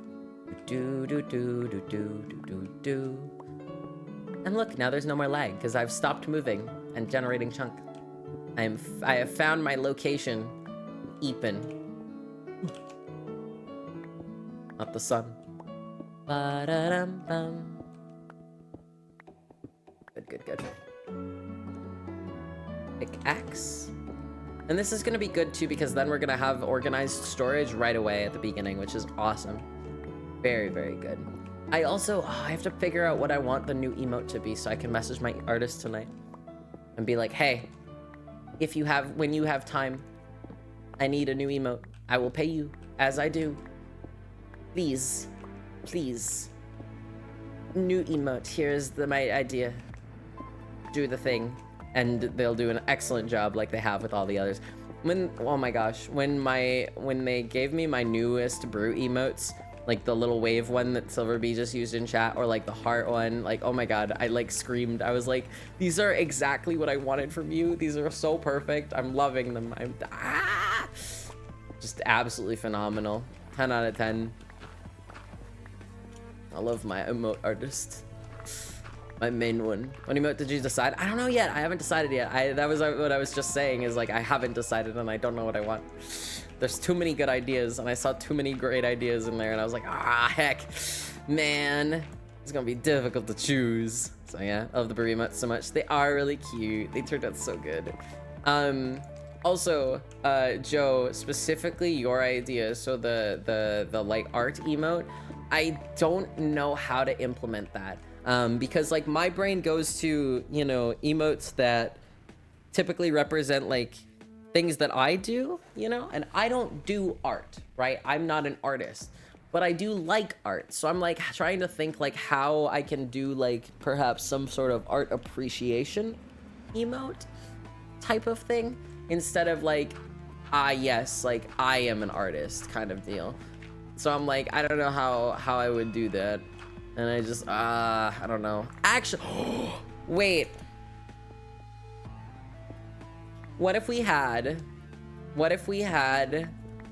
Do do do do do do do do. And look, now there's no more lag because I've stopped moving and generating chunk. I have found my location. Eepin. Not the sun. Ba-da-dum-bum. Good, good, good. Pickaxe. And this is gonna be good too because then we're gonna have organized storage right away at the beginning, which is awesome. Very, very good. I also, I have to figure out what I want the new emote to be so I can message my artist tonight and be like, hey, when you have time, I need a new emote. I will pay you as I do. Please, please. New emote. Here's my idea. Do the thing. And they'll do an excellent job like they have with all the others. Oh my gosh, when they gave me my newest brew emotes, like the little wave one that Silver Bee just used in chat, or like the heart one, like, oh my god, I like screamed. I was like, these are exactly what I wanted from you. These are so perfect. I'm loving them. Just absolutely phenomenal. 10 out of 10. I love my emote artist. My main one. What emote did you decide? I don't know yet. I haven't decided yet. That was what I was just saying, is like I haven't decided and I don't know what I want. There's too many good ideas and I saw too many great ideas in there and I was like, heck, man, it's gonna be difficult to choose. So yeah, I love the brew emotes so much. They are really cute. They turned out so good. Also, Joe, specifically your idea, so the like art emote, I don't know how to implement that. Because like my brain goes to, you know, emotes that typically represent like things that I do, you know, and I don't do art, right? I'm not an artist, but I do like art. So I'm like trying to think like how I can do like perhaps some sort of art appreciation emote type of thing instead of like, yes, like I am an artist kind of deal. So I'm like, I don't know how I would do that. And I just, I don't know. Actually, wait. What if we had,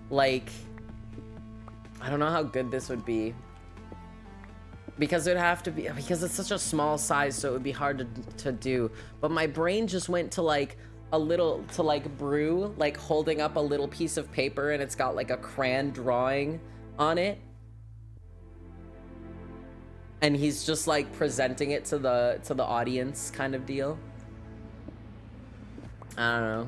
like, I don't know how good this would be. Because it'd have to be, because it's such a small size, so it would be hard to do. But my brain just went to like, brew, like holding up a little piece of paper and it's got like a crayon drawing on it. And he's just like presenting it to the audience kind of deal. I don't know.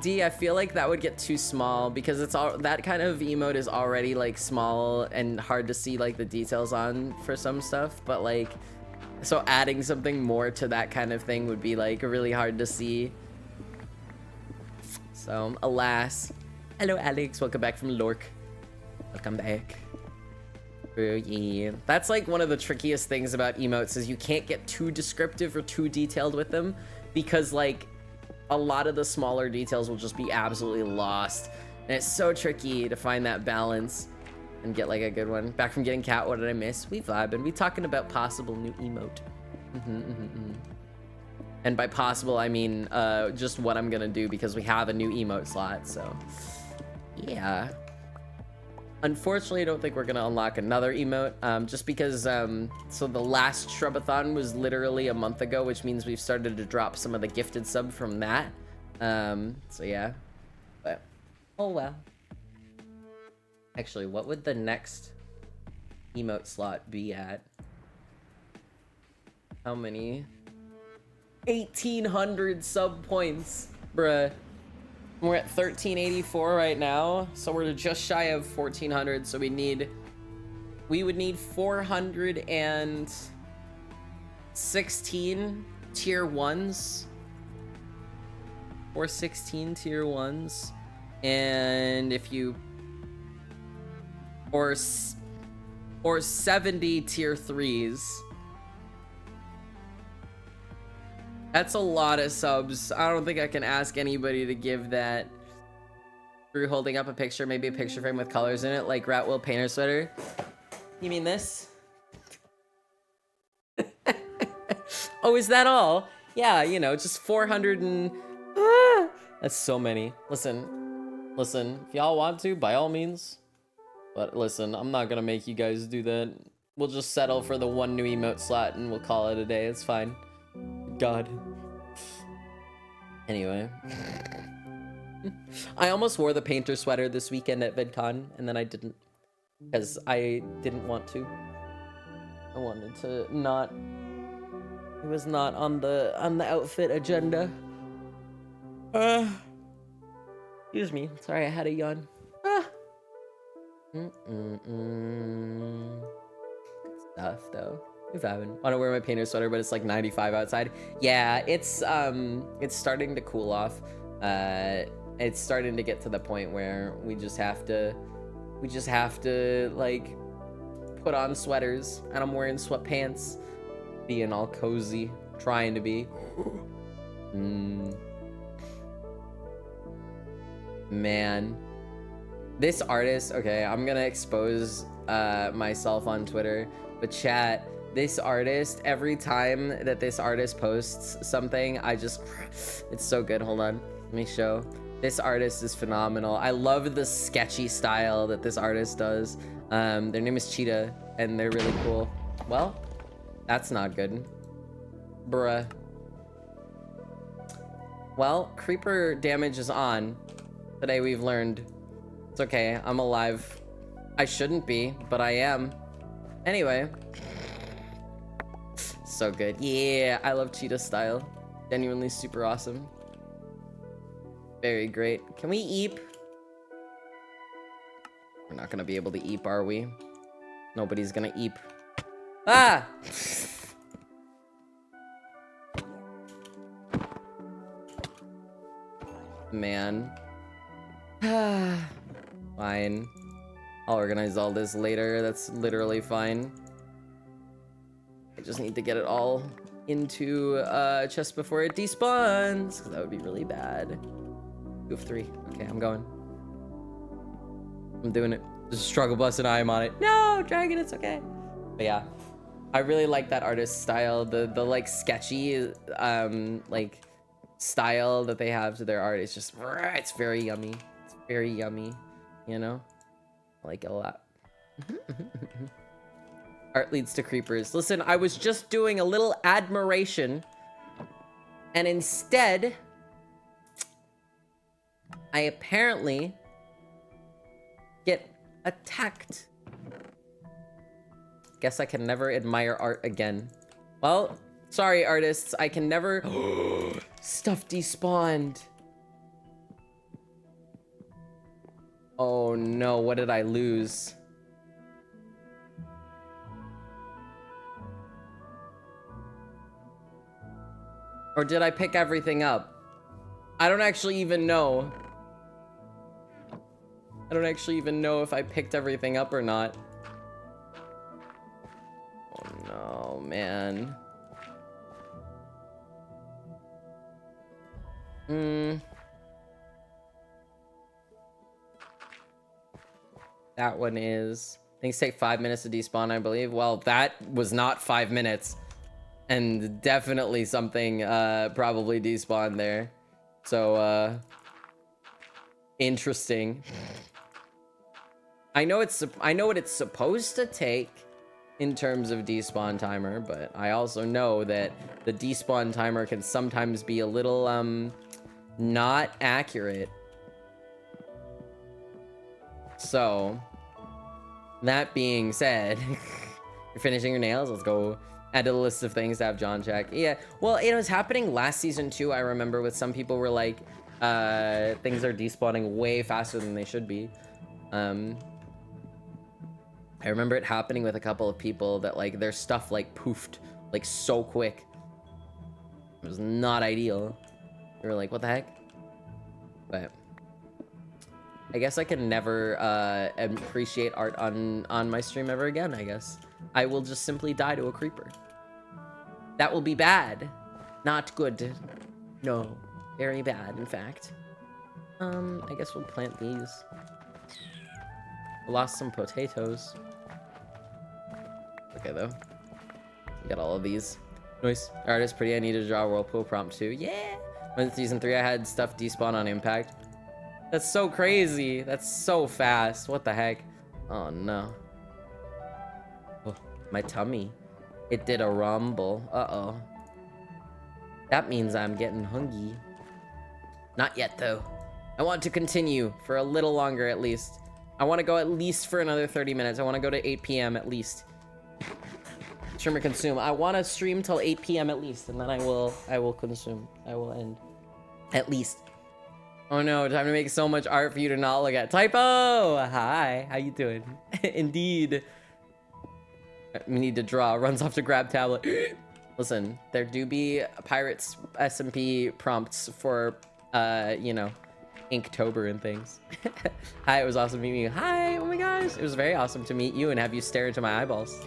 D, I feel like that would get too small because it's all, that kind of emote is already like small and hard to see like the details on for some stuff, but like, so adding something more to that kind of thing would be like really hard to see. So, alas. Hello, Alex. Welcome back from Lork. Welcome back. Oh, yeah. That's like one of the trickiest things about emotes is you can't get too descriptive or too detailed with them because like a lot of the smaller details will just be absolutely lost. And it's so tricky to find that balance and get like a good one. Back from getting cat, what did I miss? We vibing. We talking about possible new emote. And by possible, I mean just what I'm gonna do, because we have a new emote slot, so yeah. Unfortunately, I don't think we're gonna unlock another emote, just because, so the last Shrubathon was literally a month ago, which means we've started to drop some of the gifted sub from that. So yeah, but oh well. Actually, what would the next emote slot be at? How many? 1,800 sub points, bruh. We're at 1384 right now, so we're just shy of 1,400. So we would need 416 tier ones, 416 tier ones, and if you or 70 tier threes. That's a lot of subs. I don't think I can ask anybody to give that. Drew holding up a picture, maybe a picture frame with colors in it, like Rat Will Painter Sweater. You mean this? Oh, is that all? Yeah, you know, just 400 and... That's so many. Listen, if y'all want to, by all means. But listen, I'm not gonna make you guys do that. We'll just settle for the one new emote slot and we'll call it a day. It's fine. God. Anyway. I almost wore the painter sweater this weekend at VidCon, and then I didn't. Because I didn't want to. I wanted to not... It was not on the outfit agenda. Excuse me. Sorry, I had a yawn. Stuff, though. If I want to wear my painter sweater, but it's like 95 outside. Yeah, it's starting to cool off. It's starting to get to the point where we just have to like put on sweaters, and I'm wearing sweatpants, being all cozy, trying to be. Man, this artist. Okay, I'm gonna expose myself on Twitter, but chat. This artist, every time that this artist posts something, it's so good. Hold on, let me show. This artist is phenomenal. I love the sketchy style that this artist does. Their name is Cheetah, and they're really cool. Well, that's not good. Bruh. Well, creeper damage is on. Today we've learned. It's okay, I'm alive. I shouldn't be, but I am. Anyway. So good. Yeah, I love cheetah style. Genuinely super awesome. Very great. Can we eep? We're not gonna be able to eep, are we? Nobody's gonna eep. Ah! Man. Fine. I'll organize all this later. That's literally fine. I just need to get it all into chest before it despawns, because that would be really bad. 2 of 3. Okay, I'm going. I'm doing it. There's a struggle bus and I am on it. No, dragon, it's okay. But yeah, I really like that artist style. The like sketchy like style that they have to their art. It's just, it's very yummy. It's very yummy, you know? I like it a lot. Art leads to creepers. Listen, I was just doing a little admiration, and instead, I apparently get attacked. Guess I can never admire art again. Well, sorry, artists. I can never... Stuff despawned. Oh no, what did I lose? Or did I pick everything up? I don't actually even know. I don't actually even know if I picked everything up or not. Oh no, man. That one is... Things take 5 minutes to despawn, I believe. Well, that was not 5 minutes. And definitely something probably despawned there. So interesting. I know what it's supposed to take in terms of despawn timer, but I also know that the despawn timer can sometimes be a little not accurate. So that being said, you're finishing your nails. Let's go add to the list of things to have John check. Yeah, well, it was happening last season too. I remember with some people were like, things are despawning way faster than they should be. I remember it happening with a couple of people that like their stuff like poofed like so quick. It was not ideal. We were like, what the heck? But I guess I can never appreciate art on my stream ever again, I guess. I will just simply die to a creeper. That will be bad. Not good. No. Very bad, in fact. I guess we'll plant these. Lost some potatoes. Okay, though. We got all of these. Nice. Art is pretty. I need to draw a whirlpool prompt too. Yeah! When season 3, I had stuff despawn on impact. That's so crazy. That's so fast. What the heck? Oh, no. Oh, my tummy. It did a rumble. Uh-oh. That means I'm getting hungry. Not yet, though. I want to continue for a little longer, at least. I want to go at least for another 30 minutes. I want to go to 8 p.m. at least. Stream or consume. I want to stream till 8 p.m. at least, and then I will consume. I will end. At least. Oh no, time to make so much art for you to not look at. Typo! Hi, how you doing? Indeed. We need to draw. Runs off to grab tablet. Listen, there do be Pirates SMP prompts for, you know, Inktober and things. Hi, it was awesome meeting you. Hi, oh my gosh. It was very awesome to meet you and have you stare into my eyeballs.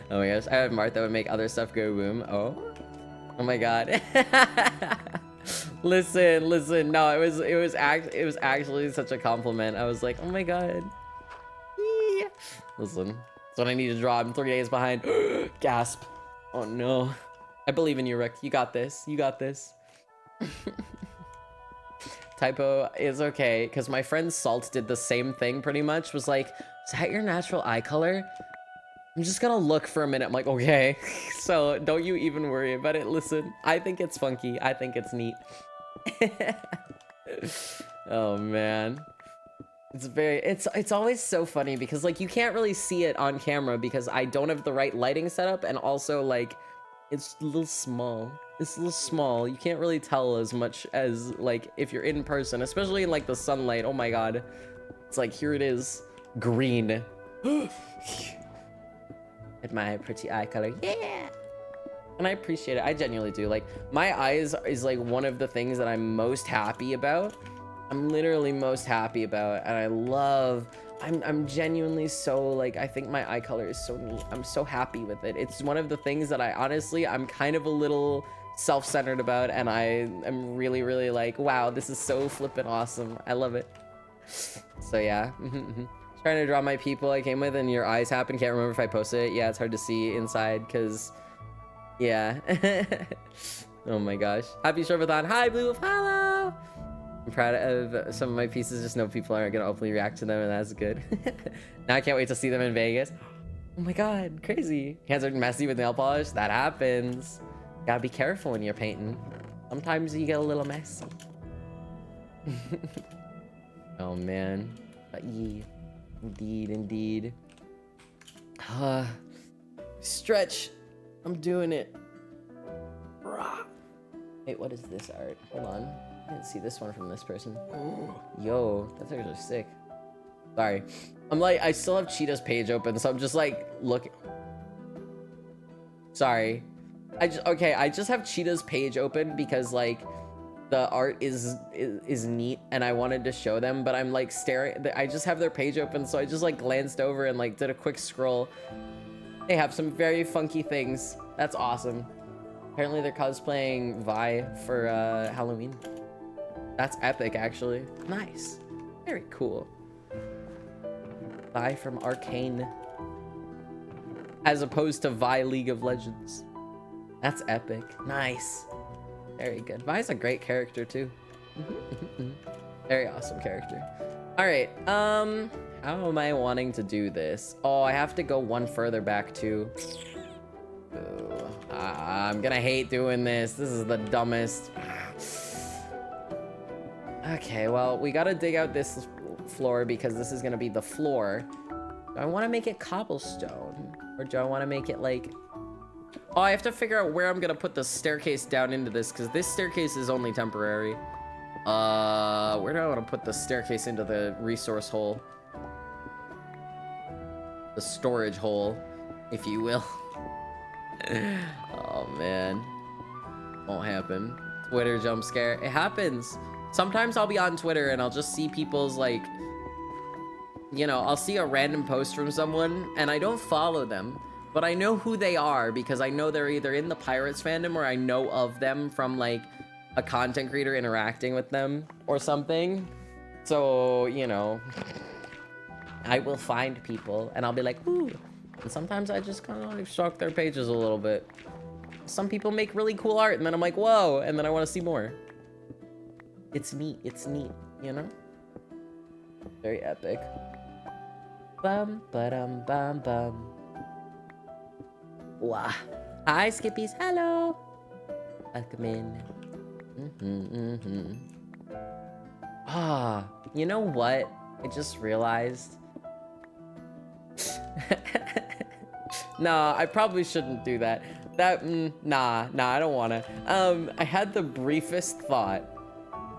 Oh my gosh, I have Mart that would make other stuff go boom. Oh my god. listen, no, it was actually such a compliment. I was like, oh my god. Listen, that's what I need to draw. I'm 3 days behind. Gasp. Oh no. I believe in you, Rick. You got this. You got this. Typo is okay, because my friend Salt did the same thing pretty much. Was like, is that your natural eye color? I'm just gonna look for a minute. I'm like, okay. So don't you even worry about it. Listen, I think it's funky. I think it's neat. Oh man. It's always so funny because like you can't really see it on camera because I don't have the right lighting setup, and also like it's a little small. It's a little small. You can't really tell as much as like if you're in person, especially in like the sunlight. Oh my god. It's like, here it is. Green. At my pretty eye color. Yeah. And I appreciate it. I genuinely do. Like my eyes is like one of the things that I'm most happy about. I'm literally most happy about, and I love, I'm genuinely so like, I think my eye color is so neat. I'm so happy with it. It's one of the things that I honestly, I'm kind of a little self-centered about, and I am really, really like, wow, this is so flippin' awesome. I love it. So yeah. Trying to draw my people I came with, and your eyes happen. Can't remember if I posted it. Yeah, it's hard to see inside because, yeah. Oh my gosh. Happy Shrubathon. Hi, Blue Wolf. Hello. I'm proud of some of my pieces. Just know people aren't gonna openly react to them, and that's good. Now I can't wait to see them in Vegas. Oh my god, crazy. Hands are messy with nail polish. That happens. Gotta be careful when you're painting. Sometimes you get a little messy. Oh man. But yeah. Indeed. Stretch. I'm doing it. Wait, what is this art? Hold on. I didn't see this one from this person. Yo, that's actually sick. Sorry. I'm like, I still have Cheetah's page open, so I'm just like, looking. Sorry. I just have Cheetah's page open because like the art is neat and I wanted to show them, but I'm like staring. I just have their page open, so I just like glanced over and like did a quick scroll. They have some very funky things. That's awesome. Apparently they're cosplaying Vi for Halloween. That's epic, actually. Nice. Very cool. Vi from Arcane. As opposed to Vi League of Legends. That's epic. Nice. Very good. Vi's a great character too. Very awesome character. All right. How am I wanting to do this? Oh, I have to go one further back too. Ooh, I'm gonna hate doing this. This is the dumbest. Okay, well, we gotta dig out this floor because this is gonna be the floor. Do I want to make it cobblestone? Or do I want to make it like... Oh, I have to figure out where I'm gonna put the staircase down into this because this staircase is only temporary. Where do I want to put the staircase into the resource hole? The storage hole, if you will. Oh, man. Won't happen. Twitter jump scare. It happens. Sometimes I'll be on Twitter and I'll just see people's, like... You know, I'll see a random post from someone and I don't follow them. But I know who they are because I know they're either in the Pirates fandom or I know of them from, like, a content creator interacting with them or something. So, you know, I will find people and I'll be like, ooh. And sometimes I just kind of like stalk their pages a little bit. Some people make really cool art and then I'm like, whoa. And then I want to see more. It's neat. It's neat, you know? Very epic. Bum, ba-dum, bum, bum. Wow. Hi, Skippies. Hello. Welcome in. Ah, you know what? I just realized. Nah, I probably shouldn't do that. Nah, I don't wanna. I had the briefest thought.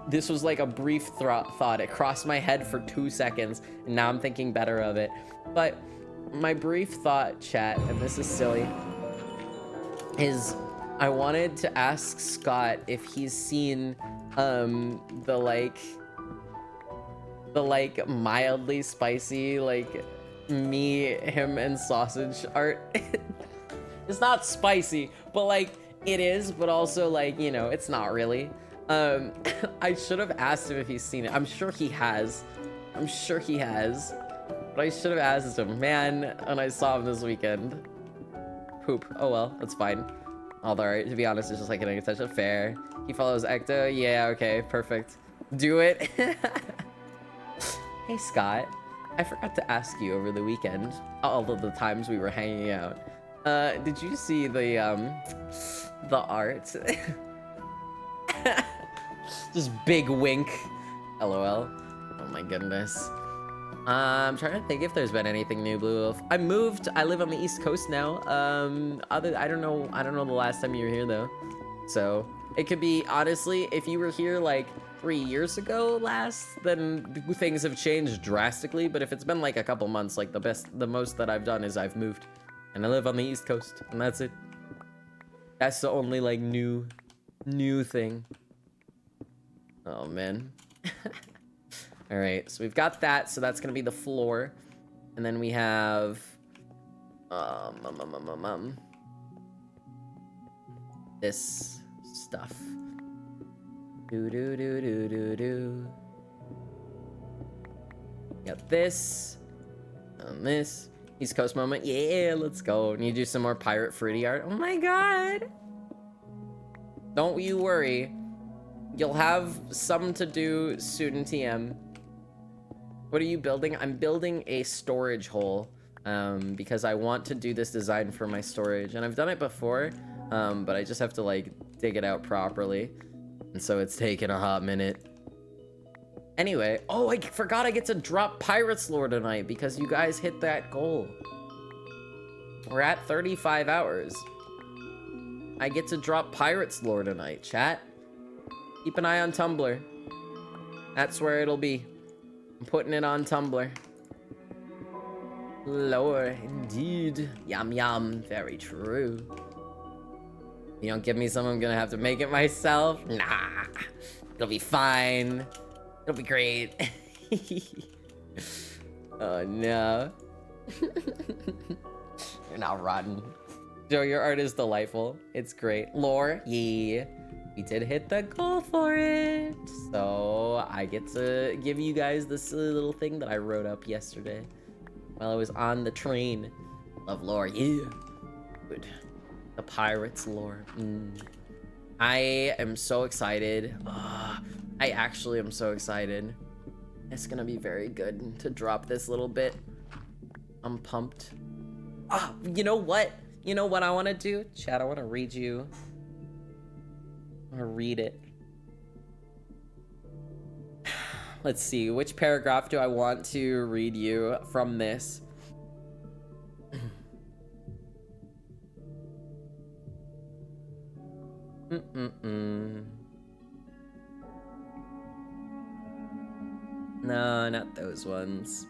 This was like a brief thought. It crossed my head for 2 seconds, and now I'm thinking better of it. But my brief thought, chat, and this is silly, is I wanted to ask Scott if he's seen the mildly spicy, like, me, him, and sausage art. It's not spicy, but like it is, but also like, you know, it's not really. I should have asked him if he's seen it. I'm sure he has. But I should have asked him, man, and I saw him this weekend. Poop. Oh well, that's fine. Although, to be honest, it's just like getting attention. Fair. He follows Ecto. Yeah, okay, perfect. Do it. Hey, Scott. I forgot to ask you over the weekend, all of the times we were hanging out. Did you see the art? Just big wink. LOL. Oh my goodness. I'm trying to think if there's been anything new, Blue Wolf. I moved. I live on the East Coast now. I don't know the last time you were here though. So it could be, honestly, if you were here like 3 years ago last, then things have changed drastically. But if it's been like a couple months, like the most that I've done is I've moved, and I live on the East Coast, and that's it. That's the only like new thing. Oh man. All right, so we've got that, so that's gonna be the floor, and then we have this stuff. Do. Got this and this. East Coast moment. Yeah, let's go. Need to do some more pirate fruity art. Oh my god. Don't you worry. You'll have some to do soon, TM. What are you building? I'm building a storage hole because I want to do this design for my storage. And I've done it before, but I just have to like dig it out properly. And so it's taken a hot minute. Anyway, oh, I forgot I get to drop Pirates Lore tonight because you guys hit that goal. We're at 35 hours. I get to drop Pirates Lore tonight, chat. Keep an eye on Tumblr. That's where it'll be. I'm putting it on Tumblr. Lore, indeed. Yum, yum. Very true. You don't give me some, I'm gonna have to make it myself. Nah. It'll be fine. It'll be great. Oh, no. You're not rotten. Joe, your art is delightful. It's great. Lore, yeah. We did hit the goal for it. So I get to give you guys this little thing that I wrote up yesterday. while I was on the train. Love lore, yeah. Good. The pirates lore. I am so excited. I actually am so excited. It's gonna be very good to drop this little bit. I'm pumped. You know what? You know what I want to do? Chat, I want to read you. I want to read it. Let's see. Which paragraph do I want to read you from this? No, not those ones.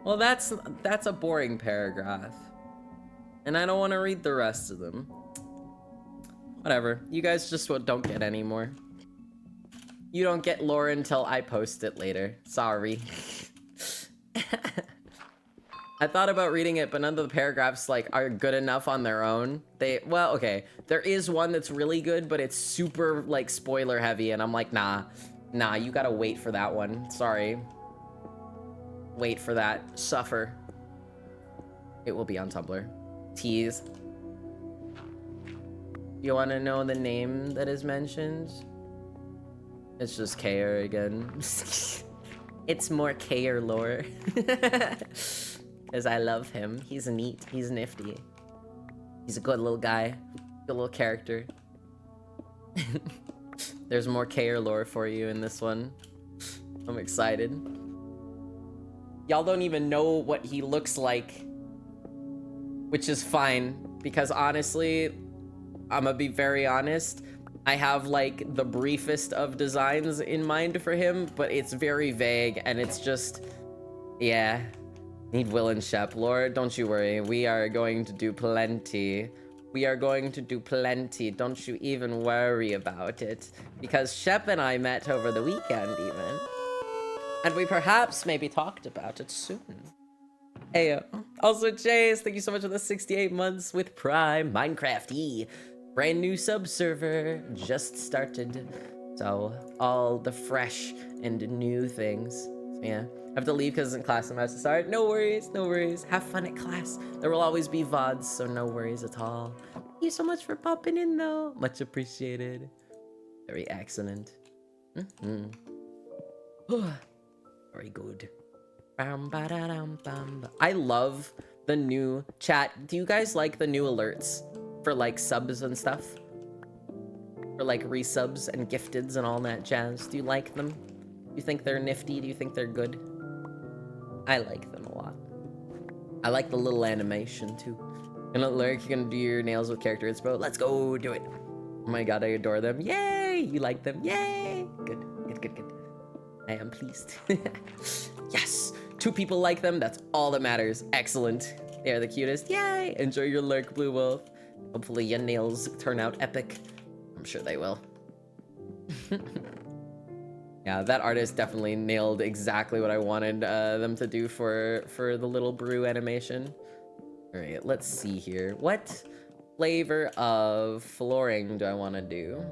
Well, that's a boring paragraph. And I don't want to read the rest of them. Whatever. You guys just don't get any more. You don't get lore until I post it later. Sorry. I thought about reading it, but none of the paragraphs like are good enough on their own. Well, okay. There is one that's really good, but it's super like spoiler heavy, and I'm like, nah, you gotta wait for that one. Sorry. Wait for that. Suffer. It will be on Tumblr. Tease. You want to know the name that is mentioned? It's just Kair again. It's more Kair lore. Because I love him. He's neat. He's nifty. He's a good little guy. Good little character. There's more Kair lore for you in this one. I'm excited. Y'all don't even know what he looks like. Which is fine. Because honestly, I'm gonna be very honest. I have like the briefest of designs in mind for him, but it's very vague and it's just, yeah. Need Will and Shep. Lord, don't you worry. We are going to do plenty. We are going to do plenty. Don't you even worry about it. Because Shep and I met over the weekend even. And we perhaps maybe talked about it soon. Hey, also Chase, thank you so much for the 68 months with Prime Minecraft-y. Brand new sub server just started. So all the fresh and new things. So yeah. I have to leave because it's in class and I have to start. No worries, no worries. Have fun at class. There will always be VODs, so no worries at all. Thank you so much for popping in though. Much appreciated. Very excellent. Very good. I love the new chat. Do you guys like the new alerts for like subs and stuff? For like resubs and gifteds and all that jazz? Do you like them? Do you think they're nifty? Do you think they're good? I like them a lot. I like the little animation too. And Lyric, you're gonna do your nails with character inspo. Let's go do it. Oh my god, I adore them. Yay! You like them? Yay! Good. I am pleased. Yes! 2 people like them. That's all that matters. Excellent. They are the cutest. Yay! Enjoy your Lurk, Blue Wolf. Hopefully your nails turn out epic. I'm sure they will. Yeah, that artist definitely nailed exactly what I wanted them to do for the little brew animation. All right, let's see here. What flavor of flooring do I want to do?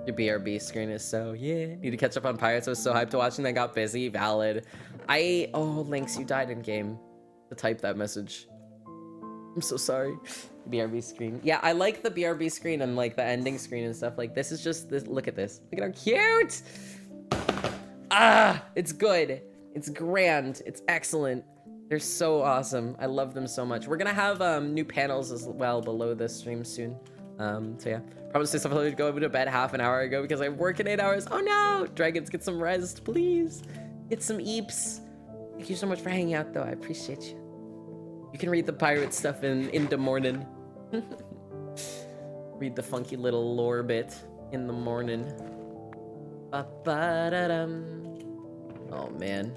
Your BRB screen is so, yeah. Need to catch up on Pirates. I was so hyped to watching that. Got busy. Valid. Oh, Lynx, you died in game to type that message. I'm so sorry. BRB screen. Yeah, I like the BRB screen and like the ending screen and stuff. Like this is just this. Look at this. Look at how cute. It's good. It's grand. It's excellent. They're so awesome. I love them so much. We're gonna have new panels as well below this stream soon. So yeah, probably say something to go to bed half an hour ago because I work in 8 hours. Oh no, dragons, get some rest, please. Get some eeps. Thank you so much for hanging out, though. I appreciate you. You can read the pirate stuff in the morning. Read the funky little lore bit in the morning. Oh man.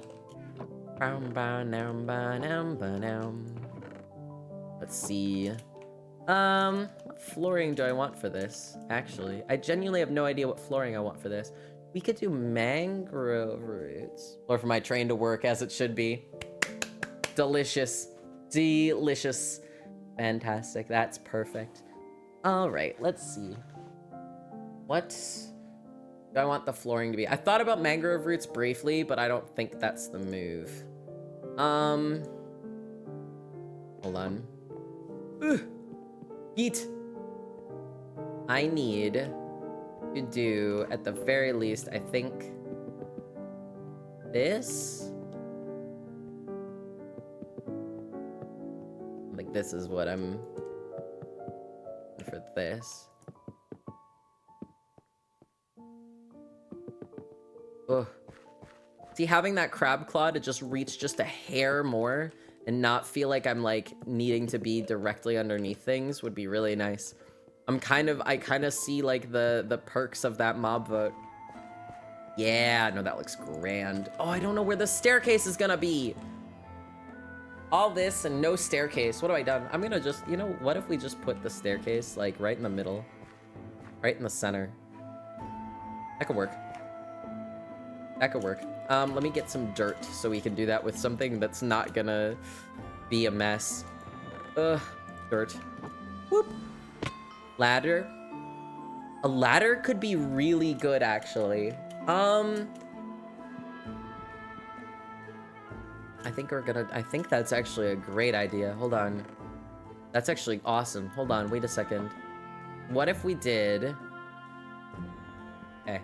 Let's see. What flooring do I want for this? Actually, I genuinely have no idea what flooring I want for this. We could do mangrove roots. Or for my train to work as it should be. Delicious. Delicious. Fantastic. That's perfect. All right, let's see. What Do I want the flooring to be? I thought about mangrove roots briefly, but I don't think that's the move. Hold on. Ugh. Eat. I need to do, at the very least, I think, this. Like, this is what I'm for this. Ugh. See, having that crab claw to just reach just a hair more and not feel like I'm like needing to be directly underneath things would be really nice. I kind of see like the perks of that mob vote. Yeah, no, that looks grand. Oh, I don't know where the staircase is gonna be. All this and no staircase. What have I done? I'm gonna just, you know, what if we just put the staircase like right in the middle? Right in the center. That could work. That could work. Let me get some dirt so we can do that with something that's not gonna be a mess. Ugh, dirt. Whoop. Ladder. A ladder could be really good, actually. I think that's actually a great idea. Hold on. That's actually awesome. Hold on, wait a second. What if we did... Okay.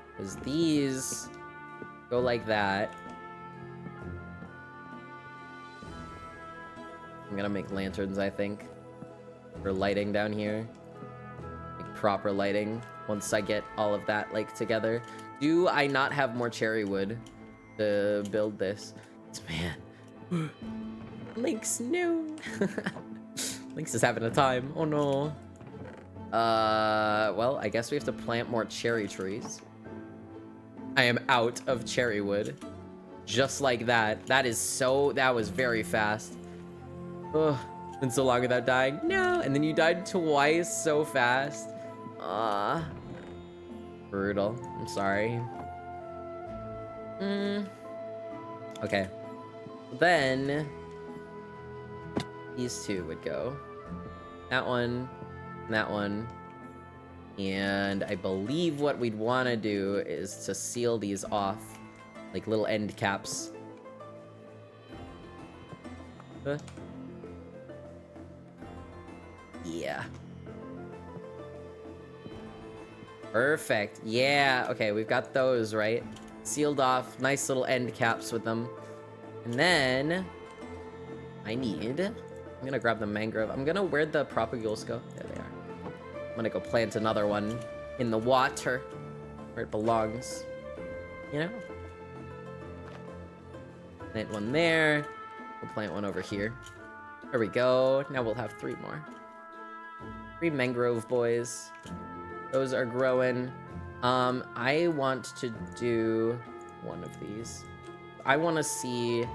Because these go like that. I'm gonna make lanterns, I think, for lighting down here. Like proper lighting once I get all of that like together. Do I not have more cherry wood to build this? Man. Lynx, no. Lynx is having a time. Oh no. Well, I guess we have to plant more cherry trees. I am out of cherry wood. Just like that. That was very fast. Ugh, been so long without dying. No, and then you died twice so fast. Brutal. I'm sorry. Okay. Then these two would go. That one, and that one. And I believe what we'd want to do is to seal these off, like little end caps. Yeah. Perfect. Yeah. Okay, we've got those, right? Sealed off. Nice little end caps with them. And then I'm gonna grab the mangrove. Where'd the propagules go? There they are. I'm gonna go plant another one in the water where it belongs. You know? Plant one there. We'll plant one over here. There we go. Now we'll have 3 more. 3 mangrove boys. Those are growing. I want to do one of these. I want to see...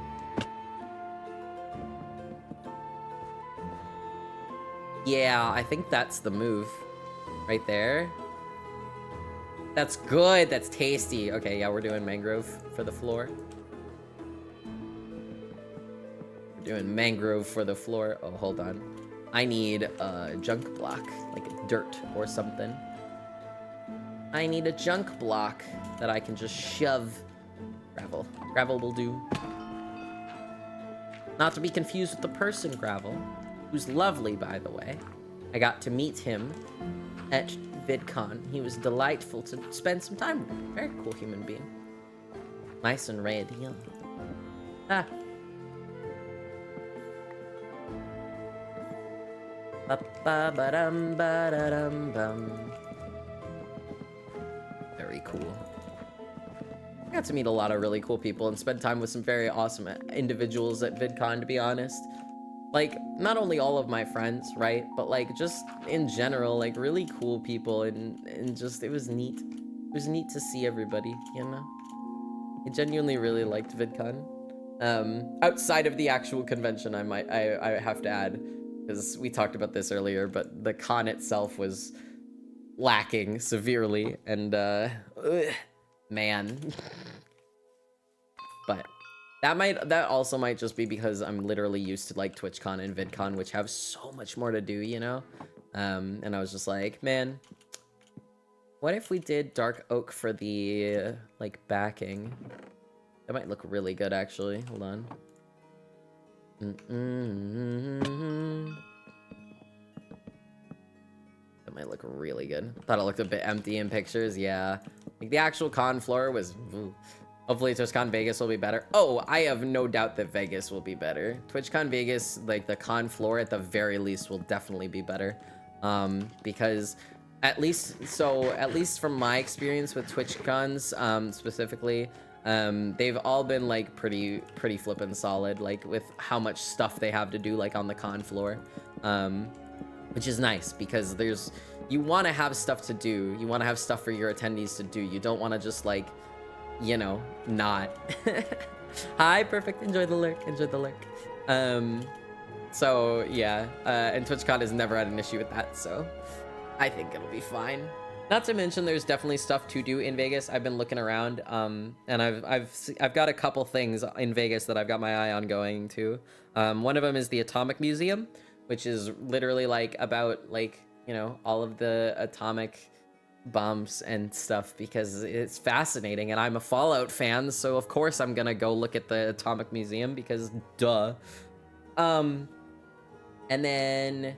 Yeah, I think that's the move. Right there. That's good. That's tasty. Okay, yeah, we're doing mangrove for the floor. We're doing mangrove for the floor. Oh, hold on. I need a junk block, like dirt or something. I need a junk block that I can just shove. Gravel. Gravel will do. Not to be confused with the person Gravel, who's lovely, by the way. I got to meet him at VidCon. He was delightful to spend some time with. Very cool human being. Nice and radiant. Ah. Ba-ba-ba-dum-ba-da-dum-bum. Very cool. I got to meet a lot of really cool people and spend time with some very awesome individuals at VidCon, to be honest. Like, not only all of my friends, right? But, like, just in general, like, really cool people. And just, it was neat. It was neat to see everybody, you know? I genuinely really liked VidCon. Outside of the actual convention, I have to add, because we talked about this earlier, but the con itself was lacking severely. And, man. But... That also might just be because I'm literally used to like TwitchCon and VidCon, which have so much more to do, you know? And I was just like, man, what if we did dark oak for the, like, backing? That might look really good, actually. Hold on. That might look really good. Thought it looked a bit empty in pictures. Yeah. Like, the actual con floor was... Ooh. Hopefully TwitchCon Vegas will be better. Oh, I have no doubt that Vegas will be better. TwitchCon Vegas, like, the con floor at the very least will definitely be better. Because at least from my experience with TwitchCons, specifically, they've all been, like, pretty flippin' solid, like, with how much stuff they have to do, like, on the con floor. Which is nice, because you want to have stuff to do. You want to have stuff for your attendees to do. You don't want to just, like, you know, not. Hi, perfect. Enjoy the lurk. Enjoy the lurk. So, yeah. And TwitchCon has never had an issue with that, so I think it'll be fine. Not to mention, there's definitely stuff to do in Vegas. I've been looking around, and I've got a couple things in Vegas that I've got my eye on going to. One of them is the Atomic Museum, which is literally, like, about, like, you know, all of the atomic bombs and stuff, because it's fascinating, and I'm a Fallout fan, so of course I'm gonna go look at the Atomic Museum, because duh. And then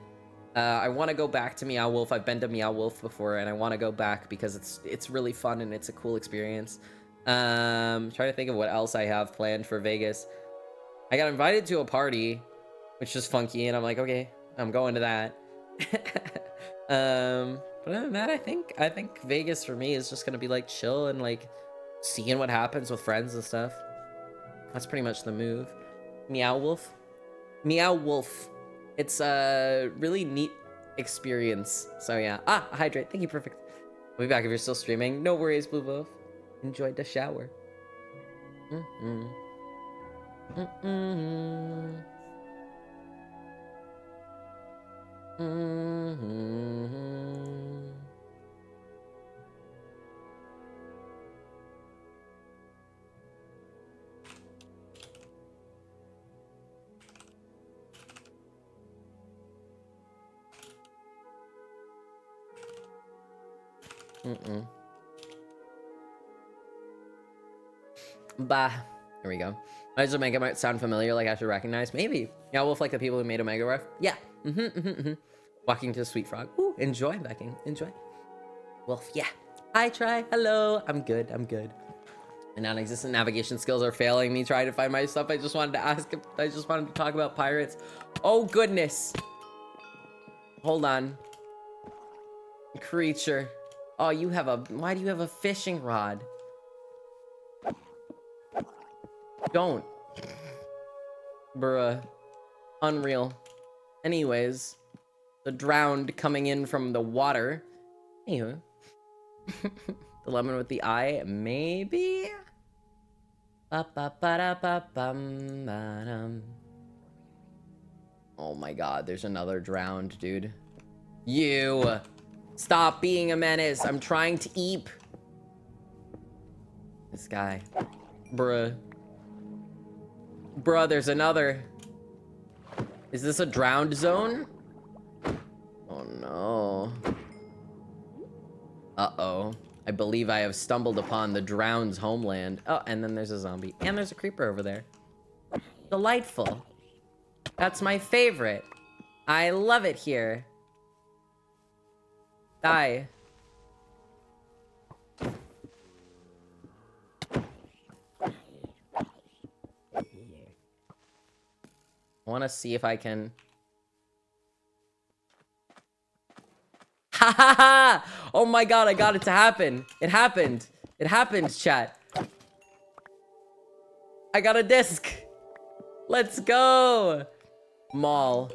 I want to go back to Meow Wolf. I've been to Meow Wolf before, and I want to go back because it's really fun and it's a cool experience. Trying to think of what else I have planned for Vegas. I got invited to a party, which is funky, and I'm like, okay, I'm going to that. But other than that, I think Vegas for me is just gonna be like chill and like seeing what happens with friends and stuff. That's pretty much the move. Meow Wolf. Meow Wolf. It's a really neat experience. So yeah. Ah, hydrate. Thank you, perfect. I'll be back if you're still streaming. No worries, Blue Wolf. Enjoyed the shower. Bah. Here we go. Does Omega might sound familiar, like I should recognize? Maybe. Yeah, Wolf, like the people who made Omega Ref? Yeah. Walking to the Sweet Frog. Ooh, enjoy, Becky. Enjoy. Wolf, yeah. Hi, Try. Hello. I'm good. I'm good. And non-existent navigation skills are failing me trying to find my stuff. I just wanted to ask if I just wanted to talk about pirates. Oh, goodness. Hold on. Creature. Oh, you have a... Why do you have a fishing rod? Don't. Bruh. Unreal. Anyways. The drowned coming in from the water. Anywho. The lemon with the eye. Maybe? Oh my god. There's another drowned, dude. You. Stop being a menace. I'm trying to eat. This guy. Bruh. Bruh, there's another. Is this a drowned zone? Oh no. Uh-oh. I believe I have stumbled upon the drowned's homeland. Oh, and then there's a zombie. And there's a creeper over there. Delightful. That's my favorite. I love it here. Die. I want to see if I can... Ha ha ha! Oh my god, I got it to happen. It happened. It happened, chat. I got a disc. Let's go. Mall.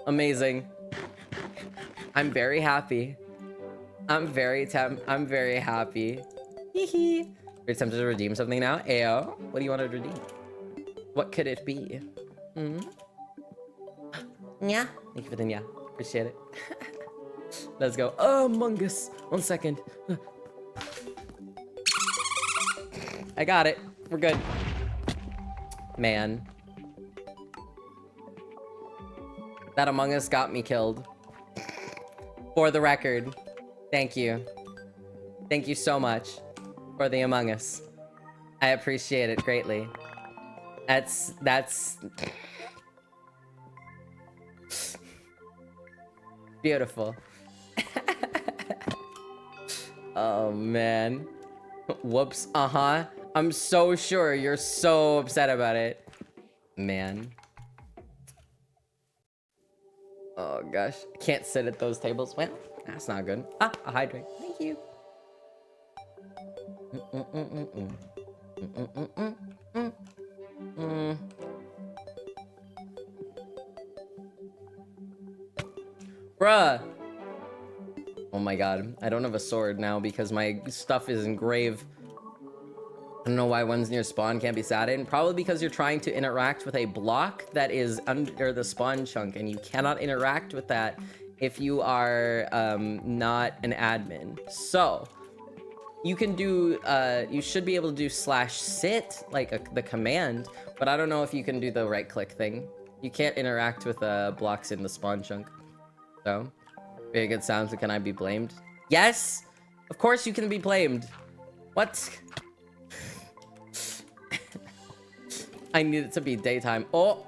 Amazing. I'm very happy. I'm very happy. Hee hee. You're tempted to redeem something now? Ayo. What do you want to redeem? What could it be? Yeah. Thank you for the yeah. Appreciate it. Let's go. Oh, Among Us. 1 second. I got it. We're good. Man. That Among Us got me killed. For the record, thank you. Thank you so much for the Among Us. I appreciate it greatly. That's beautiful. Oh man. Whoops. I'm so sure you're so upset about it. Man. Oh gosh. Can't sit at those tables. Well, that's not good. Ah, a hydrate. Thank you. Bruh. Oh my god. I don't have a sword now because my stuff is engraved. I don't know why one's near spawn can't be sat in. Probably because you're trying to interact with a block that is under the spawn chunk, and you cannot interact with that if you are not an admin. So you can do, you should be able to do /sit, like the command, but I don't know if you can do the right click thing. You can't interact with blocks in the spawn chunk. So, very good sounds, but can I be blamed? Yes! Of course you can be blamed. What? I need it to be daytime. Oh!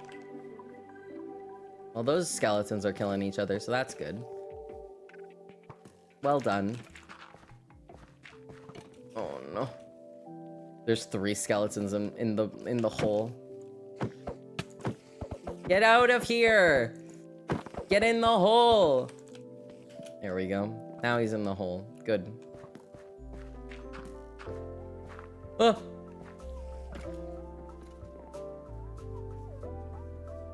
Well, those skeletons are killing each other, so that's good. Well done. Oh no. There's 3 skeletons in the hole. Get out of here! Get in the hole! There we go. Now he's in the hole. Good. Oh!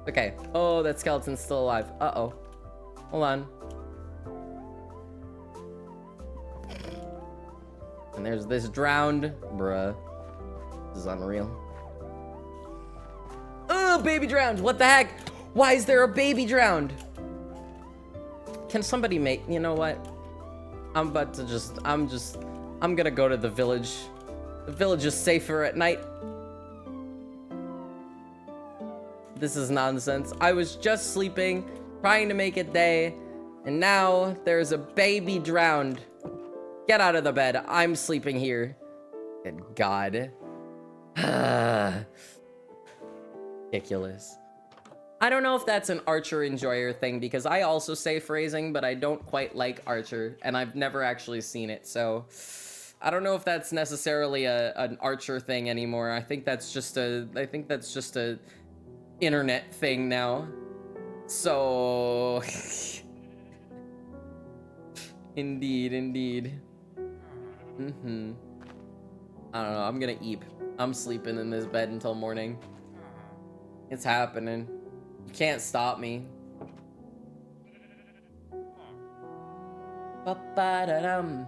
Okay. Oh, that skeleton's still alive. Uh-oh. Hold on. And there's this drowned. Bruh. This is unreal. Oh, baby drowned! What the heck? Why is there a baby drowned? Can somebody make... You know what? I'm gonna go to the village. The village is safer at night. This is nonsense. I was just sleeping, trying to make it day, and now there's a baby drowned. Get out of the bed. I'm sleeping here. Good God. Ridiculous. I don't know if that's an Archer enjoyer thing, because I also say phrasing, but I don't quite like Archer, and I've never actually seen it, so I don't know if that's necessarily an Archer thing anymore. I think that's just a internet thing now. So indeed. I don't know, I'm gonna eep. I'm sleeping in this bed until morning. It's happening. You can't stop me. Ba-ba-da-dum.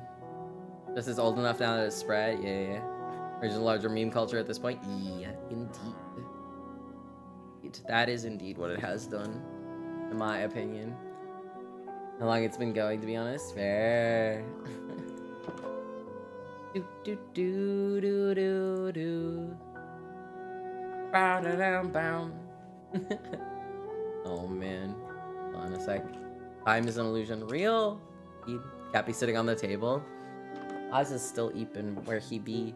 This is old enough now that it's spread. Yeah. There's a larger meme culture at this point. Yeah, indeed. That is indeed what it has done, in my opinion. How long it's been going, to be honest? Fair. do. Bow da down bow. Oh man. Hold on a sec. Time is an illusion. Real? He can't be sitting on the table. Oz is still eeping where he be.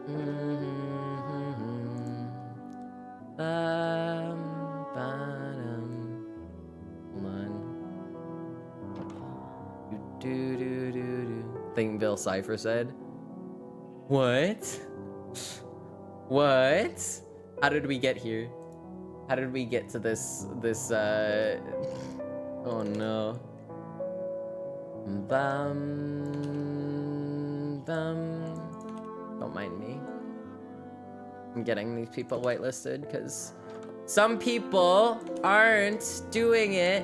Hold on. Thing Bill Cipher said. What? What? How did we get here? How did we get to this oh no. Don't mind me. I'm getting these people whitelisted because some people aren't doing it.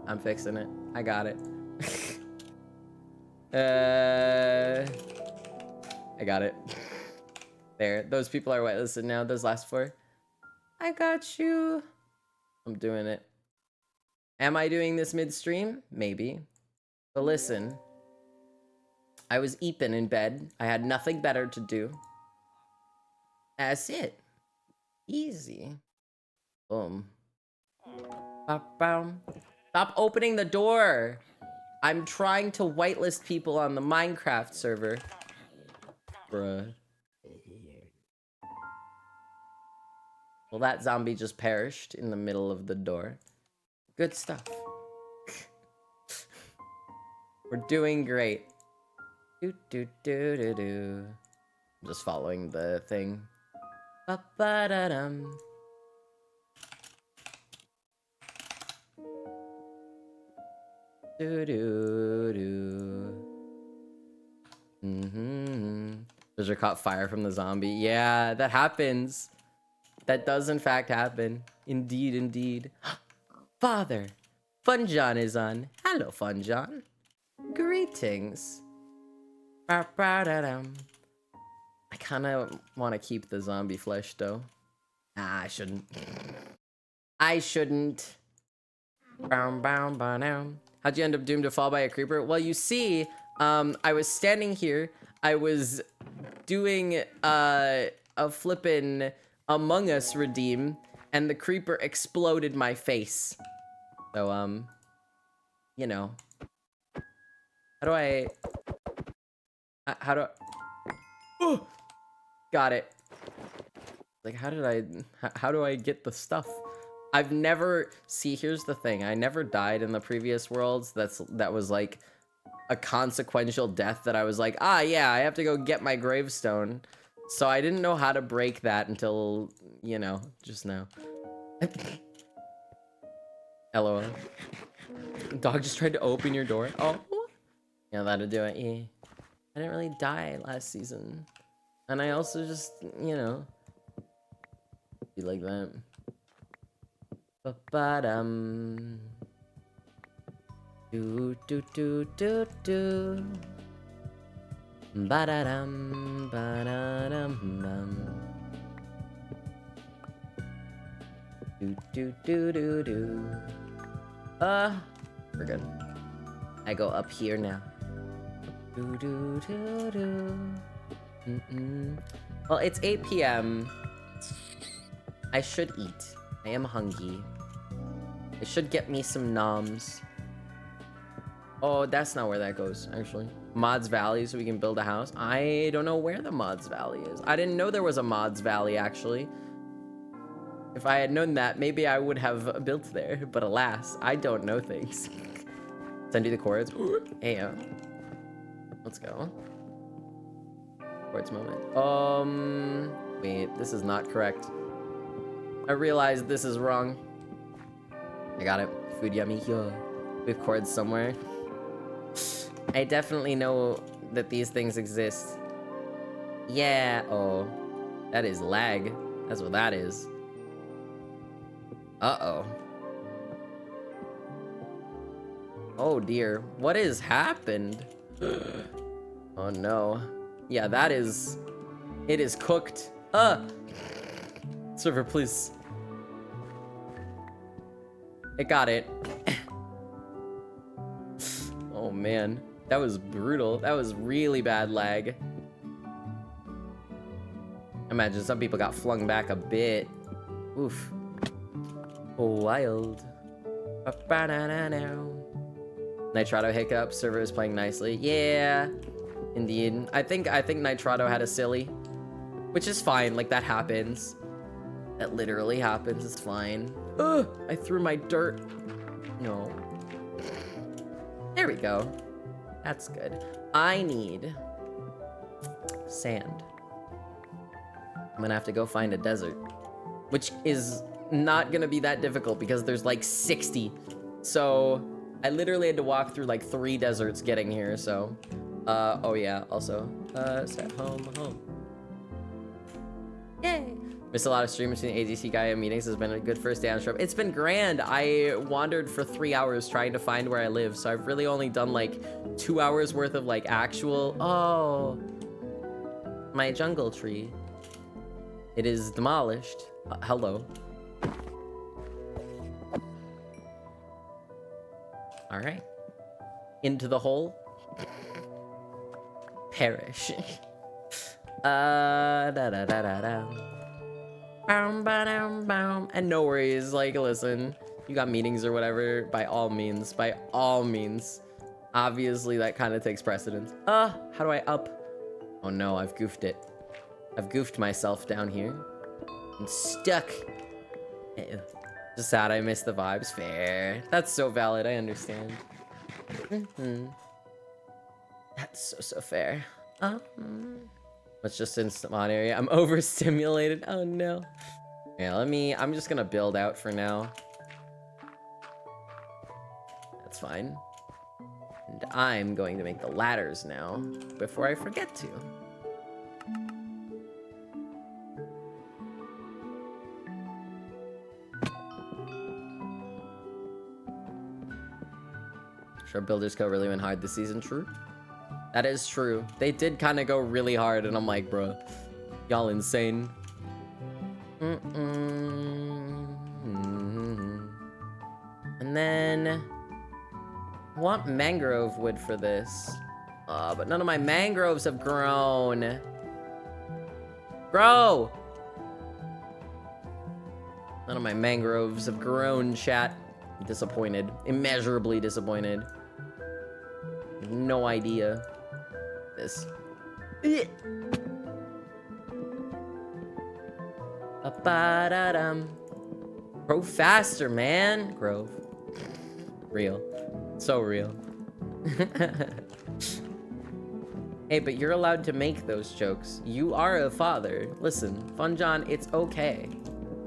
I'm fixing it. I got it. I got it. There. Those people are whitelisted now. Those last 4. I got you. I'm doing it. Am I doing this midstream? Maybe. But listen. I was eeping in bed. I had nothing better to do. That's it. Easy. Boom. Bop, boom. Stop opening the door. I'm trying to whitelist people on the Minecraft server. Bruh. Well, that zombie just perished in the middle of the door. Good stuff. We're doing great. Do do do do do. I'm just following the thing. Ba-ba-da-dum. Do do do. Treasure caught fire from the zombie. Yeah, that happens. That does in fact happen. Indeed, indeed. Father, Fun John is on. Hello, Fun John. Greetings. Ba-ba-da-dum. I kind of want to keep the zombie flesh, though. Nah, I shouldn't. I shouldn't. How'd you end up doomed to fall by a creeper? Well, you see, I was standing here. I was doing a flippin' Among Us redeem, and the creeper exploded my face. So, you know. How do I... How do I... Oh! Got it. Like, how do I get the stuff? I've never... See, here's the thing. I never died in the previous worlds. That was, like, a consequential death that I was like, ah, yeah, I have to go get my gravestone. So I didn't know how to break that until, you know, just now. LOL. Dog just tried to open your door. Oh. Yeah, that'll do it. Yeah. I didn't really die last season. And I also just, you know, be like that. Ba-ba-dum. Do do do do do. Ba-da-dum, ba-da-dum-bum. Do do do do do. We're good. I go up here now. Do do do do. Well, it's 8 p.m. I should eat. I am hungry. I should get me some noms. Oh, that's not where that goes, actually. Mods Valley, so we can build a house. I don't know where the Mods Valley is. I didn't know there was a Mods Valley, actually. If I had known that, maybe I would have built there. But alas, I don't know things. Send you the chords. Hey, let's go. Chords moment. Wait, this is not correct. I realized this is wrong. I got it. Food yummy. Yo. We have chords somewhere. I definitely know that these things exist. Yeah. Oh, that is lag. That's what that is. Uh-oh. Oh dear. What has happened? Oh no. Yeah, that is... It is cooked. Server, please. It got it. Oh man. That was brutal. That was really bad lag. Imagine some people got flung back a bit. Oof. Wild. Nitrado hiccup. Server is playing nicely. Yeah, indeed. I think Nitrado had a silly, which is fine. Like, that happens. That literally happens. It's fine. Ugh! I threw my dirt. No. There we go. That's good. I need sand. I'm gonna have to go find a desert, which is not gonna be that difficult because there's like 60. So I literally had to walk through like 3 deserts getting here. So, oh yeah, also, set home. Yay! Missed a lot of streams between the ADC guy and meetings. Has been a good first day on Shrub. It's been grand. I wandered for 3 hours trying to find where I live. So I've really only done like 2 hours worth of like actual, oh, my jungle tree. It is demolished. Hello. All right. Into the hole. Perish. Da. And no worries, like, listen, you got meetings or whatever, by all means. By all means. Obviously, that kind of takes precedence. How do I up? Oh no, I've goofed it. I've goofed myself down here. I'm stuck. Ew. Just sad I missed the vibes. Fair. That's so valid. I understand. That's so fair. It's just in spawn area. I'm overstimulated. Oh no. Yeah, I'm just gonna build out for now. That's fine. And I'm going to make the ladders now before I forget to. Sure, Builders Co. really went hard this season. True. That is true. They did kind of go really hard, and I'm like, bro, y'all insane. And then I want mangrove wood for this. But none of my mangroves have grown. Grow! None of my mangroves have grown, chat. I'm disappointed. Immeasurably disappointed. I have no idea. This. Grow faster, man. Grove. Real. So real. Hey, but you're allowed to make those jokes. You are a father. Listen, Fun John, it's okay.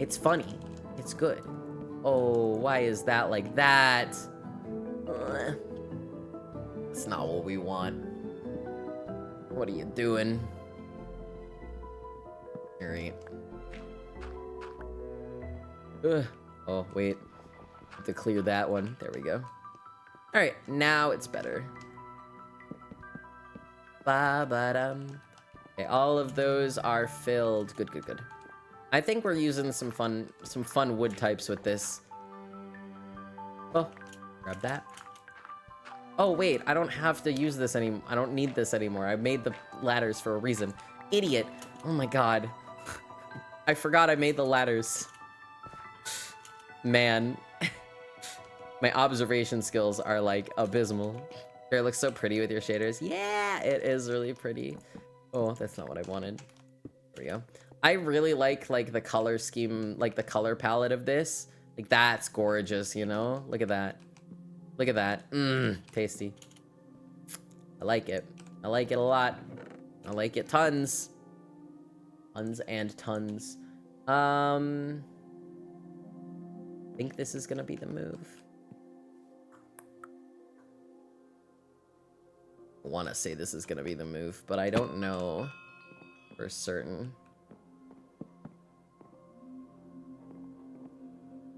It's funny. It's good. Oh, why is that like that? It's not what we want. What are you doing? Alright. Oh, wait. Have to clear that one. There we go. Alright, now it's better. Ba-ba-dum. Okay, all of those are filled. Good, good, good. I think we're using some fun wood types with this. Oh, grab that. Oh, wait, I don't have to use this anymore. I don't need this anymore. I made the ladders for a reason. Idiot. Oh my god. I forgot I made the ladders. Man. My observation skills are, like, abysmal. It looks so pretty with your shaders. Yeah, it is really pretty. Oh, that's not what I wanted. There we go. I really like the color scheme, like, the color palette of this. Like, that's gorgeous, you know? Look at that. Look at that. Mmm, tasty. I like it. I like it a lot. I like it tons. Tons and tons. I think this is gonna be the move. I wanna say this is gonna be the move, but I don't know for certain.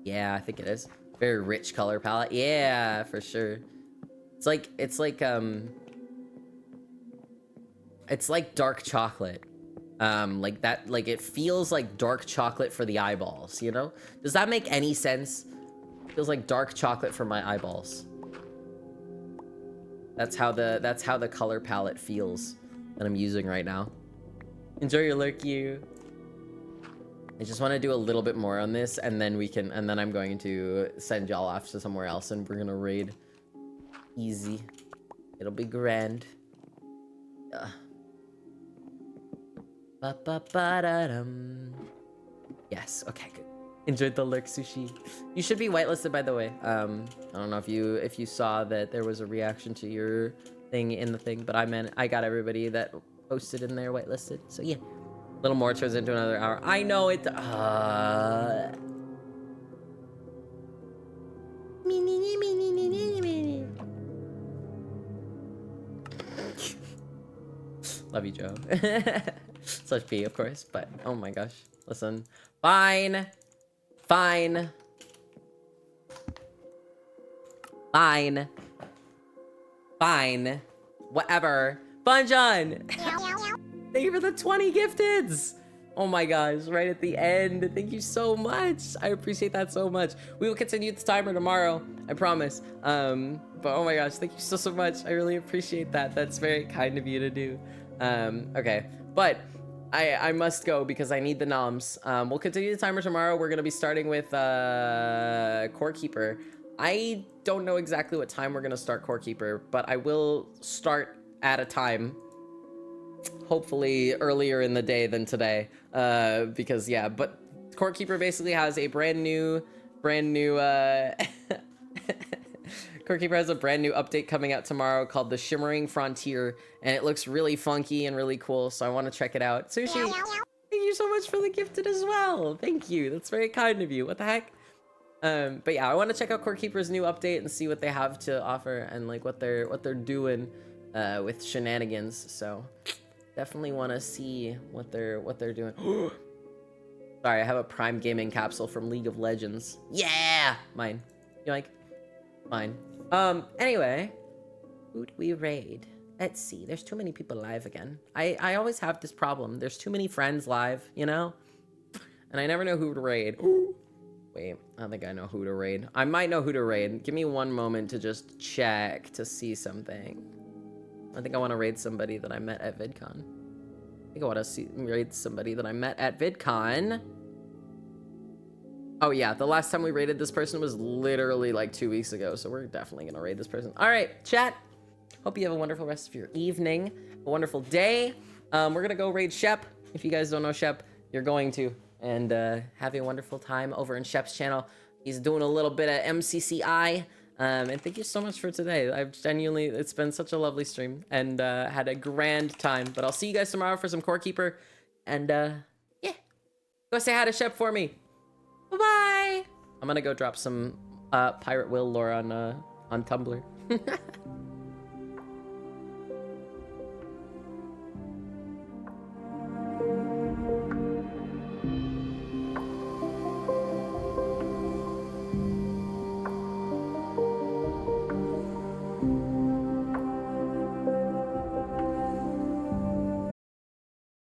Yeah, I think it is. Very rich color palette. Yeah, for sure. It's like dark chocolate. Like that, like it feels like dark chocolate for the eyeballs, you know? Does that make any sense? It feels like dark chocolate for my eyeballs. That's how the color palette feels that I'm using right now. Enjoy your lurk, you. I just want to do a little bit more on this, and then I'm going to send y'all off to somewhere else, and we're gonna raid. Easy. It'll be grand. Ba-ba-ba-da-dum. Yes, okay, good. Enjoyed the lurk, Sushi. You should be whitelisted, by the way. I don't know if you saw that there was a reaction to your thing in the thing, but I got everybody that posted in there whitelisted, so yeah. A little more turns into another hour. I know it. Love you, Joe. Such P, of course, but oh my gosh. Listen. Fine. Fine. Fine. Fine. Whatever. Fun John! Thank you for the 20 gifteds! Oh my gosh, right at the end. Thank you so much. I appreciate that so much. We will continue this timer tomorrow, I promise. But oh my gosh, thank you so much. I really appreciate that. That's very kind of you to do. Okay, but I must go because I need the noms. We'll continue the timer tomorrow. We're gonna be starting with Core Keeper. I don't know exactly what time we're gonna start Core Keeper, but I will start at a time. Hopefully earlier in the day than today. Because yeah, but Core Keeper basically has a brand new Core Keeper has a brand new update coming out tomorrow called the Shimmering Frontier, and it looks really funky and really cool, so I want to check it out. Sushi, thank you so much for the gifted as well. Thank you. That's very kind of you. What the heck? But yeah, I want to check out Core Keeper's new update and see what they have to offer and like what they're doing with shenanigans. So definitely want to see what they're doing. Sorry, I have a Prime Gaming capsule from League of Legends. Yeah, mine. You like? Mine. Anyway, who do we raid? Let's see. There's too many people live again. I always have this problem. There's too many friends live, you know? And I never know who to raid. Wait, I don't think I know who to raid. I might know who to raid. Give me one moment to just check to see something. I think I want to raid somebody that I met at VidCon. I think I want to raid somebody that I met at VidCon. Oh yeah, the last time we raided this person was literally like 2 weeks ago, so we're definitely gonna raid this person. All right, chat. Hope you have a wonderful rest of your evening, a wonderful day. We're gonna go raid Shep. If you guys don't know Shep, you're going to, and have a wonderful time over in Shep's channel. He's doing a little bit of MCCI, and thank you so much for today. I've genuinely, it's been such a lovely stream, and had a grand time. But I'll see you guys tomorrow for some Core Keeper, and yeah, go say hi to Shep for me. Bye-bye. I'm gonna go drop some Pirate Will lore on Tumblr.